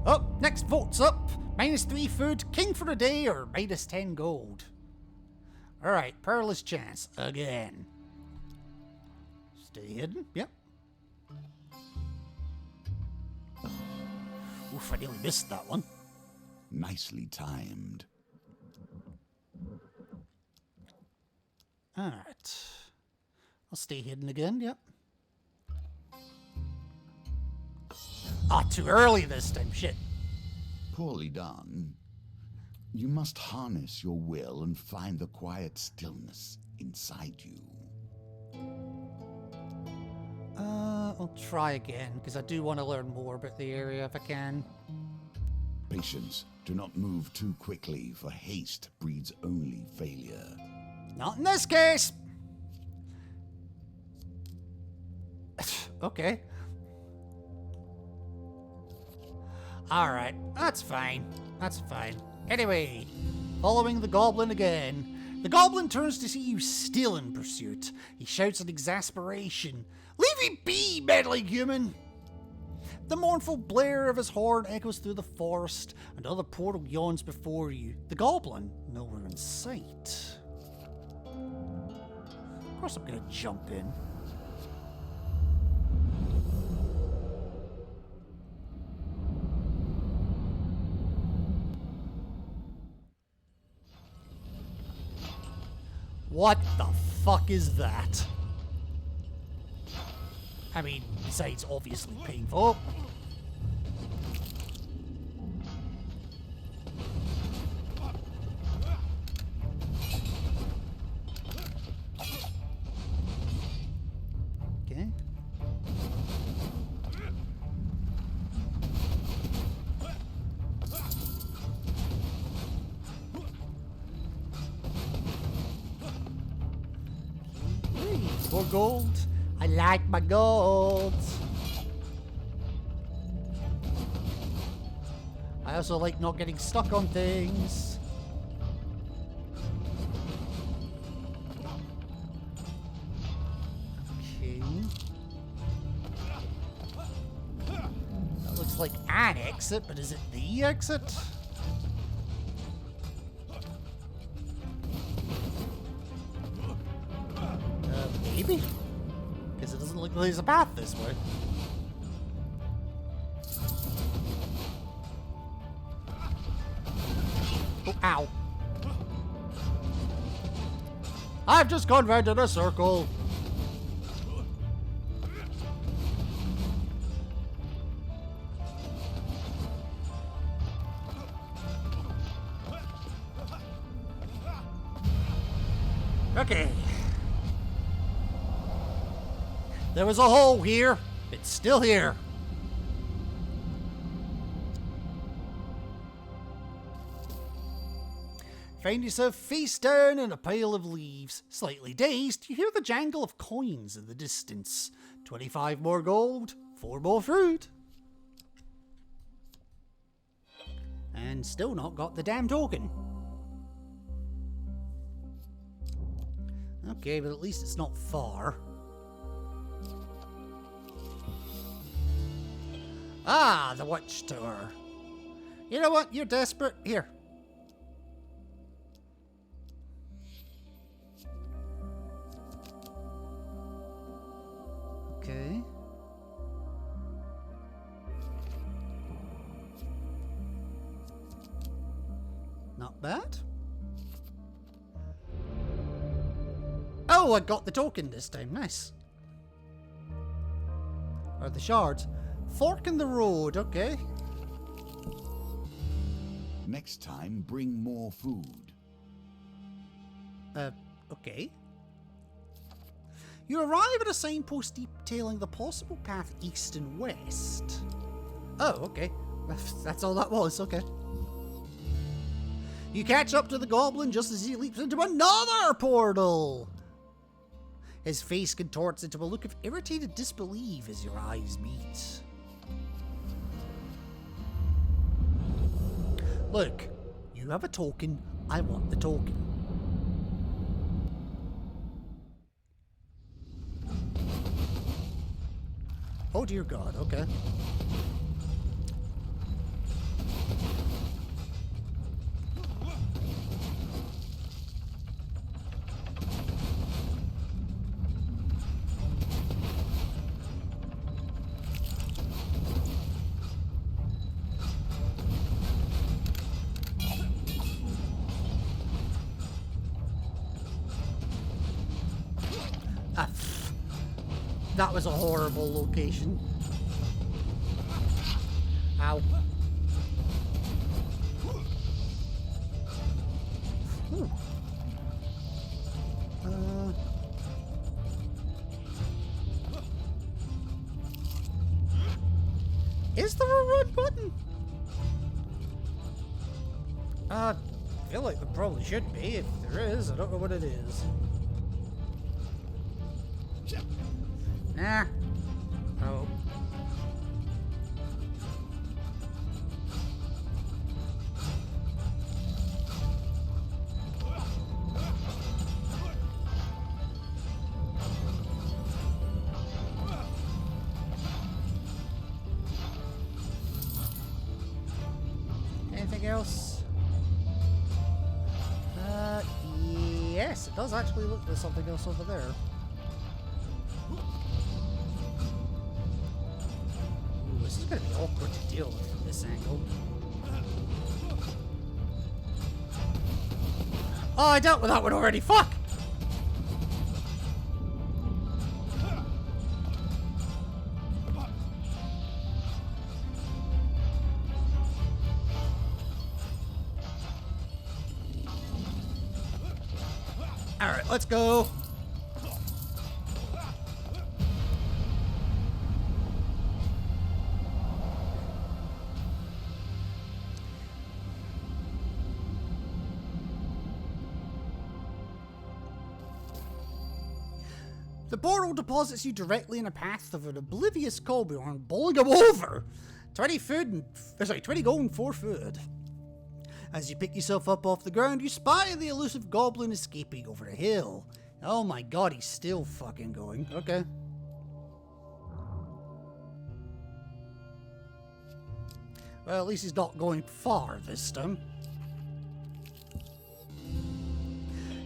Oh, next vote's up. -3 food, king for a day, or -10 gold. Alright, perilous chance. Again. Stay hidden. Yep. Oof, I nearly missed that one. Nicely timed. Alright. I'll stay hidden again, yep. Ah, too early this time, shit. Poorly done. You must harness your will and find the quiet stillness inside you. I'll try again, because I do want to learn more about the area if I can. Patience. Do not move too quickly, for haste breeds only failure. Not in this case! Okay. Alright, that's fine. That's fine. Anyway, following the goblin again. The goblin turns to see you still in pursuit. He shouts in exasperation, "Leave me be, meddling human!" The mournful blare of his horn echoes through the forest. Another portal yawns before you. The goblin, nowhere in sight. Of course I'm gonna jump in. What the fuck is that? I mean, besides obviously painful. Okay. More gold. I like my gold. I also like not getting stuck on things. Okay. That looks like an exit, but is it the exit? Maybe? Because it doesn't look like there's a path this way. Oh, ow. I've just gone round in a circle. Okay. There was a hole here. It's still here. Find yourself face down in a pile of leaves. Slightly dazed, you hear the jangle of coins in the distance. 25 more gold, 4 more fruit. And still not got the damn token. Okay, but at least it's not far. Ah, the watchtower. You know what? You're desperate. Here. Okay. Not bad. Oh, I got the token this time. Nice. Or the shards. Fork in the road, okay. Next time, bring more food. Okay. You arrive at a signpost detailing the possible path east and west. Oh, okay. That's all that was, okay. You catch up to the goblin just as he leaps into another portal. His face contorts into a look of irritated disbelief as your eyes meet. Look, you have a token, I want the token. Oh dear God, okay. That was a horrible location. Ow. Ooh. Is there a run button? I feel like there probably should be. If there is, I don't know what it is. Nah. Oh. Anything else? Yes, it does actually look there's something else over there. Ooh, this is gonna be awkward to deal with from this angle. Oh, I dealt with that one already. Fuck! Alright, let's go. The portal deposits you directly in a path of an oblivious goblin, bowling him over. 20 gold and 4 food. As you pick yourself up off the ground, you spy the elusive goblin escaping over a hill. Oh my god, he's still fucking going. Okay. Well, at least he's not going far this time.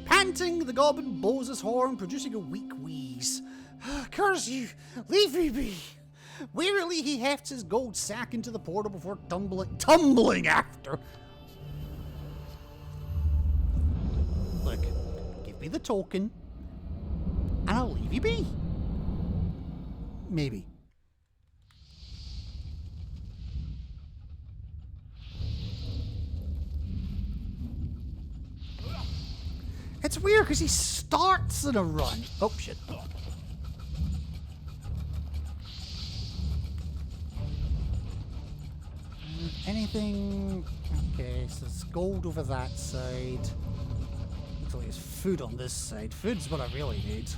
Panting, the goblin blows his horn, producing a weak wheeze. Curse you! Leave me be! Wearily, he hefts his gold sack into the portal before tumbling after. Look, give me the token, and I'll leave you be. Maybe. It's weird because he starts in a run. Oh, shit. Anything? Okay, so there's gold over that side. Looks like there's food on this side. Food's what I really need.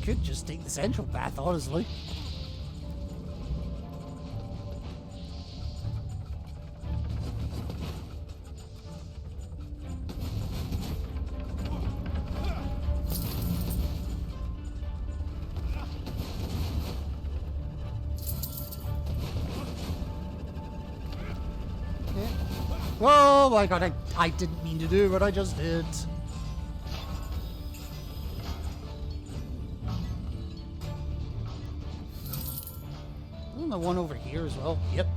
Could just take the central path, honestly. Oh my god, I didn't mean to do what I just did. The one over here as well. Yep.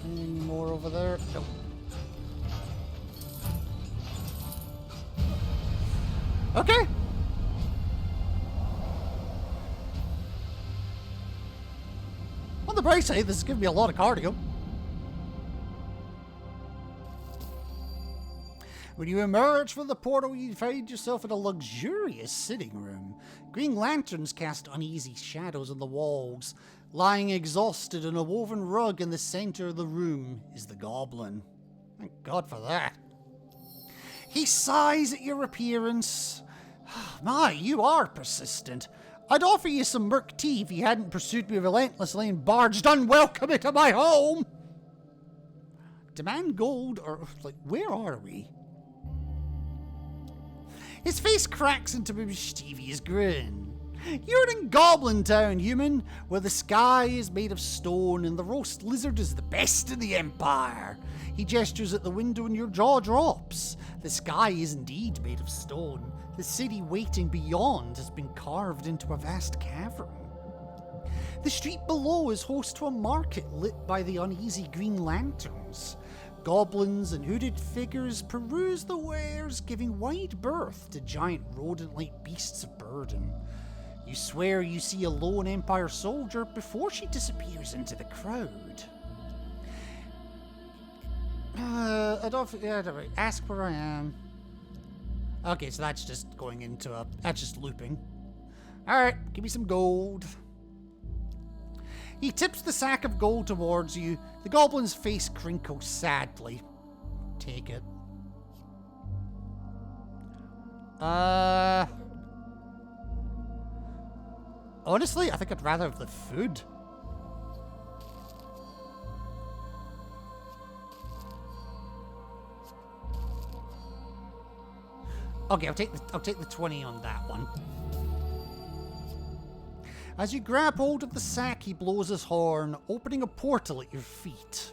Any more over there? Nope. Okay. On the bright side, this is giving me a lot of cardio. When you emerge from the portal, you find yourself in a luxurious sitting room. Green lanterns cast uneasy shadows on the walls. Lying exhausted on a woven rug in the center of the room is the goblin. Thank God for that. He sighs at your appearance. My, you are persistent. I'd offer you some murk tea if you hadn't pursued me relentlessly and barged unwelcome into my home. Demand gold or, like, where are we? His face cracks into a mischievous grin. You're in Goblin Town, human, where the sky is made of stone and the roast lizard is the best in the Empire. He gestures at the window and your jaw drops. The sky is indeed made of stone. The city waiting beyond has been carved into a vast cavern. The street below is host to a market lit by the uneasy green lanterns. Goblins and hooded figures peruse the wares, giving wide berth to giant rodent-like beasts of burden. You swear you see a lone Empire soldier before she disappears into the crowd. I don't ask where I am. Okay, so that's just going into that's just looping. Alright, give me some gold. He tips the sack of gold towards you. The goblin's face crinkles sadly. Take it. Honestly, I think I'd rather have the food. Okay, I'll take the 20 on that one. As you grab hold of the sack, he blows his horn, opening a portal at your feet.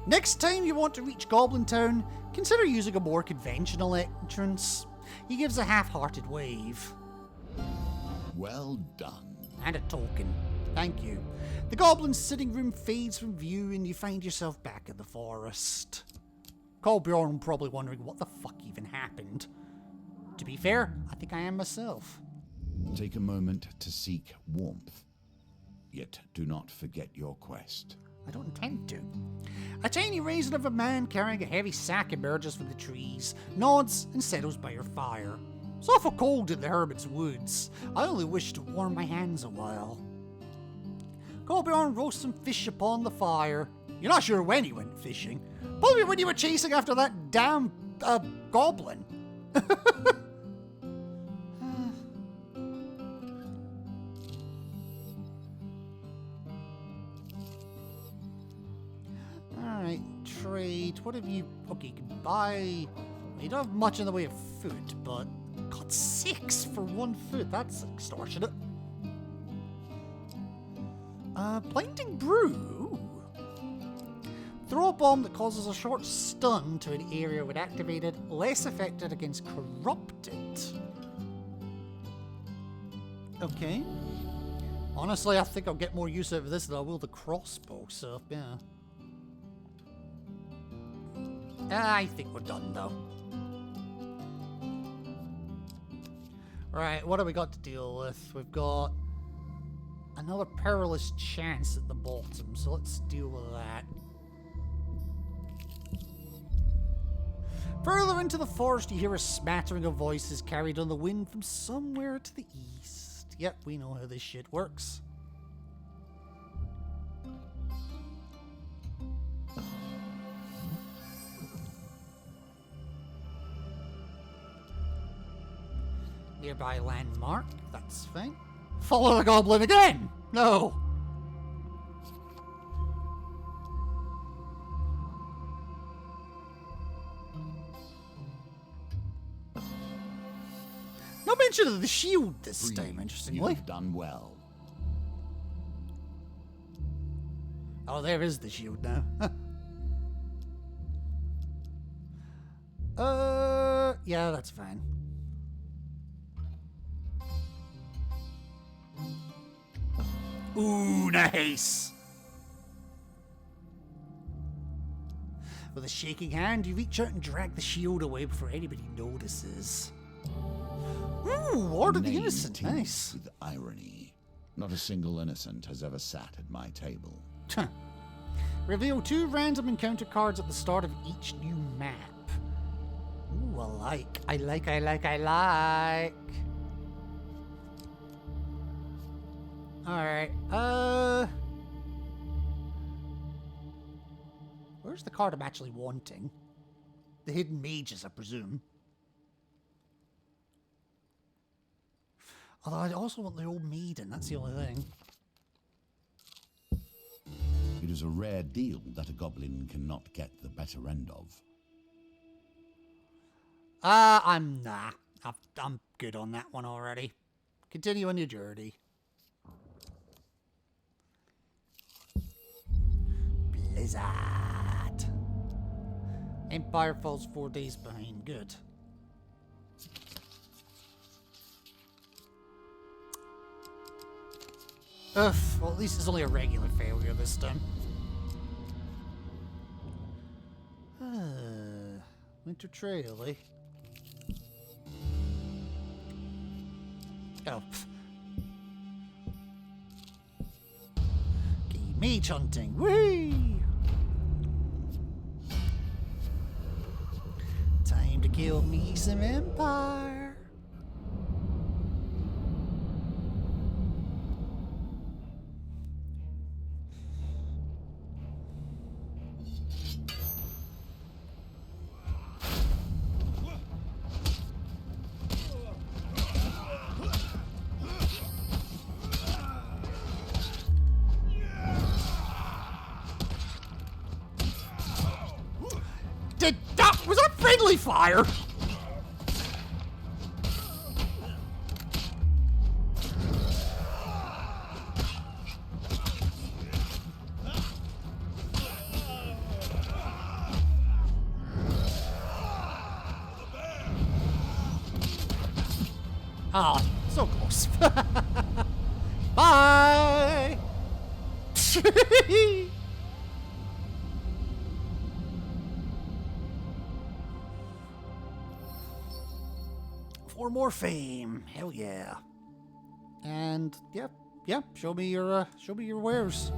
Next time you want to reach Goblin Town, consider using a more conventional entrance. He gives a half-hearted wave. Well done. And a token. Thank you. The goblin's sitting room fades from view and you find yourself back in the forest. Colbjorn probably wondering what the fuck even happened. To be fair, I think I am myself. Take a moment to seek warmth, yet do not forget your quest. I don't intend to. A tiny raisin of a man carrying a heavy sack emerges from the trees, nods, and settles by your fire. It's awful cold in the Hermit's woods. I only wish to warm my hands a while. Colbjorn roasts some fish upon the fire. You're not sure when he went fishing. Probably when you were chasing after that damn goblin. Alright, trade. What have you... Okay, you can buy... You don't have much in the way of food, but... God, 6 for 1 food. That's extortionate. Blinding Brew. Throw a bomb that causes a short stun to an area when activated, less affected against corrupted. Okay. Honestly, I think I'll get more use out of this than I will the crossbow, so yeah. I think we're done though. Right, what have we got to deal with? We've got another perilous chance at the bottom, so let's deal with that. Further into the forest, you hear a smattering of voices carried on the wind from somewhere to the east. Yep, we know how this shit works. Nearby landmark, that's fine. Follow the goblin again! No! No mention of the shield this time, interestingly. You've done well. Oh, there is the shield now. Yeah, that's fine. Ooh, nice! With a shaking hand, you reach out and drag the shield away before anybody notices. Ooh, Order of the Innocent, nice. With irony. Not a single innocent has ever sat at my table. Reveal 2 random encounter cards at the start of each new map. Ooh, I like. Alright, where's the card I'm actually wanting? The Hidden Mages, I presume. Although I also want the Old Maiden, that's the only thing. It is a rare deal that a goblin cannot get the better end of. I'm good on that one already. Continue on your journey. Blizzard. Empire falls 4 days behind. Good. Ugh, well at least it's only a regular failure this time. Winter Trail, eh? Oh. Okay, mage hunting. Whee! Time to kill me some Empire. Was that friendly fire? Ah, so close. Bye. 4 more fame. Hell yeah. And yep, show me your wares.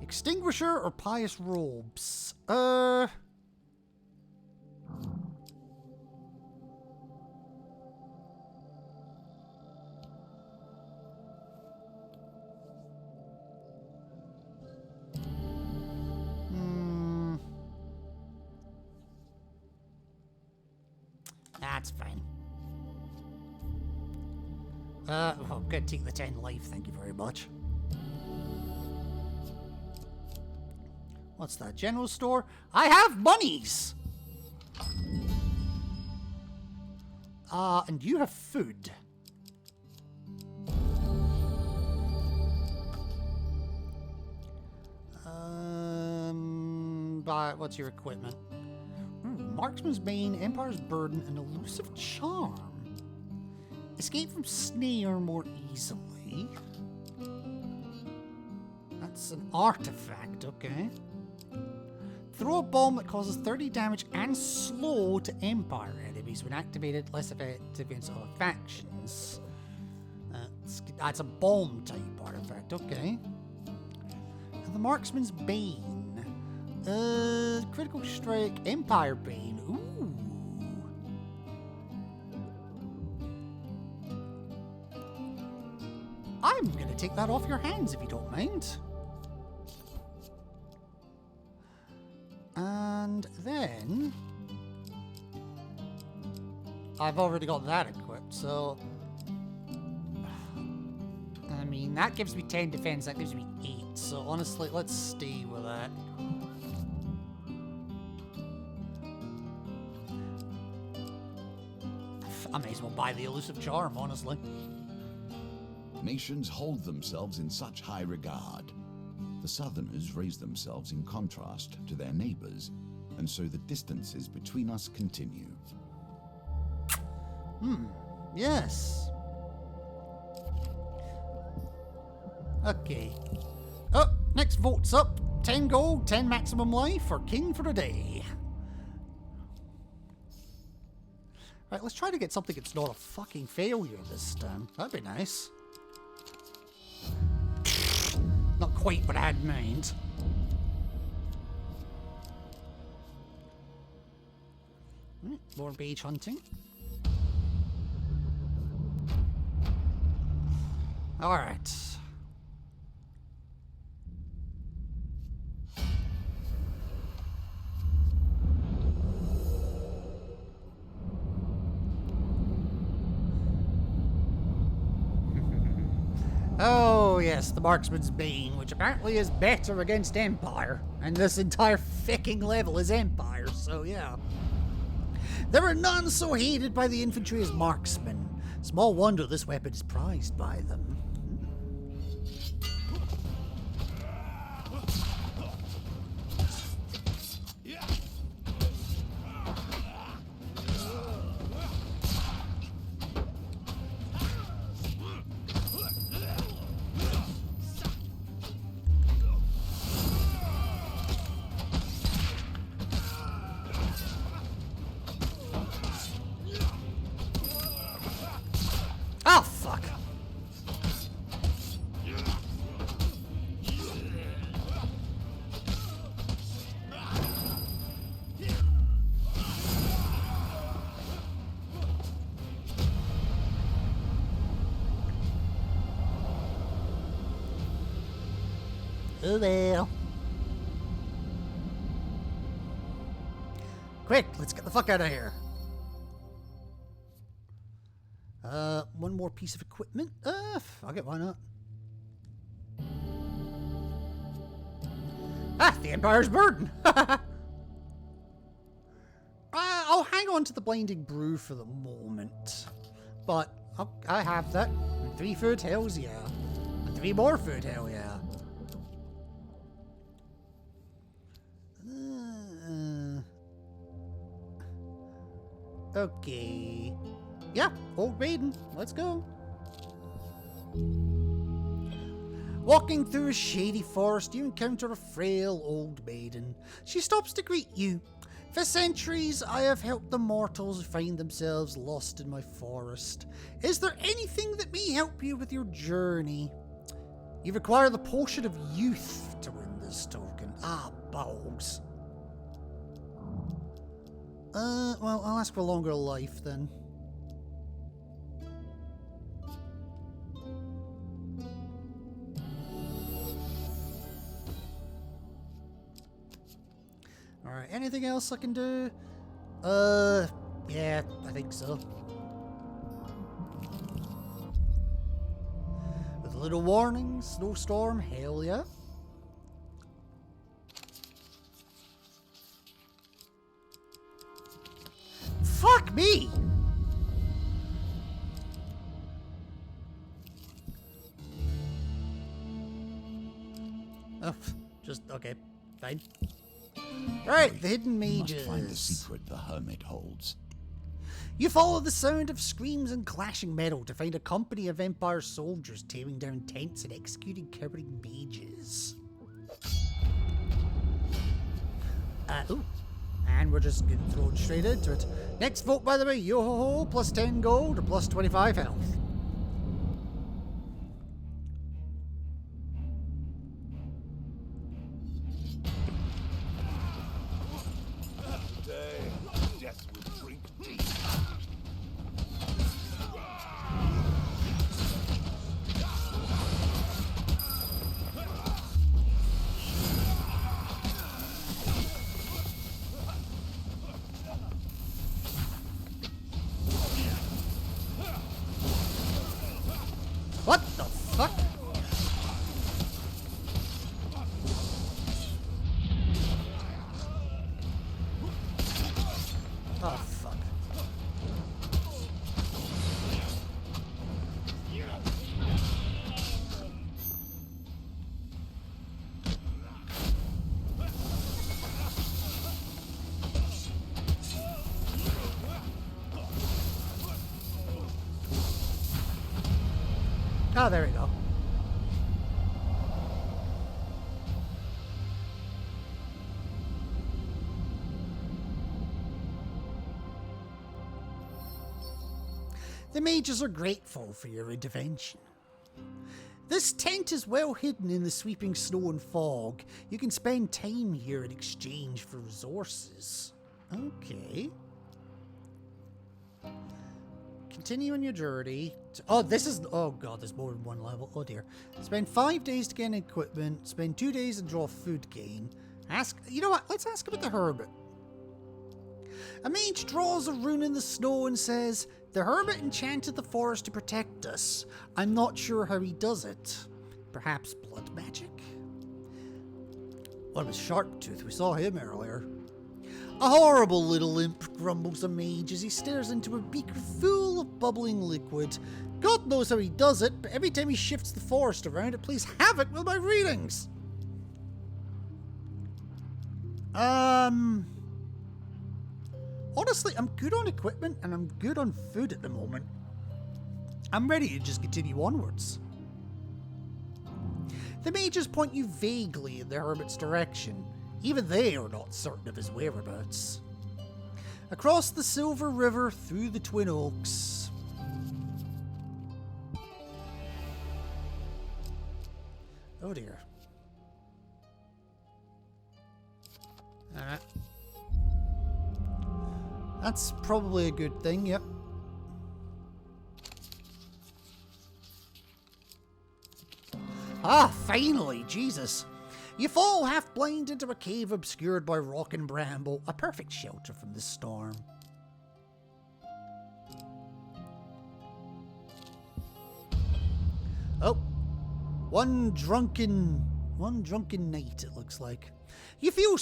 Extinguisher or pious robes? That's fine. I'm gonna take the 10 life, thank you very much. What's that? General store? I have monies! And you have food. What's your equipment? Marksman's Bane, Empire's Burden, and Elusive Charm. Escape from snare more easily. That's an artifact, okay. Throw a bomb that causes 30 damage and slow to Empire enemies when activated, less effective against other factions. That's a bomb type artifact, okay. And the Marksman's Bane. Critical Strike, Empire Bane. Ooh. I'm gonna take that off your hands if you don't mind. And then I've already got that equipped, so I mean that gives me 10 defense, that gives me 8. So honestly, let's stay with that. I may as well buy the Elusive Charm, honestly. Nations hold themselves in such high regard. The Southerners raise themselves in contrast to their neighbors, and so the distances between us continue. Yes. Okay. Oh, next vote's up. 10 gold, 10 maximum life for King for a day. Right, let's try to get something that's not a fucking failure this time. That'd be nice. Not quite what I had in mind. Right, more beach hunting. Alright. Oh, yes, the Marksman's Bane, which apparently is better against Empire. And this entire fucking level is Empire, so yeah. There are none so hated by the infantry as marksmen. Small wonder this weapon is prized by them. Oh, fuck. Oh well. Quick, let's get the fuck out of here. One more piece of equipment. Fuck it, why not? Ah, the Empire's Burden! I'll hang on to the Blinding Brew for the moment. But I have that. And 3 food, hells yeah. And 3 more food, hell yeah. Okay. Yeah, Old Maiden, let's go. Walking through a shady forest, you encounter a frail old maiden. She stops to greet you. For centuries, I have helped the mortals who find themselves lost in my forest. Is there anything that may help you with your journey? You require the Potion of Youth to earn this token. Ah, balls. Well, I'll ask for longer life then. Alright, anything else I can do? Yeah, I think so. With a little warning, snowstorm, hell yeah. Fuck me! Oh, just, okay, fine. Right, the hidden mages. You must find the secret the Hermit holds. You follow the sound of screams and clashing metal to find a company of Empire soldiers tearing down tents and executing cowering mages. Ooh. And we're just getting thrown straight into it. Next vote, by the way, yo-ho-ho, plus 10 gold or plus 25 health. Today, death will drink deep. What the fuck? Oh, fuck. Oh, there we go. The mages are grateful for your intervention. This tent is well hidden in the sweeping snow and fog. You can spend time here in exchange for resources. Okay. Continue on your journey. Oh, this is... Oh, God, there's more than one level. Oh, dear. Spend 5 days to gain equipment. Spend 2 days and draw food gain. Ask... You know what? Let's ask about the Hermit. A mage draws a rune in the snow and says, "The Hermit enchanted the forest to protect us. I'm not sure how he does it. Perhaps blood magic?" What was Sharptooth? We saw him earlier. A horrible little imp, grumbles the mage as he stares into a beaker full of bubbling liquid. God knows how he does it, but every time he shifts the forest around, it plays havoc with my readings. Honestly, I'm good on equipment and I'm good on food at the moment. I'm ready to just continue onwards. The mages point you vaguely in the Hermit's direction. Even they are not certain of his whereabouts. Across the Silver River, through the Twin Oaks. Oh dear. Alright. That's probably a good thing, yep. Ah, finally, Jesus. You fall half-blind into a cave obscured by rock and bramble, a perfect shelter from the storm. Oh, one drunken night, it looks like. You feel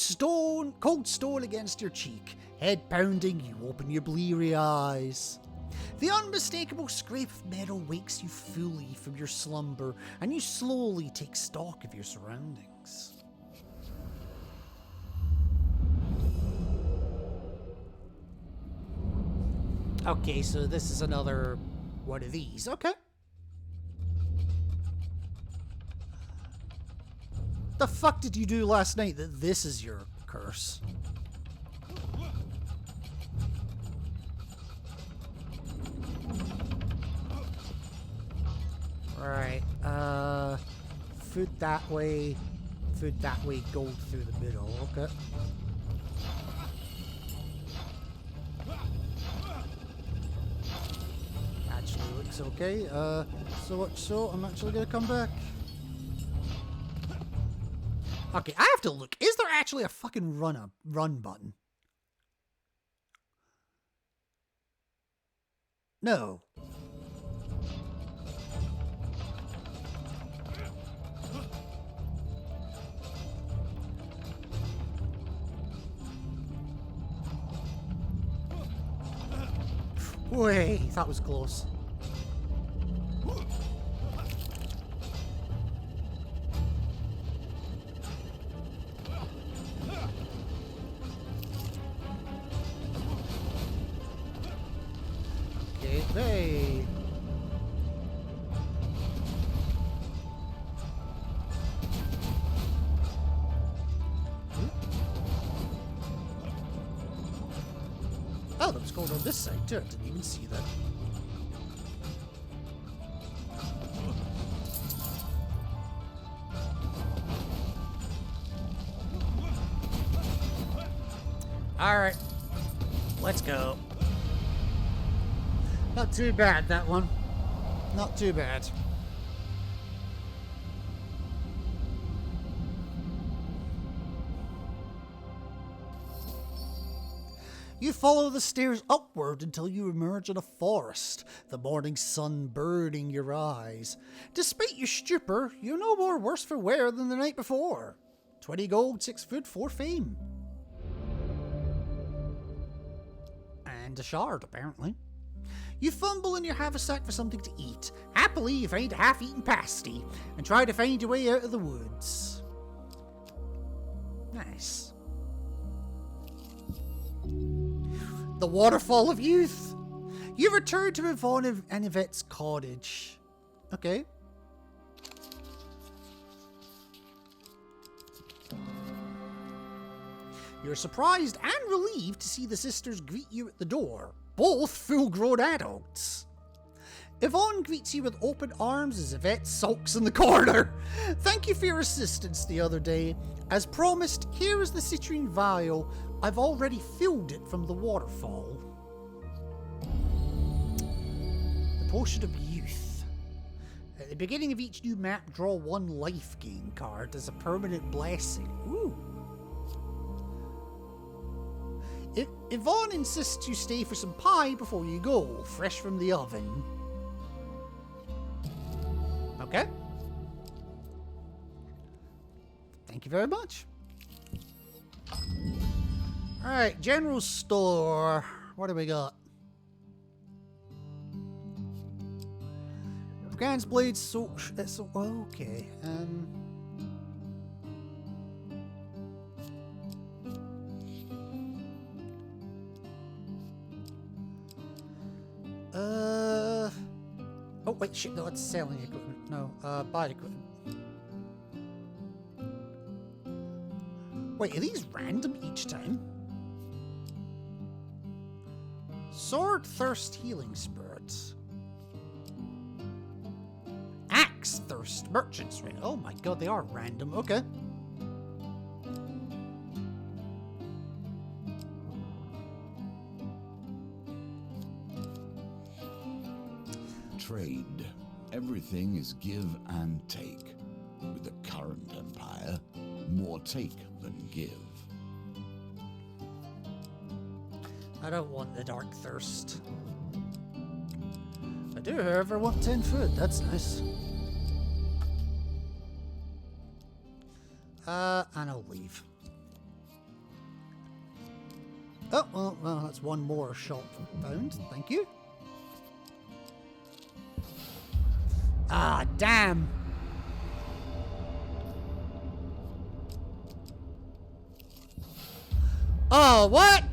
cold stone against your cheek. Head pounding, you open your bleary eyes. The unmistakable scrape of metal wakes you fully from your slumber, and you slowly take stock of your surroundings. Okay, so this is another one of these. Okay. The fuck did you do last night that this is your curse? Right, food that way, gold through the middle, okay. Actually looks okay, so much so, I'm actually gonna come back. Okay, I have to look, is there actually a fucking run button? No. Wait, that was close. Okay, hey. Oh, that was going on this side too. I didn't even see that. Alright. Let's go. Not too bad, that one. Not too bad. You follow the stairs upward until you emerge in a forest, the morning sun burning your eyes. Despite your stupor, you're no more worse for wear than the night before. 20 gold, 6 food, 4 fame. And a shard, apparently. You fumble in your haversack for something to eat. Happily, you find a half-eaten pasty and try to find your way out of the woods. Nice. The Waterfall of Youth. You return to Yvonne and Yvette's cottage. Okay. You're surprised and relieved to see the sisters greet you at the door, both full-grown adults. Yvonne greets you with open arms as Yvette sulks in the corner. Thank you for your assistance the other day. As promised, here is the citrine vial. I've already filled it from the waterfall. The Potion of Youth. At the beginning of each new map, draw one life gain card as a permanent blessing. Ooh. Yvonne insists you stay for some pie before you go, fresh from the oven. Okay. Thank you very much. Alright, general store. What do we got? Brigand's blade, so okay. Oh wait, shit, no, it's selling equipment. No, buy equipment. Wait, are these random each time? Sword Thirst Healing Spirits. Axe Thirst Merchant's Ring. Oh my god, they are random. Okay. Trade. Everything is give and take. With the current empire, more take than give. I don't want the Dark Thirst. I do, however, want 10 food. That's nice. And I'll leave. Oh, well, that's one more shop found. Thank you. Ah, damn. Oh, what?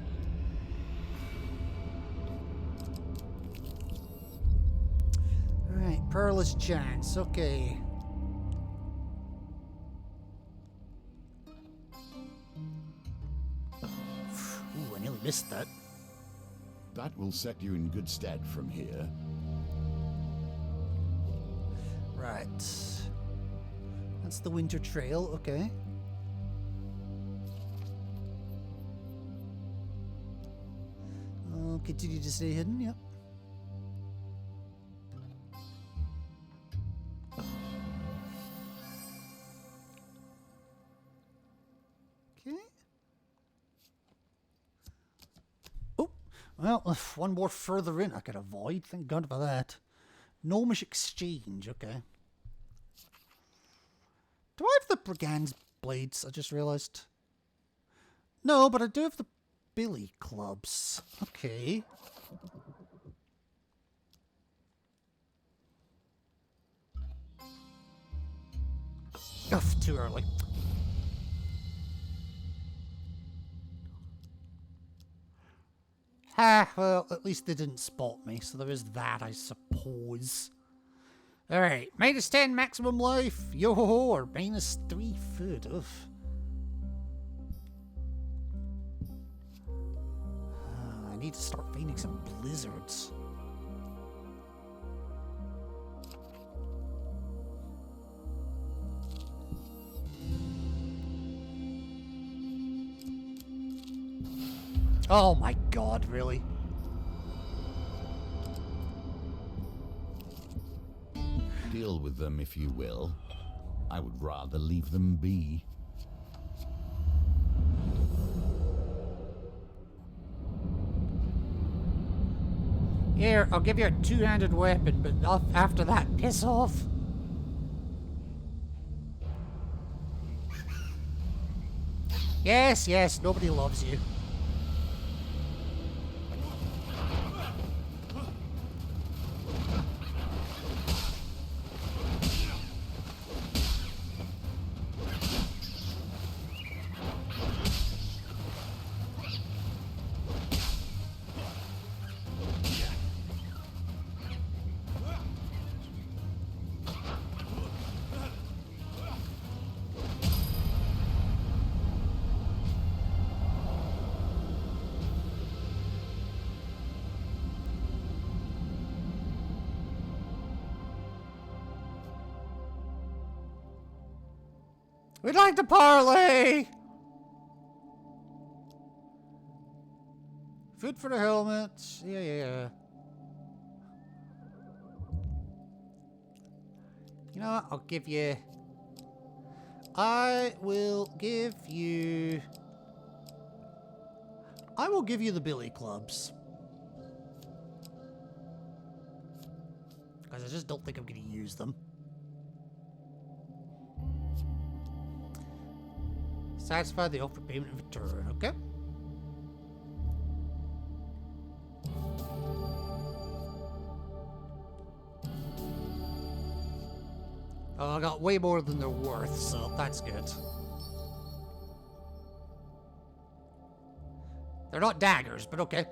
Alright, Perilous Chance. Okay. Ooh, I nearly missed that. That will set you in good stead from here. Right. That's the Winter Trail, okay. I'll continue to stay hidden, yep. Okay. Oh, well, if one more further in I could avoid. Thank God for that. Gnomish Exchange, okay. Do I have the Brigand's Blades? I just realised. No, but I do have the Billy Clubs. Okay. Ugh, too early. Ah, well, at least they didn't spot me, so there is that, I suppose. Alright, minus 10 maximum life, yo-ho-ho, or minus 3 food, oof. I need to start finding some blizzards. Oh my god, really? Deal with them if you will. I would rather leave them be. Here, I'll give you a two-handed weapon, but not after that, piss off. Yes, yes, nobody loves you. We'd like to parlay! Food for the helmet. Yeah. You know what? I'll give you... I will give you the Billy Clubs. Because I just don't think I'm going to use them. Satisfy the offer payment in return, okay? Oh, I got way more than they're worth, so that's good. They're not daggers, but okay.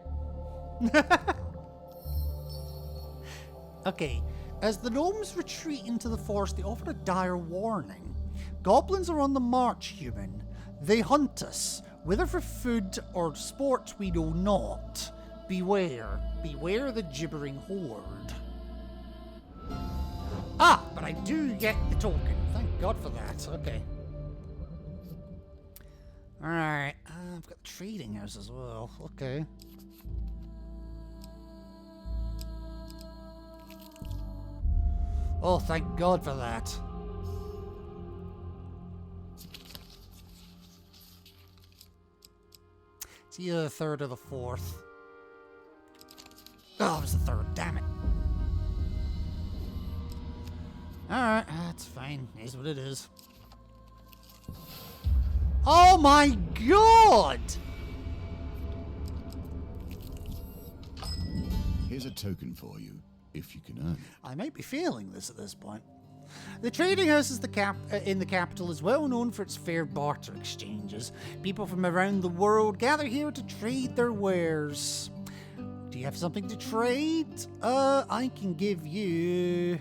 Okay, as the gnomes retreat into the forest, they offer a dire warning. Goblins are on the march, human. They hunt us, whether for food or sport we know not. Beware. Beware the gibbering horde. Ah, but I do get the token. Thank God for that. Okay. Alright, I've got the trading house as well. Okay. Oh, thank God for that. It's either the third or the fourth. Oh, it was the third. Damn it. Alright, that's fine. Is what it is. Oh my God! Here's a token for you, if you can earn it. I might be failing this at this point. The trading house is in the capital is well known for its fair barter exchanges. People from around the world gather here to trade their wares. Do you have something to trade? I can give you...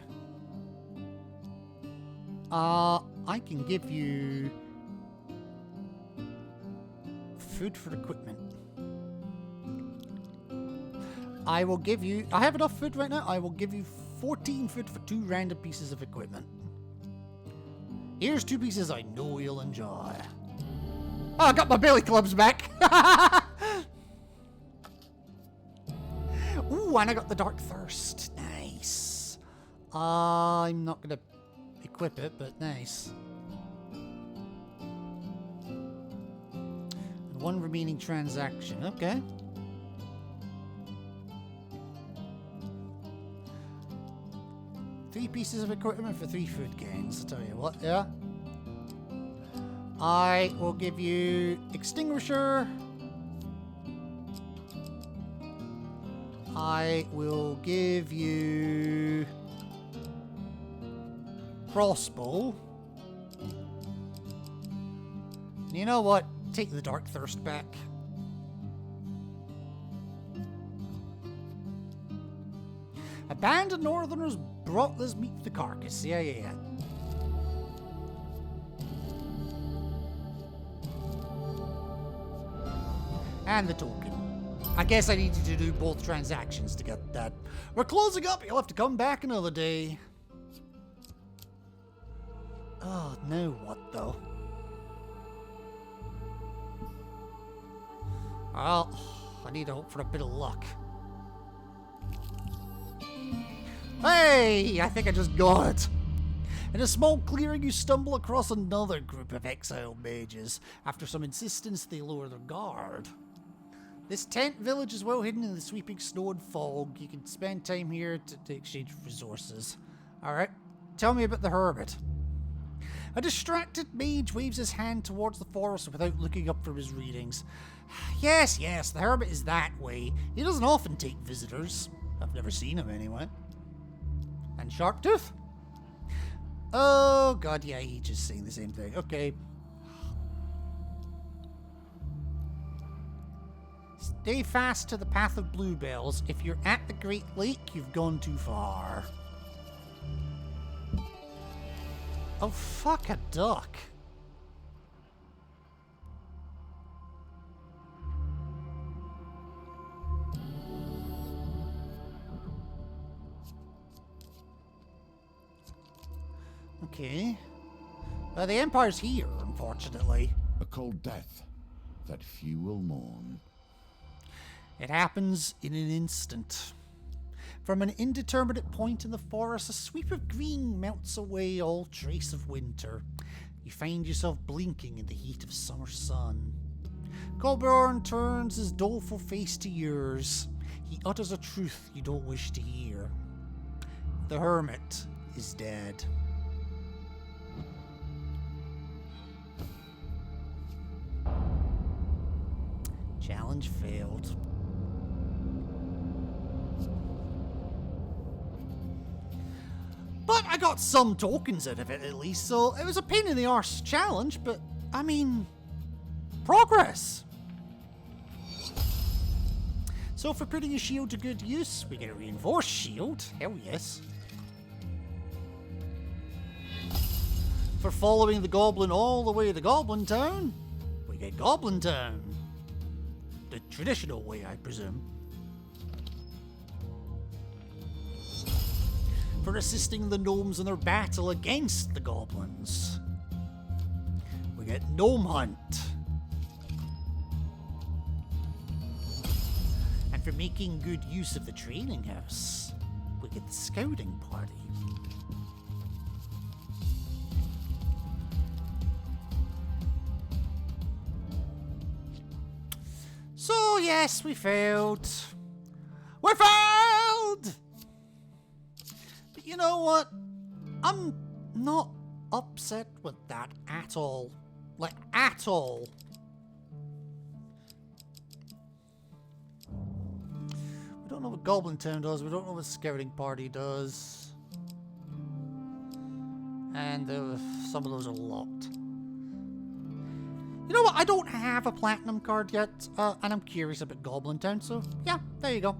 I can give you... food for equipment. I will give you... I have enough food right now. I will give you 14 food for 2 random pieces of equipment. Here's 2 pieces I know you'll enjoy. Oh, I got my belly clubs back. Ooh, and I got the Dark Thirst. Nice. I'm not going to equip it, but nice. And 1 remaining transaction. Okay. Three pieces of equipment for 3 food gains. I'll tell you what, yeah. I will give you extinguisher. I will give you crossbow. You know what? Take the Dark Thirst back. A band of northerners brought this meat to the carcass. Yeah. And the token. I guess I needed to do both transactions to get that. We're closing up. You'll have to come back another day. Oh, now what, though? Well, I need to hope for a bit of luck. Hey! I think I just got it. In a small clearing, you stumble across another group of exiled mages. After some insistence, they lower their guard. This tent village is well hidden in the sweeping snow and fog. You can spend time here to exchange resources. Alright, tell me about the Hermit. A distracted mage waves his hand towards the forest without looking up from his readings. Yes, the Hermit is that way. He doesn't often take visitors. I've never seen him anyway. And Sharptooth? Oh god, yeah, he's just saying the same thing. Okay. Stay fast to the path of bluebells. If you're at the Great Lake, you've gone too far. Oh, fuck a duck. Okay. The Empire's here, unfortunately. A cold death that few will mourn. It happens in an instant. From an indeterminate point in the forest, a sweep of green melts away all trace of winter. You find yourself blinking in the heat of summer sun. Colborn turns his doleful face to yours. He utters a truth you don't wish to hear. The Hermit is dead. Challenge failed. But I got some tokens out of it at least, so it was a pain in the arse challenge, but I mean, progress. So for putting a shield to good use, we get a reinforced shield. Hell yes. For following the goblin all the way to Goblin Town, we get Goblin Town. The traditional way, I presume. For assisting the gnomes in their battle against the goblins, we get Gnome Hunt. And for making good use of the training house, we get the Scouting Party. So yes, we failed. We failed! But you know what? I'm not upset with that at all. Like, at all. We don't know what Goblin Town does. We don't know what Scouting Party does. And some of those are locked. You know what? I don't have a platinum card yet, and I'm curious about Goblin Town, so yeah, there you go.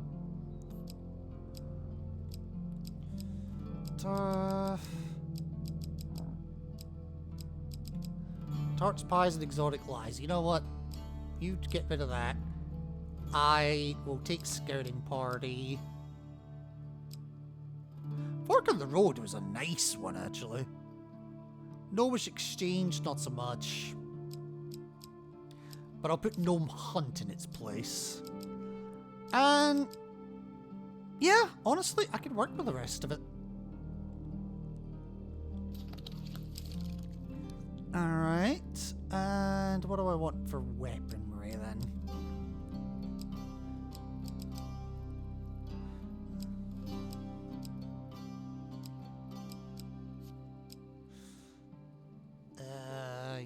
Tarts, pies, and exotic lies. You know what? You get rid of that. I will take Scouting Party. Fork in the Road was a nice one, actually. Gnomish Exchange, not so much. But I'll put Gnome Hunt in its place. And yeah, honestly, I can work with the rest of it. Alright, and what do I want for weaponry then?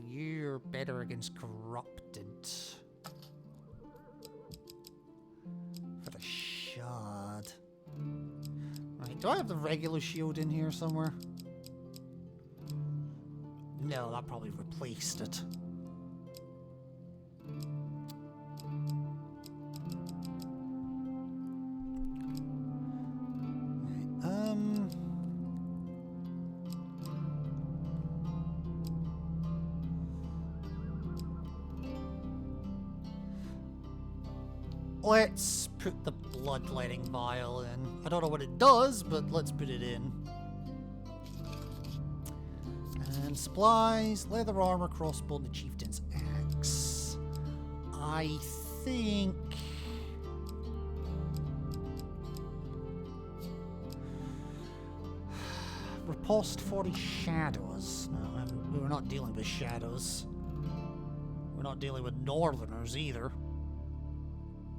You're better against corrupted. For the shard. Right, do I have the regular shield in here somewhere? No, that probably replaced it. Let's put the bloodletting vial in. I don't know what it does, but let's put it in. And supplies, leather armor, crossbow, and the chieftain's axe. I think... Riposte 40 shadows. No, we're not dealing with shadows. We're not dealing with northerners either.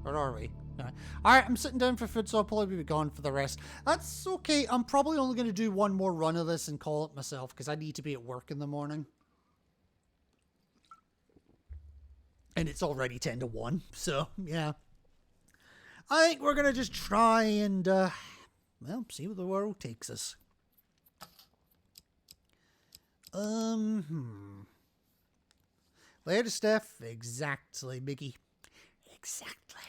Or are we? No. Alright, I'm sitting down for food, so I'll probably be gone for the rest. That's okay. I'm probably only going to do one more run of this and call it myself, because I need to be at work in the morning. And it's already 10 to 1, so, yeah. I think we're going to just try and, well, see where the world takes us. Later, Steph. Exactly, Mickey. Exactly.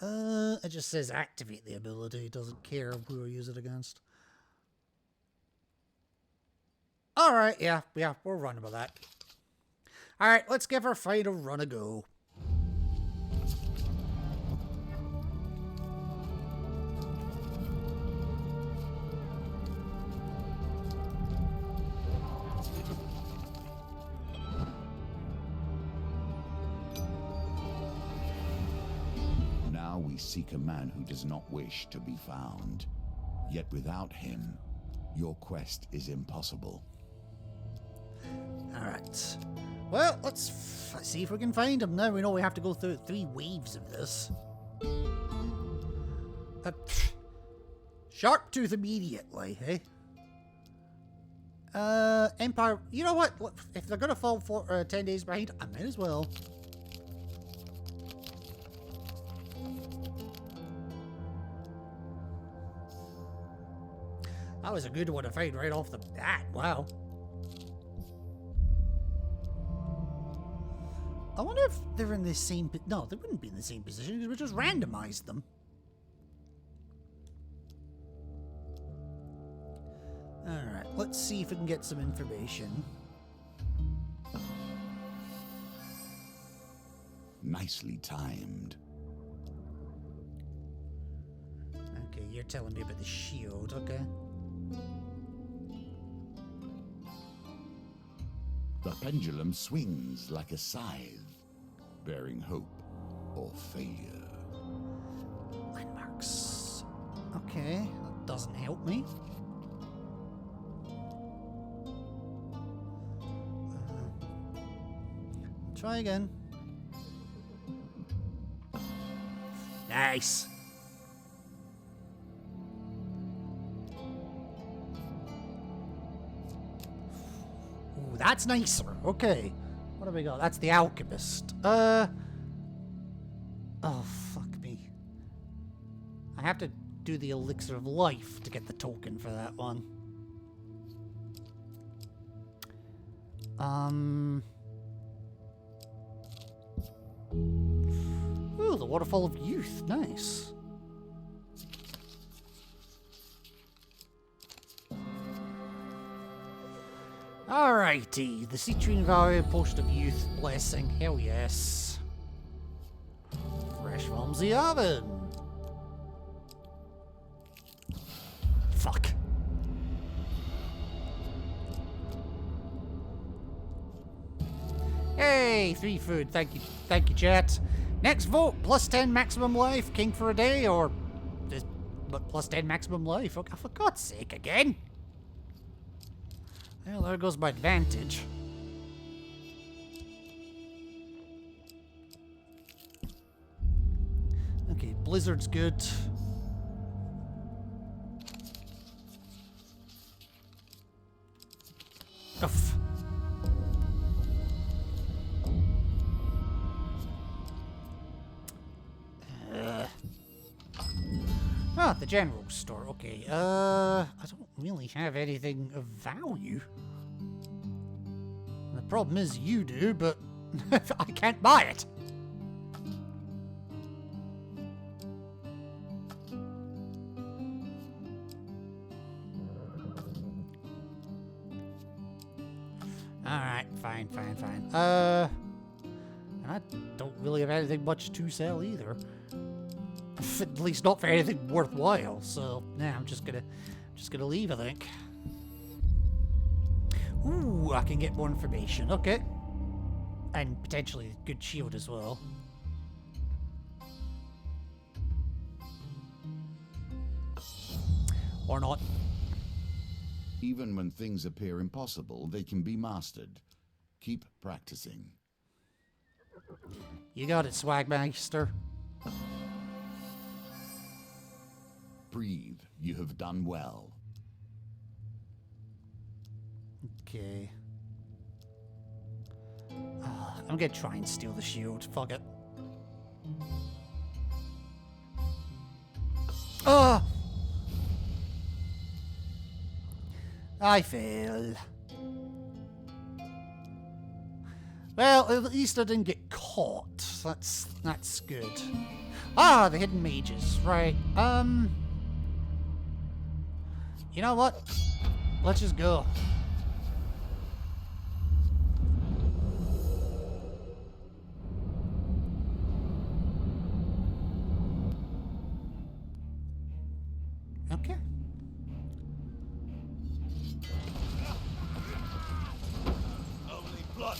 It just says activate the ability. It doesn't care who I use it against. Alright, yeah, we're running with that. Alright, let's give our fight a run a go. We seek a man who does not wish to be found. Yet without him, your quest is impossible. Alright. Well, let's see if we can find him now. We know we have to go through 3 waves of this. Sharptooth immediately, eh? Empire... You know what? If they're gonna fall for 10 days behind, I might as well. That was a good one to find right off the bat. Wow. I wonder if they're in the same... No, they wouldn't be in the same position because we just randomized them. Alright, let's see if we can get some information. Nicely timed. Okay, you're telling me about the shield, okay. The pendulum swings like a scythe, bearing hope or failure. Landmarks. Okay, that doesn't help me. Try again. Nice. Ooh, that's nicer. Okay. What have we got? That's the alchemist. Oh, fuck me. I have to do the elixir of life to get the token for that one. Ooh, the Waterfall of Youth. Nice. Alrighty, the Citrine Valley Post of Youth Blessing. Hell yes. Fresh from the oven. Fuck. Hey, 3 food. Thank you, chat. Next vote, plus 10 maximum life, king for a day, or just but plus 10 maximum life. Okay, for God's sake, again. Well, there goes my advantage. Okay, Blizzard's good. Uff. Ah, the general store. Okay, I don't really have anything of value. The problem is you do, but I can't buy it. Alright, fine. And I don't really have anything much to sell either. At least not for anything worthwhile, so yeah, I'm just gonna leave, I think. Ooh, I can get more information, okay. And potentially a good shield as well. Or not. Even when things appear impossible, they can be mastered. Keep practicing. You got it, Swagmeister. Breathe. You have done well. Okay. I'm gonna try and steal the shield. Fuck it. Ah! I fail. Well, at least I didn't get caught. That's good. Ah, the hidden mages. Right. You know what? Let's just go. Okay. Only blood.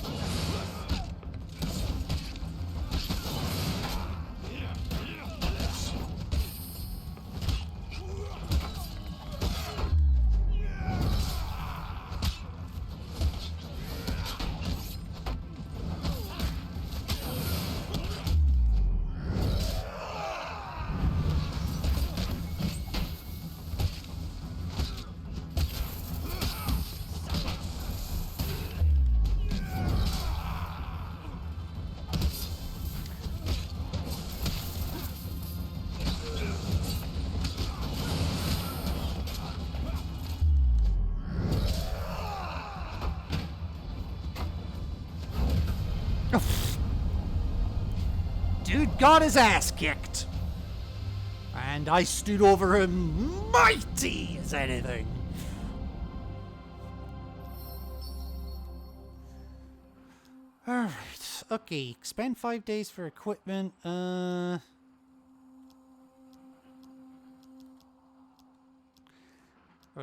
got his ass kicked. And I stood over him mighty as anything. Alright, okay. Spend 5 days for equipment. Or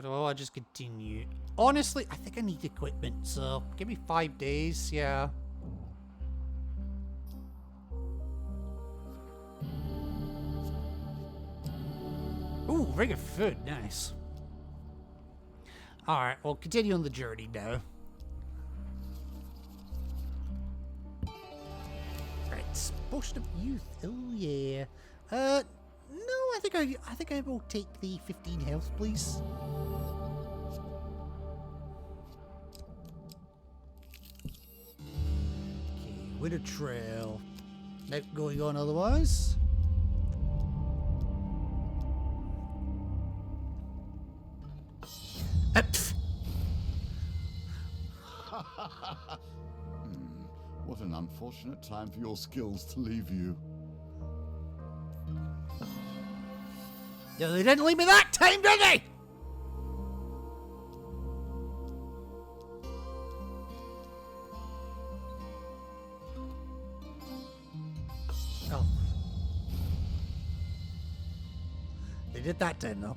do I just continue? Honestly, I think I need equipment, so give me 5 days, yeah. Ooh, ring of food, nice. Alright, we'll continue on the journey now. Right, potion of youth. Oh yeah. No, I think I will take the 15 health, please. Okay, Winter Trail. Nothing going on otherwise. What an unfortunate time for your skills to leave you. Yeah, they didn't leave me that time, did they? Oh. They did that time, though.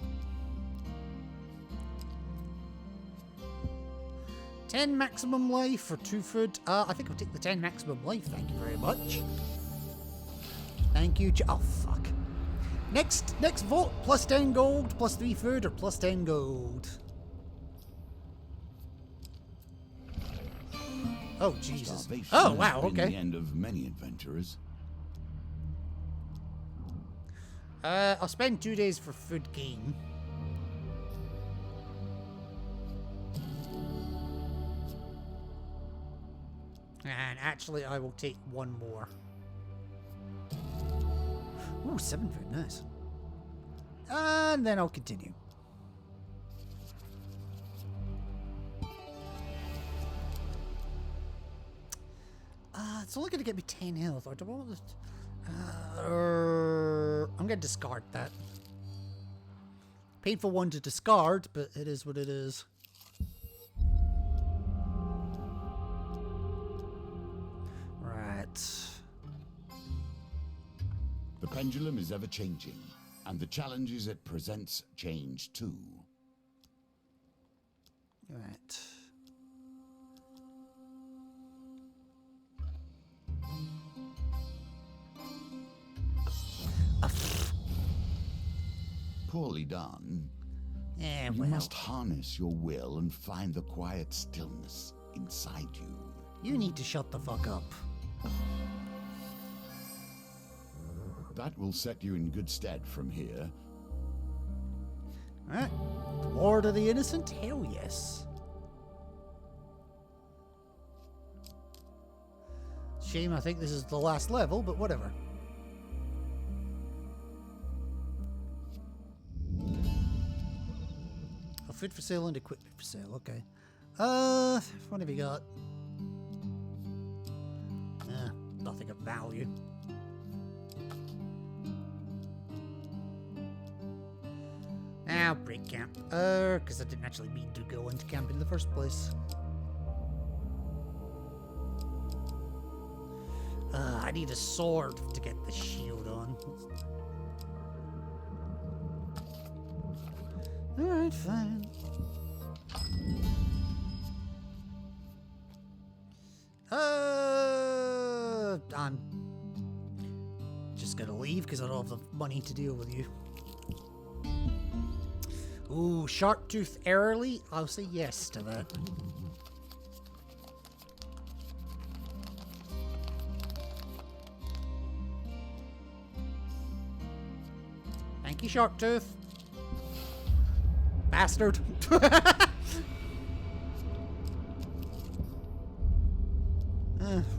10 maximum life for 2 food. I think I'll take the 10 maximum life, thank you very much. Thank you, oh fuck. Next vote, plus 10 gold, plus 3 food, or plus 10 gold. Oh, Jesus. Starvation Oh, wow, has been okay. the end of many adventurers. I'll spend 2 days for food gain. And actually, I will take 1 more. Ooh, 7 food, nice. And then I'll continue. It's only going to get me 10 health. I don't want this. I'm going to discard that. Paid for 1 to discard, but it is what it is. Right. The pendulum is ever changing, and the challenges it presents change too. Right. Poorly done. Yeah, You well. must harness your will and find the quiet stillness inside you. You need to shut the fuck up. That will set you in good stead from here. Alright. Lord of the Innocent? Hell yes. Shame I think this is the last level, but whatever. Oh, food for sale and equipment for sale, okay. What have you got? Nothing of value. Now break camp. Because I didn't actually mean to go into camp in the first place. I need a sword to get the shield on. Alright, fine. I'm just gonna leave because I don't have the money to deal with you. Ooh, sharp tooth early? I'll say yes to that. Thank you, sharp tooth. Bastard.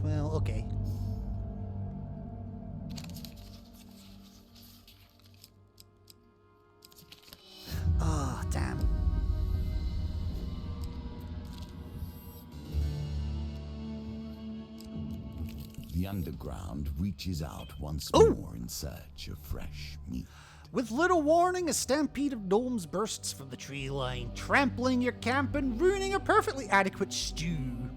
Well, okay. Ah, oh, damn. The The underground reaches out once Ooh. more in search of fresh meat. With little warning, a stampede of gnomes bursts from the tree line, trampling your camp and ruining a perfectly adequate stew.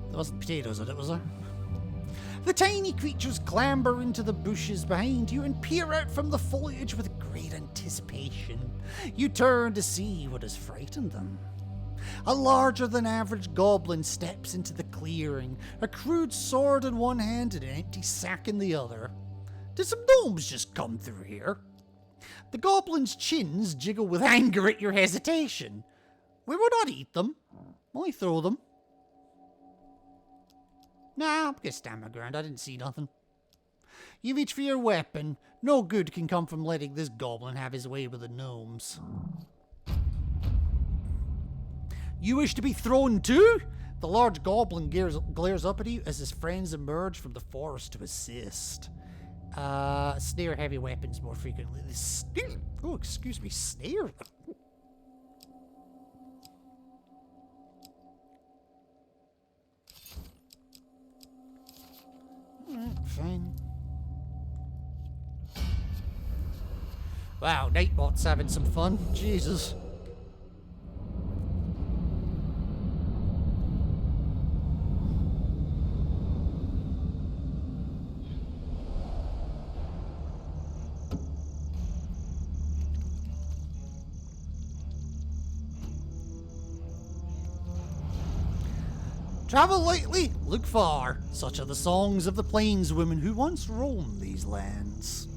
There wasn't potatoes in it, was there? The tiny creatures clamber into the bushes behind you and peer out from the foliage with great anticipation. You turn to see what has frightened them. A larger-than-average goblin steps into the clearing, a crude sword in one hand and an empty sack in the other. Did some gnomes just come through here? The goblin's chins jiggle with anger at your hesitation. We will not eat them. Only throw them. Nah, I'm gonna stand my ground. I didn't see nothing. You reach for your weapon. No good can come from letting this goblin have his way with the gnomes. You wish to be thrown too? The large goblin glares up at you as his friends emerge from the forest to assist. Snare heavy weapons more frequently. Oh, excuse me, snare? Fine. Wow, Nightbot's having some fun. Jesus. Travel lightly, look far. Such are the songs of the plainswomen who once roamed these lands.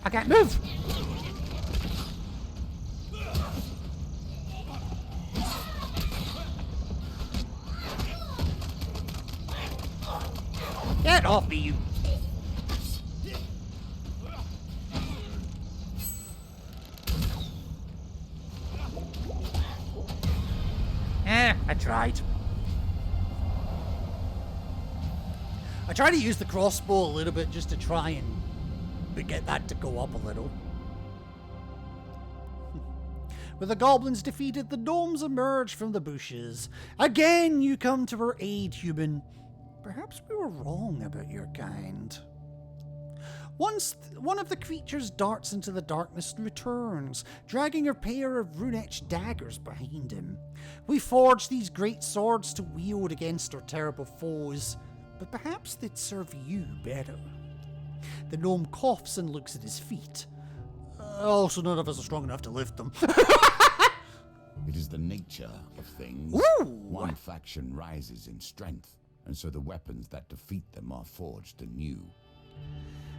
I can't move! Get off me, you! I tried. I tried to use the crossbow a little bit just to try and get that to go up a little. With the goblins defeated, the gnomes emerge from the bushes. Again, you come to our aid, human. Perhaps we were wrong about your kind. Once one of the creatures darts into the darkness and returns, dragging a pair of rune-etched daggers behind him. We forged these great swords to wield against our terrible foes, but perhaps they'd serve you better. The gnome coughs and looks at his feet. Also, none of us are strong enough to lift them. It is the nature of things. Ooh. One faction rises in strength, and so the weapons that defeat them are forged anew.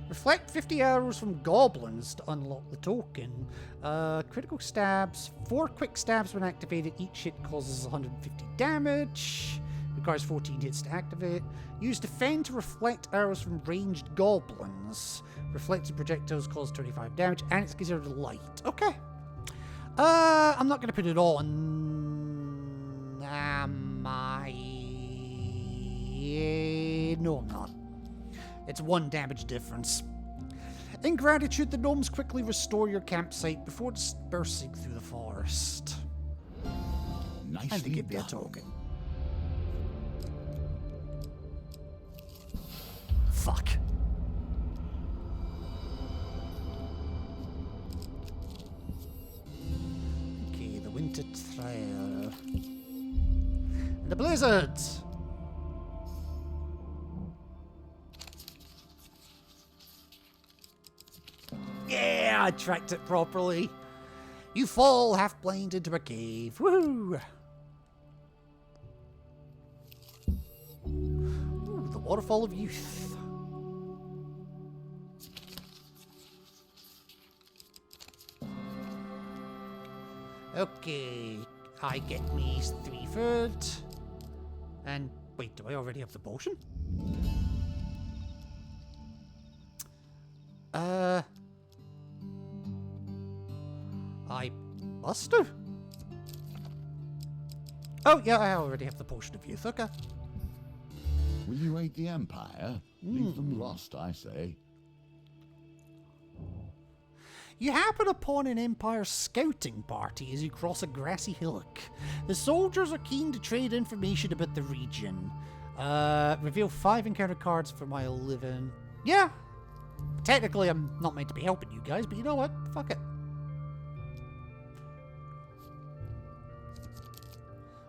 Reflect 50 arrows from goblins to unlock the token. Critical stabs. 4 quick stabs when activated. Each hit causes 150 damage. Requires 14 hits to activate. Use defend to reflect arrows from ranged goblins. Reflected projectiles cause 25 damage, and it's considered light. Okay. I'm not going to put it on. Am I? No, I'm not. It's 1 damage difference. In gratitude, the gnomes quickly restore your campsite before dispersing through the forest. Nicely And they give me a done. token. Fuck. Okay, the winter trail. The blizzard! Yeah, I tracked it properly. You fall half blind into a cave. Woo! Ooh, the Waterfall of Youth. Okay, I get me 3 food. And wait, do I already have the potion? I must do. Oh, yeah, I already have the potion of youth. Okay. Will you aid the Empire? Leave them lost, I say. You happen upon an Empire scouting party as you cross a grassy hillock. The soldiers are keen to trade information about the region. Reveal 5 encounter cards for my 11. Yeah. Technically, I'm not meant to be helping you guys, but you know what? Fuck it.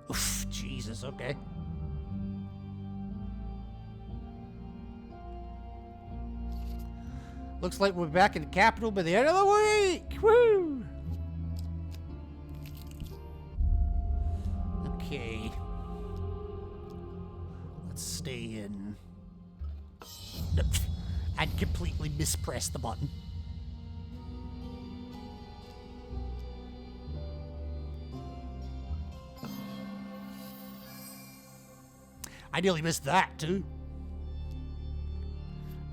Oof, Jesus, okay. Looks like we're back in the capital by the end of the week! Woo! Okay. Let's stay in. I'd completely mispressed the button. I nearly missed that, too.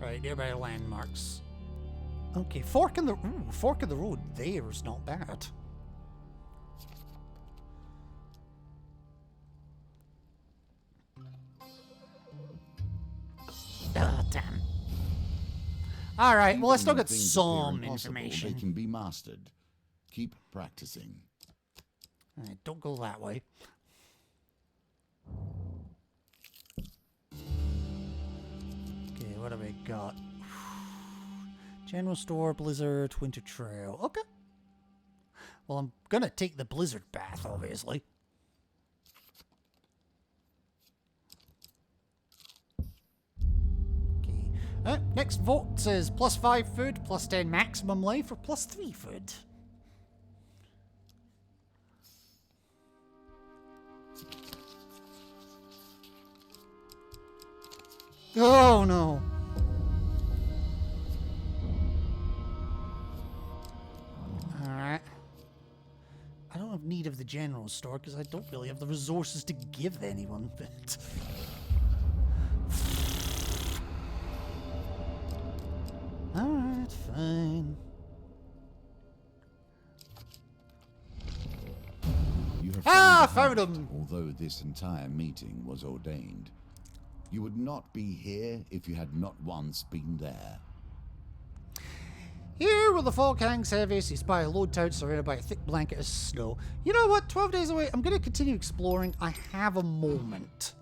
Right, nearby landmarks. Okay, fork in the road there's not bad. Oh, damn. Alright, well I still got some information. They can be mastered. Keep practicing. Alright, don't go that way. Okay, what have we got? General Store, Blizzard, Winter Trail. Okay. Well, I'm gonna take the Blizzard path, obviously. Okay. Next vote says +5 food, +10 maximum life, or +3 food. Oh no. Alright. I don't have need of the general store because I don't really have the resources to give anyone, but... Alright, fine. You have Found him! Although this entire meeting was ordained, you would not be here if you had not once been there. Here, where the fog hangs heaviest, you spy a lone town surrounded by a thick blanket of snow. You know what? 12 days away. I'm going to continue exploring. I have a moment.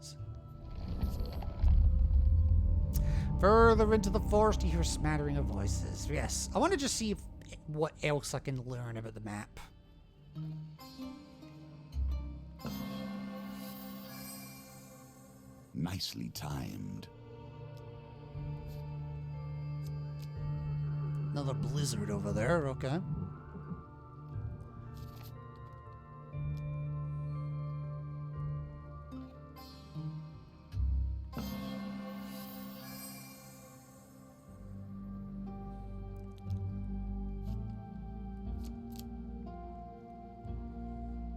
Further into the forest, you hear a smattering of voices. Yes, I want to just see what else I can learn about the map. Nicely timed. Another blizzard over there, okay.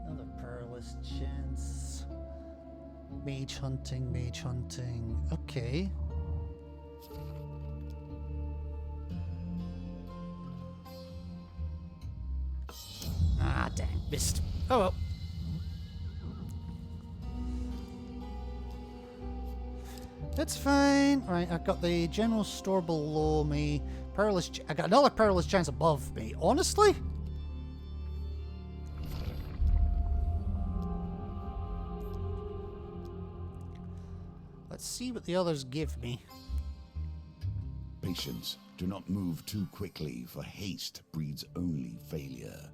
Another perilous chance. Mage hunting, mage hunting. Okay. Ah, dang, missed. Oh well. That's fine. Right, I've got the general store below me. Perilous. I got another perilous chance above me. Honestly? Let's see what the others give me. Patience. Do not move too quickly, for haste breeds only failure.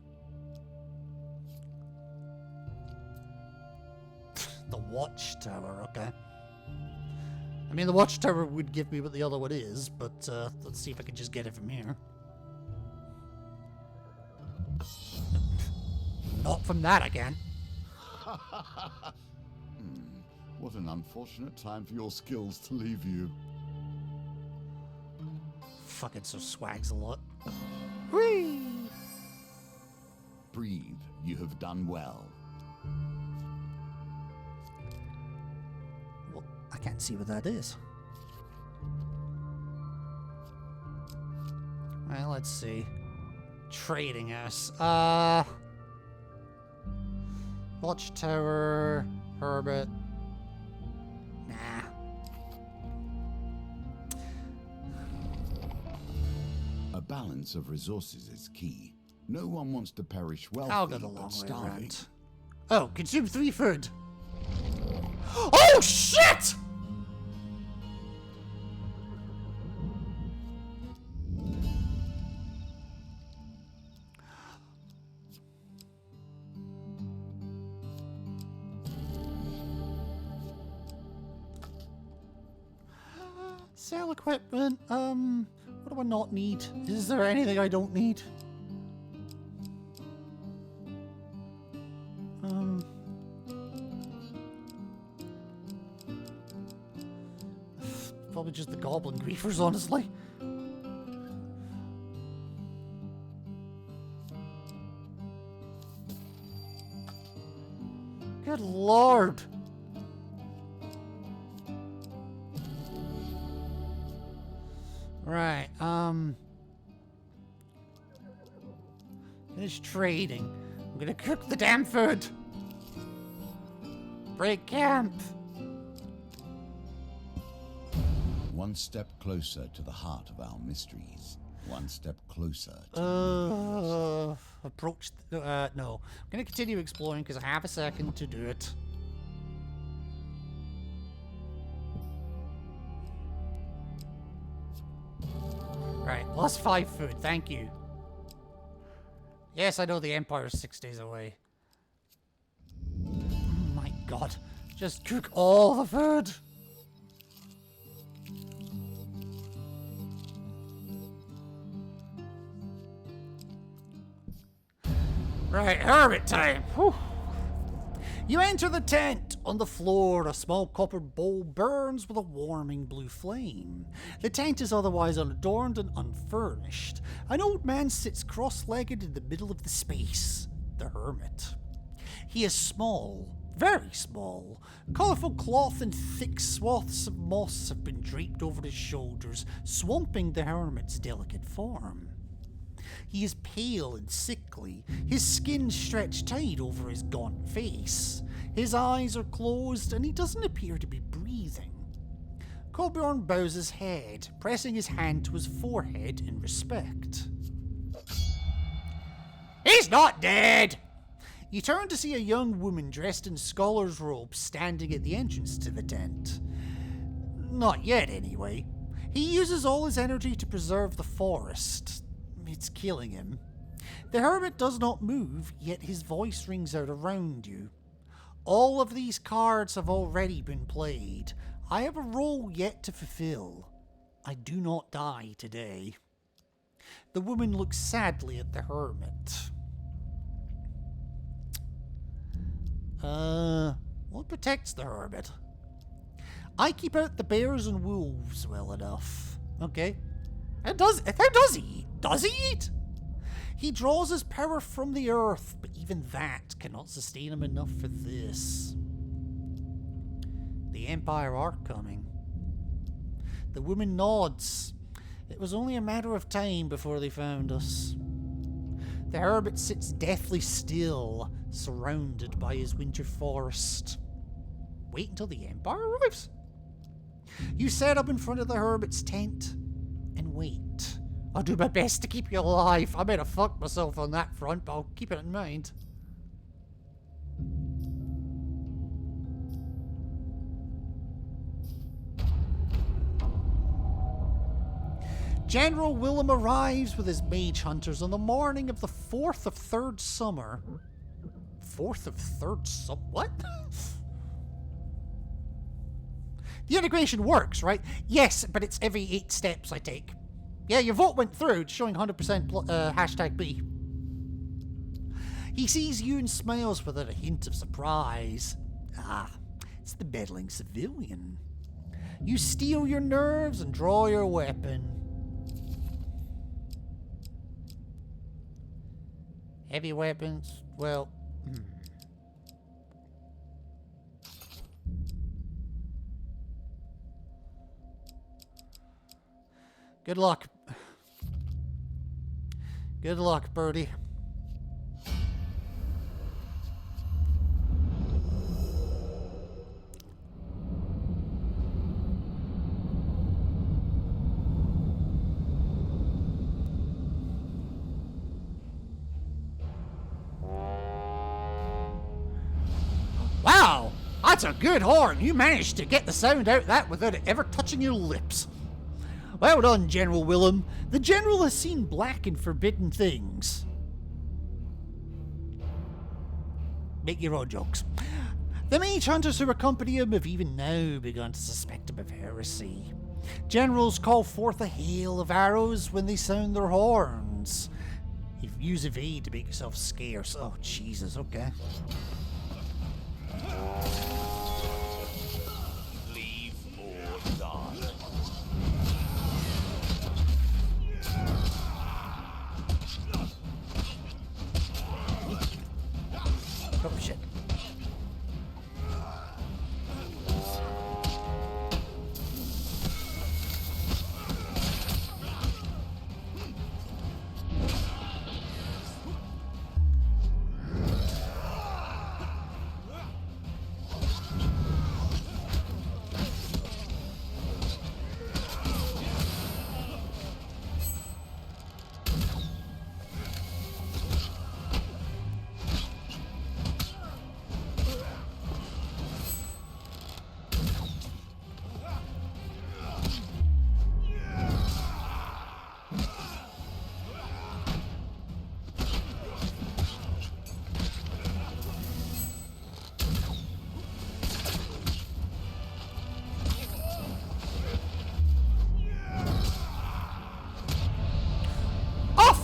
The watchtower, okay. I mean, the watchtower would give me what the other one is, but let's see if I can just get it from here. Not from that again. What an unfortunate time for your skills to leave you. Fucking so swags a lot. Whee! Breathe, you have done well. Well, I can't see what that is. Well, let's see. Trading house. Watchtower, Hermit. Nah. A balance of resources is key. No one wants to perish wealthy I'll go the but long way starving. around. Oh, consume 3 food. Oh, shit! Sell equipment. What do I not need? Is there anything I don't need? Probably just the goblin griefers, honestly. Good lord. Right, finish trading. I'm gonna cook the damn food. Break camp. One step closer to the heart of our mysteries. One step closer to Approach. No. I'm gonna continue exploring because I have a second to do it. Right, lost 5 food. Thank you. Yes, I know the Empire's 6 days away. Oh my god. Just cook all the food. Right, hermit time. Whew. You enter the tent. On the floor, a small copper bowl burns with a warming blue flame. The tent is otherwise unadorned and unfurnished. An old man sits cross-legged in the middle of the space, the hermit. He is small, very small. Colourful cloth and thick swaths of moss have been draped over his shoulders, swamping the hermit's delicate form. He is pale and sickly, his skin stretched tight over his gaunt face. His eyes are closed and he doesn't appear to be breathing. Colburn bows his head, pressing his hand to his forehead in respect. He's not dead! You turn to see a young woman dressed in scholar's robes standing at the entrance to the tent. Not yet, anyway. He uses all his energy to preserve the forest. It's killing him. The hermit does not move, yet his voice rings out around you. All of these cards have already been played. I have a role yet to fulfill. I do not die today. The woman looks sadly at the hermit. What protects the hermit? I keep out the bears and wolves well enough. Okay. How does he eat? Does he eat? He draws his power from the earth, but even that cannot sustain him enough for this. The Empire are coming. The woman nods. It was only a matter of time before they found us. The hermit sits deathly still, surrounded by his winter forest. Wait until the Empire arrives? You set up in front of the hermit's tent and wait. I'll do my best to keep you alive. I might have fucked myself on that front, but I'll keep it in mind. General Willem arrives with his mage hunters on the morning of the 4th of 3rd summer. 4th of 3rd summer? What? The integration works, right? Yes, but it's every 8 steps I take. Yeah, your vote went through. It's showing 100% hashtag B. He sees you and smiles without a hint of surprise. Ah, it's the meddling civilian. You steel your nerves and draw your weapon. Heavy weapons? Well, Good luck. Good luck, birdie. Wow, that's a good horn. You managed to get the sound out of that without it ever touching your lips. Well done, General Willem. The General has seen black and forbidden things. Make your own jokes. The mage hunters who accompany him have even now begun to suspect him of heresy. Generals call forth a hail of arrows when they sound their horns. If you use evade to make yourself scarce. Oh, Jesus, okay. Leave or die. Oh, shit.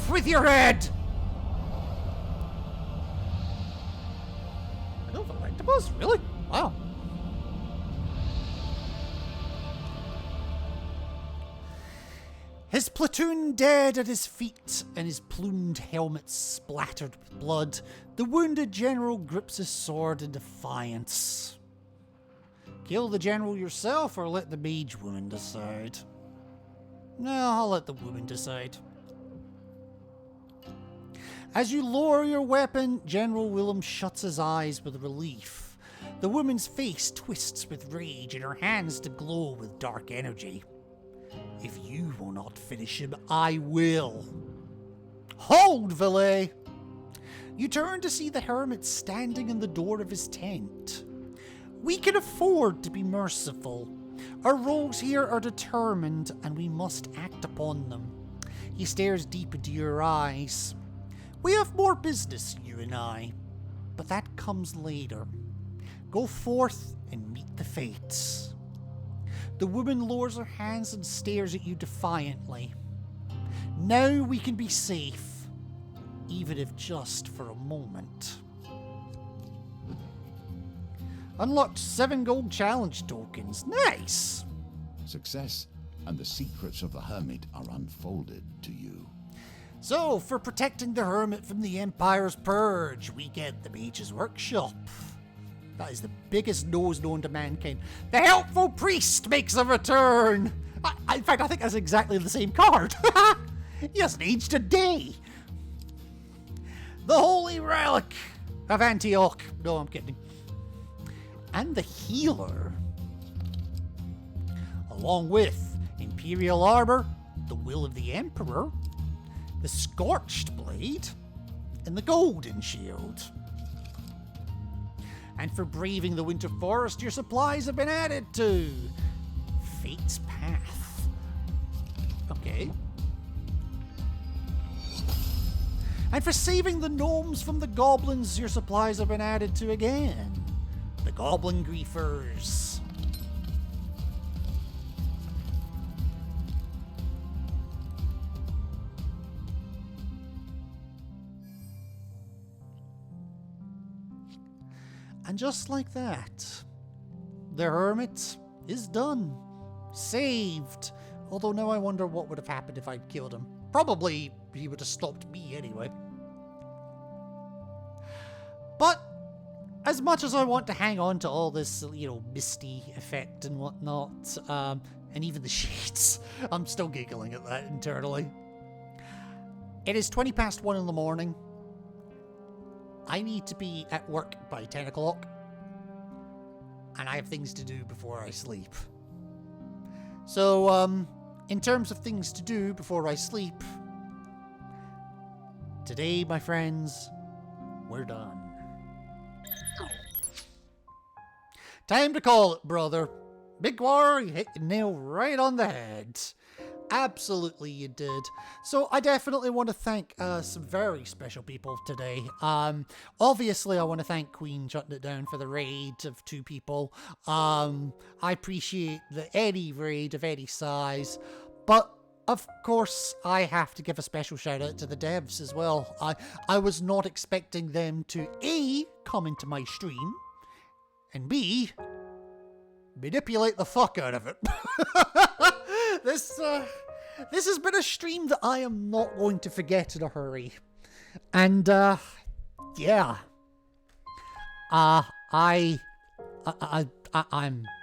With your head! I don't like the boss, really? Wow. His platoon dead at his feet and his plumed helmet splattered with blood, the wounded general grips his sword in defiance. Kill the general yourself or let the mage woman decide? No, I'll let the woman decide. As you lower your weapon, General Willem shuts his eyes with relief. The woman's face twists with rage and her hands to glow with dark energy. If you will not finish him, I will. Hold, valet! You turn to see the Hermit standing in the door of his tent. We can afford to be merciful. Our rogues here are determined and we must act upon them. He stares deep into your eyes. We have more business, you and I, but that comes later. Go forth and meet the fates. The woman lowers her hands and stares at you defiantly. Now we can be safe, even if just for a moment. Unlocked 7 gold challenge tokens. Nice! Success, and the secrets of the Hermit are unfolded to you. So, for protecting the Hermit from the Empire's purge, we get the Mage's Workshop. That is the biggest nose known to mankind. The Helpful Priest makes a return! In fact, I think that's exactly the same card. He hasn't aged a day. The Holy Relic of Antioch. No, I'm kidding. And the Healer. Along with Imperial Armor, the Will of the Emperor, the Scorched Blade, and the Golden Shield. And for braving the Winter Forest, your supplies have been added to Fate's Path. Okay. And for saving the gnomes from the goblins, your supplies have been added to again. The Goblin Griefers. And just like that, the Hermit is done. Saved. Although now I wonder what would have happened if I'd killed him. Probably he would have stopped me anyway. But as much as I want to hang on to all this, misty effect and whatnot, and even the shades, I'm still giggling at that internally. It is 1 in the morning. I need to be at work by 10 o'clock. And I have things to do before I sleep. So, in terms of things to do before I sleep, today, my friends, we're done. Time to call it, brother. Big War, you hit the nail right on the head. Absolutely you did. So I definitely want to thank some very special people today. Obviously I want to thank Queen shutting it down for the raid of 2 people. I appreciate any raid of any size, but of course I have to give a special shout out to the devs as well. I was not expecting them to A, come into my stream, and B, manipulate the fuck out of it. This has been a stream that I am not going to forget in a hurry. And, yeah. I'm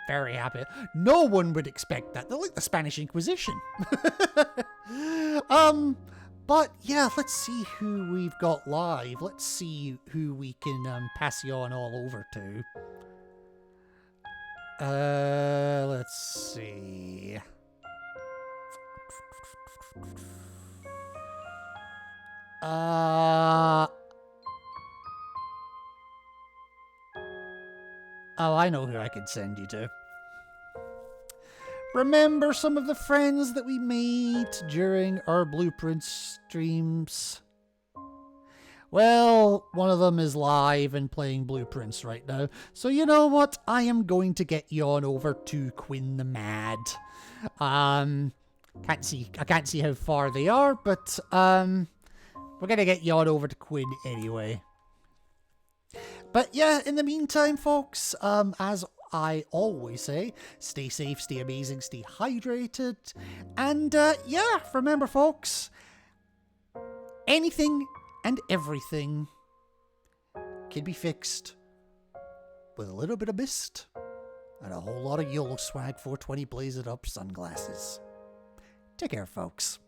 very happy. No one would expect that. They're like the Spanish Inquisition. But yeah, let's see who we've got live. Let's see who we can pass you on all over to. Let's see. Oh, I know who I could send you to. Remember some of the friends that we made during our Blueprint streams? Well, one of them is live and playing Blueprints right now. So you know what? I am going to get you on over to Quinn the Mad. I can't see how far they are, but we're gonna get you on over to Quinn anyway. But yeah, in the meantime, folks, as I always say, stay safe, stay amazing, stay hydrated, and yeah, remember, folks, anything and everything can be fixed with a little bit of mist and a whole lot of YOLO swag 420 blazing up sunglasses. Take care, folks.